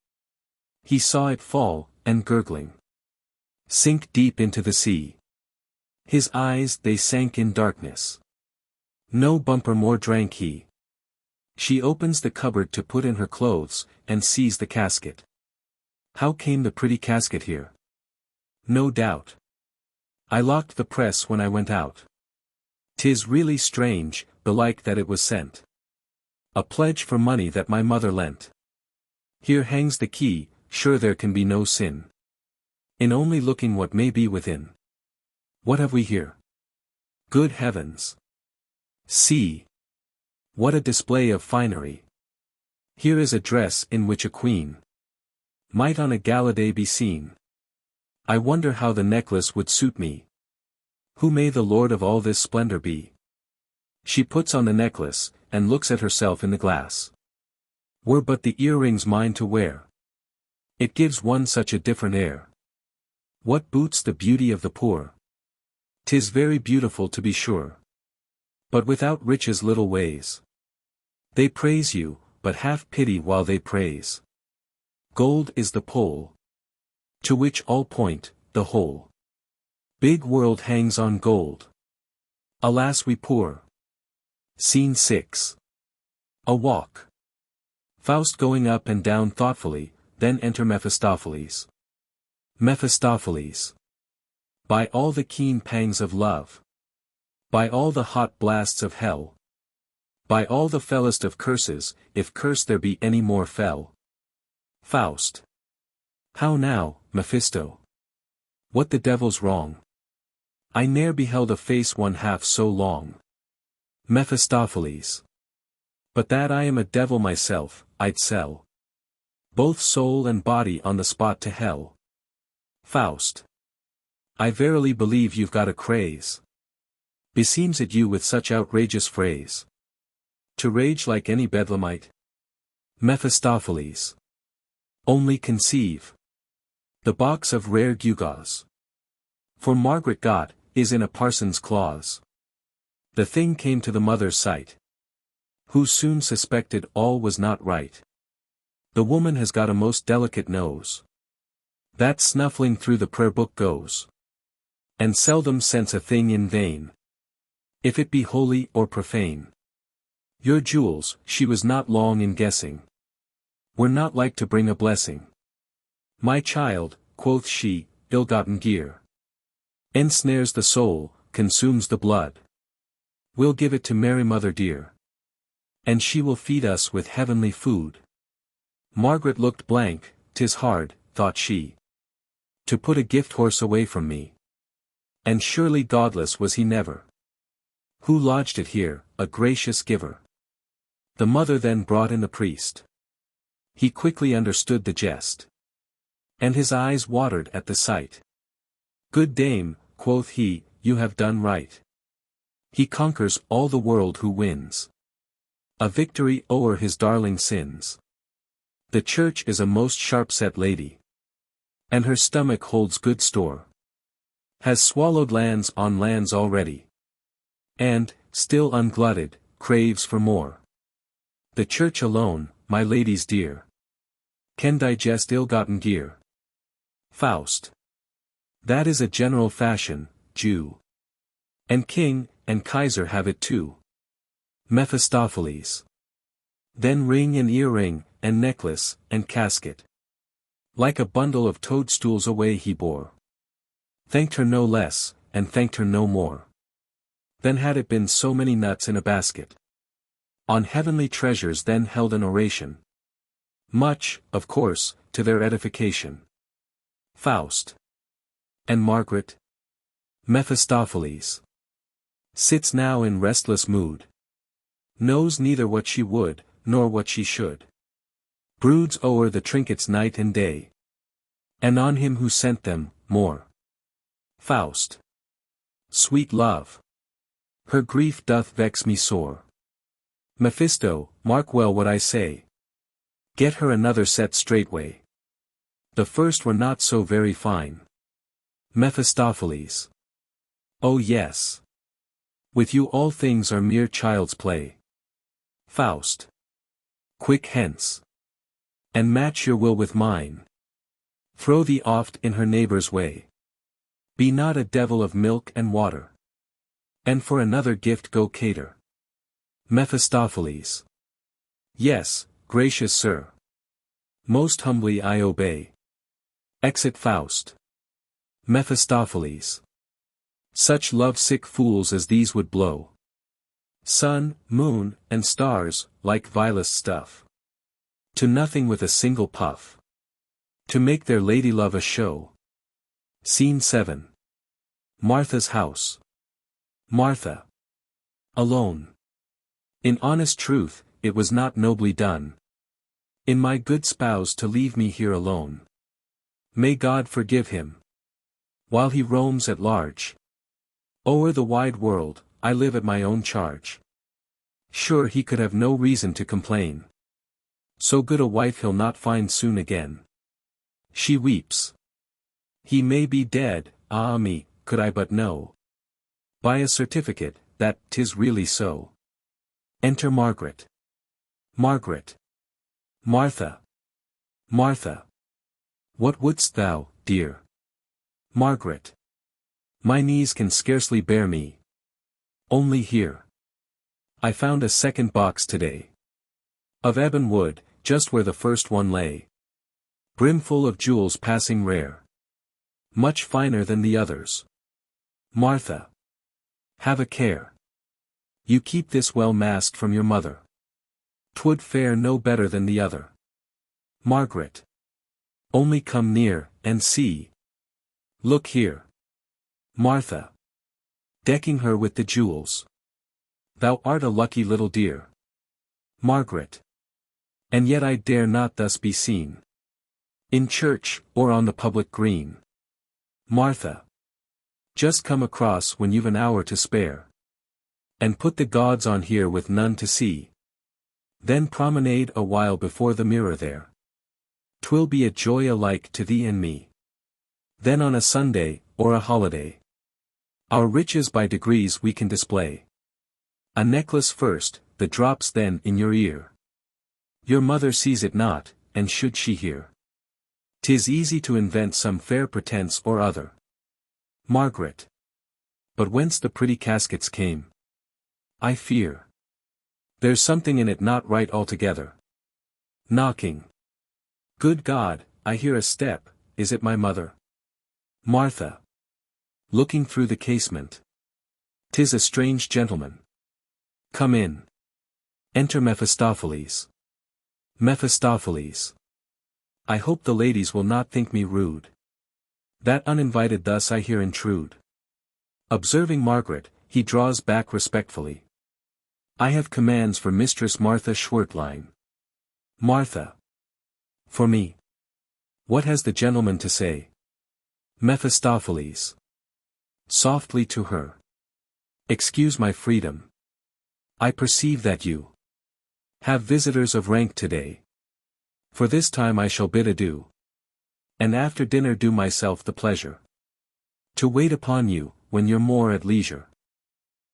He saw it fall, and gurgling sink deep into the sea. His eyes they sank in darkness. No bumper more drank he. She opens the cupboard to put in her clothes, and sees the casket. How came the pretty casket here? No doubt I locked the press when I went out. 'Tis really strange, belike that it was sent. A pledge for money that my mother lent. Here hangs the key, sure there can be no sin in only looking what may be within. What have we here? Good heavens! See! What a display of finery! Here is a dress in which a queen might on a gala day be seen. I wonder how the necklace would suit me. Who may the lord of all this splendor be? She puts on the necklace, and looks at herself in the glass. Were but the earrings mine to wear, it gives one such a different air. What boots the beauty of the poor? 'Tis very beautiful to be sure, but without riches little ways. They praise you, but have pity while they praise. Gold is the pole to which all point, the whole big world hangs on gold. Alas we poor. Scene 6. A walk. Faust going up and down thoughtfully, then enter Mephistopheles. Mephistopheles. By all the keen pangs of love, by all the hot blasts of hell, by all the fellest of curses, if curse there be any more fell. Faust. How now, Mephisto? What the devil's wrong? I ne'er beheld a face one half so long. Mephistopheles. But that I am a devil myself, I'd sell both soul and body on the spot to hell. Faust. I verily believe you've got a craze. Beseems it you with such outrageous phrase to rage like any bedlamite? Mephistopheles. Only conceive the box of rare gewgaws, for Margaret got, is in a parson's claws. The thing came to the mother's sight, who soon suspected all was not right. The woman has got a most delicate nose, that snuffling through the prayer book goes, and seldom scents a thing in vain, if it be holy or profane. Your jewels, she was not long in guessing, were not like to bring a blessing. My child, quoth she, ill-gotten gear ensnares the soul, consumes the blood. We'll give it to Mary Mother dear, and she will feed us with heavenly food. Margaret looked blank. 'Tis hard, thought she, to put a gift horse away from me. And surely godless was he never, who lodged it here, a gracious giver. The mother then brought in the priest. He quickly understood the jest, and his eyes watered at the sight. Good dame, quoth he, you have done right. He conquers all the world who wins a victory o'er his darling sins. The church is a most sharp-set lady, and her stomach holds good store. Has swallowed lands on lands already, and, still unglutted, craves for more. The church alone, my ladies dear, can digest ill-gotten gear. Faust. That is a general fashion, Jew. And king, and Kaiser have it too. Mephistopheles. Then ring and earring, and necklace, and casket. Like a bundle of toadstools away he bore. Thanked her no less, and thanked her no more, than had it been so many nuts in a basket. On heavenly treasures then held an oration, much, of course, to their edification. Faust. And Margaret? Mephistopheles. Sits now in restless mood. Knows neither what she would, nor what she should. Broods o'er the trinkets night and day, and on him who sent them, more. Faust. Sweet love. Her grief doth vex me sore. Mephisto, mark well what I say. Get her another set straightway. The first were not so very fine. Mephistopheles. Oh yes. With you all things are mere child's play. Faust. Quick hence. And match your will with mine. Throw thee oft in her neighbor's way. Be not a devil of milk and water. And for another gift go cater. Mephistopheles. Yes, gracious sir. Most humbly I obey. Exit Faust. Mephistopheles. Such love-sick fools as these would blow sun, moon, and stars, like vilest stuff, to nothing with a single puff, to make their lady-love a show. Scene 7. Martha's house. Martha. Alone. In honest truth, it was not nobly done, in my good spouse to leave me here alone. May God forgive him, while he roams at large o'er the wide world. I live at my own charge. Sure he could have no reason to complain. So good a wife he'll not find soon again. She weeps. He may be dead, ah me, could I but know, by a certificate, that 'tis really so. Enter Margaret. Margaret. Martha. Martha. What wouldst thou, dear? Margaret. My knees can scarcely bear me. Only here. I found a second box today. Of ebon wood, just where the first one lay. Brimful of jewels passing rare. Much finer than the others. Martha. Have a care. You keep this well masked from your mother. 'Twould fare no better than the other. Margaret. Only come near, and see. Look here. Martha. Decking her with the jewels. Thou art a lucky little dear. Margaret. And yet I dare not thus be seen, in church, or on the public green. Martha. Just come across when you've an hour to spare, and put the gauds on here with none to see. Then promenade a while before the mirror there. 'Twill be a joy alike to thee and me. Then on a Sunday, or a holiday, our riches by degrees we can display. A necklace first, the drops then in your ear. Your mother sees it not, and should she hear, 'tis easy to invent some fair pretence or other. Margaret. But whence the pretty caskets came, I fear. There's something in it not right altogether. Knocking. Good God, I hear a step, is it my mother? Martha. Looking through the casement. 'Tis a strange gentleman. Come in. Enter Mephistopheles. Mephistopheles. I hope the ladies will not think me rude. That uninvited thus I here intrude. Observing Margaret, he draws back respectfully. I have commands for Mistress Martha Schwertlein. Martha. For me. What has the gentleman to say? Mephistopheles. Softly to her. Excuse my freedom. I perceive that you have visitors of rank today. For this time I shall bid adieu. And after dinner do myself the pleasure to wait upon you, when you're more at leisure.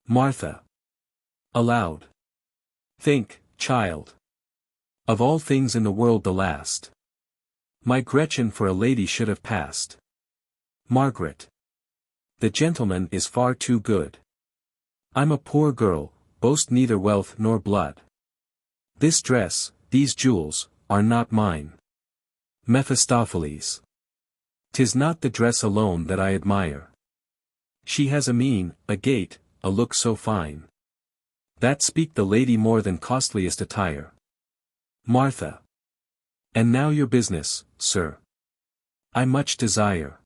Martha. Aloud. Think, child. Of all things in the world the last. My Gretchen for a lady should have passed. Margaret. The gentleman is far too good. I'm a poor girl, boast neither wealth nor blood. This dress, these jewels, are not mine. Mephistopheles. 'Tis not the dress alone that I admire. She has a mien, a gait, a look so fine. That speak the lady more than costliest attire. Martha. And now your business, sir. I much desire.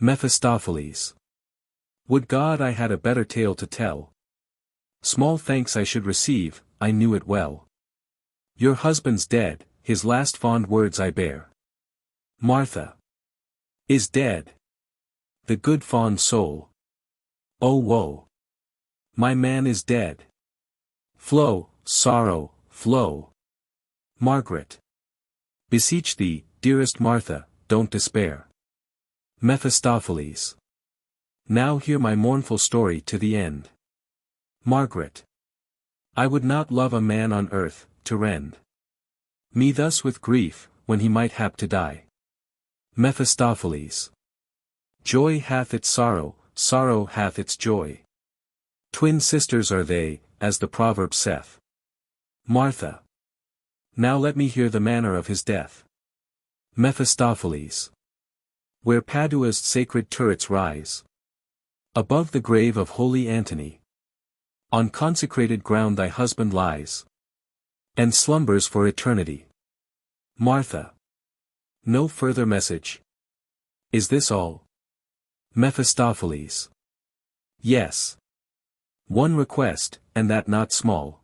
Mephistopheles. Would God I had a better tale to tell. Small thanks I should receive, I knew it well. Your husband's dead, his last fond words I bear. Martha. Is dead. The good fond soul. Oh woe. My man is dead. Flow, sorrow, flow. Margaret. Beseech thee, dearest Martha, don't despair. Mephistopheles. Now hear my mournful story to the end. Margaret. I would not love a man on earth, to rend me thus with grief, when he might hap to die. Mephistopheles. Joy hath its sorrow, sorrow hath its joy. Twin sisters are they, as the proverb saith. Martha. Now let me hear the manner of his death. Mephistopheles. Where Padua's sacred turrets rise. Above the grave of holy Antony. On consecrated ground thy husband lies. And slumbers for eternity. Martha. No further message. Is this all? Mephistopheles. Yes. One request, and that not small.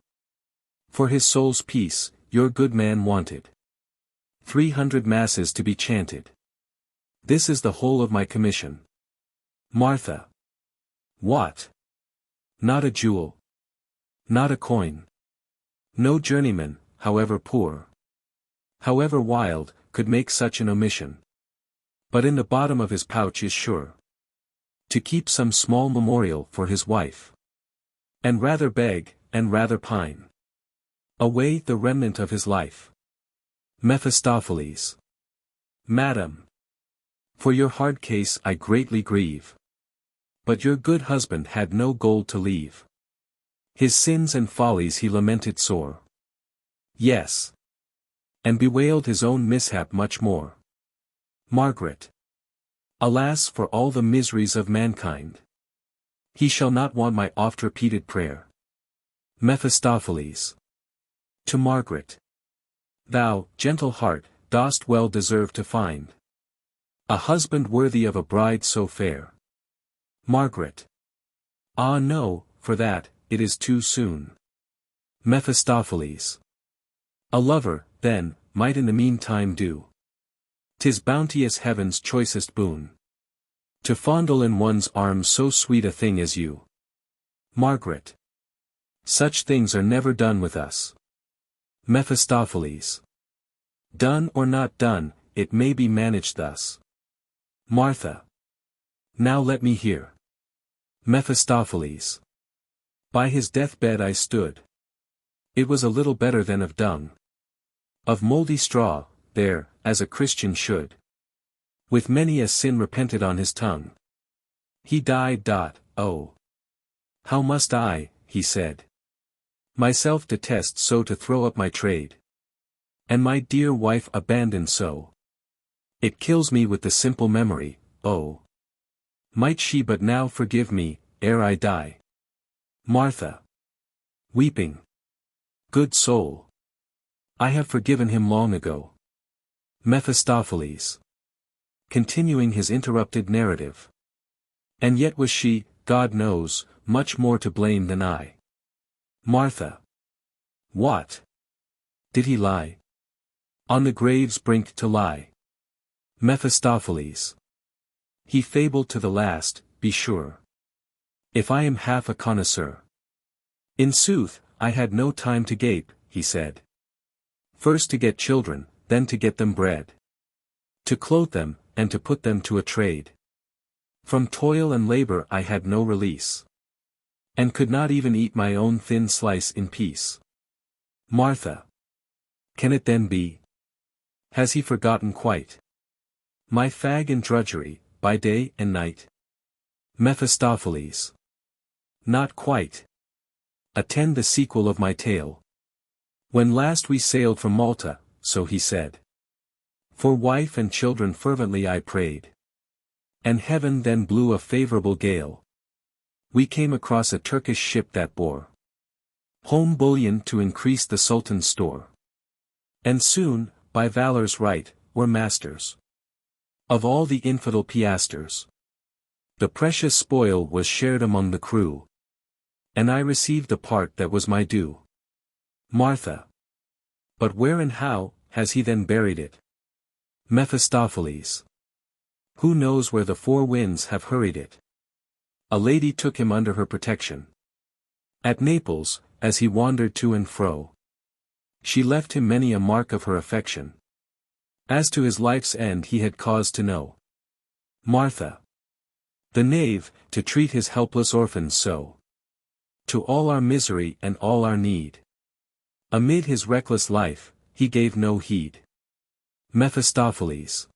For his soul's peace, your good man wanted 300 masses to be chanted. This is the whole of my commission. Martha. What? Not a jewel. Not a coin. No journeyman, however poor, however wild, could make such an omission. But in the bottom of his pouch is sure to keep some small memorial for his wife. And rather beg, and rather pine away the remnant of his life. Mephistopheles. Madam. For your hard case I greatly grieve. But your good husband had no gold to leave. His sins and follies he lamented sore. Yes. And bewailed his own mishap much more. Margaret. Alas for all the miseries of mankind. He shall not want my oft-repeated prayer. Mephistopheles. To Margaret. Thou, gentle heart, dost well deserve to find a husband worthy of a bride so fair. Margaret. Ah no, for that, it is too soon. Mephistopheles. A lover, then, might in the meantime do. 'Tis bounteous heaven's choicest boon. To fondle in one's arms so sweet a thing as you. Margaret. Such things are never done with us. Mephistopheles. Done or not done, it may be managed thus. Martha. Now let me hear. Mephistopheles. By his deathbed I stood. It was a little better than of dung. Of mouldy straw, there, as a Christian should. With many a sin repented on his tongue. He died. Oh. How must I, he said. Myself detest so to throw up my trade. And my dear wife abandon so. It kills me with the simple memory, oh. Might she but now forgive me, ere I die. Martha. Weeping. Good soul. I have forgiven him long ago. Mephistopheles. Continuing his interrupted narrative. And yet was she, God knows, much more to blame than I. Martha. What? Did he lie? On the grave's brink to lie. Mephistopheles. He fabled to the last, be sure. If I am half a connoisseur. In sooth, I had no time to gape, he said. First to get children, then to get them bred. To clothe them, and to put them to a trade. From toil and labor I had no release. And could not even eat my own thin slice in peace. Martha. Can it then be? Has he forgotten quite? My fag and drudgery, by day and night? Mephistopheles. Not quite. Attend the sequel of my tale. When last we sailed from Malta, so he said. For wife and children fervently I prayed. And heaven then blew a favorable gale. We came across a Turkish ship that bore home bullion to increase the Sultan's store. And soon, by valor's right, were masters of all the infidel piastres. The precious spoil was shared among the crew. And I received the part that was my due. Martha. But where and how, has he then buried it? Mephistopheles. Who knows where the four winds have hurried it? A lady took him under her protection. At Naples, as he wandered to and fro. She left him many a mark of her affection. As to his life's end he had cause to know. Martha. The knave, to treat his helpless orphans so. To all our misery and all our need. Amid his reckless life, he gave no heed. Mephistopheles.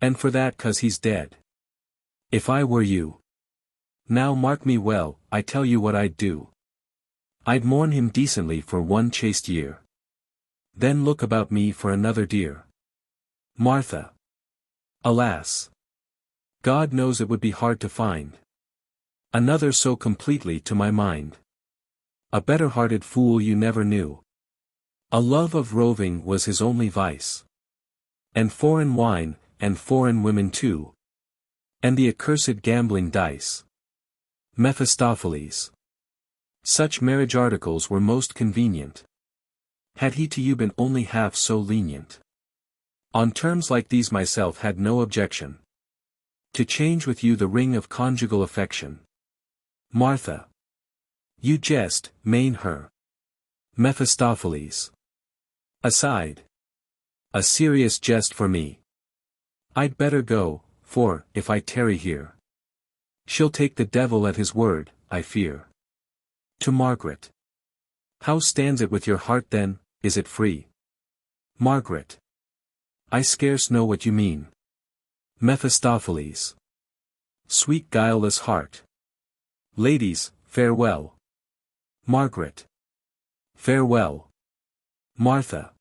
And for that 'cause he's dead. If I were you. Now mark me well, I tell you what I'd do. I'd mourn him decently for one chaste year. Then look about me for another dear. Martha. Alas. God knows it would be hard to find another so completely to my mind. A better-hearted fool you never knew. A love of roving was his only vice. And foreign wine, and foreign women too. And the accursed gambling dice. Mephistopheles. Such marriage articles were most convenient. Had he to you been only half so lenient. On terms like these myself had no objection. To change with you the ring of conjugal affection. Martha. You jest, main her. Mephistopheles. Aside. A serious jest for me. I'd better go, for, if I tarry here. She'll take the devil at his word, I fear. To Margaret. How stands it with your heart then, is it free? Margaret. I scarce know what you mean. Mephistopheles. Sweet guileless heart. Ladies, farewell. Margaret. Farewell. Martha.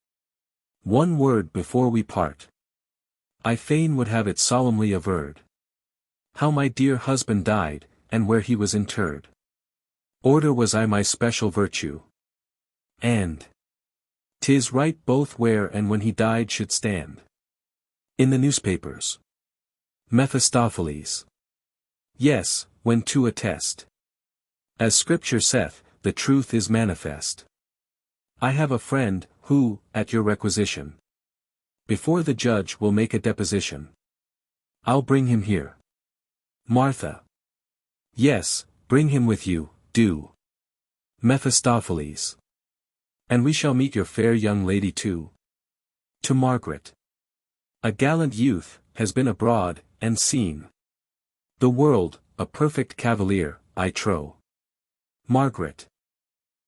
One word before we part. I fain would have it solemnly averred. How my dear husband died, and where he was interred. Order was I my special virtue. And 'tis right both where and when he died should stand. In the newspapers. Mephistopheles. Yes, when to attest. As Scripture saith, the truth is manifest. I have a friend, who, at your requisition, before the judge will make a deposition. I'll bring him here. Martha. Yes, bring him with you, do. Mephistopheles. And we shall meet your fair young lady too. To Margaret. A gallant youth, has been abroad, and seen the world, a perfect cavalier, I trow. Margaret.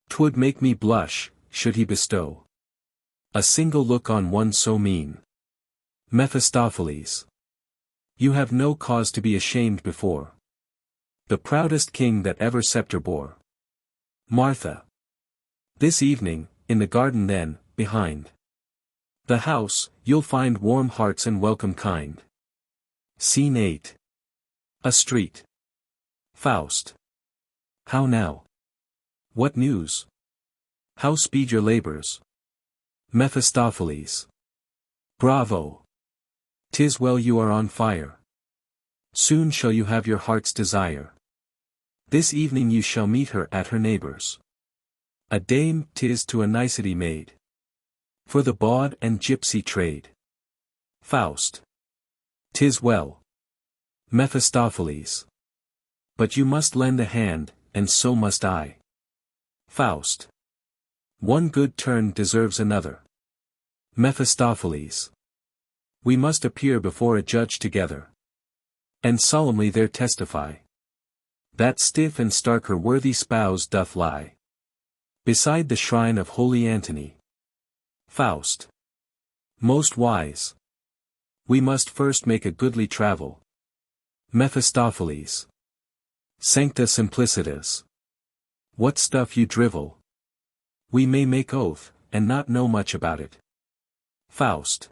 'Twould make me blush, should he bestow a single look on one so mean. Mephistopheles. You have no cause to be ashamed before the proudest king that ever scepter bore. Martha. This evening, in the garden then, behind the house, you'll find warm hearts and welcome kind. Scene 8. A street. Faust. How now? What news? How speed your labors? Mephistopheles. Bravo! 'Tis well you are on fire. Soon shall you have your heart's desire. This evening you shall meet her at her neighbor's. A dame 'tis to a nicety made. For the bawd and gypsy trade. Faust. 'Tis well. Mephistopheles. But you must lend a hand, and so must I. Faust. One good turn deserves another. Mephistopheles. We must appear before a judge together. And solemnly there testify. That stiff and stark her worthy spouse doth lie. Beside the shrine of holy Antony. Faust. Most wise. We must first make a goodly travel. Mephistopheles. Sancta simplicitas. What stuff you drivel. We may make oath, and not know much about it. Faust.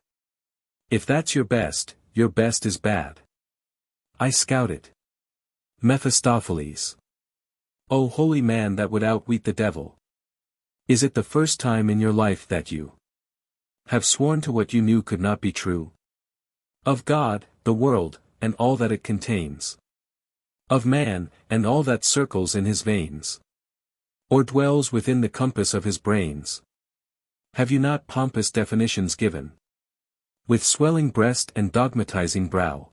If that's your best is bad. I scout it. Mephistopheles. O holy man that would outwit the devil. Is it the first time in your life that you have sworn to what you knew could not be true? Of God, the world, and all that it contains. Of man, and all that circles in his veins. Or dwells within the compass of his brains. Have you not pompous definitions given? With swelling breast and dogmatizing brow.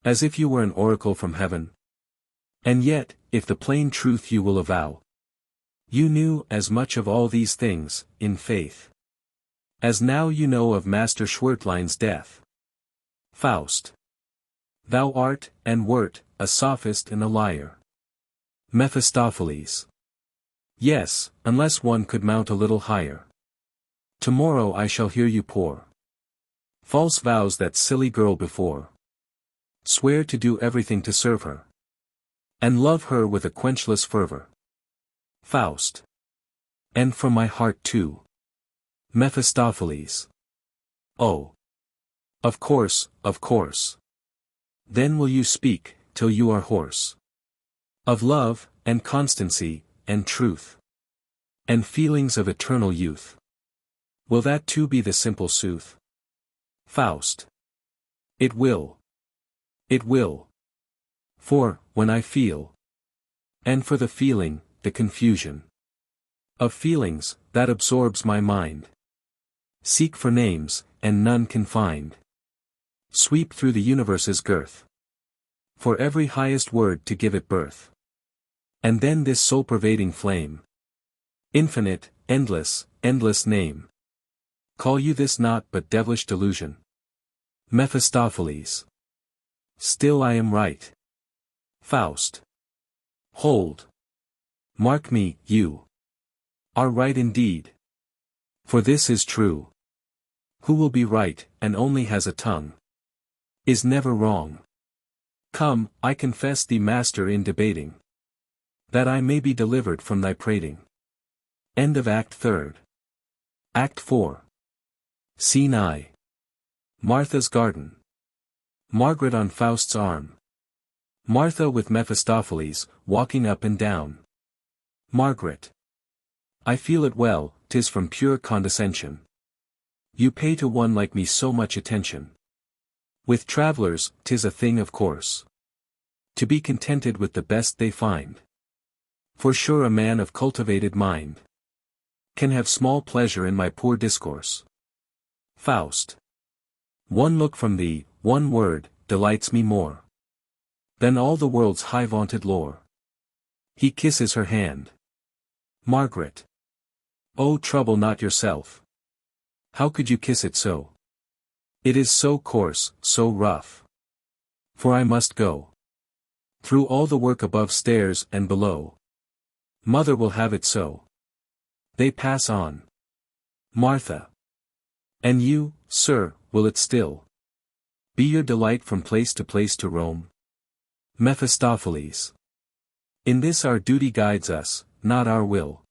As if you were an oracle from heaven. And yet, if the plain truth you will avow. You knew as much of all these things, in faith. As now you know of Master Schwertlein's death. Faust. Thou art, and wert, a sophist and a liar. Mephistopheles. Yes, unless one could mount a little higher. Tomorrow I shall hear you pour false vows that silly girl before. Swear to do everything to serve her. And love her with a quenchless fervor. Faust. And from my heart too. Mephistopheles. Oh. Of course, of course. Then will you speak, till you are hoarse. Of love, and constancy, and truth. And feelings of eternal youth. Will that too be the simple sooth? Faust. It will. It will. For, when I feel. And for the feeling, the confusion. Of feelings, that absorbs my mind. Seek for names, and none can find. Sweep through the universe's girth. For every highest word to give it birth. And then this soul-pervading flame. Infinite, endless, endless name. Call you this not but devilish delusion? Mephistopheles. Still I am right. Faust. Hold. Mark me, you are right indeed. For this is true. Who will be right, and only has a tongue, is never wrong. Come, I confess thee master in debating, that I may be delivered from thy prating. End of Act 3rd. Act 4. Scene I. Martha's garden. Margaret on Faust's arm. Martha with Mephistopheles, walking up and down. Margaret. I feel it well, 'tis from pure condescension. You pay to one like me so much attention. With travelers, 'tis a thing of course. To be contented with the best they find. For sure a man of cultivated mind can have small pleasure in my poor discourse. Faust. One look from thee, one word, delights me more than all the world's high-vaunted lore. He kisses her hand. Margaret. Oh, trouble not yourself. How could you kiss it so? It is so coarse, so rough. For I must go through all the work above stairs and below. Mother will have it so. They pass on. Martha. And you, sir, will it still be your delight from place to roam? Mephistopheles. In this our duty guides us, not our will.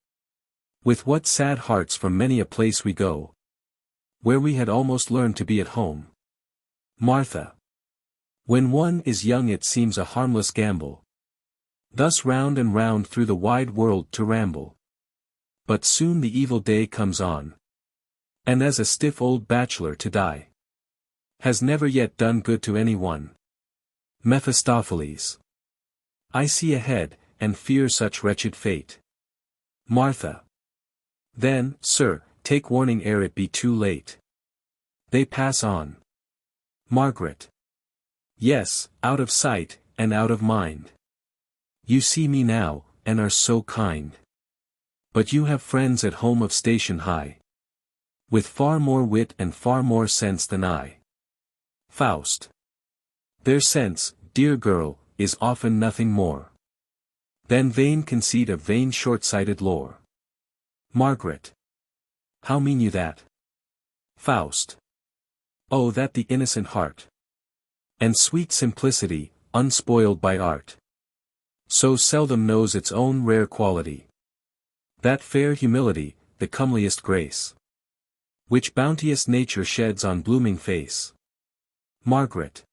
With what sad hearts from many a place we go, where we had almost learned to be at home. Martha. When one is young it seems a harmless gamble, thus round and round through the wide world to ramble. But soon the evil day comes on, and as a stiff old bachelor to die has never yet done good to any one. Mephistopheles. I see ahead, and fear such wretched fate. Martha. Then, sir, take warning ere it be too late. They pass on. Margaret. Yes, out of sight, and out of mind. You see me now, and are so kind. But you have friends at home of station high, with far more wit and far more sense than I. Faust. Their sense, dear girl, is often nothing more than vain conceit of vain short-sighted lore. Margaret. How mean you that? Faust. Oh, that the innocent heart and sweet simplicity, unspoiled by art, so seldom knows its own rare quality. That fair humility, the comeliest grace, which bounteous nature sheds on blooming face. Margaret.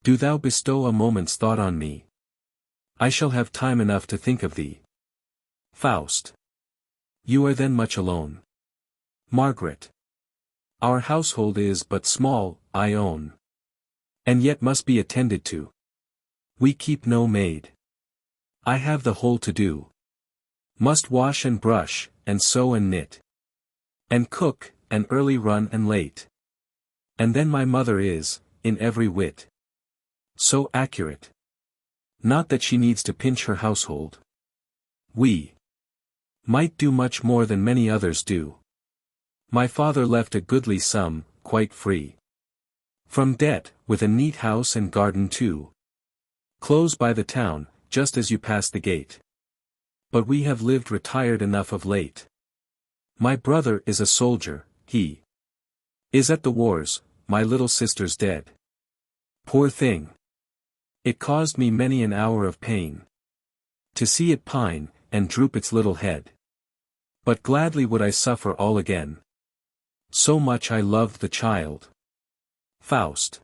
Do thou bestow a moment's thought on me. I shall have time enough to think of thee. Faust. You are then much alone. Margaret. Our household is but small, I own, and yet must be attended to. We keep no maid. I have the whole to do. Must wash and brush, and sew and knit, and cook, and early run and late. And then my mother is, in every wit, so accurate. Not that she needs to pinch her household. We might do much more than many others do. My father left a goodly sum, quite free from debt, with a neat house and garden too, close by the town, just as you pass the gate. But we have lived retired enough of late. My brother is a soldier, he is at the wars, my little sister's dead. Poor thing! It caused me many an hour of pain to see it pine, and droop its little head. But gladly would I suffer all again, so much I loved the child. Faust.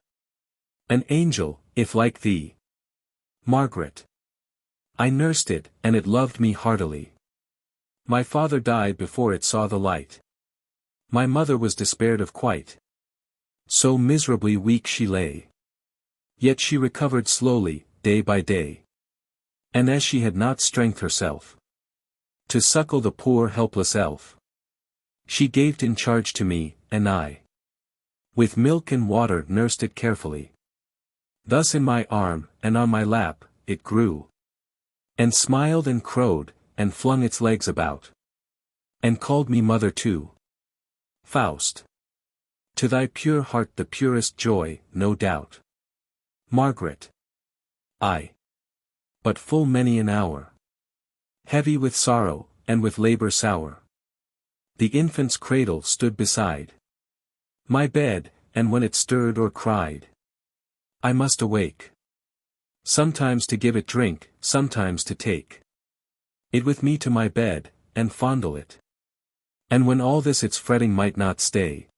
An angel, if like thee. Margaret. I nursed it, and it loved me heartily. My father died before it saw the light. My mother was despaired of quite, so miserably weak she lay. Yet she recovered slowly, day by day. And as she had not strength herself to suckle the poor helpless elf, she gave it in charge to me, and I with milk and water nursed it carefully. Thus in my arm, and on my lap, it grew, and smiled and crowed, and flung its legs about, and called me mother too. Faust. To thy pure heart the purest joy, no doubt. Margaret. Ay. But full many an hour, heavy with sorrow, and with labor sour, the infant's cradle stood beside my bed, and when it stirred or cried, I must awake, sometimes to give it drink, sometimes to take it with me to my bed, and fondle it. And when all this its fretting might not stay,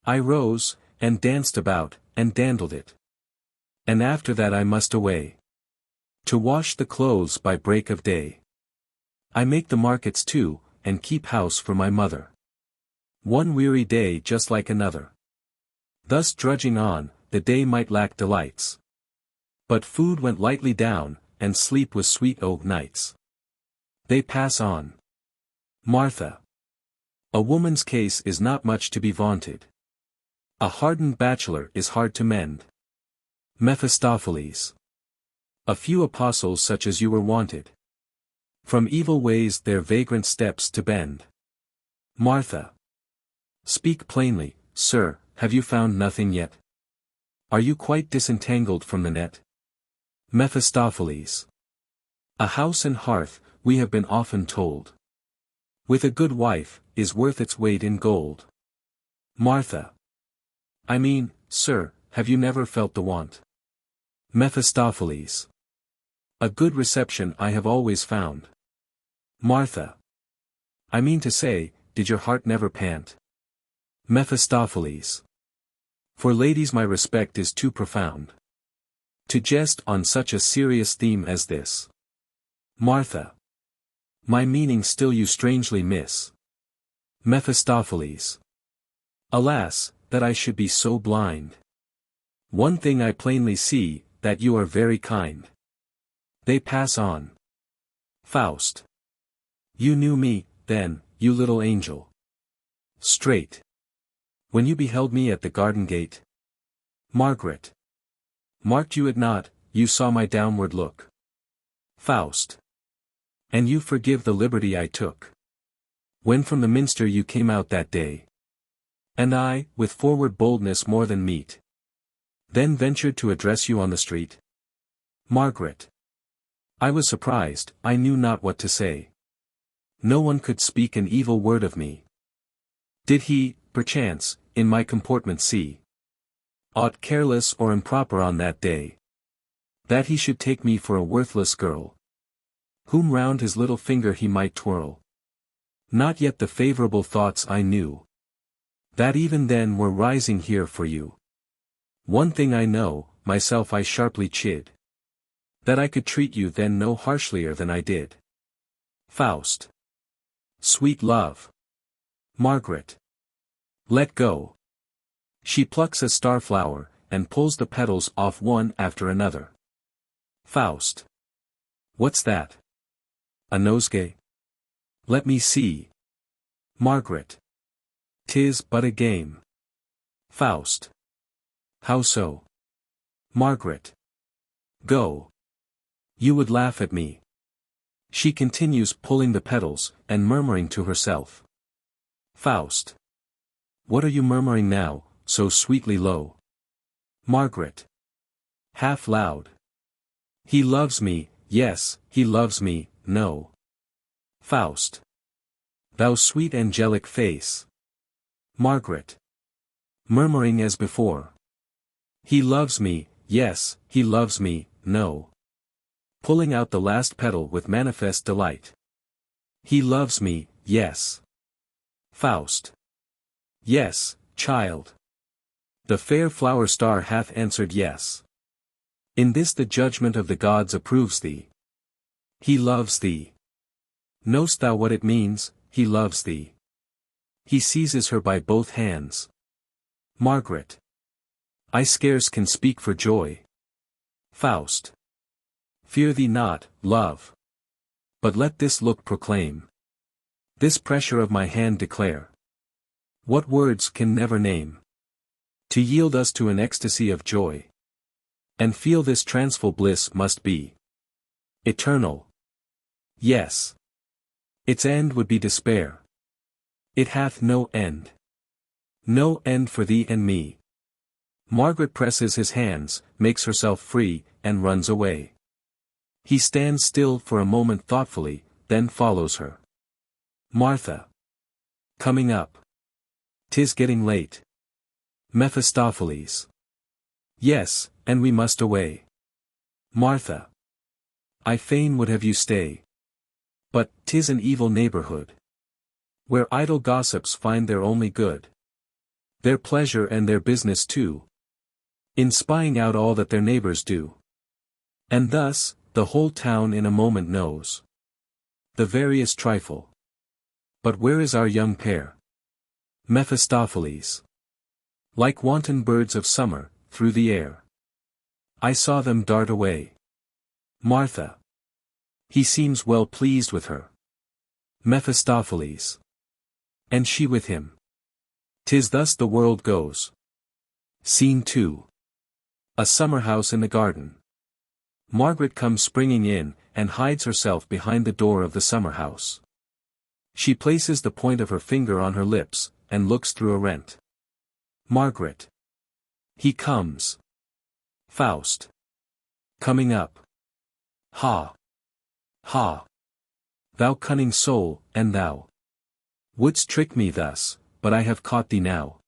I rose, and danced about, and dandled it. And after that I must away to wash the clothes by break of day. I make the markets too, and keep house for my mother. One weary day just like another. Thus drudging on, the day might lack delights, but food went lightly down, and sleep was sweet o' nights. They pass on. Martha. A woman's case is not much to be vaunted. A hardened bachelor is hard to mend. Mephistopheles. A few apostles such as you were wanted, from evil ways their vagrant steps to bend. Martha. Speak plainly, sir, have you found nothing yet? Are you quite disentangled from the net? Mephistopheles. A house and hearth, we have been often told, with a good wife, is worth its weight in gold. Martha. I mean, sir, have you never felt the want? Mephistopheles. A good reception I have always found. Martha. I mean to say, did your heart never pant? Mephistopheles. For ladies my respect is too profound to jest on such a serious theme as this. Martha. My meaning still you strangely miss. Mephistopheles. Alas, that I should be so blind. One thing I plainly see, that you are very kind. They pass on. Faust. You knew me, then, you little angel. Straight. When you beheld me at the garden gate. Margaret. Marked you it not, you saw my downward look. Faust. And you forgive the liberty I took. When from the minster you came out that day. And I, with forward boldness more than meet. Then ventured to address you on the street. Margaret. I was surprised, I knew not what to say. No one could speak an evil word of me. Did he, perchance, in my comportment see aught careless or improper on that day? That he should take me for a worthless girl, whom round his little finger he might twirl? Not yet the favorable thoughts I knew, that even then were rising here for you. One thing I know, myself I sharply chid, that I could treat you then no harshlier than I did. Faust. Sweet love. Margaret. Let go. She plucks a star-flower, and pulls the petals off one after another. Faust. What's that? A nosegay? Let me see. Margaret. 'Tis but a game. Faust. How so? Margaret. Go. You would laugh at me. She continues pulling the petals, and murmuring to herself. Faust. What are you murmuring now, so sweetly low? Margaret. Half loud. He loves me, yes, he loves me, no. Faust. Thou sweet angelic face. Margaret. Murmuring as before. He loves me, yes, he loves me, no. Pulling out the last petal with manifest delight. He loves me, yes. Faust. Yes, child. The fair flower star hath answered yes. In this the judgment of the gods approves thee. He loves thee. Know'st thou what it means? He loves thee. He seizes her by both hands. Margaret. I scarce can speak for joy. Faust. Fear thee not, love. But let this look proclaim. This pressure of my hand declare. What words can never name? To yield us to an ecstasy of joy. And feel this transful bliss must be eternal. Yes. Its end would be despair. It hath no end. No end for thee and me. Margaret presses his hands, makes herself free, and runs away. He stands still for a moment thoughtfully, then follows her. Martha. Coming up. 'Tis getting late. Mephistopheles. Yes, and we must away. Martha. I fain would have you stay. But 'tis an evil neighborhood, where idle gossips find their only good. Their pleasure and their business too, in spying out all that their neighbors do. And thus, the whole town in a moment knows the veriest trifle. But where is our young pair? Mephistopheles. Like wanton birds of summer, through the air. I saw them dart away. Martha. He seems well pleased with her. Mephistopheles. And she with him. 'Tis thus the world goes. Scene 2. A summer house in the garden. Margaret comes springing in, and hides herself behind the door of the summer house. She places the point of her finger on her lips, and looks through a rent. Margaret. He comes. Faust. Coming up. Ha. Ha. Thou cunning soul, and thou wouldst trick me thus, but I have caught thee now.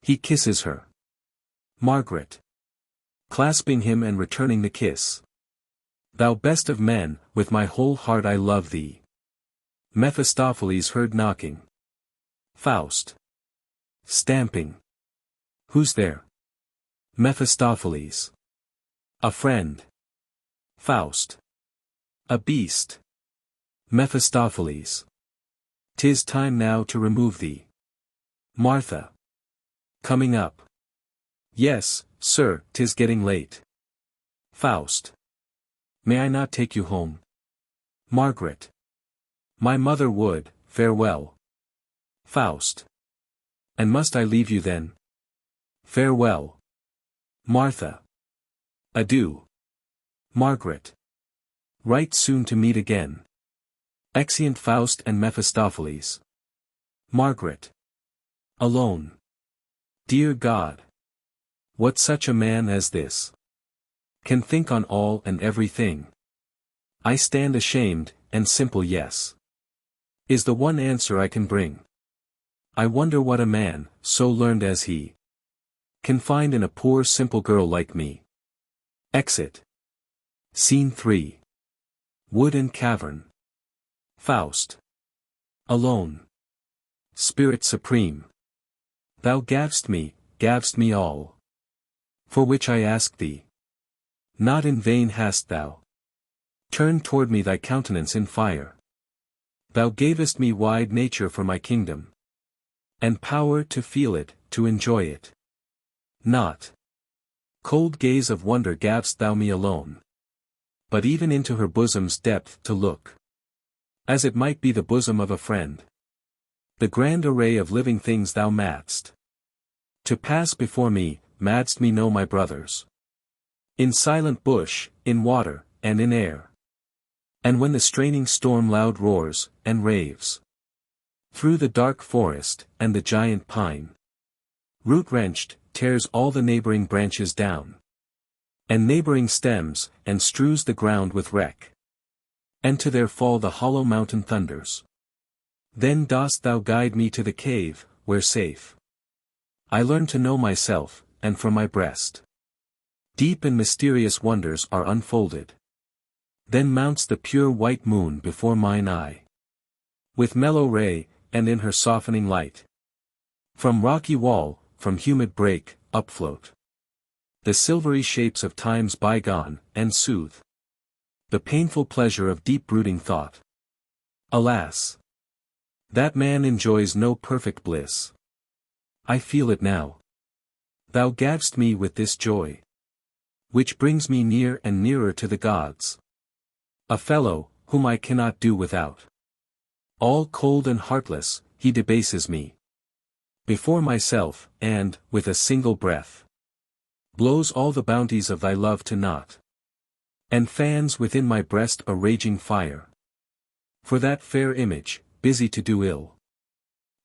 He kisses her. Margaret. Clasping him and returning the kiss. Thou best of men, with my whole heart I love thee. Mephistopheles heard knocking. Faust. Stamping. Who's there? Mephistopheles. A friend. Faust. A beast. Mephistopheles. 'Tis time now to remove thee. Martha. Coming up. Yes, sir, 'tis getting late. Faust. May I not take you home? Margaret. My mother would, farewell. Faust. And must I leave you then? Farewell. Martha. Adieu. Margaret. Right soon to meet again. Exeunt Faust and Mephistopheles. Margaret. Alone. Dear God. What such a man as this can think on all and everything? I stand ashamed, and simple yes is the one answer I can bring. I wonder what a man, so learned as he, can find in a poor simple girl like me. Exit. Scene 3. Wood and cavern. Faust. Alone. Spirit supreme. Thou gav'st me all. For which I ask thee. Not in vain hast thou turned toward me thy countenance in fire. Thou gavest me wide nature for my kingdom, and power to feel it, to enjoy it. Not cold gaze of wonder gav'st thou me alone, but even into her bosom's depth to look, as it might be the bosom of a friend. The grand array of living things thou madst to pass before me, madst me know my brothers. In silent bush, in water, and in air. And when the straining storm loud roars, and raves through the dark forest, and the giant pine, root-wrenched, tears all the neighboring branches down, and neighboring stems, and strews the ground with wreck. And to their fall the hollow mountain thunders. Then dost thou guide me to the cave, where safe I learn to know myself, and from my breast deep and mysterious wonders are unfolded. Then mounts the pure white moon before mine eye, with mellow ray, and in her softening light, from rocky wall, from humid brake, upfloat the silvery shapes of times bygone, and soothe the painful pleasure of deep-brooding thought. Alas! That man enjoys no perfect bliss. I feel it now. Thou gav'st me with this joy, which brings me near and nearer to the gods. A fellow, whom I cannot do without. All cold and heartless, he debases me before myself, and, with a single breath, blows all the bounties of thy love to naught, and fans within my breast a raging fire. For that fair image, busy to do ill.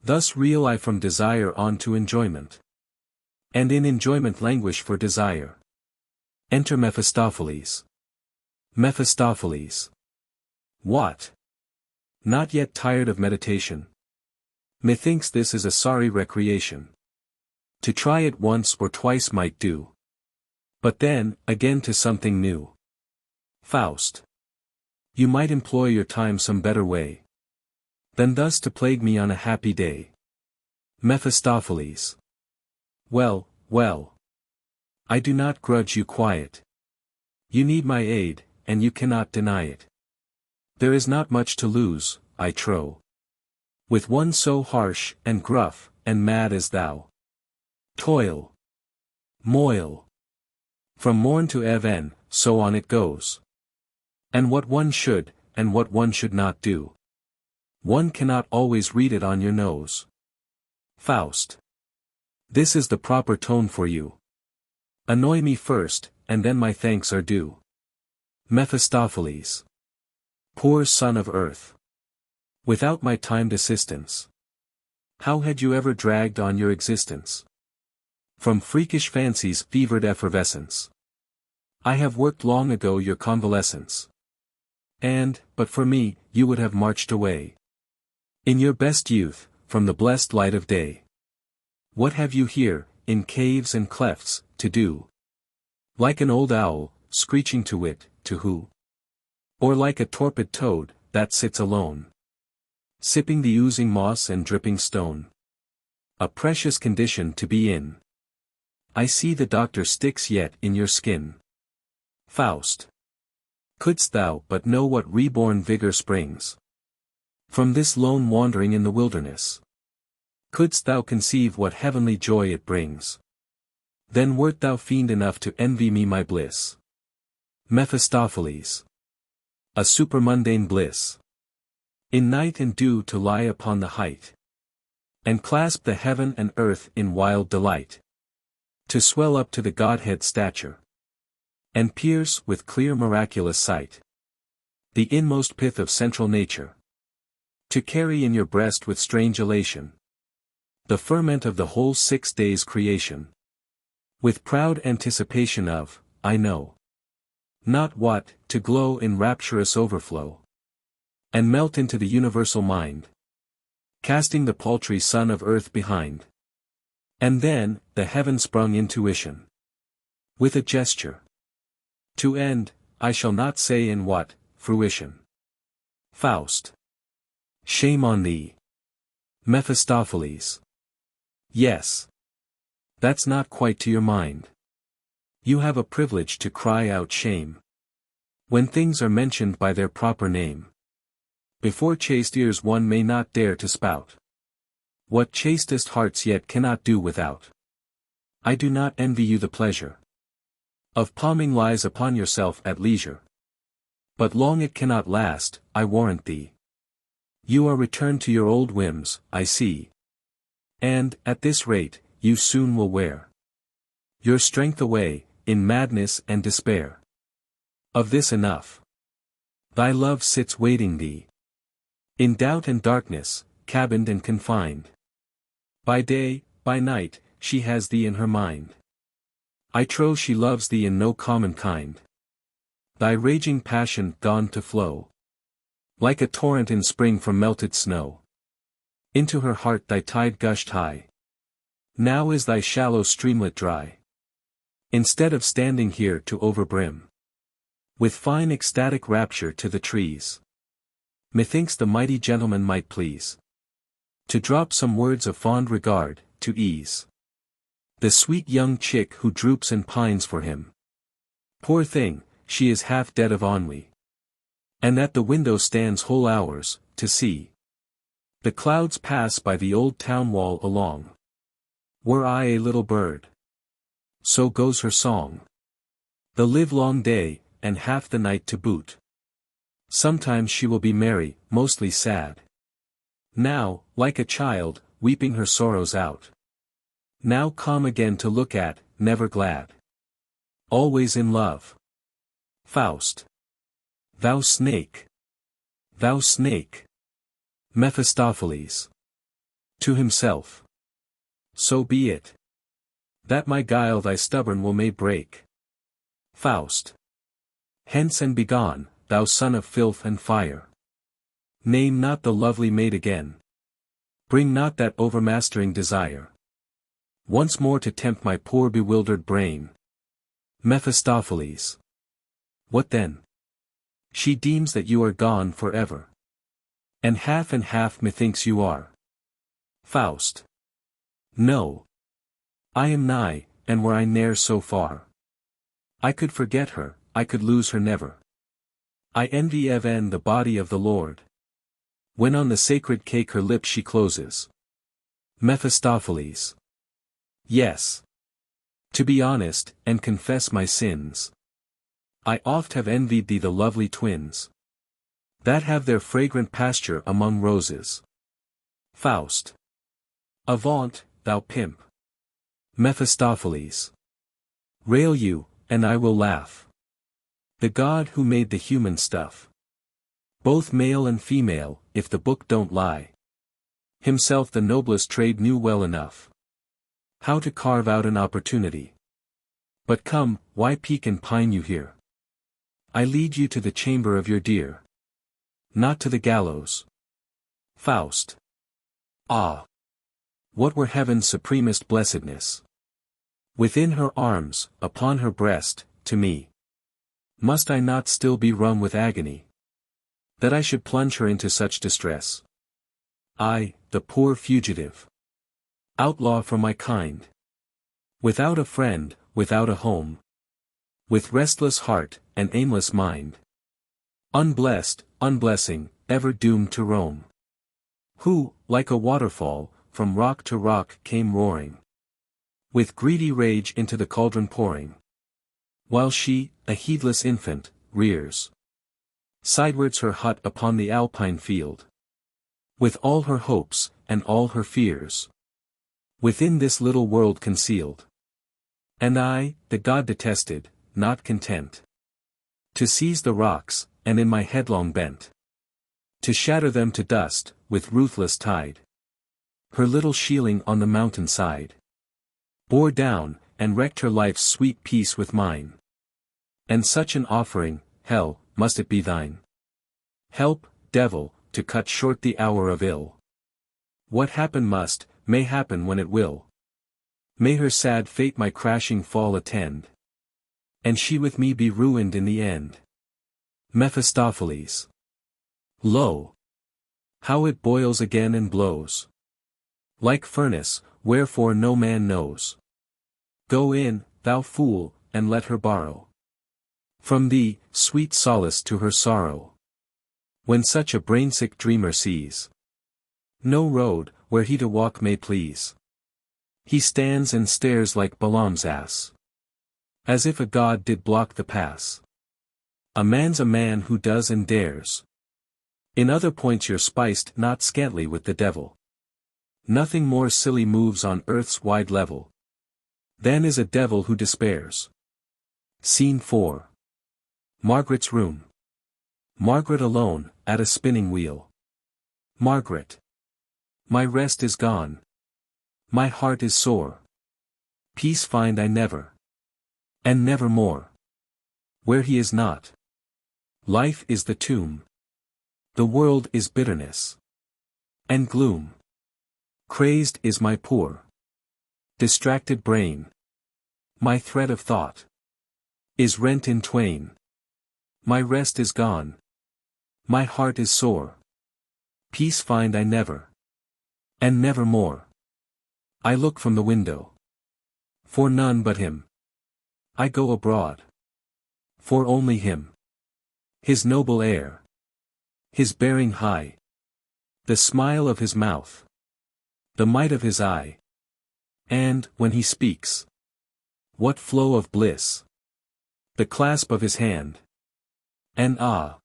Thus reel I from desire on to enjoyment, and in enjoyment languish for desire. Enter Mephistopheles. Mephistopheles. What? Not yet tired of meditation? Methinks this is a sorry recreation. To try it once or twice might do. But then, again to something new. Faust. You might employ your time some better way than thus to plague me on a happy day. Mephistopheles. Well, well. I do not grudge you quiet. You need my aid, and you cannot deny it. There is not much to lose, I trow, with one so harsh, and gruff, and mad as thou. Toil. Moil. From morn to even, so on it goes. And what one should, and what one should not do, one cannot always read it on your nose. Faust. This is the proper tone for you. Annoy me first, and then my thanks are due. Mephistopheles. Poor son of earth. Without my timed assistance, how had you ever dragged on your existence? From freakish fancies fevered effervescence. I have worked long ago your convalescence. And, but for me, you would have marched away. In your best youth, from the blessed light of day. What have you here, in caves and clefts, to do? Like an old owl, screeching to wit, to who? Or like a torpid toad, that sits alone sipping the oozing moss and dripping stone. A precious condition to be in. I see the doctor sticks yet in your skin. Faust. Couldst thou but know what reborn vigor springs from this lone wandering in the wilderness? Couldst thou conceive what heavenly joy it brings? Then wert thou fiend enough to envy me my bliss. Mephistopheles. A supermundane bliss. In night and dew to lie upon the height, and clasp the heaven and earth in wild delight. To swell up to the Godhead's stature, and pierce with clear miraculous sight the inmost pith of central nature. To carry in your breast with strange elation the ferment of the whole 6 days' creation. With proud anticipation of, I know not what, to glow in rapturous overflow, and melt into the universal mind, casting the paltry sun of earth behind. And then, the heaven-sprung intuition, with a gesture, to end, I shall not say in what, fruition. Faust. Shame on thee. Mephistopheles. Yes. That's not quite to your mind. You have a privilege to cry out shame when things are mentioned by their proper name. Before chaste ears one may not dare to spout what chastest hearts yet cannot do without. I do not envy you the pleasure of palming lies upon yourself at leisure. But long it cannot last, I warrant thee. You are returned to your old whims, I see. And, at this rate, you soon will wear your strength away, in madness and despair. Of this enough. Thy love sits waiting thee in doubt and darkness, cabined and confined. By day, by night, she has thee in her mind. I trow she loves thee in no common kind. Thy raging passion gone to flow, like a torrent in spring from melted snow. Into her heart thy tide gushed high. Now is thy shallow streamlet dry. Instead of standing here to overbrim with fine ecstatic rapture to the trees, methinks the mighty gentleman might please to drop some words of fond regard, to ease the sweet young chick who droops and pines for him. Poor thing, she is half dead of ennui, and at the window stands whole hours, to see the clouds pass by the old town wall along. Were I a little bird, so goes her song, the livelong day, and half the night to boot. Sometimes she will be merry, mostly sad. Now, like a child, weeping her sorrows out. Now calm again to look at, never glad. Always in love. Faust. Thou snake! Thou snake! Mephistopheles. To himself. So be it. That my guile thy stubborn will may break. Faust. Hence and begone, thou son of filth and fire. Name not the lovely maid again. Bring not that overmastering desire once more to tempt my poor bewildered brain. Mephistopheles. What then? She deems that you are gone forever. And half methinks you are. Faust. No. I am nigh, and were I ne'er so far, I could forget her, I could lose her never. I envy even the body of the Lord, when on the sacred cake her lips she closes. Mephistopheles. Yes. To be honest, and confess my sins, I oft have envied thee the lovely twins that have their fragrant pasture among roses. Faust. Avaunt, thou pimp. Mephistopheles. Rail you, and I will laugh. The God who made the human stuff, both male and female, if the book don't lie, himself the noblest trade knew well enough how to carve out an opportunity. But come, why peak and pine you here? I lead you to the chamber of your dear, not to the gallows. Faust. Ah! What were heaven's supremest blessedness? Within her arms, upon her breast, to me. Must I not still be wrung with agony, that I should plunge her into such distress? I, the poor fugitive. Outlaw from my kind. Without a friend, without a home. With restless heart, and aimless mind. Unblessed, unblessing, ever doomed to roam. Who, like a waterfall, from rock to rock came roaring. With greedy rage into the cauldron pouring. While she, a heedless infant, rears sidewards her hut upon the alpine field. With all her hopes, and all her fears. Within this little world concealed. And I, the god detested, not content to seize the rocks, and in my headlong bent to shatter them to dust, with ruthless tide. Her little shieling on the mountain side bore down, and wrecked her life's sweet peace with mine. And such an offering, hell, must it be thine? Help, devil, to cut short the hour of ill. What happen must, may happen when it will. May her sad fate my crashing fall attend. And she with me be ruined in the end. Mephistopheles. Lo! How it boils again and blows. Like furnace, wherefore no man knows. Go in, thou fool, and let her borrow from thee, sweet solace to her sorrow. When such a brainsick dreamer sees no road, where he to walk may please. He stands and stares like Balaam's ass. As if a god did block the pass. A man's a man who does and dares. In other points you're spiced not scantly with the devil. Nothing more silly moves on earth's wide level than is a devil who despairs. Scene 4. Margaret's room. Margaret alone, at a spinning wheel. Margaret. My rest is gone. My heart is sore. Peace find I never. And never more. Where he is not. Life is the tomb. The world is bitterness. And gloom. Crazed is my poor distracted brain. My thread of thought is rent in twain. My rest is gone. My heart is sore. Peace find I never. And never more. I look from the window. For none but him. I go abroad. For only him. His noble air. His bearing high. The smile of his mouth. The might of his eye. And, when he speaks, what flow of bliss. The clasp of his hand. And ah!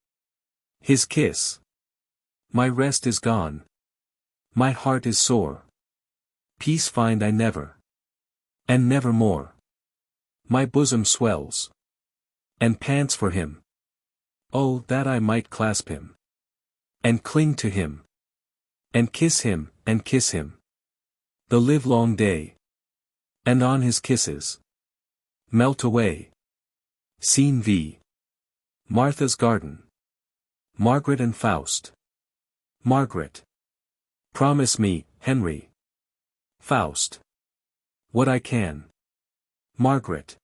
His kiss. My rest is gone. My heart is sore. Peace find I never. And never more. My bosom swells. And pants for him. Oh, that I might clasp him. And cling to him. And kiss him, and kiss him. The livelong day. And on his kisses. Melt away. Scene V. Martha's garden. Margaret and Faust. Margaret. Promise me, Henry. Faust. What I can. Margaret.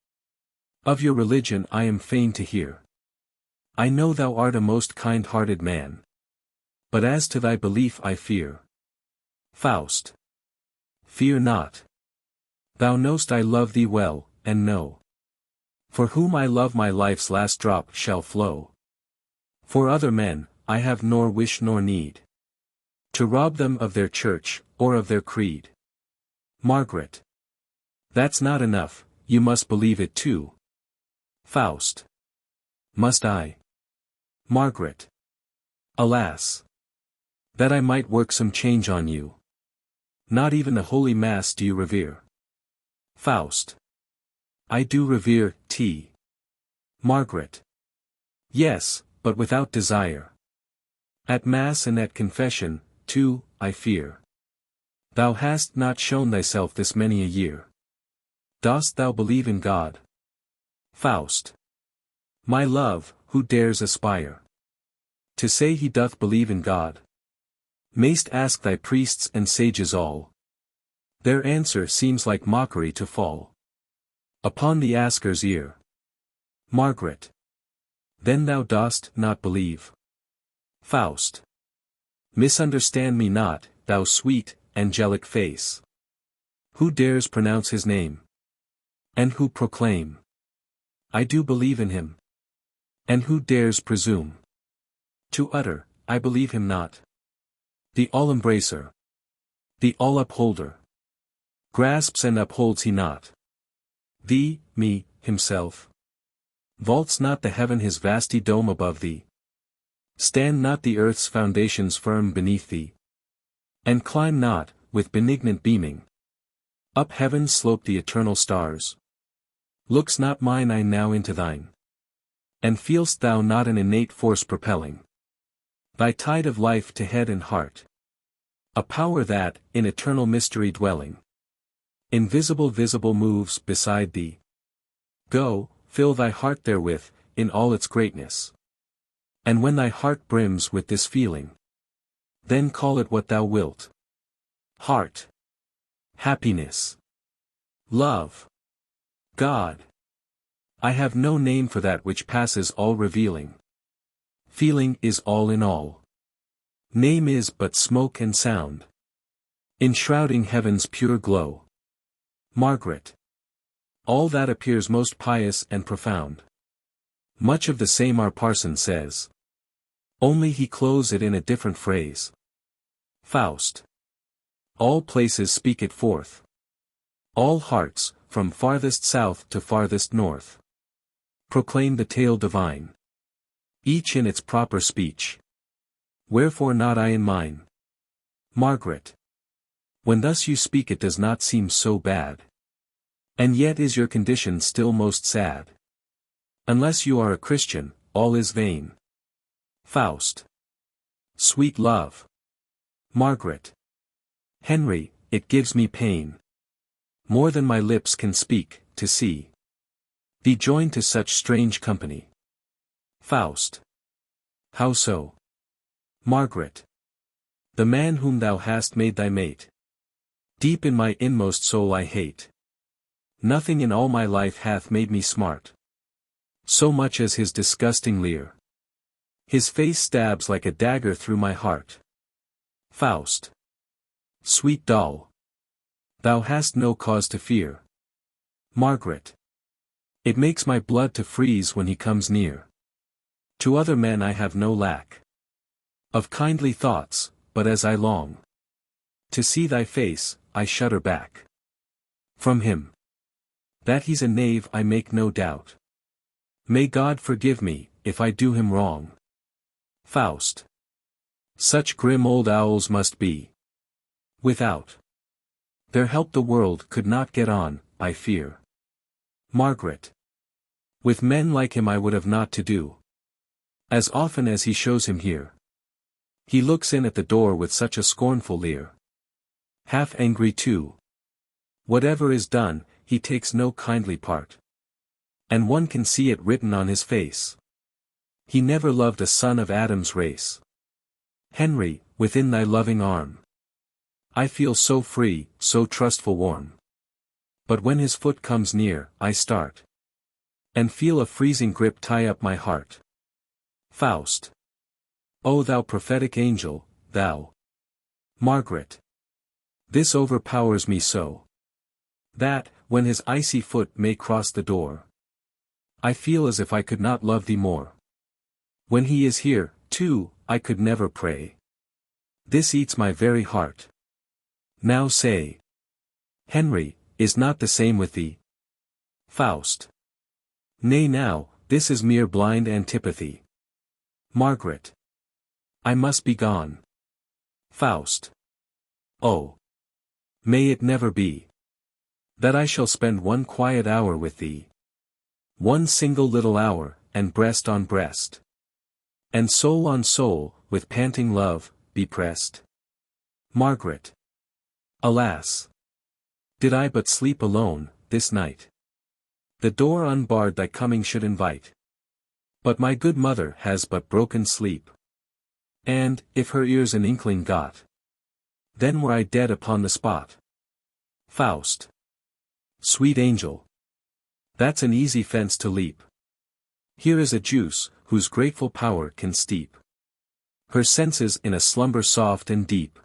Of your religion I am fain to hear. I know thou art a most kind-hearted man. But as to thy belief I fear. Faust. Fear not. Thou know'st I love thee well, and know. For whom I love my life's last drop shall flow. For other men, I have nor wish nor need. To rob them of their church, or of their creed. Margaret. That's not enough, you must believe it too. Faust. Must I? Margaret. Alas! That I might work some change on you. Not even the holy mass do you revere. Faust. I do revere, T. Margaret. Yes, but without desire. At mass and at confession, too, I fear. Thou hast not shown thyself this many a year. Dost thou believe in God? Faust. My love, who dares aspire to say he doth believe in God? Mayst ask thy priests and sages all. Their answer seems like mockery to fall upon the asker's ear. Margaret. Then thou dost not believe. Faust. Misunderstand me not, thou sweet, angelic face. Who dares pronounce his name? And who proclaim, I do believe in him? And who dares presume to utter, I believe him not? The all-embracer, the all-upholder, grasps and upholds he not thee, me, himself? Vaults not the heaven his vasty dome above thee? Stand not the earth's foundations firm beneath thee? And climb not, with benignant beaming, up heaven's slope the eternal stars? Looks not mine eye now into thine? And feel'st thou not an innate force propelling thy tide of life to head and heart? A power that, in eternal mystery dwelling, invisible visible moves beside thee. Go, fill thy heart therewith, in all its greatness. And when thy heart brims with this feeling, then call it what thou wilt. Heart, happiness, love, God. I have no name for that which passes all revealing. Feeling is all in all. Name is but smoke and sound, enshrouding heaven's pure glow. Margaret. All that appears most pious and profound. Much of the same our parson says. Only he clothes it in a different phrase. Faust. All places speak it forth. All hearts, from farthest south to farthest north, proclaim the tale divine. Each in its proper speech. Wherefore not I in mine? Margaret. When thus you speak it does not seem so bad. And yet is your condition still most sad. Unless you are a Christian, all is vain. Faust. Sweet love. Margaret. Henry, it gives me pain, more than my lips can speak, to see thee joined to such strange company. Faust. How so? Margaret. The man whom thou hast made thy mate, deep in my inmost soul I hate. Nothing in all my life hath made me smart so much as his disgusting leer. His face stabs like a dagger through my heart. Faust. Sweet doll. Thou hast no cause to fear. Margaret. It makes my blood to freeze when he comes near. To other men I have no lack of kindly thoughts, but as I long to see thy face, I shudder back from him. That he's a knave I make no doubt. May God forgive me, if I do him wrong. Faust. Such grim old owls must be without their help the world could not get on, I fear. Margaret. With men like him I would have naught to do. As often as he shows him here, he looks in at the door with such a scornful leer. Half angry too. Whatever is done, he takes no kindly part. And one can see it written on his face. He never loved a son of Adam's race. Henry, within thy loving arm, I feel so free, so trustful warm. But when his foot comes near, I start, and feel a freezing grip tie up my heart. Faust. O thou prophetic angel, thou. Margaret. This overpowers me so, that, when his icy foot may cross the door, I feel as if I could not love thee more. When he is here, too, I could never pray. This eats my very heart. Now say, Henry, is not the same with thee? Faust. Nay now, this is mere blind antipathy. Margaret. I must be gone. Faust. Oh. May it never be that I shall spend one quiet hour with thee. One single little hour, and breast on breast, and soul on soul, with panting love, be pressed. Margaret. Alas! Did I but sleep alone, this night, the door unbarred thy coming should invite. But my good mother has but broken sleep. And, if her ears an inkling got, then were I dead upon the spot. Faust. Sweet angel. That's an easy fence to leap. Here is a juice, whose grateful power can steep her senses in a slumber soft and deep.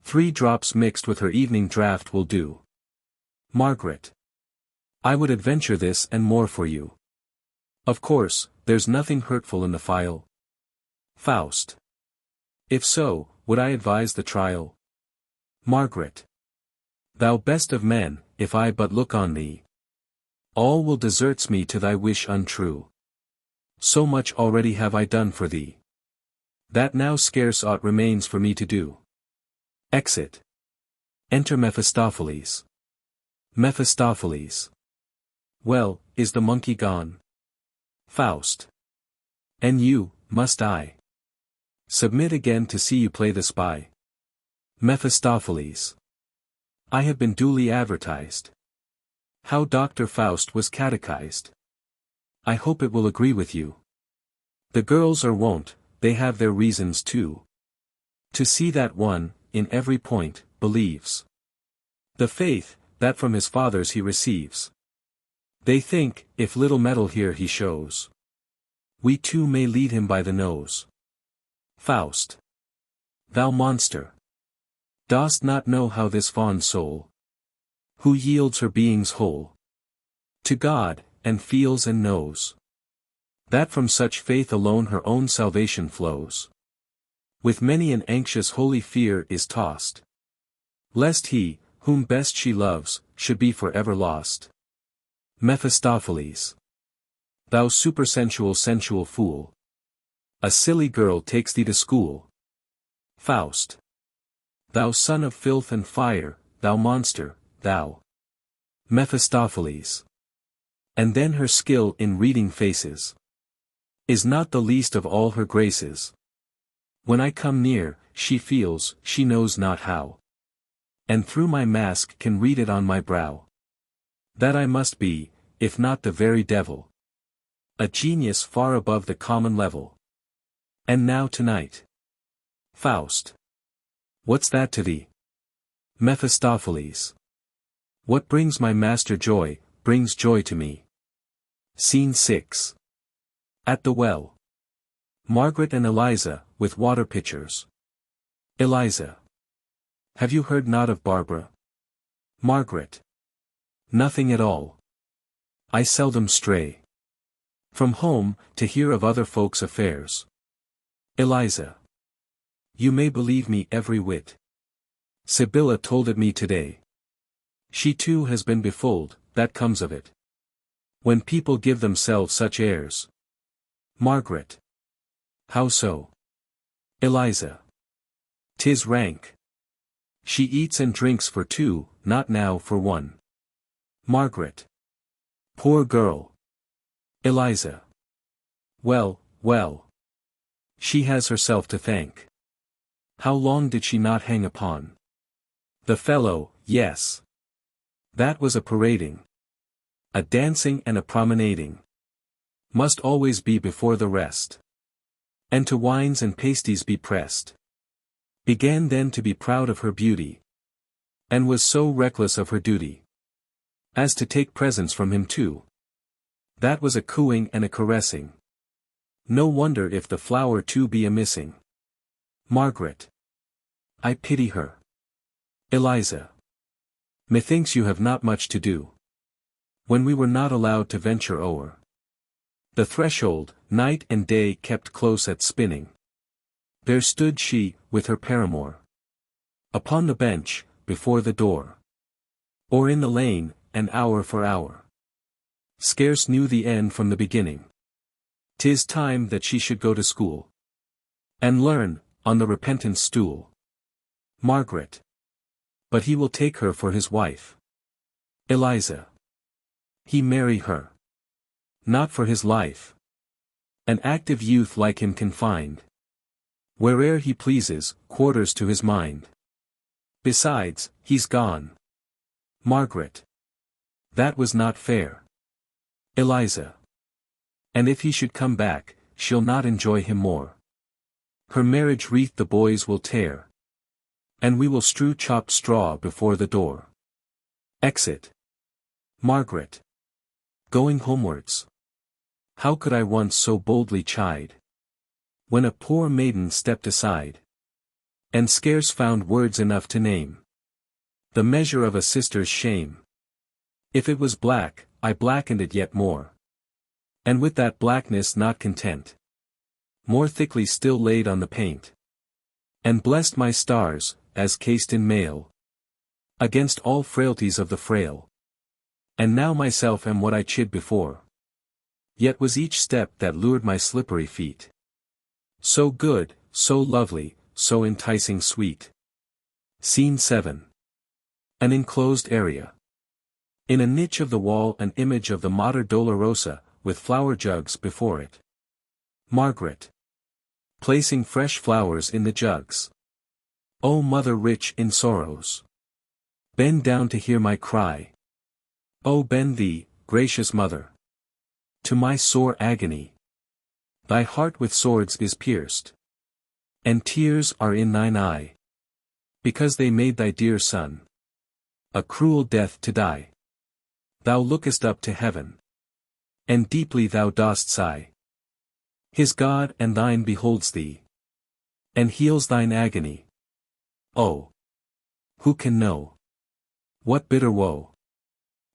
3 drops mixed with her evening draught will do. Margaret. I would adventure this and more for you. Of course, there's nothing hurtful in the phial. Faust. If so, would I advise the trial? Margaret. Thou best of men, if I but look on thee, all will deserts me to thy wish untrue. So much already have I done for thee, that now scarce aught remains for me to do. Exit. Enter Mephistopheles. Mephistopheles. Well, is the monkey gone? Faust. And you, must I submit again to see you play the spy? Mephistopheles. I have been duly advertised. How Dr. Faust was catechized. I hope it will agree with you. The girls are wont, they have their reasons too, to see that one, in every point, believes the faith, that from his fathers he receives. They think, if little metal here he shows, we too may lead him by the nose. Faust. Thou monster! Dost not know how this fond soul, who yields her being's whole to God, and feels and knows that from such faith alone her own salvation flows, with many an anxious holy fear is tossed, lest he, whom best she loves, should be forever lost. Mephistopheles. Thou supersensual sensual fool! A silly girl takes thee to school. Faust. Thou son of filth and fire, thou monster, thou! Mephistopheles. And then her skill in reading faces is not the least of all her graces. When I come near, she feels, she knows not how, and through my mask can read it on my brow, that I must be, if not the very devil, a genius far above the common level. And now tonight. Faust. What's that to thee? Mephistopheles. What brings my master joy, brings joy to me. Scene 6. At the well. Margaret and Eliza, with water pitchers. Eliza. Have you heard naught of Barbara? Margaret. Nothing at all. I seldom stray from home, to hear of other folks' affairs. Eliza. You may believe me every whit. Sibylla told it me today. She too has been befooled, that comes of it, when people give themselves such airs. Margaret. How so? Eliza. 'Tis rank. She eats and drinks for 2, not now for 1. Margaret. Poor girl. Eliza. Well, well. She has herself to thank. How long did she not hang upon the fellow? Yes. That was a parading, a dancing and a promenading. Must always be before the rest, and to wines and pasties be pressed. Began then to be proud of her beauty, and was so reckless of her duty, as to take presents from him too. That was a cooing and a caressing. No wonder if the flower too be a-missing. Margaret. I pity her. Eliza. Methinks you have not much to do. When we were not allowed to venture o'er the threshold, night and day kept close at spinning, there stood she, with her paramour, upon the bench, before the door, or in the lane, an hour for hour. Scarce knew the end from the beginning. 'Tis time that she should go to school, and learn, on the repentance stool. Margaret. But he will take her for his wife. Eliza. He marry her. Not for his life. An active youth like him can find, where'er he pleases, quarters to his mind. Besides, he's gone. Margaret. That was not fair. Eliza. And if he should come back, she'll not enjoy him more. Her marriage wreath the boys will tear, and we will strew chopped straw before the door. Exit. Margaret. Going homewards. How could I once so boldly chide, when a poor maiden stepped aside? and scarce found words enough to name the measure of a sister's shame. If it was black, I blackened it yet more. And with that blackness not content, more thickly still laid on the paint. And blessed my stars, as cased in mail, against all frailties of the frail. And now myself am what I chid before. Yet was each step that lured my slippery feet so good, so lovely, so enticing sweet. Scene 7. An enclosed area. In a niche of the wall an image of the Mater Dolorosa, with flower jugs before it. Margaret. Placing fresh flowers in the jugs. O mother rich in sorrows! Bend down to hear my cry. O bend thee, gracious mother, to my sore agony. Thy heart with swords is pierced, and tears are in thine eye, because they made thy dear son a cruel death to die. Thou lookest up to heaven, and deeply thou dost sigh. His God and thine beholds thee, and heals thine agony. Oh! Who can know what bitter woe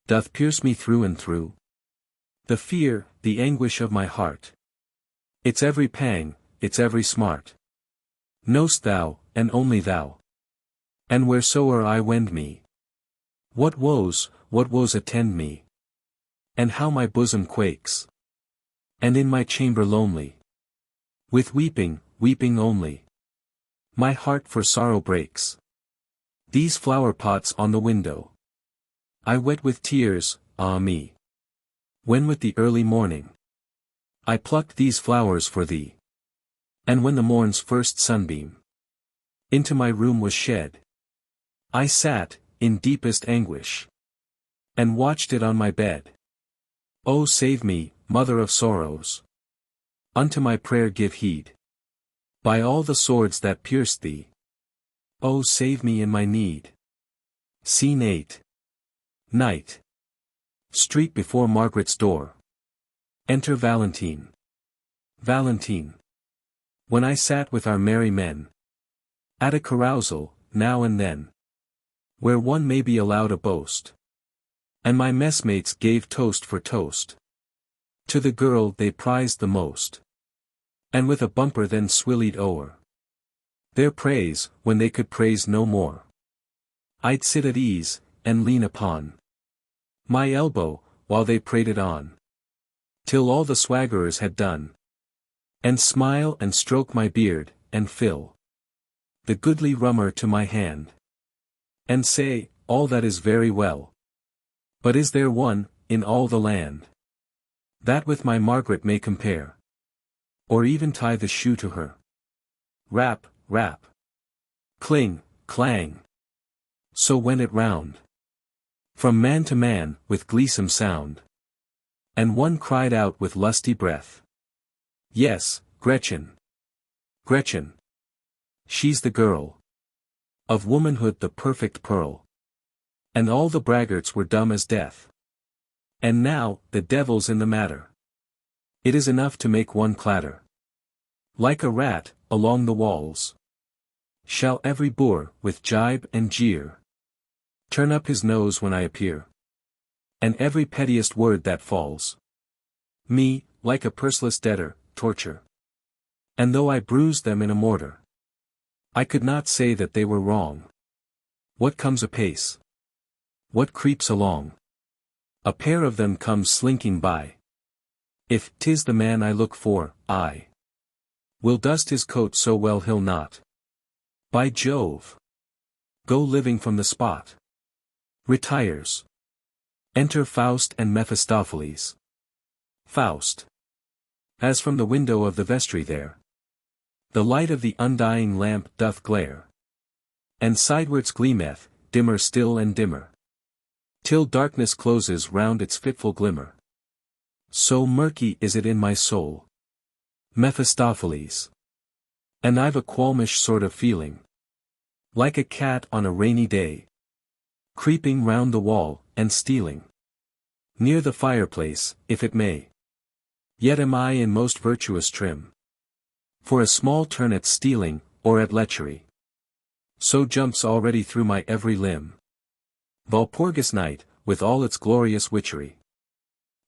doth pierce me through and through? The fear, the anguish of my heart, its every pang, its every smart. Know'st thou, and only thou, and wheresoe'er I wend me, what woes attend me, and how my bosom quakes, and in my chamber lonely, with weeping, weeping only, my heart for sorrow breaks. These flower pots on the window I wet with tears, ah me! When with the early morning I plucked these flowers for thee, and when the morn's first sunbeam into my room was shed, I sat, in deepest anguish, and watched it on my bed. O save me, mother of sorrows! Unto my prayer give heed. By all the swords that pierced thee, O save me in my need. Scene 8. Night. Street before Margaret's door. Enter Valentine. Valentine. When I sat with our merry men, at a carousal, now and then, where one may be allowed a boast, and my messmates gave toast for toast to the girl they prized the most, and with a bumper then swillied o'er their praise, when they could praise no more, I'd sit at ease, and lean upon my elbow, while they prated on, till all the swaggerers had done, and smile and stroke my beard, and fill the goodly rummer to my hand, and say, all that is very well, but is there one, in all the land, that with my Margaret may compare, or even tie the shoe to her? Rap, rap, cling, clang, so went it round, from man to man, with gleesome sound, and one cried out with lusty breath, yes, Gretchen, Gretchen, she's the girl of womanhood, the perfect pearl. And all the braggarts were dumb as death. And now, the devil's in the matter. It is enough to make one clatter like a rat, along the walls. Shall every boor, with jibe and jeer, turn up his nose when I appear? And every pettiest word that falls me, like a purseless debtor, torture. And though I bruised them in a mortar, I could not say that they were wrong. What comes apace? What creeps along? A pair of them comes slinking by. If 'tis the man I look for, I will dust his coat so well he'll not, by Jove, go living from the spot. Retires. Enter Faust and Mephistopheles. Faust. As from the window of the vestry there, the light of the undying lamp doth glare, and sidewards gleameth, dimmer still and dimmer, till darkness closes round its fitful glimmer. So murky is it in my soul, Mephistopheles. And I've a qualmish sort of feeling, like a cat on a rainy day, creeping round the wall, and stealing near the fireplace, if it may. Yet am I in most virtuous trim, for a small turn at stealing, or at lechery. So jumps already through my every limb. Walpurgis night, with all its glorious witchery.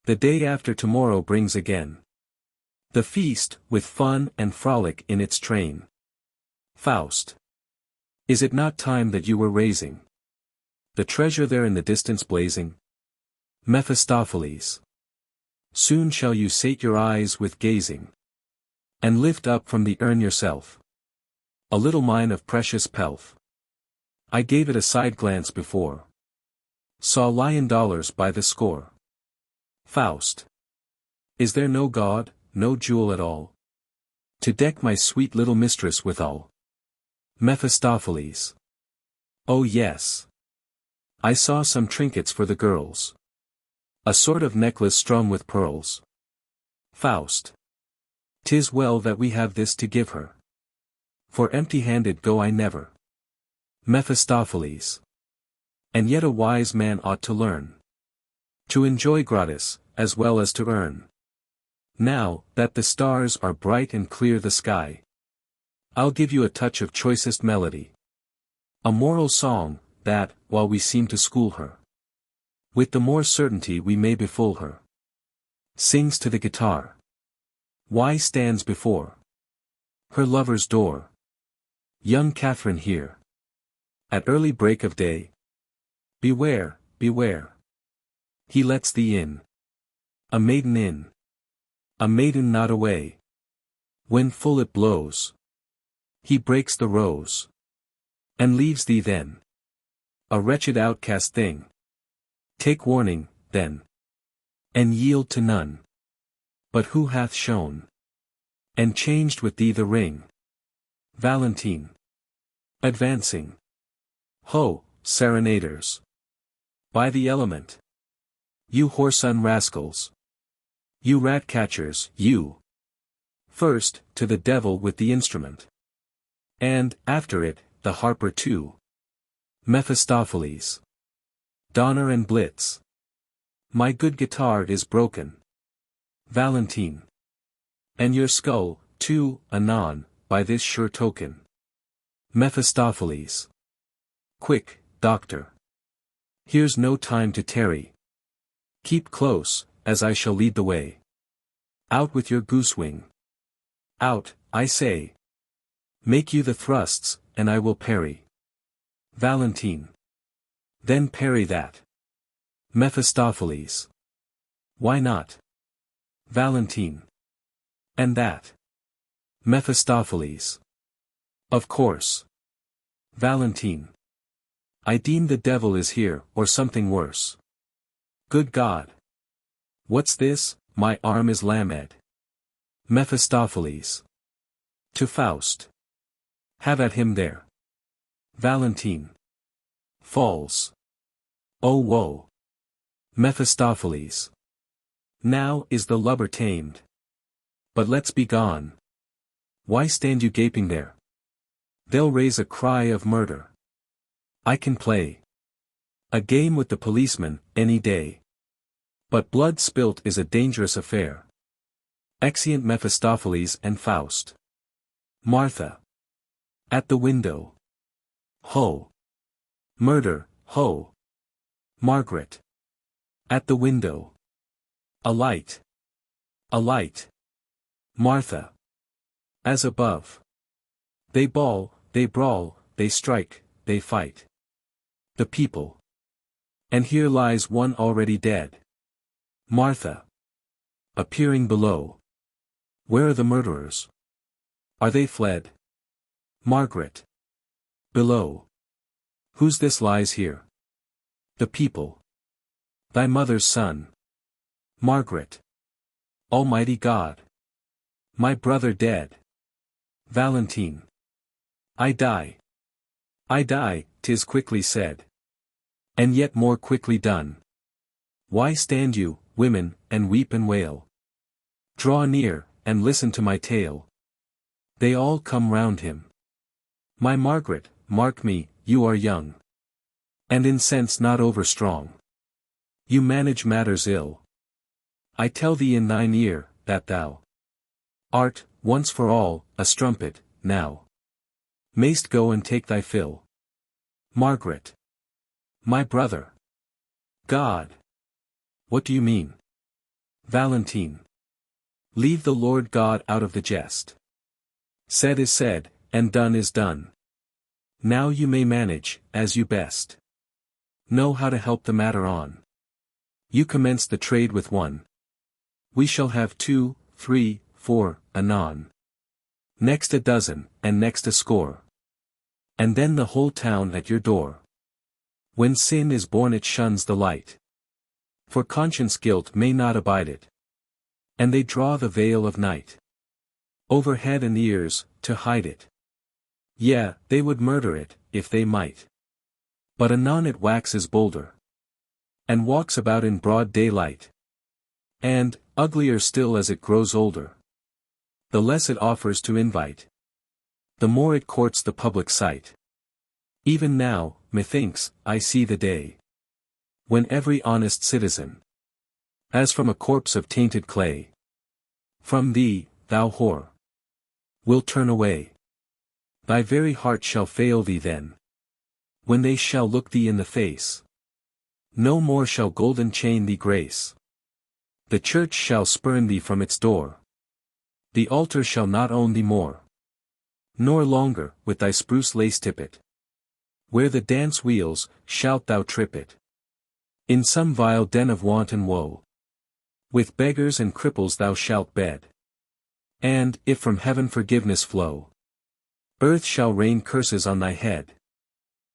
The day after tomorrow brings again the feast, with fun and frolic in its train. Faust. Is it not time that you were raising the treasure there in the distance blazing? Mephistopheles. Soon shall you sate your eyes with gazing, and lift up from the urn yourself a little mine of precious pelf. I gave it a side glance before, saw lion dollars by the score. Faust. Is there no god, no jewel at all, to deck my sweet little mistress withal? Mephistopheles. Oh yes. I saw some trinkets for the girls. A sort of necklace strung with pearls. Faust. 'Tis well that we have this to give her, for empty-handed go I never. Mephistopheles. And yet a wise man ought to learn to enjoy gratis, as well as to earn. Now, that the stars are bright and clear the sky, I'll give you a touch of choicest melody. A moral song, that, while we seem to school her, with the more certainty we may befool her, sings to the guitar. Why stands before her lover's door young Catherine here, at early break of day? Beware, beware. He lets thee in. A maiden in. A maiden not away. When full it blows, he breaks the rose, and leaves thee then, a wretched outcast thing. Take warning, then, and yield to none. But who hath shown and changed with thee the ring? Valentine. Advancing. Ho, serenaders! By the element! You whoreson rascals! You rat-catchers, you! First, to the devil with the instrument, and, after it, the harper too. Mephistopheles. Donner and Blitz. My good guitar is broken. Valentine. And your skull, too, anon, by this sure token. Mephistopheles. Quick, doctor. Here's no time to tarry. Keep close, as I shall lead the way. Out with your goose-wing. Out, I say. Make you the thrusts, and I will parry. Valentine. Then parry that. Mephistopheles. Why not? Valentine. And that. Mephistopheles. Of course. Valentine. I deem the devil is here, or something worse. Good God! What's this? My arm is lamed. Mephistopheles. To Faust. Have at him there. Valentine. Falls. Oh woe! Mephistopheles. Now is the lubber tamed. But let's be gone. Why stand you gaping there? They'll raise a cry of murder. I can play a game with the policeman, any day. But blood spilt is a dangerous affair. Exeunt Mephistopheles and Faust. Martha. At the window. Ho! Murder, ho! Margaret. At the window. A light. A light. Martha. As above. They bawl, they brawl, they strike, they fight. The people. And here lies one already dead. Martha. Appearing below. Where are the murderers? Are they fled? Margaret. Below. Who's this lies here? The people. Thy mother's son. Margaret. Almighty God. My brother dead. Valentine. I die. I die, 'tis quickly said. And yet more quickly done. Why stand you, women, and weep and wail? Draw near, and listen to my tale. They all come round him. My Margaret, mark me, you are young, and in sense not over-strong. You manage matters ill. I tell thee in thine ear, that thou art, once for all, a strumpet, now. Mayst go and take thy fill. Margaret. My brother. God. What do you mean? Valentine. Leave the Lord God out of the jest. Said is said, and done is done. Now you may manage, as you best know how to help the matter on. You commence the trade with one. We shall have 2, 3, 4, anon. Next a dozen, and next a score. And then the whole town at your door. When sin is born it shuns the light. For conscience guilt may not abide it. And they draw the veil of night over head and ears, to hide it. Yeah, they would murder it, if they might. But anon it waxes bolder, and walks about in broad daylight. And, uglier still as it grows older, the less it offers to invite, the more it courts the public sight. Even now, methinks, I see the day, when every honest citizen, as from a corpse of tainted clay, from thee, thou whore, will turn away. Thy very heart shall fail thee then, when they shall look thee in the face. No more shall golden chain thee grace. The church shall spurn thee from its door. The altar shall not own thee more. Nor longer, with thy spruce lace tippet, where the dance wheels, shalt thou trip it. In some vile den of want and woe, with beggars and cripples thou shalt bed. And, if from heaven forgiveness flow, earth shall rain curses on thy head.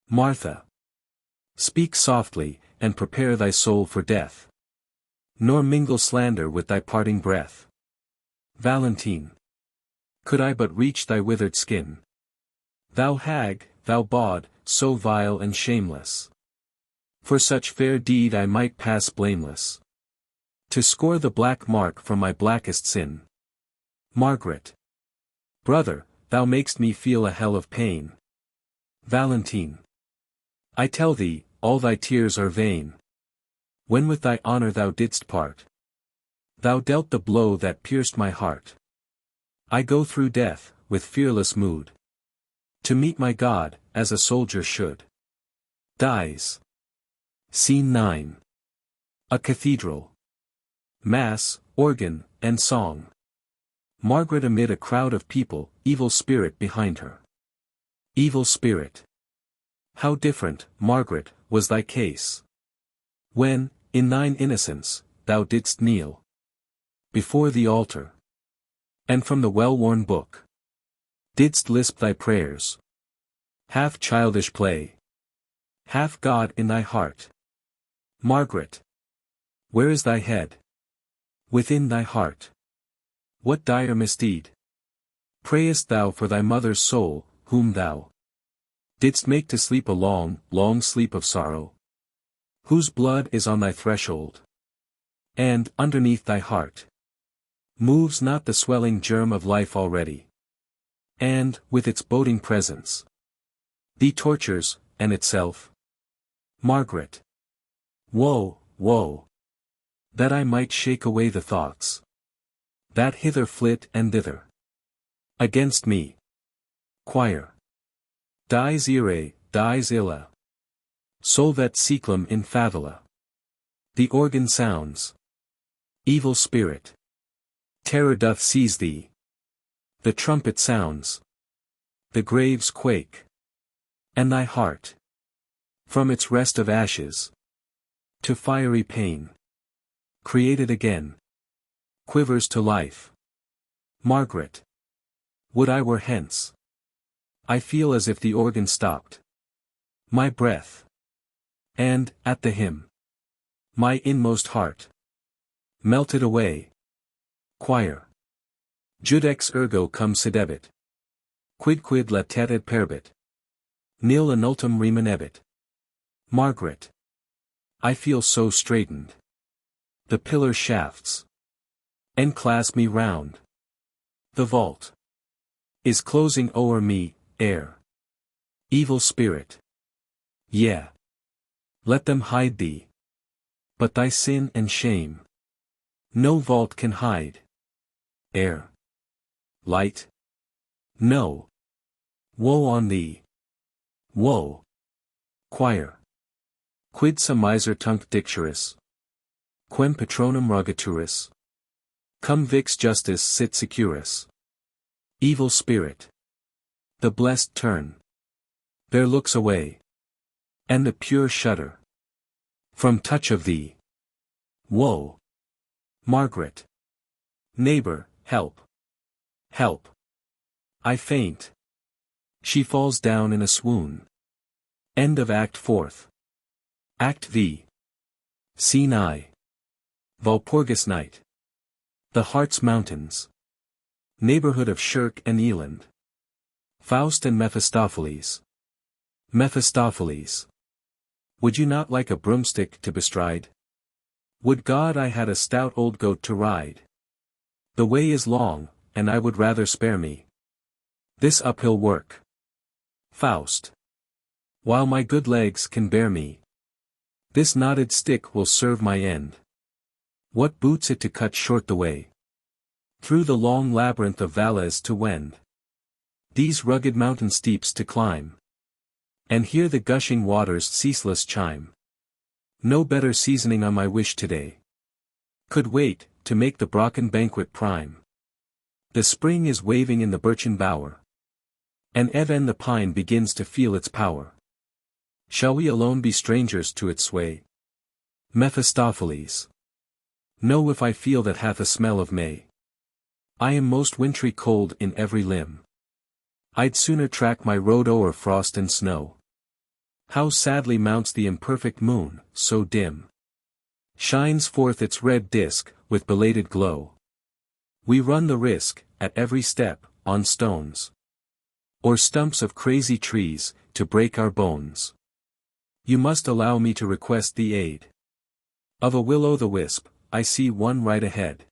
Martha. Speak softly, and prepare thy soul for death. Nor mingle slander with thy parting breath. Valentine. Could I but reach thy withered skin. Thou hag, thou bawd, so vile and shameless. For such fair deed I might pass blameless. To score the black mark from my blackest sin. Margaret. Brother, thou makest me feel a hell of pain. Valentine. I tell thee, all thy tears are vain. When with thy honor thou didst part, thou dealt the blow that pierced my heart. I go through death, with fearless mood, to meet my God, as a soldier should. Dies. Scene 9. A cathedral. Mass, organ, and song. Margaret amid a crowd of people, evil spirit behind her. Evil spirit. How different, Margaret, was thy case, when, in thine innocence, thou didst kneel before the altar, and from the well-worn book didst lisp thy prayers. Half childish play, half God in thy heart. Margaret. Where is thy head? Within thy heart. What dire misdeed prayest thou for thy mother's soul, whom thou didst make to sleep a long, long sleep of sorrow? Whose blood is on thy threshold, and, underneath thy heart, moves not the swelling germ of life already, and, with its boding presence, thee tortures, and itself? Margaret. Woe, woe! That I might shake away the thoughts that hither flit and thither against me. Choir. Dies irae, dies illa. Solvet seclum in favilla. The organ sounds. Evil spirit. Terror doth seize thee. The trumpet sounds. The graves quake. And thy heart, from its rest of ashes to fiery pain, created again, quivers to life. Margaret. Would I were hence. I feel as if the organ stopped my breath, and, at the hymn, my inmost heart melted away. Choir. Judex ergo cum sedebit. Quidquid latet et perbit. Nil annultum remanebit. Margaret. I feel so straitened. The pillar shafts enclasp me round. The vault is closing o'er me, ere. Evil spirit. Yeah. Let them hide thee. But thy sin and shame no vault can hide. Air. Light? No. Woe on thee! Woe! Choir. Quid sa miser tunc dicturus? Quem patronum rogaturis? Cum vix justus sit securus. Evil spirit. The blessed turn their looks away, and the pure shudder from touch of thee. Woe! Margaret. Neighbor, help! Help! I faint. She falls down in a swoon. End of Act 4th. Act V. Scene I. Walpurgis Night. The Harz Mountains. Neighborhood of Schurk and Eland. Faust and Mephistopheles. Mephistopheles. Would you not like a broomstick to bestride? Would God I had a stout old goat to ride. The way is long, and I would rather spare me this uphill work. Faust. While my good legs can bear me, this knotted stick will serve my end. What boots it to cut short the way through the long labyrinth of valleys to wend these rugged mountain steeps to climb, and hear the gushing waters ceaseless chime? No better seasoning on my wish today could wait, to make the Brocken banquet prime. The spring is waving in the birchen bower, and even the pine begins to feel its power. Shall we alone be strangers to its sway? Mephistopheles. Know if I feel that hath a smell of May. I am most wintry cold in every limb. I'd sooner track my road o'er frost and snow. How sadly mounts the imperfect moon, so dim shines forth its red disk, with belated glow. We run the risk, at every step, on stones or stumps of crazy trees, to break our bones. You must allow me to request the aid of a will-o'-the-wisp. I see one right ahead,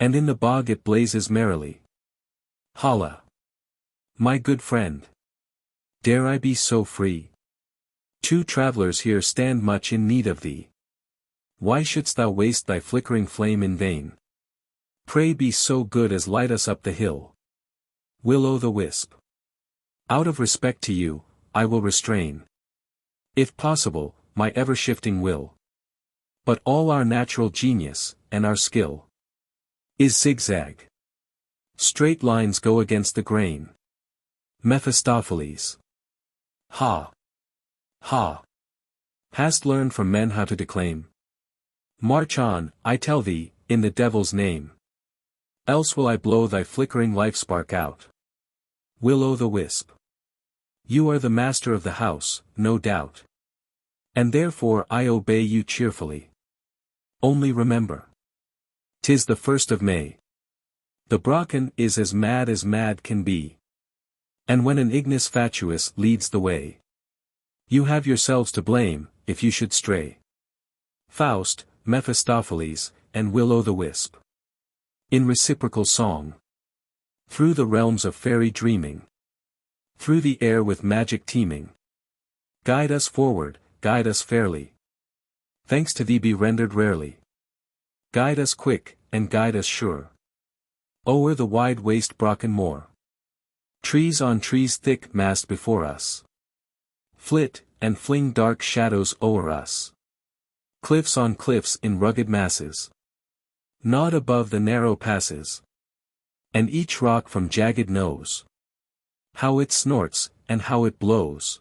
and in the bog it blazes merrily. Holla! My good friend, dare I be so free? Two travelers here stand much in need of thee. Why shouldst thou waste thy flickering flame in vain? Pray be so good as light us up the hill. Will-o'-the-wisp. Out of respect to you, I will restrain, if possible, my ever-shifting will. But all our natural genius, and our skill, is zigzag. Straight lines go against the grain. Mephistopheles. Ha! Ha! Hast learned from men how to declaim? March on, I tell thee, in the devil's name. Else will I blow thy flickering life-spark out. Will-o'-the-wisp. You are the master of the house, no doubt. And therefore I obey you cheerfully. Only remember, 'tis the 1st of May. The Brocken is as mad can be. And when an ignis fatuus leads the way, you have yourselves to blame, if you should stray. Faust, Mephistopheles, and Will-o'-the-wisp. In reciprocal song. Through the realms of fairy dreaming. Through the air with magic teeming. Guide us forward, guide us fairly. Thanks to thee be rendered rarely. Guide us quick, and guide us sure. O'er the wide waste Brocken moor. Trees on trees thick massed before us. Flit, and fling dark shadows o'er us. Cliffs on cliffs in rugged masses. Nod above the narrow passes. And each rock from jagged knows how it snorts, and how it blows.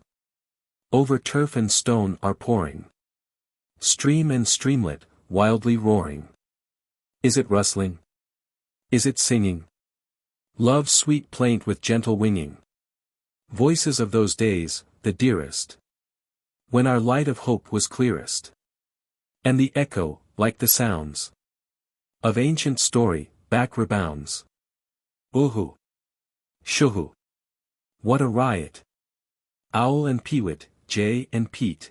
Over turf and stone are pouring stream and streamlet, wildly roaring. Is it rustling? Is it singing? Love's sweet plaint with gentle winging. Voices of those days, the dearest, when our light of hope was clearest. And the echo, like the sounds of ancient story, back rebounds. Uhu! Shuhu! What a riot! Owl and peewit, jay and peet.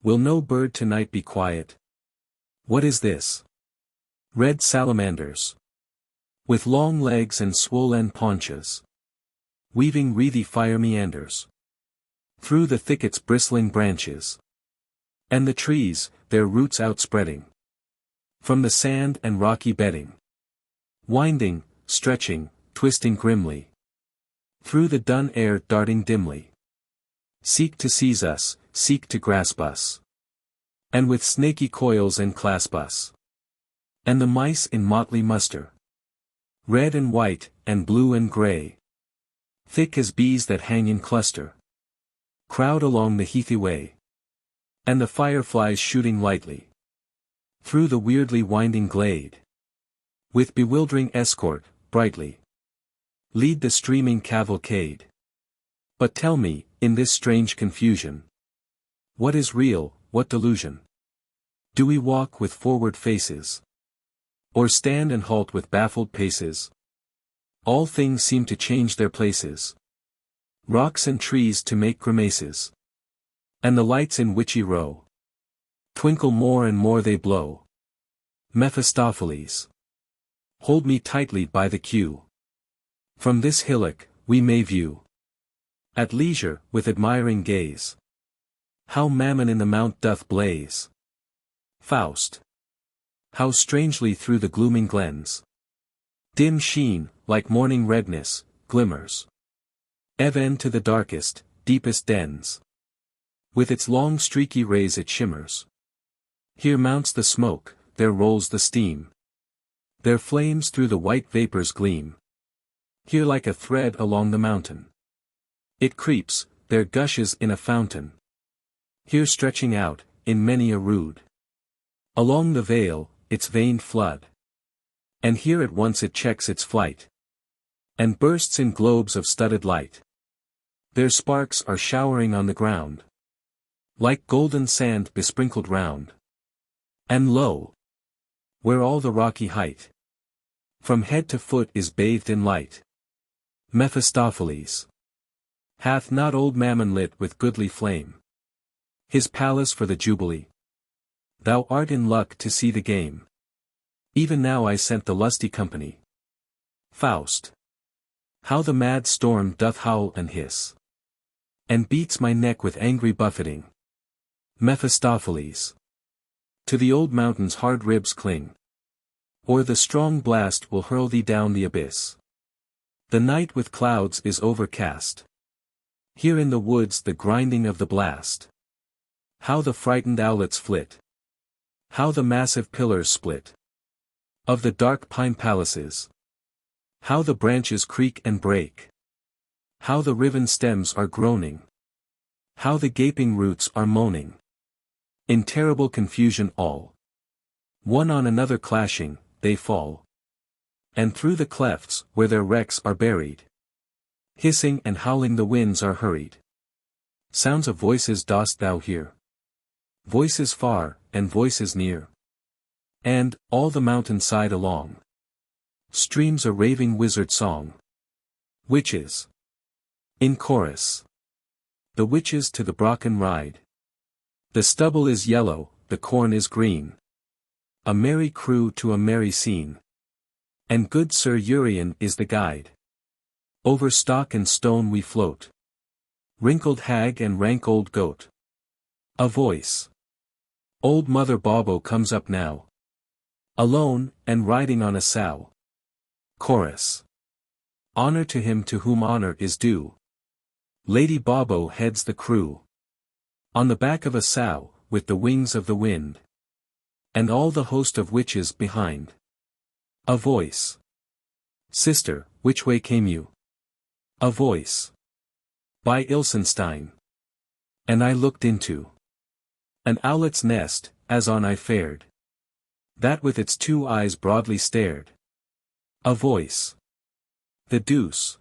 Will no bird tonight be quiet? What is this? Red salamanders, with long legs and swollen paunches, weaving wreathy fire meanders through the thicket's bristling branches, and the trees, their roots outspreading from the sand and rocky bedding, winding, stretching, twisting grimly Through the dun air darting dimly. Seek to seize us, seek to grasp us. And with snaky coils enclasp us. And the mice in motley muster. Red and white, and blue and grey. Thick as bees that hang in cluster. Crowd along the heathy way. And the fireflies shooting lightly. Through the weirdly winding glade. With bewildering escort, brightly. Lead the streaming cavalcade. But tell me, in this strange confusion. What is real, what delusion? Do we walk with forward faces? Or stand and halt with baffled paces? All things seem to change their places. Rocks and trees to make grimaces. And the lights in witchy row. Twinkle more and more they blow. Mephistopheles. Hold me tightly by the queue. From this hillock, we may view. At leisure, with admiring gaze. How Mammon in the mount doth blaze. Faust. How strangely through the glooming glens. Dim sheen, like morning redness, glimmers. Even to the darkest, deepest dens. With its long streaky rays it shimmers. Here mounts the smoke, there rolls the steam. There flames through the white vapors gleam. Here like a thread along the mountain. It creeps, there gushes in a fountain. Here stretching out, in many a rood. Along the vale, its veined flood. And here at once it checks its flight. And bursts in globes of studded light. Their sparks are showering on the ground. Like golden sand besprinkled round. And lo! Where all the rocky height. From head to foot is bathed in light. Mephistopheles. Hath not old Mammon lit with goodly flame his palace for the jubilee? Thou art in luck to see the game. Even now I scent the lusty company. Faust. How the mad storm doth howl and hiss. And beats my neck with angry buffeting. Mephistopheles. To the old mountain's hard ribs cling. Or the strong blast will hurl thee down the abyss. The night with clouds is overcast. Here in the woods the grinding of the blast. How the frightened owlets flit. How the massive pillars split. Of the dark pine palaces. How the branches creak and break. How the riven stems are groaning. How the gaping roots are moaning. In terrible confusion all. One on another clashing, they fall. And through the clefts, where their wrecks are buried. Hissing and howling the winds are hurried. Sounds of voices dost thou hear? Voices far, and voices near. And, all the mountain side along. Streams a raving wizard song. Witches. In chorus. The witches to the Brocken ride. The stubble is yellow, the corn is green. A merry crew to a merry scene. And good Sir Urian is the guide. Over stock and stone we float. Wrinkled hag and rank old goat. A voice. Old Mother Baubo comes up now. Alone, and riding on a sow. Chorus. Honor to him to whom honor is due. Lady Baubo heads the crew. On the back of a sow, with the wings of the wind. And all the host of witches behind. A voice. Sister, which way came you? A voice. By Ilsenstein. And I looked into an owlet's nest, as on I fared. That with its 2 eyes broadly stared. A voice. The deuce.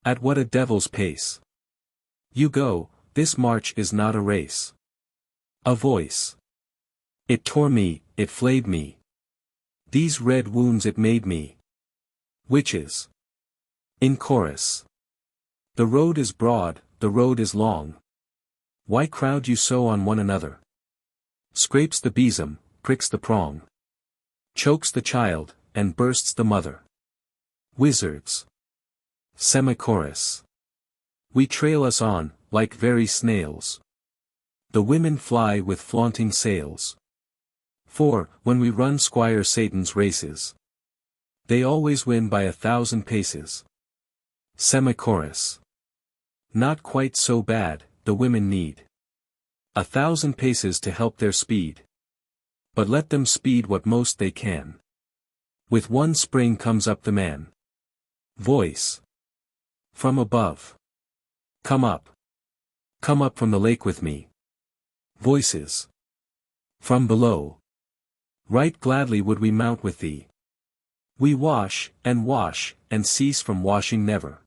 At what a devil's pace. You go, this march is not a race. A voice. It tore me, it flayed me. These red wounds it made me. Witches. In chorus. The road is broad, the road is long. Why crowd you so on one another? Scrapes the besom, pricks the prong. Chokes the child, and bursts the mother. Wizards. Semi-chorus. We trail us on, like very snails. The women fly with flaunting sails. For, when we run Squire Satan's races, they always win by 1,000 paces. Semi-chorus. Not quite so bad, the women need 1,000 paces to help their speed. But let them speed what most they can. With one spring comes up the man. Voice. From above. Come up. Come up from the lake with me. Voices. From below. Right gladly would we mount with thee. We wash, and cease from washing never.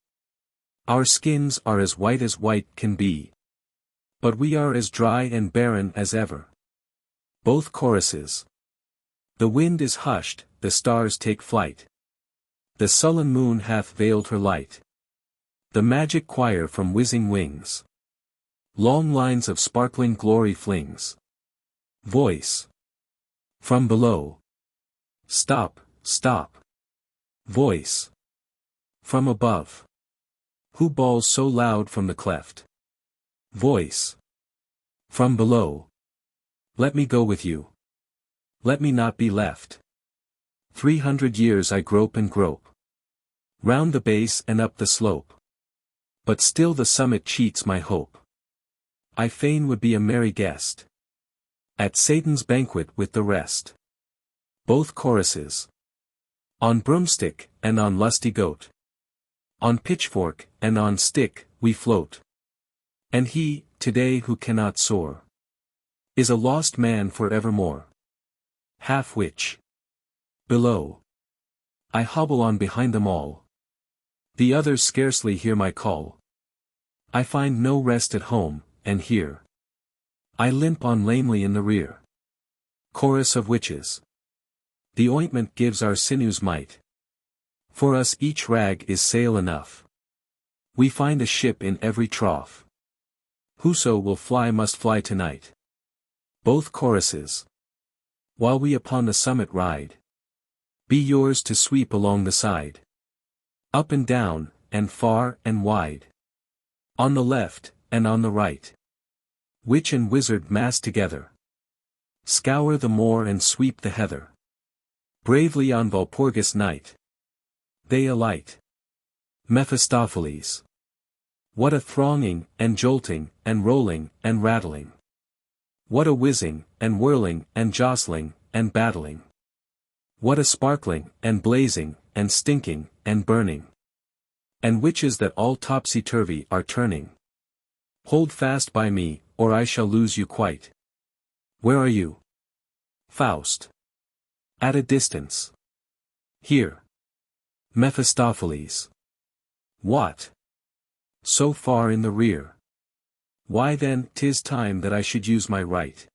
Our skins are as white can be. But we are as dry and barren as ever. Both choruses. The wind is hushed, the stars take flight. The sullen moon hath veiled her light. The magic choir from whizzing wings long lines of sparkling glory flings. Voice. From below. Stop, stop. Voice. From above. Who bawls so loud from the cleft? Voice. From below. Let me go with you. Let me not be left. 300 years I grope and grope. Round the base and up the slope. But still the summit cheats my hope. I fain would be a merry guest. At Satan's banquet with the rest. Both choruses. On broomstick, and on lusty goat. On pitchfork, and on stick, we float. And he, today who cannot soar, is a lost man for evermore. Half witch. Below. I hobble on behind them all. The others scarcely hear my call. I find no rest at home, and here I limp on lamely in the rear. Chorus of witches. The ointment gives our sinews might. For us each rag is sail enough. We find a ship in every trough. Whoso will fly must fly tonight. Both choruses. While we upon the summit ride. Be yours to sweep along the side. Up and down, and far and wide. On the left, and on the right. Witch and wizard mass together. Scour the moor and sweep the heather. Bravely on Walpurgis night. They alight. Mephistopheles. What a thronging, and jolting, and rolling, and rattling. What a whizzing, and whirling, and jostling, and battling. What a sparkling, and blazing, and stinking, and burning. And witches that all topsy-turvy are turning. Hold fast by me, or I shall lose you quite. Where are you? Faust. At a distance. Here. Mephistopheles. What? So far in the rear. Why then, 'tis time that I should use my right.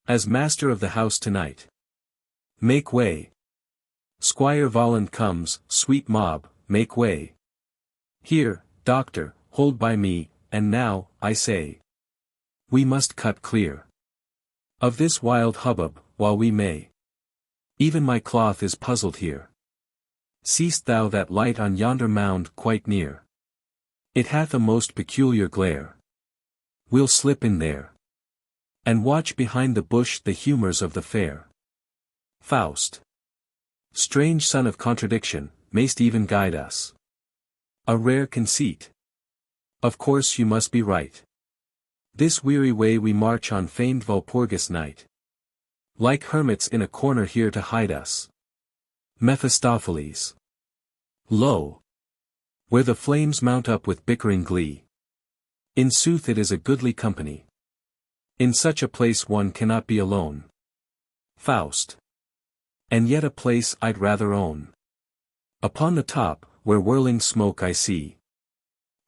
As master of the house tonight. Make way. Squire Volland comes, sweet mob, make way. Here, doctor, hold by me, and now, I say. We must cut clear of this wild hubbub, while we may. Even my cloth is puzzled here. Seest thou that light on yonder mound quite near? It hath a most peculiar glare. We'll slip in there. And watch behind the bush the humours of the fair. Faust. Strange son of contradiction, mayst even guide us. A rare conceit. Of course you must be right. This weary way we march on famed Walpurgis night. Like hermits in a corner here to hide us. Mephistopheles. Lo! Where the flames mount up with bickering glee. In sooth it is a goodly company. In such a place one cannot be alone. Faust. And yet a place I'd rather own. Upon the top, where whirling smoke I see.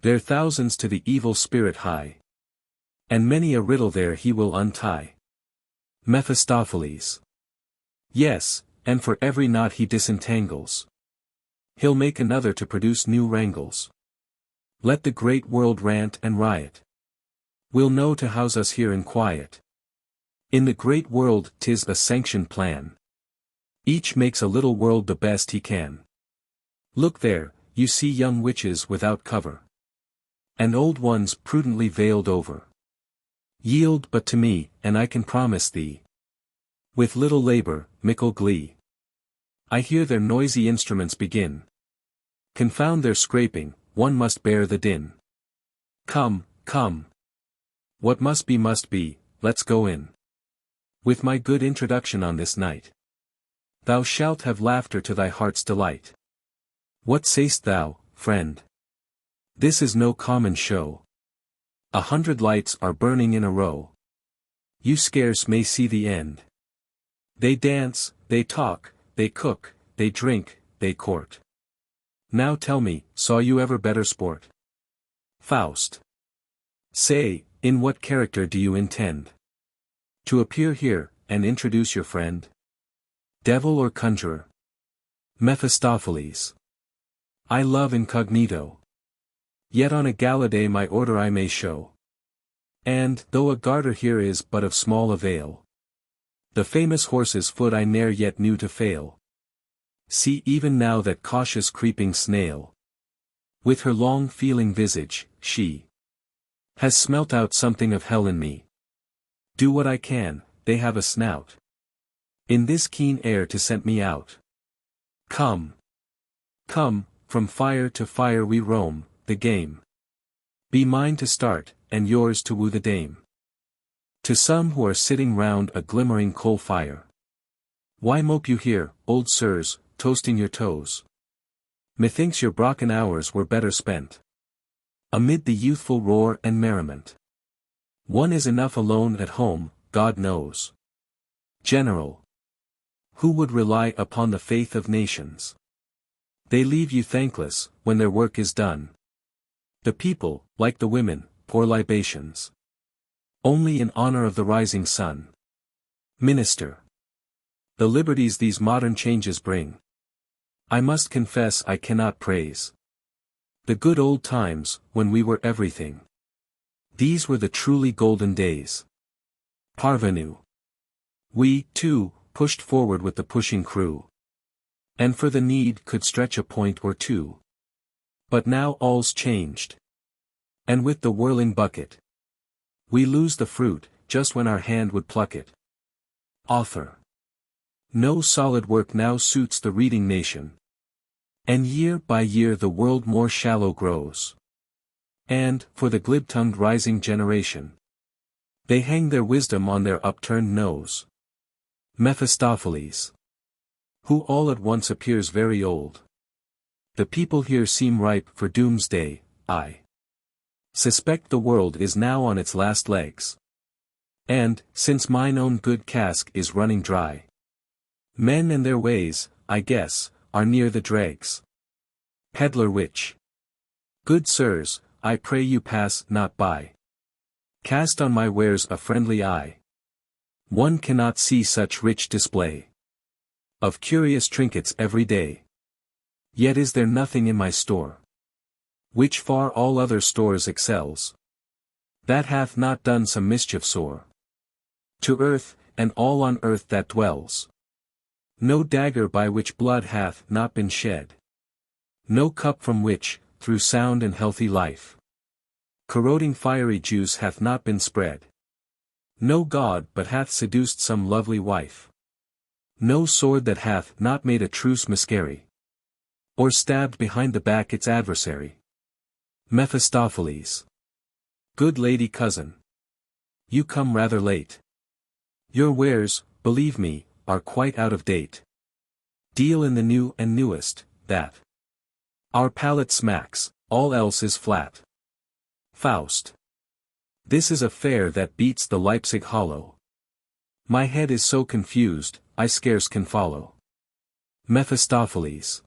There thousands to the evil spirit high. And many a riddle there he will untie. Mephistopheles. Yes, and for every knot he disentangles. He'll make another to produce new wrangles. Let the great world rant and riot. We'll know to house us here in quiet. In the great world 'tis a sanctioned plan. Each makes a little world the best he can. Look there, you see young witches without cover. And old ones prudently veiled over. Yield but to me, and I can promise thee. With little labour, mickle glee. I hear their noisy instruments begin. Confound their scraping, one must bear the din. Come, come. What must be, let's go in. With my good introduction on this night. Thou shalt have laughter to thy heart's delight. What say'st thou, friend? This is no common show. 100 lights are burning in a row. You scarce may see the end. They dance, they talk, they cook, they drink, they court. Now tell me, saw you ever better sport? Faust. Say, in what character do you intend to appear here, and introduce your friend? Devil or conjurer? Mephistopheles. I love incognito. Yet on a gala day my order I may show. And, though a garter here is but of small avail, the famous horse's foot I ne'er yet knew to fail. See even now that cautious creeping snail. With her long feeling visage, she has smelt out something of hell in me. Do what I can, they have a snout in this keen air to scent me out. Come. Come, from fire to fire we roam, the game. Be mine to start, and yours to woo the dame. To some who are sitting round a glimmering coal fire. Why mope you here, old sirs, toasting your toes? Methinks your Brocken hours were better spent amid the youthful roar and merriment. One is enough alone at home, God knows. General. Who would rely upon the faith of nations? They leave you thankless, when their work is done. The people, like the women, pour libations only in honor of the rising sun. Minister. The liberties these modern changes bring, I must confess I cannot praise. The good old times, when we were everything. These were the truly golden days. Parvenu. We, too, pushed forward with the pushing crew. And for the need could stretch a point or two. But now all's changed. And with the whirling bucket, we lose the fruit, just when our hand would pluck it. Author. No solid work now suits the reading nation. And year by year the world more shallow grows. And, for the glib-tongued rising generation, they hang their wisdom on their upturned nose. Mephistopheles. Who all at once appears very old. The people here seem ripe for doomsday. I suspect the world is now on its last legs. And, since mine own good cask is running dry, men and their ways, I guess, are near the dregs. Peddler witch. Good sirs, I pray you pass not by. Cast on my wares a friendly eye. One cannot see such rich display of curious trinkets every day. Yet is there nothing in my store which far all other stores excels, that hath not done some mischief sore to earth, and all on earth that dwells. No dagger by which blood hath not been shed. No cup from which, through sound and healthy life, corroding fiery juice hath not been spread. No god but hath seduced some lovely wife. No sword that hath not made a truce miscarry, or stabbed behind the back its adversary. Mephistopheles. Good lady cousin. You come rather late. Your wares, believe me, are quite out of date. Deal in the new and newest, that our palate smacks, all else is flat. Faust. This is a fare that beats the Leipzig hollow. My head is so confused, I scarce can follow. Mephistopheles.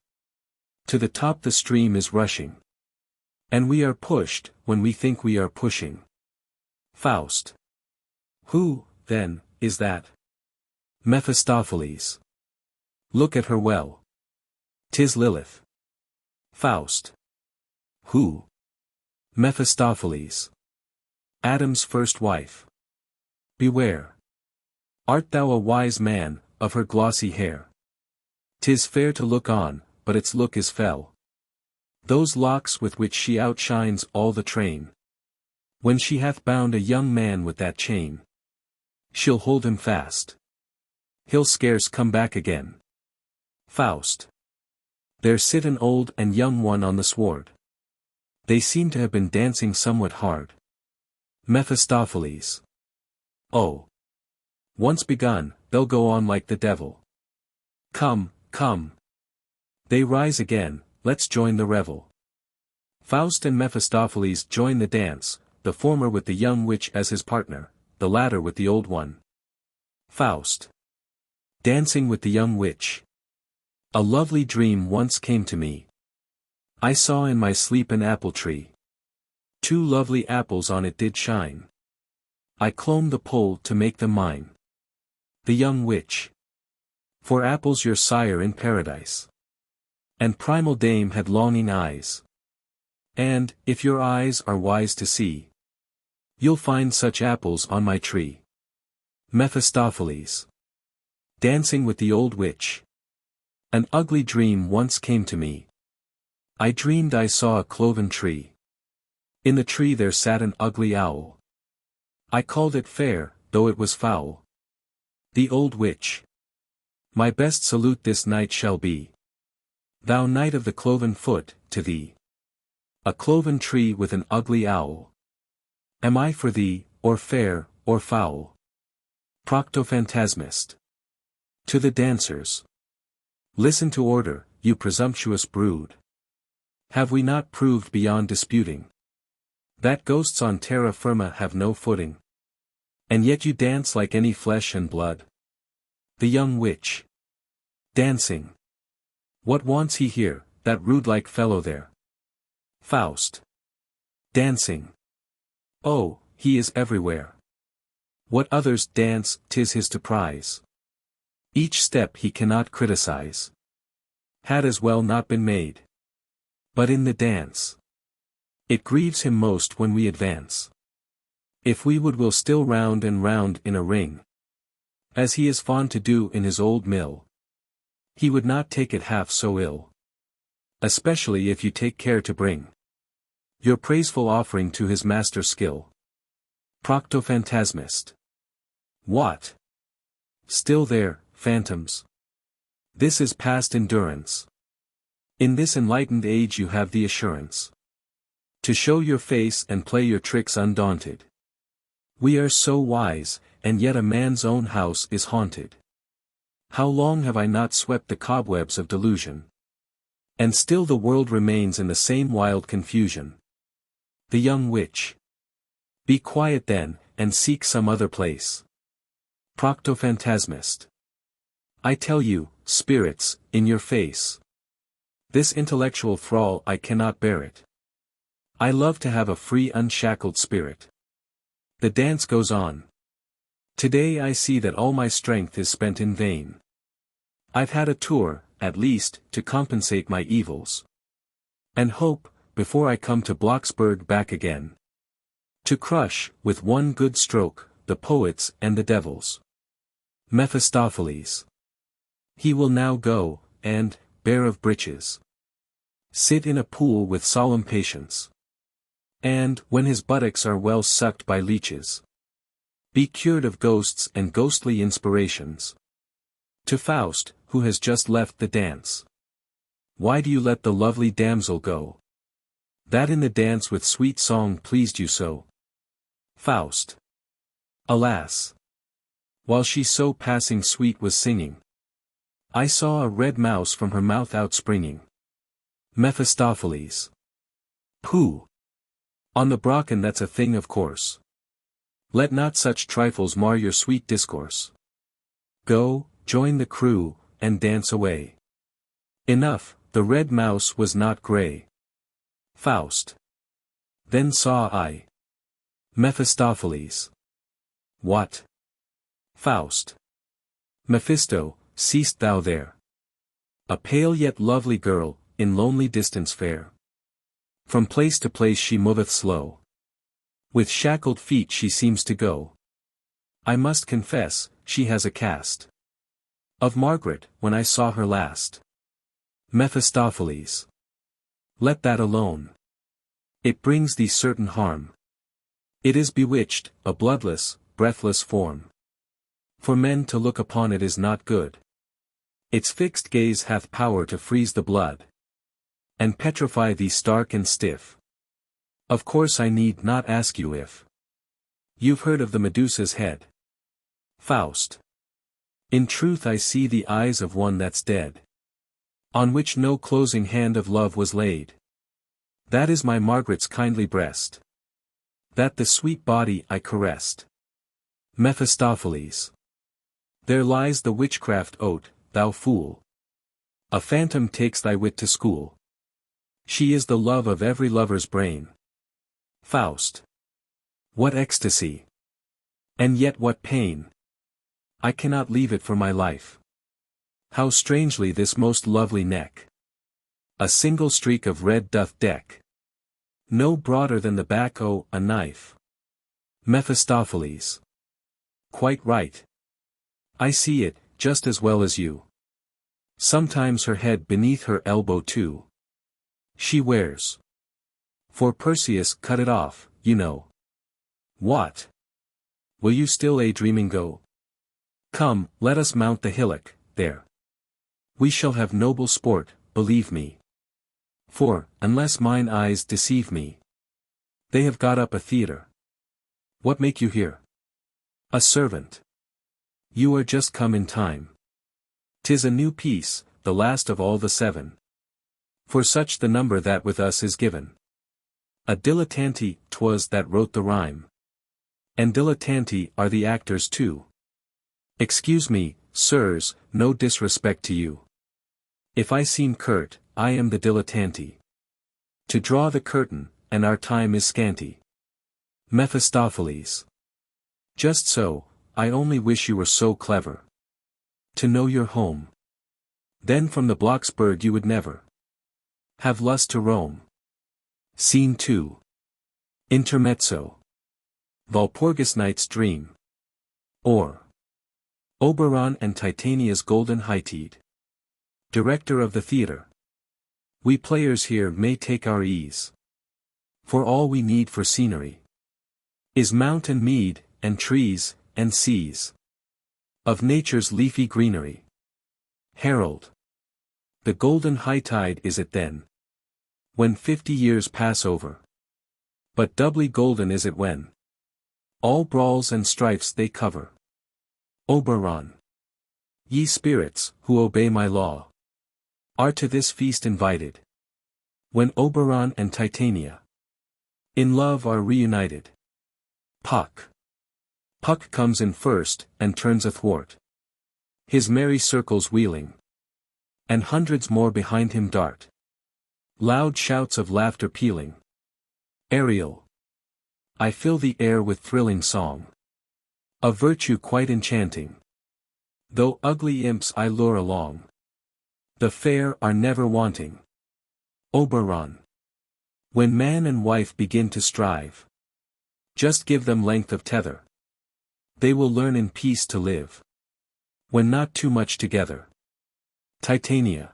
To the top the stream is rushing. And we are pushed, when we think we are pushing. Faust. Who, then, is that? Mephistopheles. Look at her well. 'Tis Lilith. Faust. Who? Mephistopheles. Adam's first wife. Beware. Art thou a wise man, of her glossy hair? 'Tis fair to look on, but its look is fell. Those locks with which she outshines all the train. When she hath bound a young man with that chain, she'll hold him fast. He'll scarce come back again. Faust. There sit an old and young one on the sward. They seem to have been dancing somewhat hard. Mephistopheles. Oh. Once begun, they'll go on like the devil. Come, come. They rise again, let's join the revel. Faust and Mephistopheles join the dance, the former with the young witch as his partner, the latter with the old one. Faust. Dancing with the young witch. A lovely dream once came to me. I saw in my sleep an apple tree. 2 lovely apples on it did shine. I clomb the pole to make them mine. The young witch. For apples your sire in paradise. And primal dame had longing eyes. And, if your eyes are wise to see, you'll find such apples on my tree. Mephistopheles. Dancing with the old witch. An ugly dream once came to me. I dreamed I saw a cloven tree. In the tree there sat an ugly owl. I called it fair, though it was foul. The old witch. My best salute this night shall be. Thou knight of the cloven foot, to thee. A cloven tree with an ugly owl. Am I for thee, or fair, or foul? Proctophantasmist. To the dancers. Listen to order, you presumptuous brood. Have we not proved beyond disputing that ghosts on terra firma have no footing? And yet you dance like any flesh and blood. The young witch. Dancing. What wants he here, that rude-like fellow there? Faust. Dancing. Oh, he is everywhere. What others dance, 'tis his to prize. Each step he cannot criticize. Had as well not been made. But in the dance, it grieves him most when we advance. If we would, we'll still round and round in a ring, as he is fond to do in his old mill. He would not take it half so ill. Especially if you take care to bring your praiseful offering to his master skill. Proctophantasmist. What? Still there, phantoms? This is past endurance. In this enlightened age you have the assurance to show your face and play your tricks undaunted. We are so wise, and yet a man's own house is haunted. How long have I not swept the cobwebs of delusion? And still the world remains in the same wild confusion. The young witch. Be quiet then, and seek some other place. Proctophantasmist. I tell you, spirits, in your face. This intellectual thrall I cannot bear it. I love to have a free unshackled spirit. The dance goes on. Today I see that all my strength is spent in vain. I've had a tour, at least, to compensate my evils. And hope, before I come to Blocksberg back again, to crush, with one good stroke, the poets and the devils. Mephistopheles. He will now go, and, bare of breeches, sit in a pool with solemn patience. And, when his buttocks are well sucked by leeches, be cured of ghosts and ghostly inspirations. To Faust, who has just left the dance. Why do you let the lovely damsel go? That in the dance with sweet song pleased you so. Faust. Alas! While she so passing sweet was singing, I saw a red mouse from her mouth outspringing. Mephistopheles. Pooh! On the Brocken that's a thing of course. Let not such trifles mar your sweet discourse. Go, join the crew, and dance away. Enough, the red mouse was not grey. Faust. Then saw I. Mephistopheles. What? Faust. Mephisto, seest thou there? A pale yet lovely girl, in lonely distance fair. From place to place she moveth slow. With shackled feet she seems to go. I must confess, she has a cast of Margaret, when I saw her last. Mephistopheles. Let that alone. It brings thee certain harm. It is bewitched, a bloodless, breathless form. For men to look upon it is not good. Its fixed gaze hath power to freeze the blood, and petrify thee stark and stiff. Of course I need not ask you if you've heard of the Medusa's head. Faust. In truth I see the eyes of one that's dead, on which no closing hand of love was laid. That is my Margaret's kindly breast, that the sweet body I caressed. Mephistopheles. There lies the witchcraft oat, thou fool. A phantom takes thy wit to school. She is the love of every lover's brain. Faust. What ecstasy! And yet what pain! I cannot leave it for my life. How strangely this most lovely neck a single streak of red doth deck, no broader than the back o' a knife. Mephistopheles. Quite right. I see it, just as well as you. Sometimes her head beneath her elbow too she wears. For Perseus cut it off, you know. What? Will you still a-dreaming go? Come, let us mount the hillock, there. We shall have noble sport, believe me. For, unless mine eyes deceive me, they have got up a theatre. What make you here? A servant. You are just come in time. 'Tis a new piece, the last of all the 7. For such the number that with us is given. A dilettante 'twas that wrote the rhyme. And dilettanti are the actors too. Excuse me, sirs, no disrespect to you. If I seem curt, I am the dilettante. To draw the curtain, and our time is scanty. Mephistopheles. Just so, I only wish you were so clever to know your home. Then from the Blocksberg you would never have lust to roam. Scene 2. Intermezzo. Walpurgis Night's Dream. Or Oberon and Titania's Golden Hightide. Director of the theatre. We players here may take our ease. For all we need for scenery is mountain mead, and trees, and seas of nature's leafy greenery. Herald. The golden hightide is it then, when 50 years pass over. But doubly golden is it when all brawls and strifes they cover. Oberon. Ye spirits, who obey my law, are to this feast invited, when Oberon and Titania in love are reunited. Puck. Puck comes in first, and turns athwart his merry circles wheeling, and hundreds more behind him dart. Loud shouts of laughter pealing. Ariel. I fill the air with thrilling song, a virtue quite enchanting. Though ugly imps I lure along, the fair are never wanting. Oberon. When man and wife begin to strive, just give them length of tether. They will learn in peace to live, when not too much together. Titania.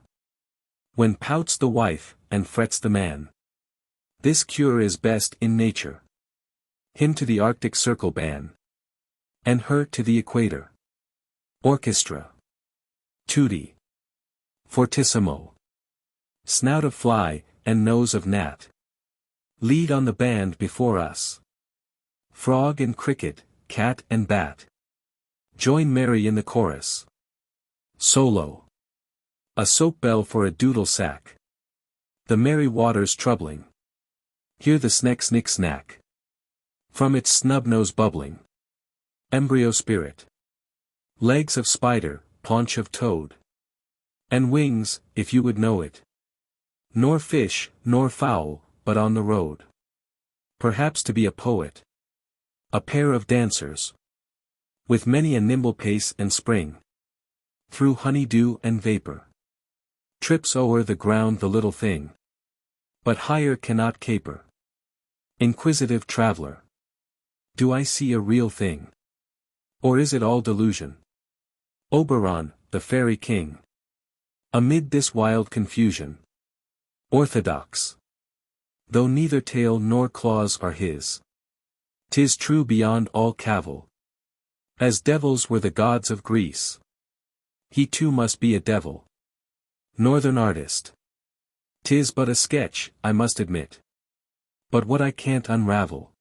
When pouts the wife, and frets the man, this cure is best in nature. Him to the Arctic Circle ban, and her to the equator. Orchestra. Tutti. Fortissimo. Snout of fly, and nose of gnat, lead on the band before us. Frog and cricket, cat and bat, join merry in the chorus. Solo. A soap bell for a doodle sack, the merry waters troubling. Hear the sneck snick snack, from its snub nose bubbling. Embryo spirit. Legs of spider, paunch of toad, and wings, if you would know it. Nor fish, nor fowl, but on the road. Perhaps to be a poet. A pair of dancers, with many a nimble pace and spring, through honey-dew and vapor. Trips o'er the ground the little thing, but higher cannot caper. Inquisitive traveler. Do I see a real thing? Or is it all delusion? Oberon, the fairy king. Amid this wild confusion. Orthodox. Though neither tail nor claws are his, 'tis true beyond all cavil. As devils were the gods of Greece, he too must be a devil. Northern artist. 'Tis but a sketch, I must admit. But what I can't unravel.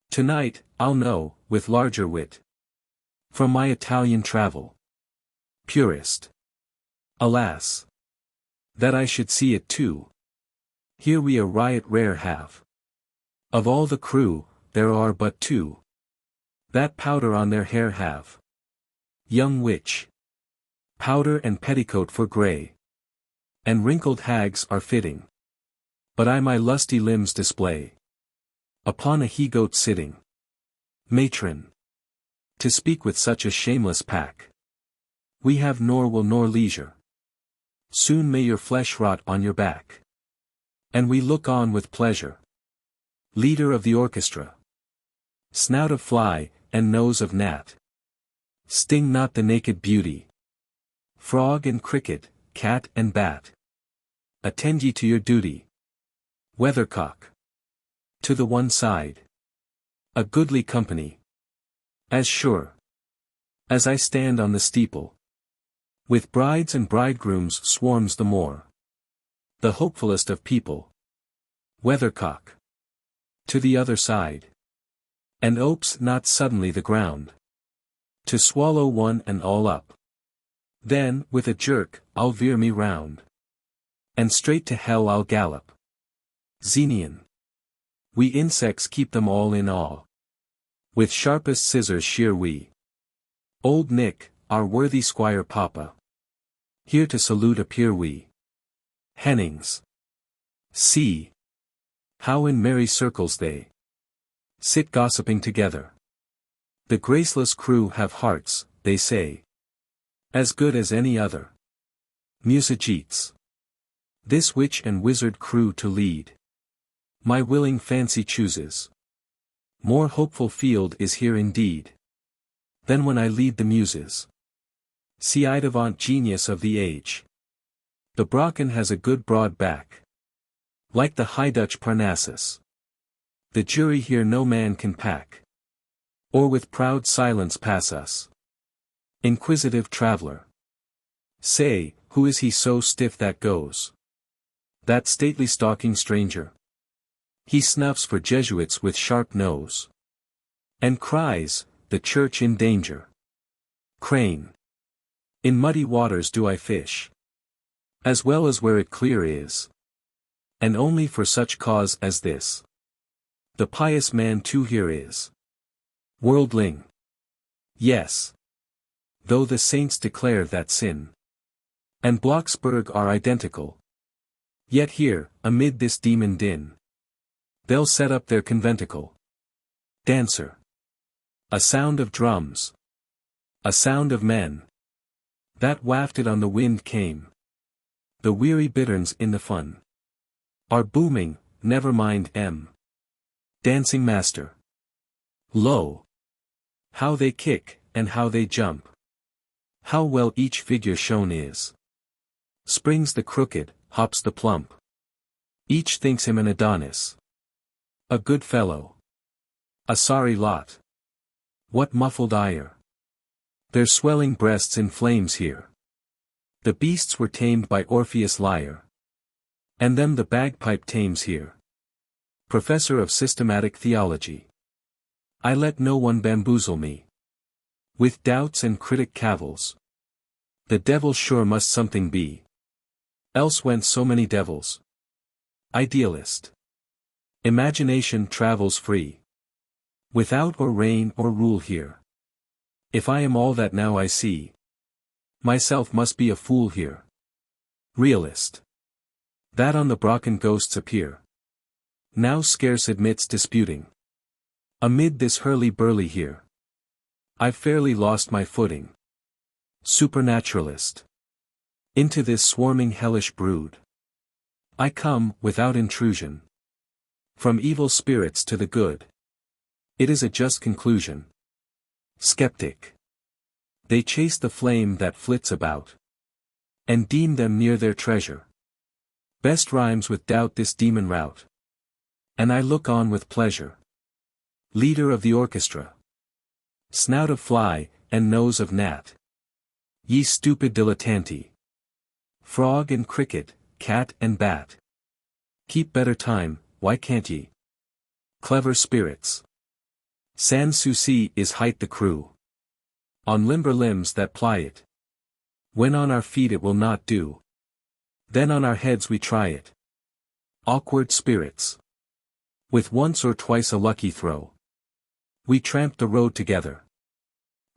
Tonight, I'll know, with larger wit. From my Italian travel. Purist. Alas! That I should see it too. Here we a riot rare have. Of all the crew, there are but two. That powder on their hair have. Young witch. Powder and petticoat for grey. And wrinkled hags are fitting. But I my lusty limbs display. Upon a he-goat sitting. Matron. To speak with such a shameless pack. We have nor will nor leisure. Soon may your flesh rot on your back. And we look on with pleasure. Leader of the orchestra. Snout of fly, and nose of gnat. Sting not the naked beauty. Frog and cricket, cat and bat. Attend ye to your duty. Weathercock. To the one side. A goodly company. As sure as I stand on the steeple. With brides and bridegrooms swarms the more. The hopefullest of people. Weathercock. To the other side. And opes not suddenly the ground. To swallow one and all up. Then, with a jerk, I'll veer me round. And straight to hell I'll gallop. Xenian. We insects keep them all in awe. With sharpest scissors shear we. Old Nick, our worthy squire papa. Here to salute appear we. Hennings. See. How in merry circles they sit gossiping together. The graceless crew have hearts, they say. As good as any other. Musicetes. This witch and wizard crew to lead. My willing fancy chooses. More hopeful field is here indeed. Than when I lead the muses. Ci devant genius of the age. The Brocken has a good broad back. Like the High Dutch Parnassus. The jury here no man can pack. Or with proud silence pass us. Inquisitive traveller. Say, who is he so stiff that goes? That stately stalking stranger. He snuffs for Jesuits with sharp nose. And cries, the church in danger. Crane. In muddy waters do I fish. As well as where it clear is. And only for such cause as this. The pious man too here is. Worldling. Yes. Though the saints declare that sin and Blocksberg are identical. Yet here, amid this demon din. They'll set up their conventicle. Dancer. A sound of drums. A sound of men. That wafted on the wind came. The weary bitterns in the fun. Are booming, never mind M. Dancing master. Lo! How they kick, and how they jump. How well each figure shown is. Springs the crooked, hops the plump. Each thinks him an Adonis. A good fellow. A sorry lot. What muffled ire. Their swelling breasts in flames here. The beasts were tamed by Orpheus' lyre. And them the bagpipe tames here. Professor of systematic theology. I let no one bamboozle me. With doubts and critic cavils. The devil sure must something be. Else went so many devils. Idealist. Imagination travels free. Without or reign or rule here. If I am all that now I see. Myself must be a fool here. Realist. That on the Brocken ghosts appear. Now scarce admits disputing. Amid this hurly-burly here. I've fairly lost my footing. Supernaturalist. Into this swarming hellish brood. I come, without intrusion. From evil spirits to the good. It is a just conclusion. Skeptic. They chase the flame that flits about. And deem them near their treasure. Best rhymes with doubt this demon rout. And I look on with pleasure. Leader of the orchestra. Snout of fly, and nose of gnat. Ye stupid dilettanti. Frog and cricket, cat and bat. Keep better time, why can't ye? Clever spirits. Sans souci is height the crew. On limber limbs that ply it. When on our feet it will not do. Then on our heads we try it. Awkward spirits. With once or twice a lucky throw. We tramp the road together.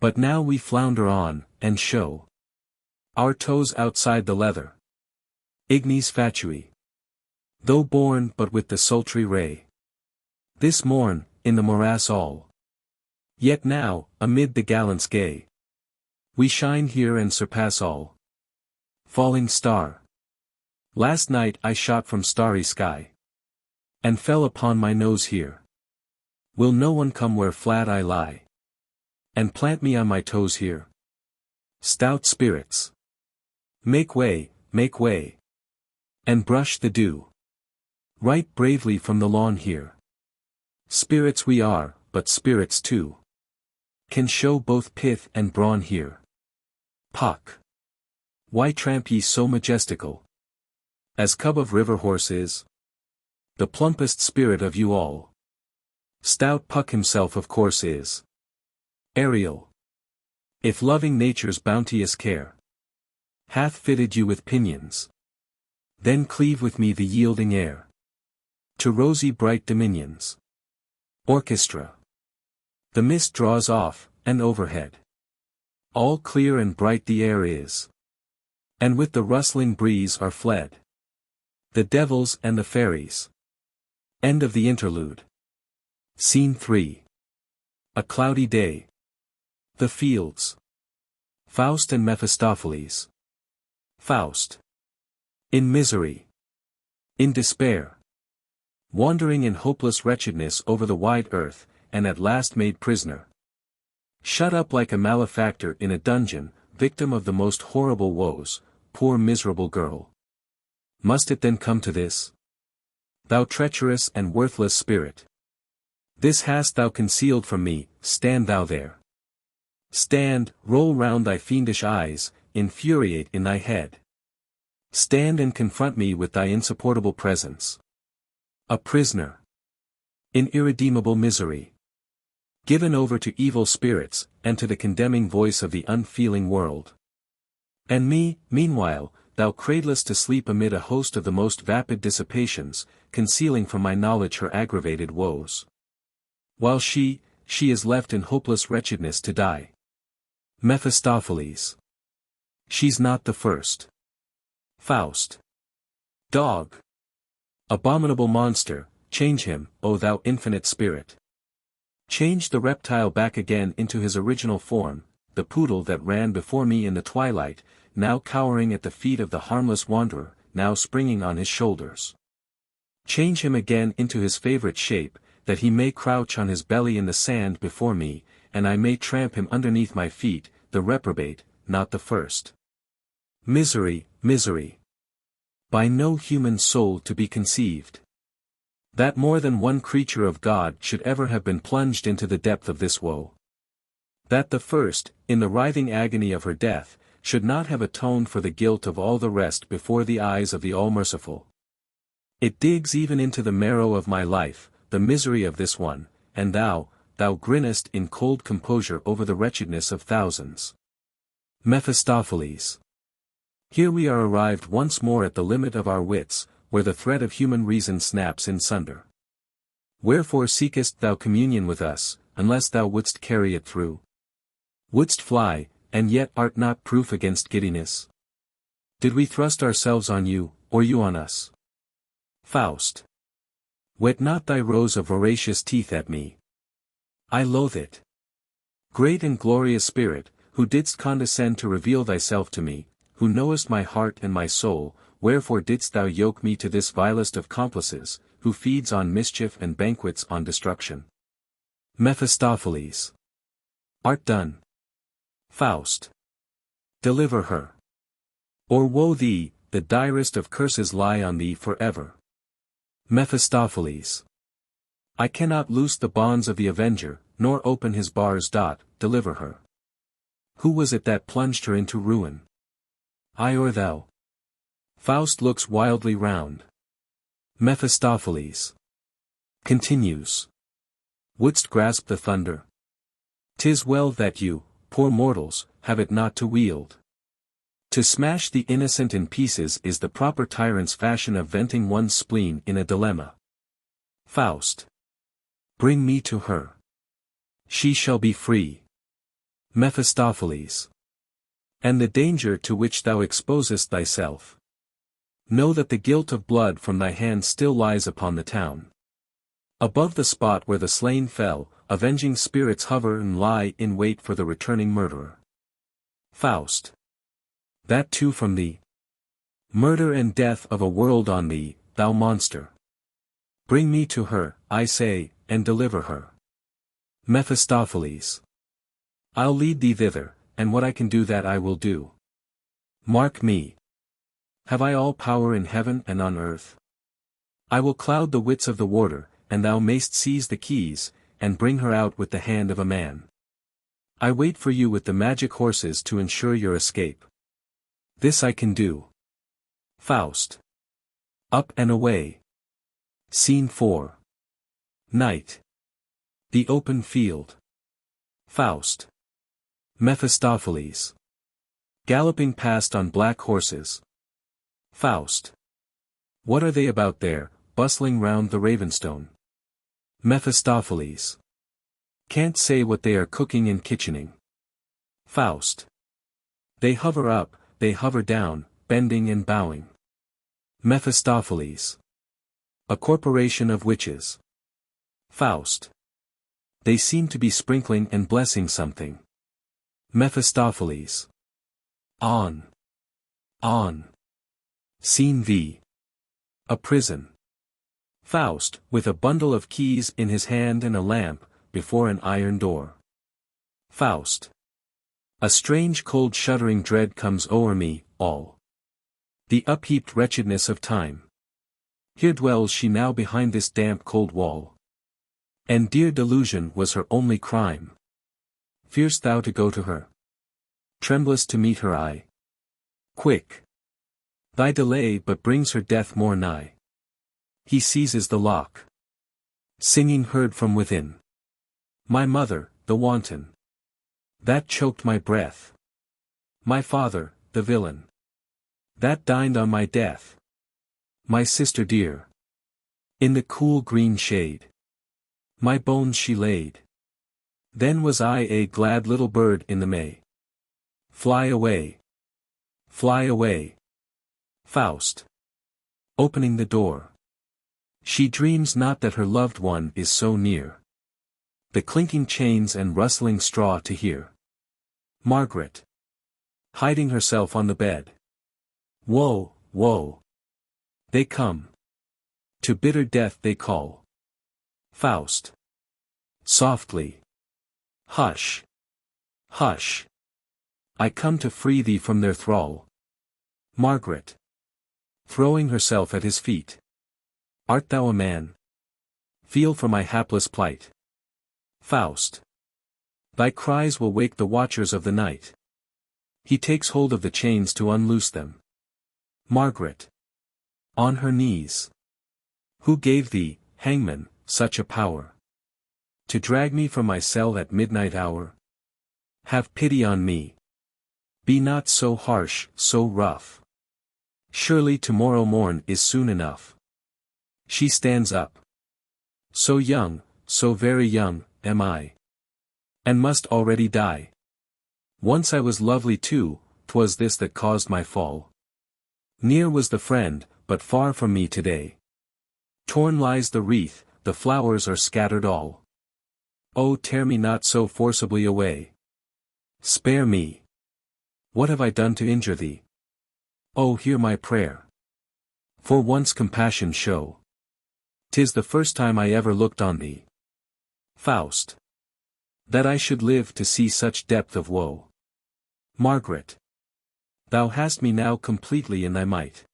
But now we flounder on, and show our toes outside the leather. Ignis fatui. Though born but with the sultry ray. This morn, in the morass all. Yet now, amid the gallants gay. We shine here and surpass all. Falling star. Last night I shot from starry sky. And fell upon my nose here. Will no one come where flat I lie? And plant me on my toes here? Stout spirits. Make way, make way. And brush the dew. Right bravely from the lawn here. Spirits we are, but spirits too. Can show both pith and brawn here. Puck. Why tramp ye so majestical? As cub of river horse is. The plumpest spirit of you all. Stout Puck himself of course is. Ariel. If loving nature's bounteous care hath fitted you with pinions, then cleave with me the yielding air to rosy bright dominions. Orchestra. The mist draws off, and overhead all clear and bright the air is, and with the rustling breeze are fled the devils and the fairies. End of the interlude. Scene 3. A cloudy day. The fields. Faust and Mephistopheles. Faust. In misery. In despair. Wandering in hopeless wretchedness over the wide earth, and at last made prisoner. Shut up like a malefactor in a dungeon, victim of the most horrible woes, poor miserable girl. Must it then come to this? Thou treacherous and worthless spirit. This hast thou concealed from me, stand thou there. Stand, roll round thy fiendish eyes, infuriate in thy head. Stand and confront me with thy insupportable presence. A prisoner. In irredeemable misery. Given over to evil spirits, and to the condemning voice of the unfeeling world. And me, meanwhile, thou cradlest to sleep amid a host of the most vapid dissipations, concealing from my knowledge her aggravated woes. While she is left in hopeless wretchedness to die. Mephistopheles. She's not the first. Faust. Dog. Abominable monster, change him, O thou infinite spirit. Change the reptile back again into his original form, the poodle that ran before me in the twilight, now cowering at the feet of the harmless wanderer, now springing on his shoulders. Change him again into his favorite shape, that he may crouch on his belly in the sand before me, and I may tramp him underneath my feet, the reprobate, not the first. Misery, misery. By no human soul to be conceived. That more than one creature of God should ever have been plunged into the depth of this woe. That the first, in the writhing agony of her death, should not have atoned for the guilt of all the rest before the eyes of the All-Merciful. It digs even into the marrow of my life, the misery of this one, and thou grinnest in cold composure over the wretchedness of thousands. Mephistopheles. Here we are arrived once more at the limit of our wits, where the thread of human reason snaps in sunder. Wherefore seekest thou communion with us, unless thou wouldst carry it through? Wouldst fly, and yet art not proof against giddiness? Did we thrust ourselves on you, or you on us? Faust. Whet not thy rows of voracious teeth at me. I loathe it. Great and glorious Spirit, who didst condescend to reveal thyself to me, who knowest my heart and my soul, wherefore didst thou yoke me to this vilest of complices, who feeds on mischief and banquets on destruction? Mephistopheles. Art done? Faust. Deliver her. Or woe thee, the direst of curses lie on thee forever. Mephistopheles. I cannot loose the bonds of the avenger, nor open his bars. Deliver her. Who was it that plunged her into ruin? I or thou? Faust looks wildly round. Mephistopheles. Continues. Wouldst grasp the thunder? 'Tis well that you, poor mortals, have it not to wield. To smash the innocent in pieces is the proper tyrant's fashion of venting one's spleen in a dilemma. Faust. Bring me to her. She shall be free. Mephistopheles. And the danger to which thou exposest thyself. Know that the guilt of blood from thy hand still lies upon the town. Above the spot where the slain fell, avenging spirits hover and lie in wait for the returning murderer. Faust. That too from thee? Murder and death of a world on thee, thou monster. Bring me to her, I say, and deliver her. Mephistopheles. I'll lead thee thither, and what I can do that I will do. Mark me. Have I all power in heaven and on earth? I will cloud the wits of the warder, and thou mayst seize the keys, and bring her out with the hand of a man. I wait for you with the magic horses to ensure your escape. This I can do. Faust. Up and away. Scene 4. Night. The open field. Faust. Mephistopheles. Galloping past on black horses. Faust. What are they about there, bustling round the Ravenstone? Mephistopheles. Can't say what they are cooking and kitchening. Faust. They hover up, they hover down, bending and bowing. Mephistopheles. A corporation of witches. Faust. They seem to be sprinkling and blessing something. Mephistopheles. On. On. Scene V. A prison. Faust, with a bundle of keys in his hand and a lamp, before an iron door. Faust. A strange cold shuddering dread comes o'er me, all. The upheaped wretchedness of time. Here dwells she now behind this damp cold wall. And dear delusion was her only crime. Fear'st thou to go to her? Tremblest to meet her eye? Quick! Thy delay but brings her death more nigh. He seizes the lock. Singing heard from within. My mother, the wanton. That choked my breath. My father, the villain. That dined on my death. My sister dear. In the cool green shade. My bones she laid. Then was I a glad little bird in the May. Fly away. Fly away. Faust. Opening the door. She dreams not that her loved one is so near. The clinking chains and rustling straw to hear. Margaret. Hiding herself on the bed. Woe, woe. They come. To bitter death they call. Faust. Softly. Hush. Hush. I come to free thee from their thrall. Margaret. Throwing herself at his feet. Art thou a man? Feel for my hapless plight. Faust. Thy cries will wake the watchers of the night. He takes hold of the chains to unloose them. Margaret. On her knees. Who gave thee, hangman, such a power? To drag me from my cell at midnight hour? Have pity on me. Be not so harsh, so rough. Surely tomorrow morn is soon enough. She stands up. So young, so very young, am I. And must already die. Once I was lovely too, 'twas this that caused my fall. Near was the friend, but far from me today. Torn lies the wreath, the flowers are scattered all. Oh, tear me not so forcibly away. Spare me. What have I done to injure thee? Oh, hear my prayer. For once compassion show. 'Tis the first time I ever looked on thee. Faust. That I should live to see such depth of woe. Margaret. Thou hast me now completely in thy might.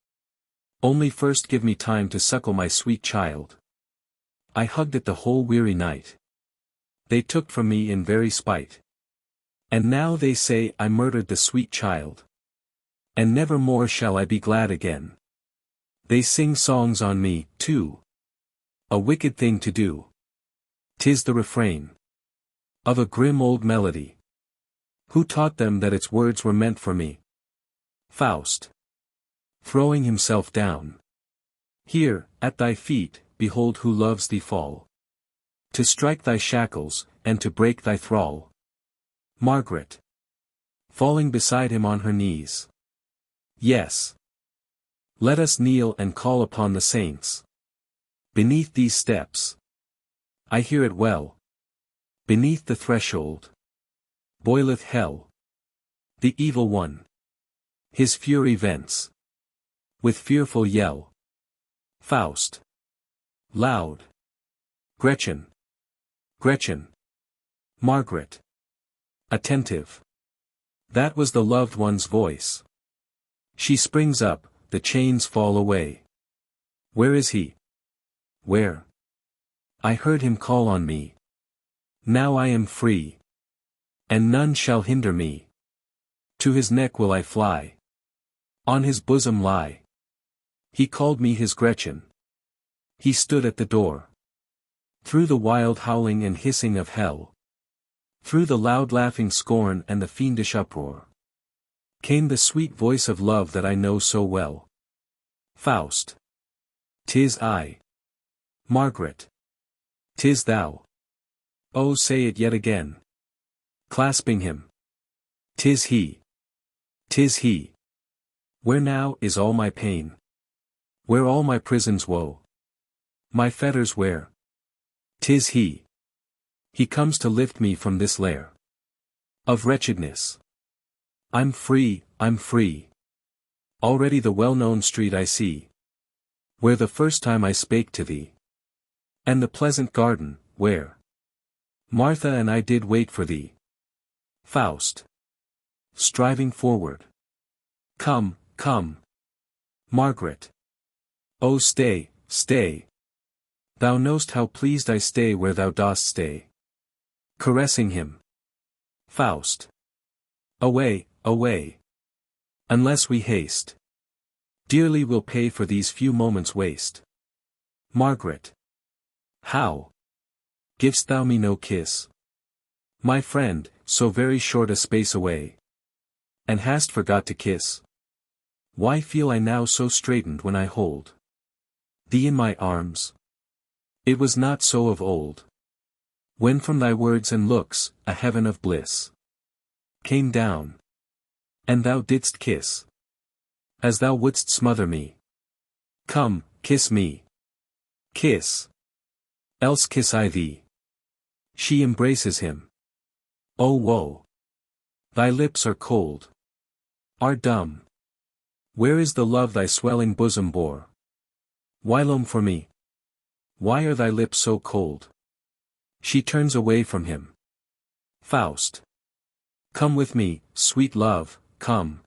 Only first give me time to suckle my sweet child. I hugged it the whole weary night. They took from me in very spite. And now they say I murdered the sweet child. And never more shall I be glad again. They sing songs on me, too. A wicked thing to do. 'Tis the refrain of a grim old melody. Who taught them that its words were meant for me? Faust. Throwing himself down. Here, at thy feet, behold who loves thee fall. To strike thy shackles, and to break thy thrall. Margaret. Falling beside him on her knees. Yes. Let us kneel and call upon the saints. Beneath these steps. I hear it well. Beneath the threshold. Boileth hell. The evil one. His fury vents. With fearful yell. Faust. Loud. Gretchen. Gretchen. Margaret. Attentive. That was the loved one's voice. She springs up, the chains fall away. Where is he? Where? I heard him call on me. Now I am free. And none shall hinder me. To his neck will I fly. On his bosom lie. He called me his Gretchen. He stood at the door. Through the wild howling and hissing of hell. Through the loud laughing scorn and the fiendish uproar. Came the sweet voice of love that I know so well. Faust. 'Tis I. Margaret. 'Tis thou. Oh, say it yet again. Clasping him. 'Tis he. 'Tis he. Where now is all my pain? Where all my prison's woe? My fetters where? 'Tis he. He comes to lift me from this lair of wretchedness. I'm free, I'm free. Already the well-known street I see, where the first time I spake to thee. And the pleasant garden, where Martha and I did wait for thee. Faust. Striving forward. Come, come. Margaret. Oh, stay, stay. Thou know'st how pleased I stay where thou dost stay. Caressing him. Faust. Away, away. Unless we haste. Dearly we'll pay for these few moments' waste. Margaret. How? Giv'st thou me no kiss? My friend, so very short a space away. And hast forgot to kiss? Why feel I now so straitened when I hold thee in my arms? It was not so of old. When from thy words and looks, a heaven of bliss came down. And thou didst kiss. As thou wouldst smother me. Come, kiss me. Kiss. Else kiss I thee. She embraces him. Oh woe! Thy lips are cold. Are dumb. Where is the love thy swelling bosom bore? Whilome for me. Why are thy lips so cold? She turns away from him. Faust. Come with me, sweet love, come.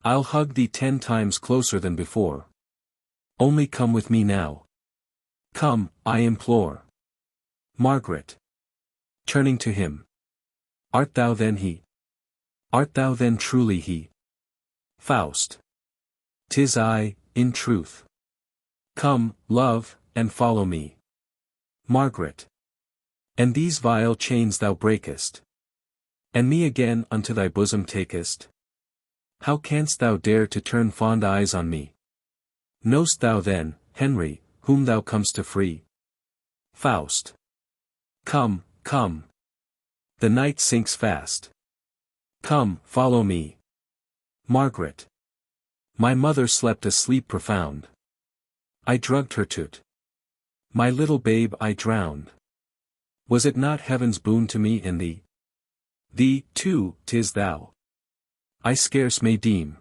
I'll hug thee 10 times closer than before. Only come with me now. Come, I implore. Margaret. Turning to him. Art thou then he? Art thou then truly he? Faust. 'Tis I, in truth. Come, love, and follow me. Margaret. And these vile chains thou breakest. And me again unto thy bosom takest? How canst thou dare to turn fond eyes on me? Know'st thou then, Henry, whom thou comest to free? Faust. Come, come. The night sinks fast. Come, follow me. Margaret. My mother slept a sleep profound. I drugged her to't. My little babe I drowned. Was it not heaven's boon to me in thee? Thee, too, 'tis thou. I scarce may deem.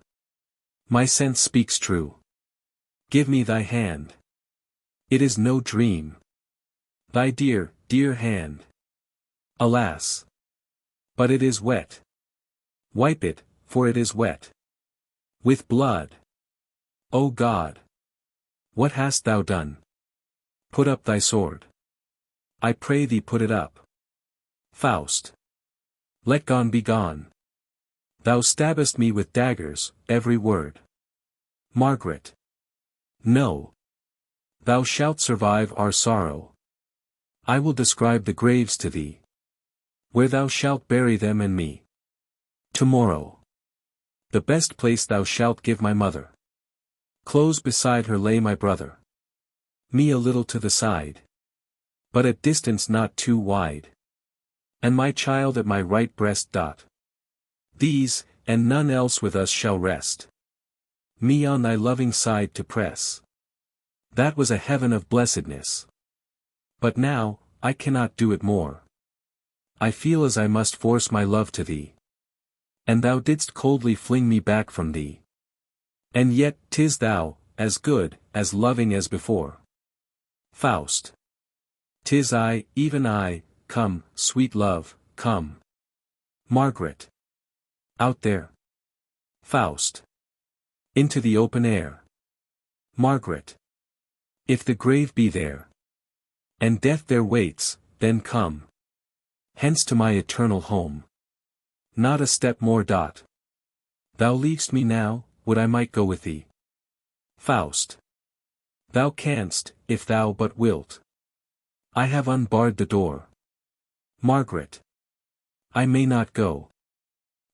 My sense speaks true. Give me thy hand. It is no dream. Thy dear, dear hand. Alas! But it is wet. Wipe it, for it is wet. With blood. O God! What hast thou done? Put up thy sword. I pray thee put it up. Faust. Let gone be gone. Thou stabbest me with daggers, every word. Margaret. No. Thou shalt survive our sorrow. I will describe the graves to thee, where thou shalt bury them and me. Tomorrow. The best place thou shalt give my mother. Close beside her lay my brother. Me a little to the side, but at distance not too wide. And my child at my right breast dot. These, and none else with us shall rest. Me on thy loving side to press. That was a heaven of blessedness. But now, I cannot do it more. I feel as I must force my love to thee. And thou didst coldly fling me back from thee. And yet, 'tis thou, as good, as loving as before. Faust. 'Tis I, even I, come, sweet love, come. Margaret. Out there. Faust. Into the open air. Margaret. If the grave be there, and death there waits, then come. Hence to my eternal home. Not a step more dot. Thou leav'st me now, would I might go with thee. Faust. Thou canst, if thou but wilt. I have unbarred the door. Margaret. I may not go.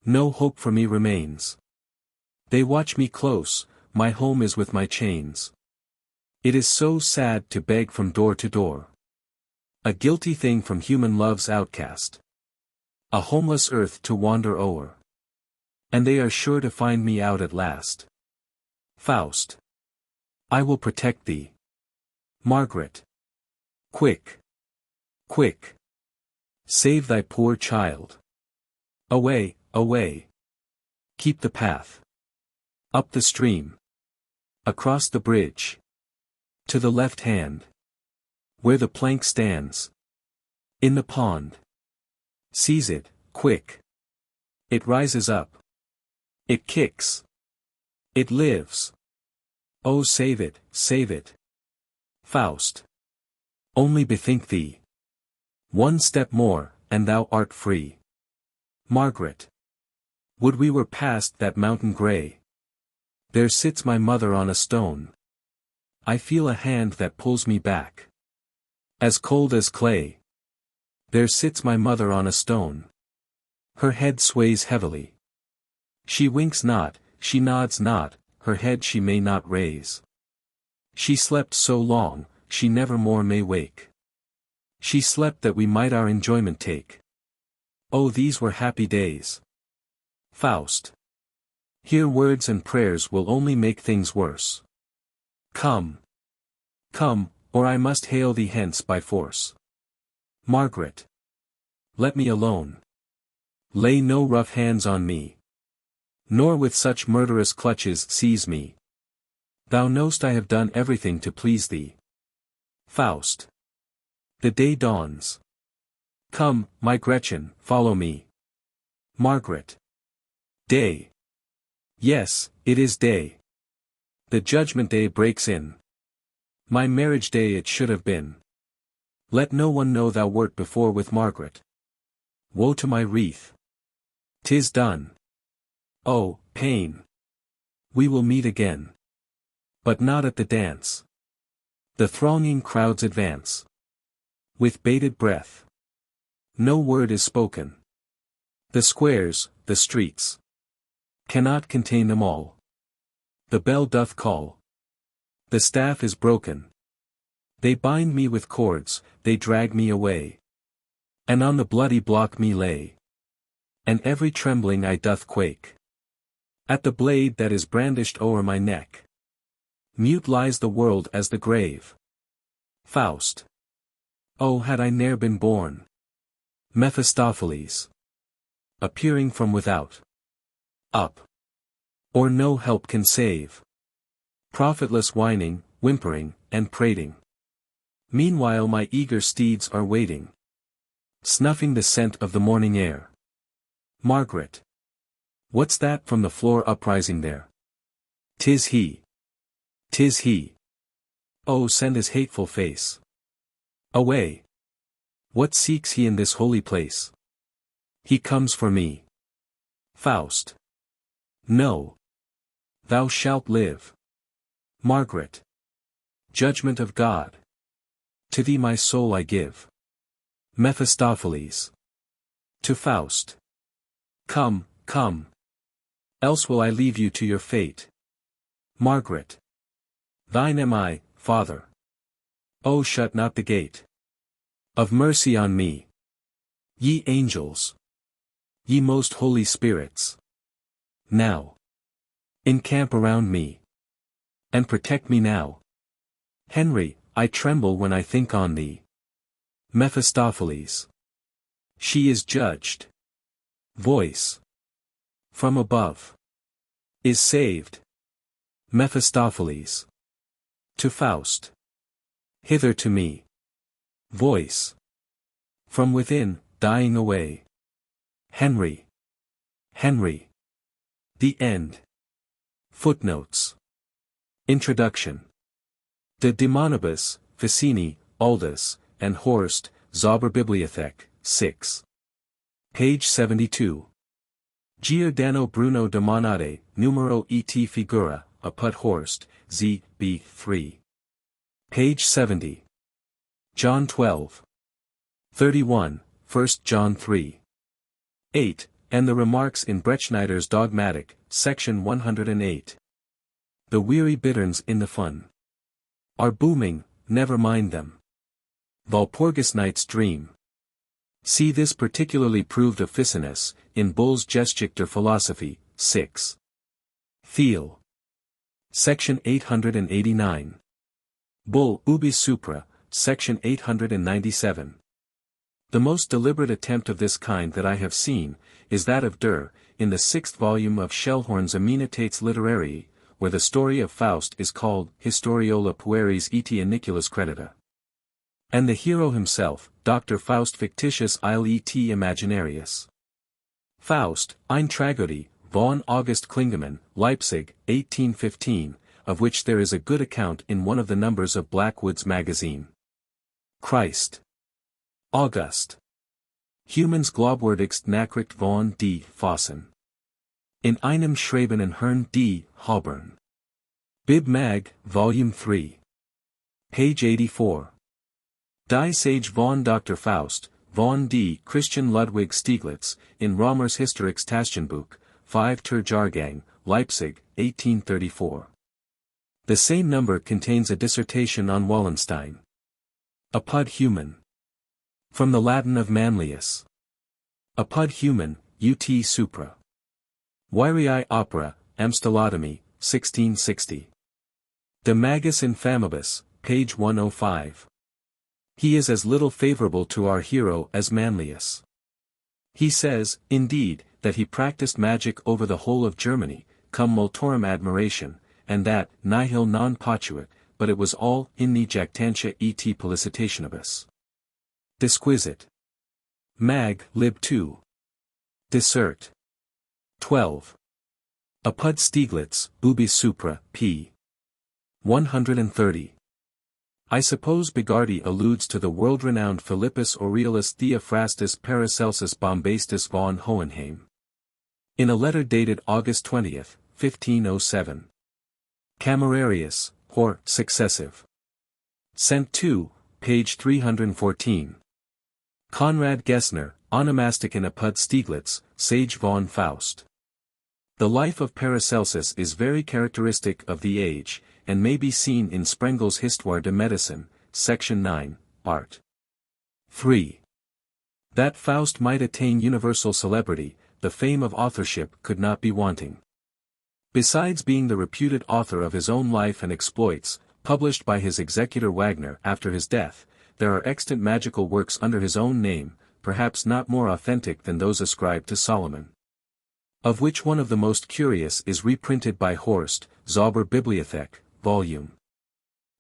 No hope for me remains. They watch me close, my home is with my chains. It is so sad to beg from door to door. A guilty thing from human love's outcast. A homeless earth to wander o'er. And they are sure to find me out at last. Faust. I will protect thee. Margaret. Quick. Quick. Save thy poor child. Away, away. Keep the path. Up the stream. Across the bridge. To the left hand. Where the plank stands. In the pond. Seize it, quick. It rises up. It kicks. It lives. Oh, save it, save it. Faust. Only bethink thee. One step more, and thou art free. Margaret. Would we were past that mountain grey. There sits my mother on a stone. I feel a hand that pulls me back. As cold as clay. There sits my mother on a stone. Her head sways heavily. She winks not, she nods not, her head she may not raise. She slept so long, she never more may wake. She slept that we might our enjoyment take. Oh, these were happy days. Faust. Here words and prayers will only make things worse. Come. Come, or I must hale thee hence by force. Margaret. Let me alone. Lay no rough hands on me. Nor with such murderous clutches seize me. Thou know'st I have done everything to please thee. Faust. The day dawns. Come, my Gretchen, follow me. Margaret. Day. Yes, it is day. The judgment day breaks in. My marriage day it should have been. Let no one know thou wert before with Margaret. Woe to my wreath. 'Tis done. Oh, pain. We will meet again. But not at the dance. The thronging crowds advance. With bated breath. No word is spoken. The squares, the streets, cannot contain them all. The bell doth call. The staff is broken. They bind me with cords, they drag me away. And on the bloody block me lay. And every trembling eye doth quake. At the blade that is brandished o'er my neck. Mute lies the world as the grave. Faust. Oh, had I ne'er been born. Mephistopheles. Appearing from without. Up. Or no help can save. Profitless whining, whimpering, and prating. Meanwhile my eager steeds are waiting. Snuffing the scent of the morning air. Margaret. What's that from the floor uprising there? 'Tis he. 'Tis he. Oh, send his hateful face away. What seeks he in this holy place? He comes for me. Faust. No. Thou shalt live. Margaret. Judgment of God. To thee my soul I give. Mephistopheles. To Faust. Come, come. Else will I leave you to your fate. Margaret. Thine am I, Father. O shut not the gate of mercy on me. Ye angels. Ye most holy spirits. Now. Encamp around me. And protect me now. Henry, I tremble when I think on thee. Mephistopheles. She is judged. Voice. From above. Is saved. Mephistopheles. To Faust. Hither to me. Voice. From within, dying away. Henry. Henry. The end. Footnotes. Introduction. De Demonibus, Ficini, Aldus, and Horst, Zauberbibliothek, 6. Page 72. Giordano Bruno de Monade, numero et figura, apud Horst, z. b. 3. Page 70. John 12. 31, 1 John 3. 8, and the remarks in Bretschneider's Dogmatic, section 108. The weary bitterns in the fun are booming, never mind them. Walpurgis Night's Dream. See this particularly proved of Ficinus, in Bull's Geschichte der Philosophie, 6. Thiel. Section 889. Bull Ubi Supra, section 897. The most deliberate attempt of this kind that I have seen, is that of Durr, in the 6th volume of Schellhorn's Amenitates Literarii, where the story of Faust is called Historiola Pueris et Iniculus Credita. And the hero himself, Dr. Faust fictitius il et imaginarius. Faust, eine Tragödie, von August Klingemann, Leipzig, 1815, of which there is a good account in one of the numbers of Blackwood's magazine. Christ. August. Humans glaubwürdigst Nachricht von die Fossen. In einem Schreiben Herrn die Hauburn. Bib Mag, Volume 3. Page 84. Die Sage von Dr. Faust, von die Christian Ludwig Stieglitz, in Romer's Historisches Taschenbuch, 5 ter Jahrgang, Leipzig, 1834. The same number contains a dissertation on Wallenstein. Apud Human. From the Latin of Manlius. Apud Human, ut supra. Virii Opera, Amstellotomy, 1660. De Magus Infamibus, page 105. He is as little favorable to our hero as Manlius. He says, indeed, that he practiced magic over the whole of Germany, cum multorum admiration, and that, nihil non potuit, but it was all inni jactantia et felicitationibus. Disquisite. Mag. lib 2. Dissert. 12. Apud Stieglitz, ubi supra, p. 130. I suppose Bigardi alludes to the world-renowned Philippus Aurelius Theophrastus Paracelsus Bombastus von Hohenheim. In a letter dated August 20, 1507. Camerarius, or successive. Sent to, page 314. Konrad Gessner, Onomastiken apud Stieglitz, Sage von Faust. The life of Paracelsus is very characteristic of the age, and may be seen in Sprengel's Histoire de Médecine, section 9, art. 3. That Faust might attain universal celebrity, the fame of authorship could not be wanting. Besides being the reputed author of his own life and exploits, published by his executor Wagner after his death, there are extant magical works under his own name, perhaps not more authentic than those ascribed to Solomon. Of which one of the most curious is reprinted by Horst, Zauberbibliothek, Volume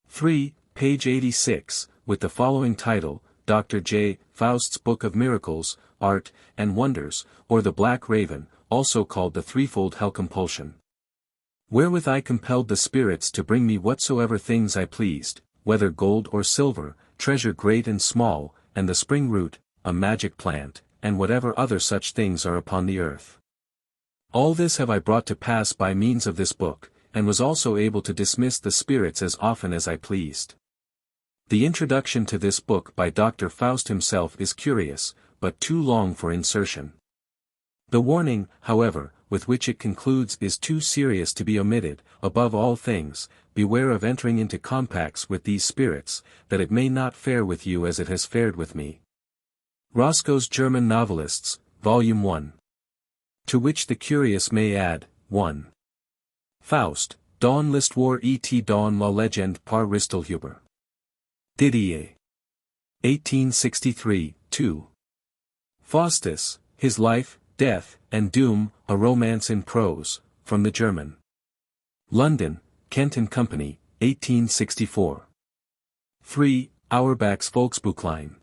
3, page 86, with the following title, Dr. J. Faust's Book of Miracles, Art, and Wonders, or the Black Raven, also called the Threefold Hell Compulsion. Wherewith I compelled the spirits to bring me whatsoever things I pleased, whether gold or silver, treasure great and small, and the spring root, a magic plant, and whatever other such things are upon the earth. All this have I brought to pass by means of this book, and was also able to dismiss the spirits as often as I pleased. The introduction to this book by Dr. Faust himself is curious, but too long for insertion. The warning, however, with which it concludes is too serious to be omitted. Above all things, beware of entering into compacts with these spirits, that it may not fare with you as it has fared with me. Roscoe's German Novelists, Volume 1. To which the curious may add, 1. Faust, Dans l'histoire et dans la légende par Ristelhuber. Didier. 1863, 2. Faustus, His Life, Death, and Doom, A Romance in Prose, from the German. London, Kent and Company, 1864. 3. Auerbach's Volksbuchlein.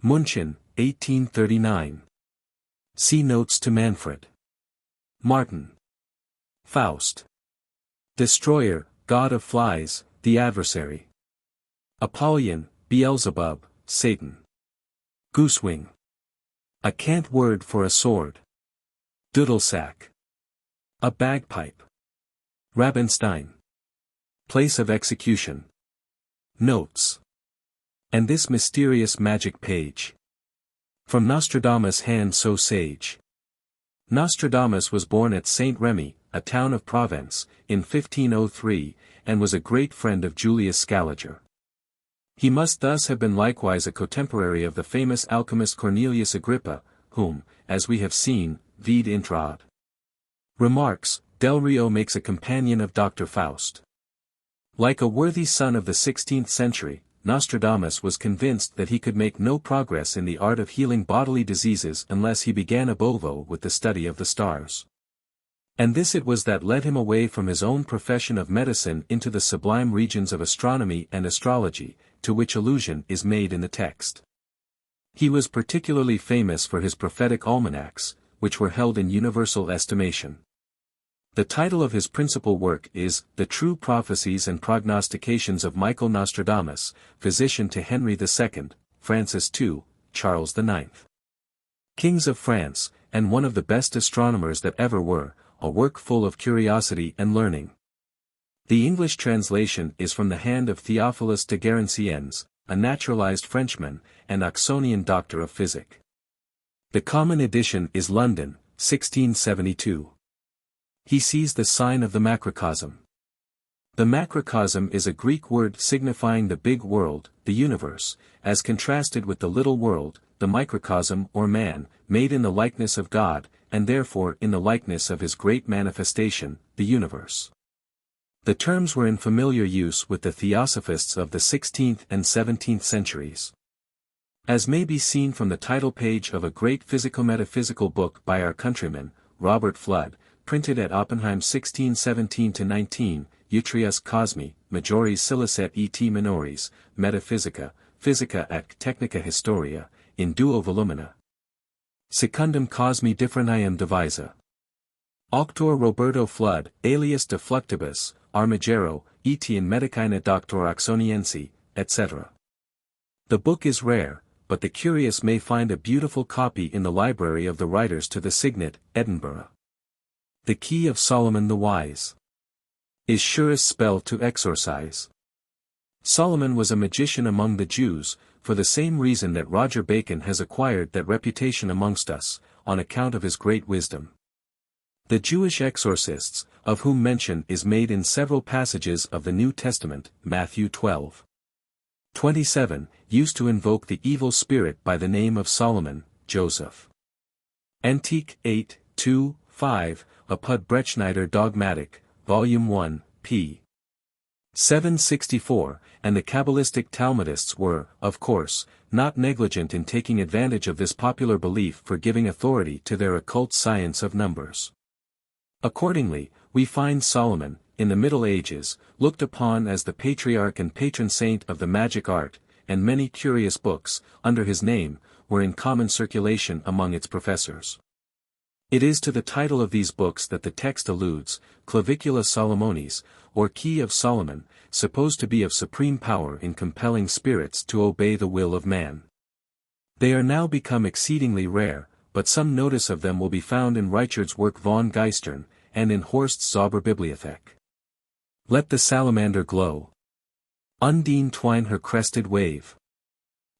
München, 1839. See Notes to Manfred. Martin. Faust. Destroyer, God of Flies, the Adversary. Apollyon, Beelzebub, Satan. Goosewing. A cant word for a sword. Dudelsack. A bagpipe. Rabenstein. Place of execution. Notes. And this mysterious magic page. From Nostradamus' hand so sage. Nostradamus was born at Saint Remy, a town of Provence, in 1503, and was a great friend of Julius Scaliger. He must thus have been likewise a contemporary of the famous alchemist Cornelius Agrippa, whom, as we have seen, vide intrad. Remarks, Del Rio makes a companion of Dr. Faust. Like a worthy son of the 16th century, Nostradamus was convinced that he could make no progress in the art of healing bodily diseases unless he began ab ovo with the study of the stars. And this it was that led him away from his own profession of medicine into the sublime regions of astronomy and astrology, to which allusion is made in the text. He was particularly famous for his prophetic almanacs, which were held in universal estimation. The title of his principal work is The True Prophecies and Prognostications of Michael Nostradamus, physician to Henry II, Francis II, Charles IX. Kings of France, and one of the best astronomers that ever were, a work full of curiosity and learning. The English translation is from the hand of Theophilus de Guérenciens, a naturalized Frenchman, and Oxonian doctor of physic. The common edition is London, 1672. He sees the sign of the macrocosm. The macrocosm is a Greek word signifying the big world, the universe, as contrasted with the little world, the microcosm or man, made in the likeness of God, and therefore in the likeness of his great manifestation, the universe. The terms were in familiar use with the theosophists of the 16th and 17th centuries. As may be seen from the title page of a great physico-metaphysical book by our countryman, Robert Flood, printed at Oppenheim 1617-19, Utrius Cosmi, Majoris Silicet et Minoris, Metaphysica, Physica et Technica Historia, in duo volumina. Secundum Cosmi differentium divisa. Auctor Roberto Flood, alias de Fluctibus, Armigero, et in Medicina Doctor Oxoniensi, etc. The book is rare, but the curious may find a beautiful copy in the library of the Writers to the Signet, Edinburgh. The Key of Solomon the Wise. Is surest spell to exorcise. Solomon was a magician among the Jews, for the same reason that Roger Bacon has acquired that reputation amongst us, on account of his great wisdom. The Jewish exorcists, of whom mention is made in several passages of the New Testament, Matthew 12:27, used to invoke the evil spirit by the name of Solomon, Joseph. Antique 8, 2, 5, Apud Brechneider Dogmatic, Volume 1, p. 764, and the Kabbalistic Talmudists were, of course, not negligent in taking advantage of this popular belief for giving authority to their occult science of numbers. Accordingly, we find Solomon, in the Middle Ages, looked upon as the patriarch and patron saint of the magic art, and many curious books, under his name, were in common circulation among its professors. It is to the title of these books that the text alludes, Clavicula Solomonis, or Key of Solomon, supposed to be of supreme power in compelling spirits to obey the will of man. They are now become exceedingly rare, but some notice of them will be found in Reichard's work Von Geistern, and in Horst's Zauberbibliothek. Let the salamander glow. Undine twine her crested wave.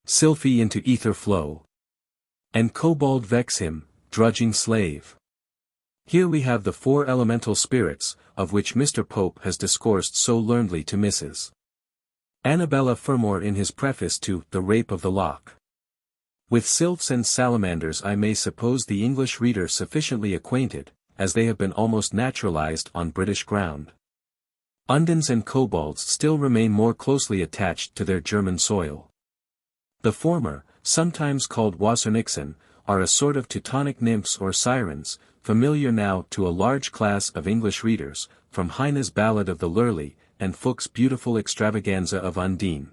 Sylphy into ether flow. And kobold vex him, drudging slave. Here we have the four elemental spirits, of which Mr. Pope has discoursed so learnedly to Mrs. Annabella Fermor in his preface to The Rape of the Lock. With sylphs and salamanders I may suppose the English reader sufficiently acquainted, as they have been almost naturalized on British ground. Undines and kobolds still remain more closely attached to their German soil. The former, sometimes called Wassernixen, are a sort of Teutonic nymphs or sirens, familiar now to a large class of English readers, from Heine's Ballad of the Lurley, and Fuchs' beautiful extravaganza of Undine.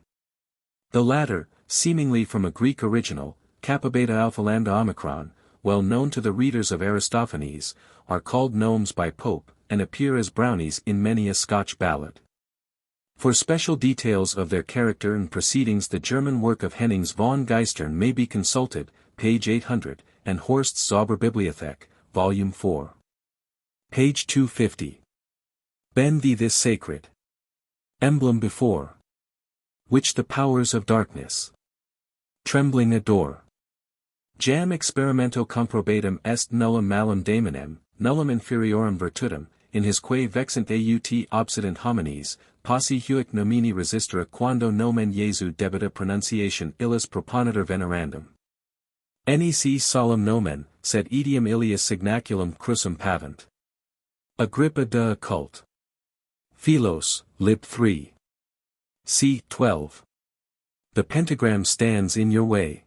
The latter, seemingly from a Greek original, Kappa Beta Alpha Lambda Omicron, well known to the readers of Aristophanes, are called gnomes by Pope, and appear as brownies in many a Scotch ballad. For special details of their character and proceedings the German work of Hennings von Geistern may be consulted, page 800, and Horst's Zauberbibliothek, volume 4. Page 250. Bend thee this sacred emblem before which the powers of darkness trembling adore. Jam experimento comprobatum est nullum malum daemonem, nullum inferiorum virtutem, in his quae vexant aut obsident homines, posse huic nomini resistere quando nomen Jesu debita pronunciation illis proponitor venerandum. Nec solum nomen, sed etiam ilius signaculum crucem pavant. Agrippa de Occult. Philos, Lib 3. c. 12. The pentagram stands in your way.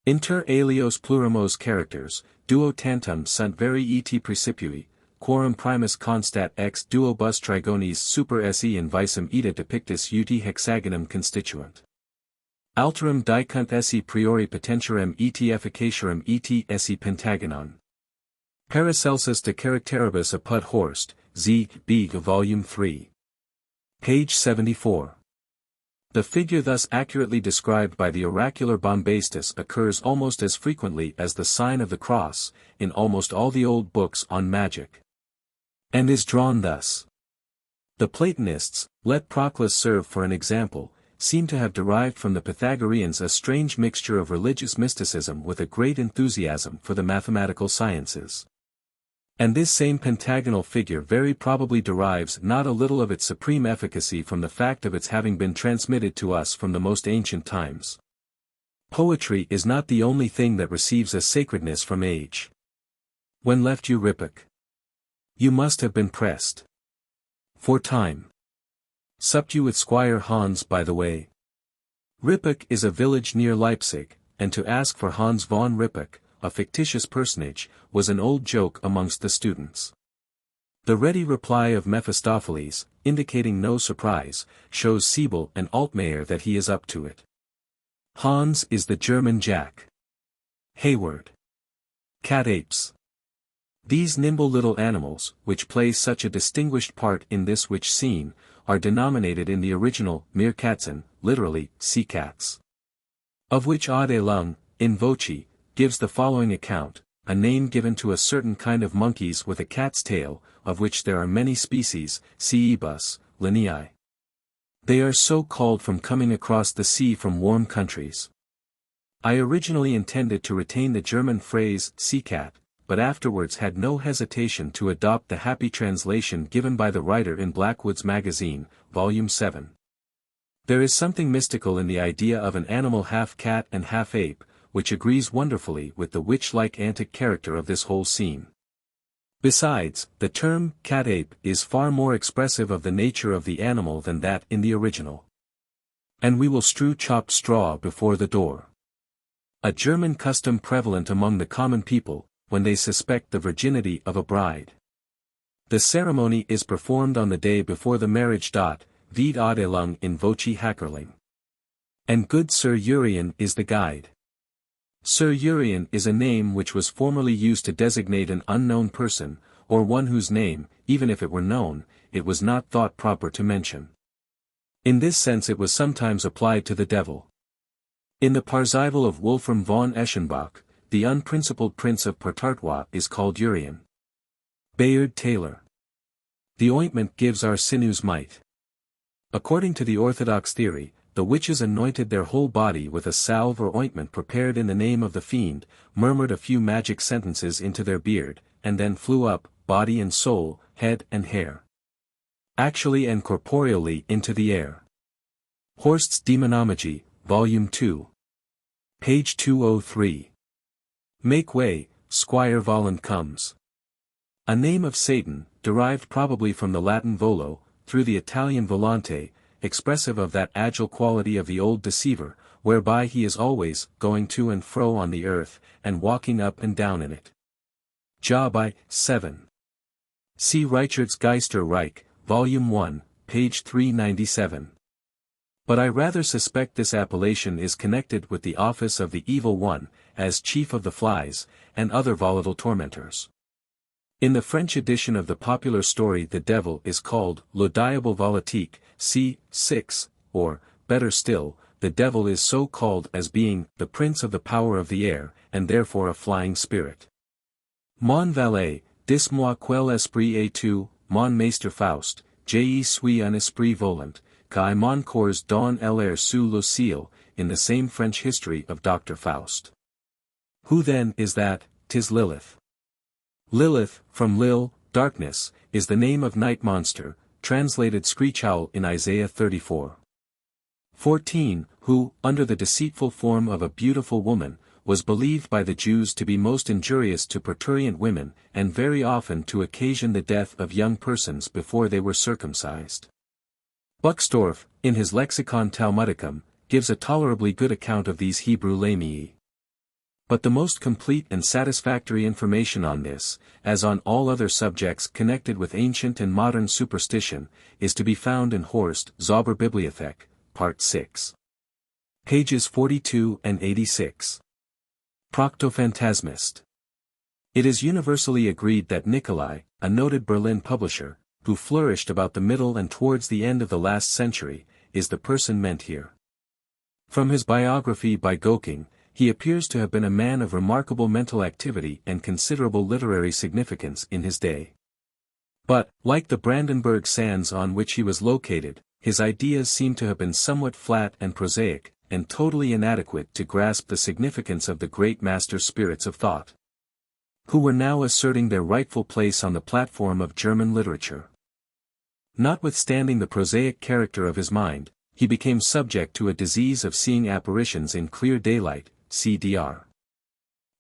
Inter alios plurimos characters, duo tantum sunt veri et precipui, quorum primus constat ex duo bus trigonis super se in visum ita depictus ut hexagonum constituent. Alterum dicunt esse priori potentiarum et efficaciarum et esse pentagonon. Paracelsus de Characteribus apud Horst, Z. B. Volume 3. Page 74. The figure thus accurately described by the oracular Bombastus occurs almost as frequently as the sign of the cross, in almost all the old books on magic. And is drawn thus. The Platonists, let Proclus serve for an example, seem to have derived from the Pythagoreans a strange mixture of religious mysticism with a great enthusiasm for the mathematical sciences. And this same pentagonal figure very probably derives not a little of its supreme efficacy from the fact of its having been transmitted to us from the most ancient times. Poetry is not the only thing that receives a sacredness from age. When left you Ripek? You must have been pressed for time. Supped you with Squire Hans by the way? Ripek is a village near Leipzig, and to ask for Hans von Ripek, a fictitious personage, was an old joke amongst the students. The ready reply of Mephistopheles, indicating no surprise, shows Siebel and Altmaier that he is up to it. Hans is the German Jack. Hayward. Cat-apes. These nimble little animals, which play such a distinguished part in this which scene, are denominated in the original Meerkatzen, literally, sea cats. Of which Ade Lung, in voce, gives the following account, a name given to a certain kind of monkeys with a cat's tail, of which there are many species, Cebus, Linnei. They are so called from coming across the sea from warm countries. I originally intended to retain the German phrase, sea cat, but afterwards had no hesitation to adopt the happy translation given by the writer in Blackwood's Magazine, Volume 7. There is something mystical in the idea of an animal half cat and half ape, which agrees wonderfully with the witch-like antic character of this whole scene. Besides, the term cat-ape is far more expressive of the nature of the animal than that in the original. And we will strew chopped straw before the door. A German custom prevalent among the common people, when they suspect the virginity of a bride. The ceremony is performed on the day before the marriage. Vid Adelung in voce Hackerling. And good Sir Urian is the guide. Sir Urian is a name which was formerly used to designate an unknown person, or one whose name, even if it were known, it was not thought proper to mention. In this sense it was sometimes applied to the devil. In the Parzival of Wolfram von Eschenbach, the unprincipled prince of Partartois is called Urian. Bayard Taylor. The ointment gives our sinews might. According to the orthodox theory, the witches anointed their whole body with a salve or ointment prepared in the name of the fiend, murmured a few magic sentences into their beard, and then flew up, body and soul, head and hair, actually and corporeally, into the air. Horst's Demonology, Volume 2. Page 203. Make way, Squire Voland comes. A name of Satan, derived probably from the Latin volo, through the Italian volante, expressive of that agile quality of the old deceiver, whereby he is always going to and fro on the earth, and walking up and down in it. Ja by 7. See Richard's Geister Reich, Volume 1, page 397. But I rather suspect this appellation is connected with the office of the Evil One, as chief of the flies, and other volatile tormentors. In the French edition of the popular story the devil is called Le Diable Volatique, c. 6, or, better still, the devil is so called as being the prince of the power of the air, and therefore a flying spirit. Mon valet, dis-moi quel esprit es-tu, mon maître Faust, je suis un esprit volant, qui mon corps donne l'air sous le ciel, in the same French history of Dr. Faust. Who then is that? 'Tis Lilith. Lilith, from Lil, darkness, is the name of night monster, translated screech owl in Isaiah 34:14, who, under the deceitful form of a beautiful woman, was believed by the Jews to be most injurious to prurient women, and very often to occasion the death of young persons before they were circumcised. Buxtorf, in his Lexicon Talmudicum, gives a tolerably good account of these Hebrew lamii. But the most complete and satisfactory information on this, as on all other subjects connected with ancient and modern superstition, is to be found in Horst Zauberbibliothek, Part 6. Pages 42 and 86. Proctophantasmist. It is universally agreed that Nicolai, a noted Berlin publisher, who flourished about the middle and towards the end of the last century, is the person meant here. From his biography by Goking, he appears to have been a man of remarkable mental activity and considerable literary significance in his day. But, like the Brandenburg sands on which he was located, his ideas seem to have been somewhat flat and prosaic, and totally inadequate to grasp the significance of the great master spirits of thought, who were now asserting their rightful place on the platform of German literature. Notwithstanding the prosaic character of his mind, he became subject to a disease of seeing apparitions in clear daylight, cdr.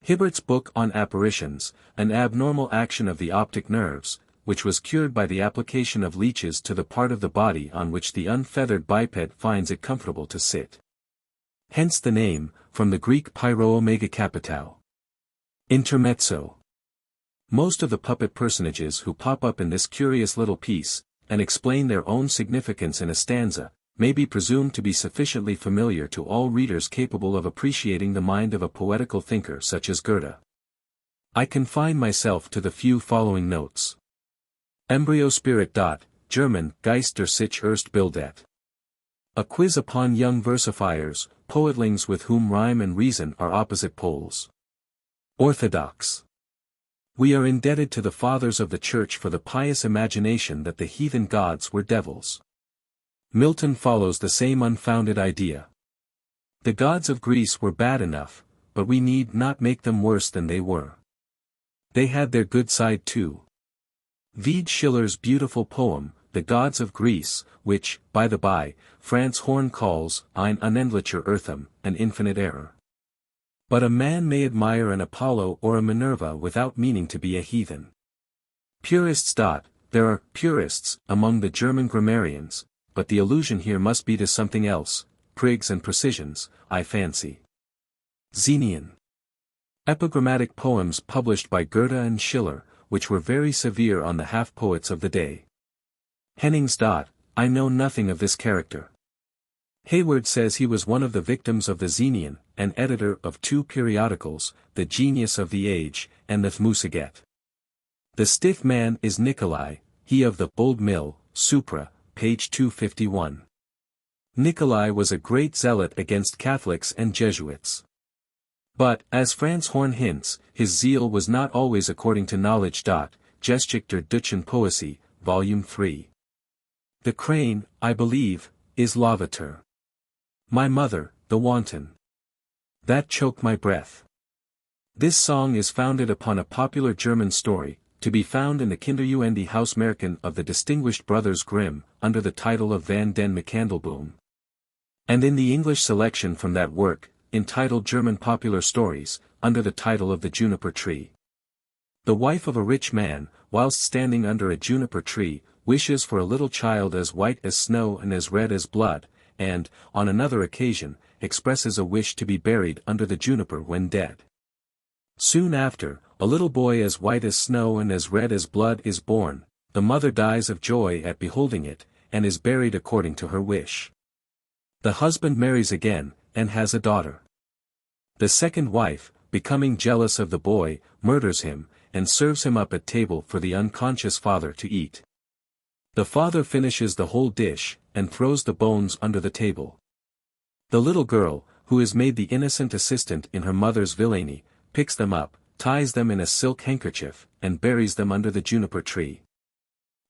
Hibbert's book on apparitions, an abnormal action of the optic nerves, which was cured by the application of leeches to the part of the body on which the unfeathered biped finds it comfortable to sit. Hence the name, from the Greek pyro omega capital. Intermezzo. Most of the puppet personages who pop up in this curious little piece, and explain their own significance in a stanza, may be presumed to be sufficiently familiar to all readers capable of appreciating the mind of a poetical thinker such as Goethe. I confine myself to the few following notes. Embryo Spirit. German, Geist der sich erst bildet. A quiz upon young versifiers, poetlings with whom rhyme and reason are opposite poles. Orthodox. We are indebted to the fathers of the Church for the pious imagination that the heathen gods were devils. Milton follows the same unfounded idea. The gods of Greece were bad enough, but we need not make them worse than they were. They had their good side too. Vide Schiller's beautiful poem, The Gods of Greece, which, by the by, Franz Horn calls ein unendlicher Irrtum, an infinite error. But a man may admire an Apollo or a Minerva without meaning to be a heathen. Purists. There are purists among the German grammarians, but the allusion here must be to something else, prigs and precisions, I fancy. Xenian. Epigrammatic poems published by Goethe and Schiller, which were very severe on the half-poets of the day. Hennings. I know nothing of this character. Hayward says he was one of the victims of the Xenian, and editor of two periodicals, The Genius of the Age, and the Musiget. The stiff man is Nicolai, he of the Bold Mill, Supra, page 251. Nicolai was a great zealot against Catholics and Jesuits. But, as Franz Horn hints, his zeal was not always according to knowledge. Geschichte der deutschen Poesie, Volume 3. The crane, I believe, is Lavater. My mother, the wanton. That choked my breath. This song is founded upon a popular German story, to be found in the Kinderjuende Hausmärchen of the distinguished brothers Grimm, under the title of Van den Miskandelboom. And in the English selection from that work, entitled German Popular Stories, under the title of The Juniper Tree. The wife of a rich man, whilst standing under a juniper tree, wishes for a little child as white as snow and as red as blood, and, on another occasion, expresses a wish to be buried under the juniper when dead. Soon after, a little boy as white as snow and as red as blood is born. The mother dies of joy at beholding it, and is buried according to her wish. The husband marries again, and has a daughter. The second wife, becoming jealous of the boy, murders him, and serves him up at table for the unconscious father to eat. The father finishes the whole dish, and throws the bones under the table. The little girl, who is made the innocent assistant in her mother's villainy, picks them up, ties them in a silk handkerchief, and buries them under the juniper tree.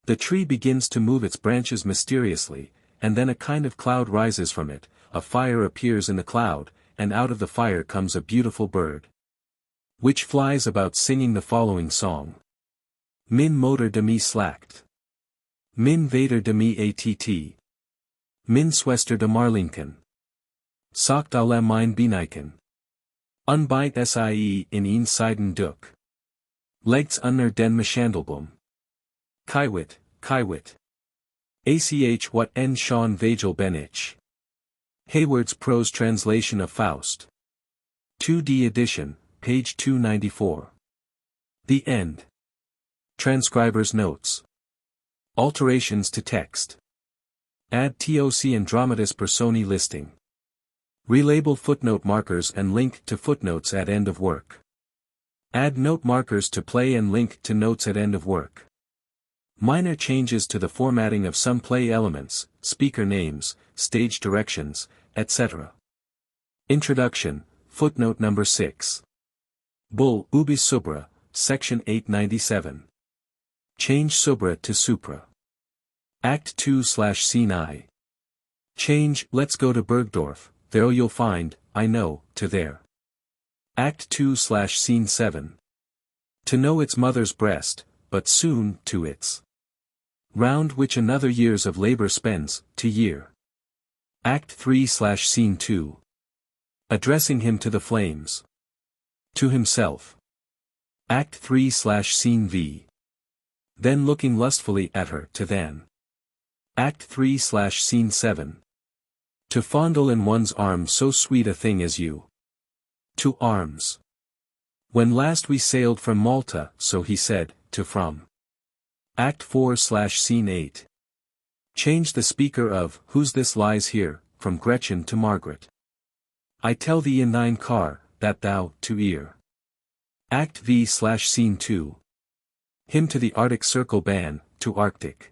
The tree begins to move its branches mysteriously, and then a kind of cloud rises from it, a fire appears in the cloud, and out of the fire comes a beautiful bird, which flies about singing the following song. Min motor de mi slakt. Min vader de mi att. Min swester de marlinken. Sagt alle mein Bineiken. Unbeit sie in een Seiden duk. Legts unner den Miskandelboom. Kaiwit, Kaiwit. Ach what en Sean Vagel Benich. Hayward's prose translation of Faust. 2D edition, page 294. The end. Transcriber's notes. Alterations to text. Add TOC and Dramatis Personae listing. Relabel footnote markers and link to footnotes at end of work. Add note markers to play and link to notes at end of work. Minor changes to the formatting of some play elements, speaker names, stage directions, etc. Introduction, footnote number 6. Bull ubi subra, section 897. Change subra to supra. Act 2/Scene I. Change let's go to Bergdorf, there you'll find, I know, to there. Act 2/Scene 7. To know its mother's breast, but soon to its. Round which another years of labor spends, to year. Act 3/Scene 2. Addressing him to the flames. To himself. Act 3/Scene V. Then looking lustfully at her to then. Act 3/Scene 7. To fondle in one's arms so sweet a thing as you. To arms. When last we sailed from Malta, so he said, to from. Act 4/Scene 8. Change the speaker of, who's this lies here, from Gretchen to Margaret. I tell thee in thine car, that thou, to ear. Act V/Scene 2. Him to the Arctic Circle ban, to Arctic.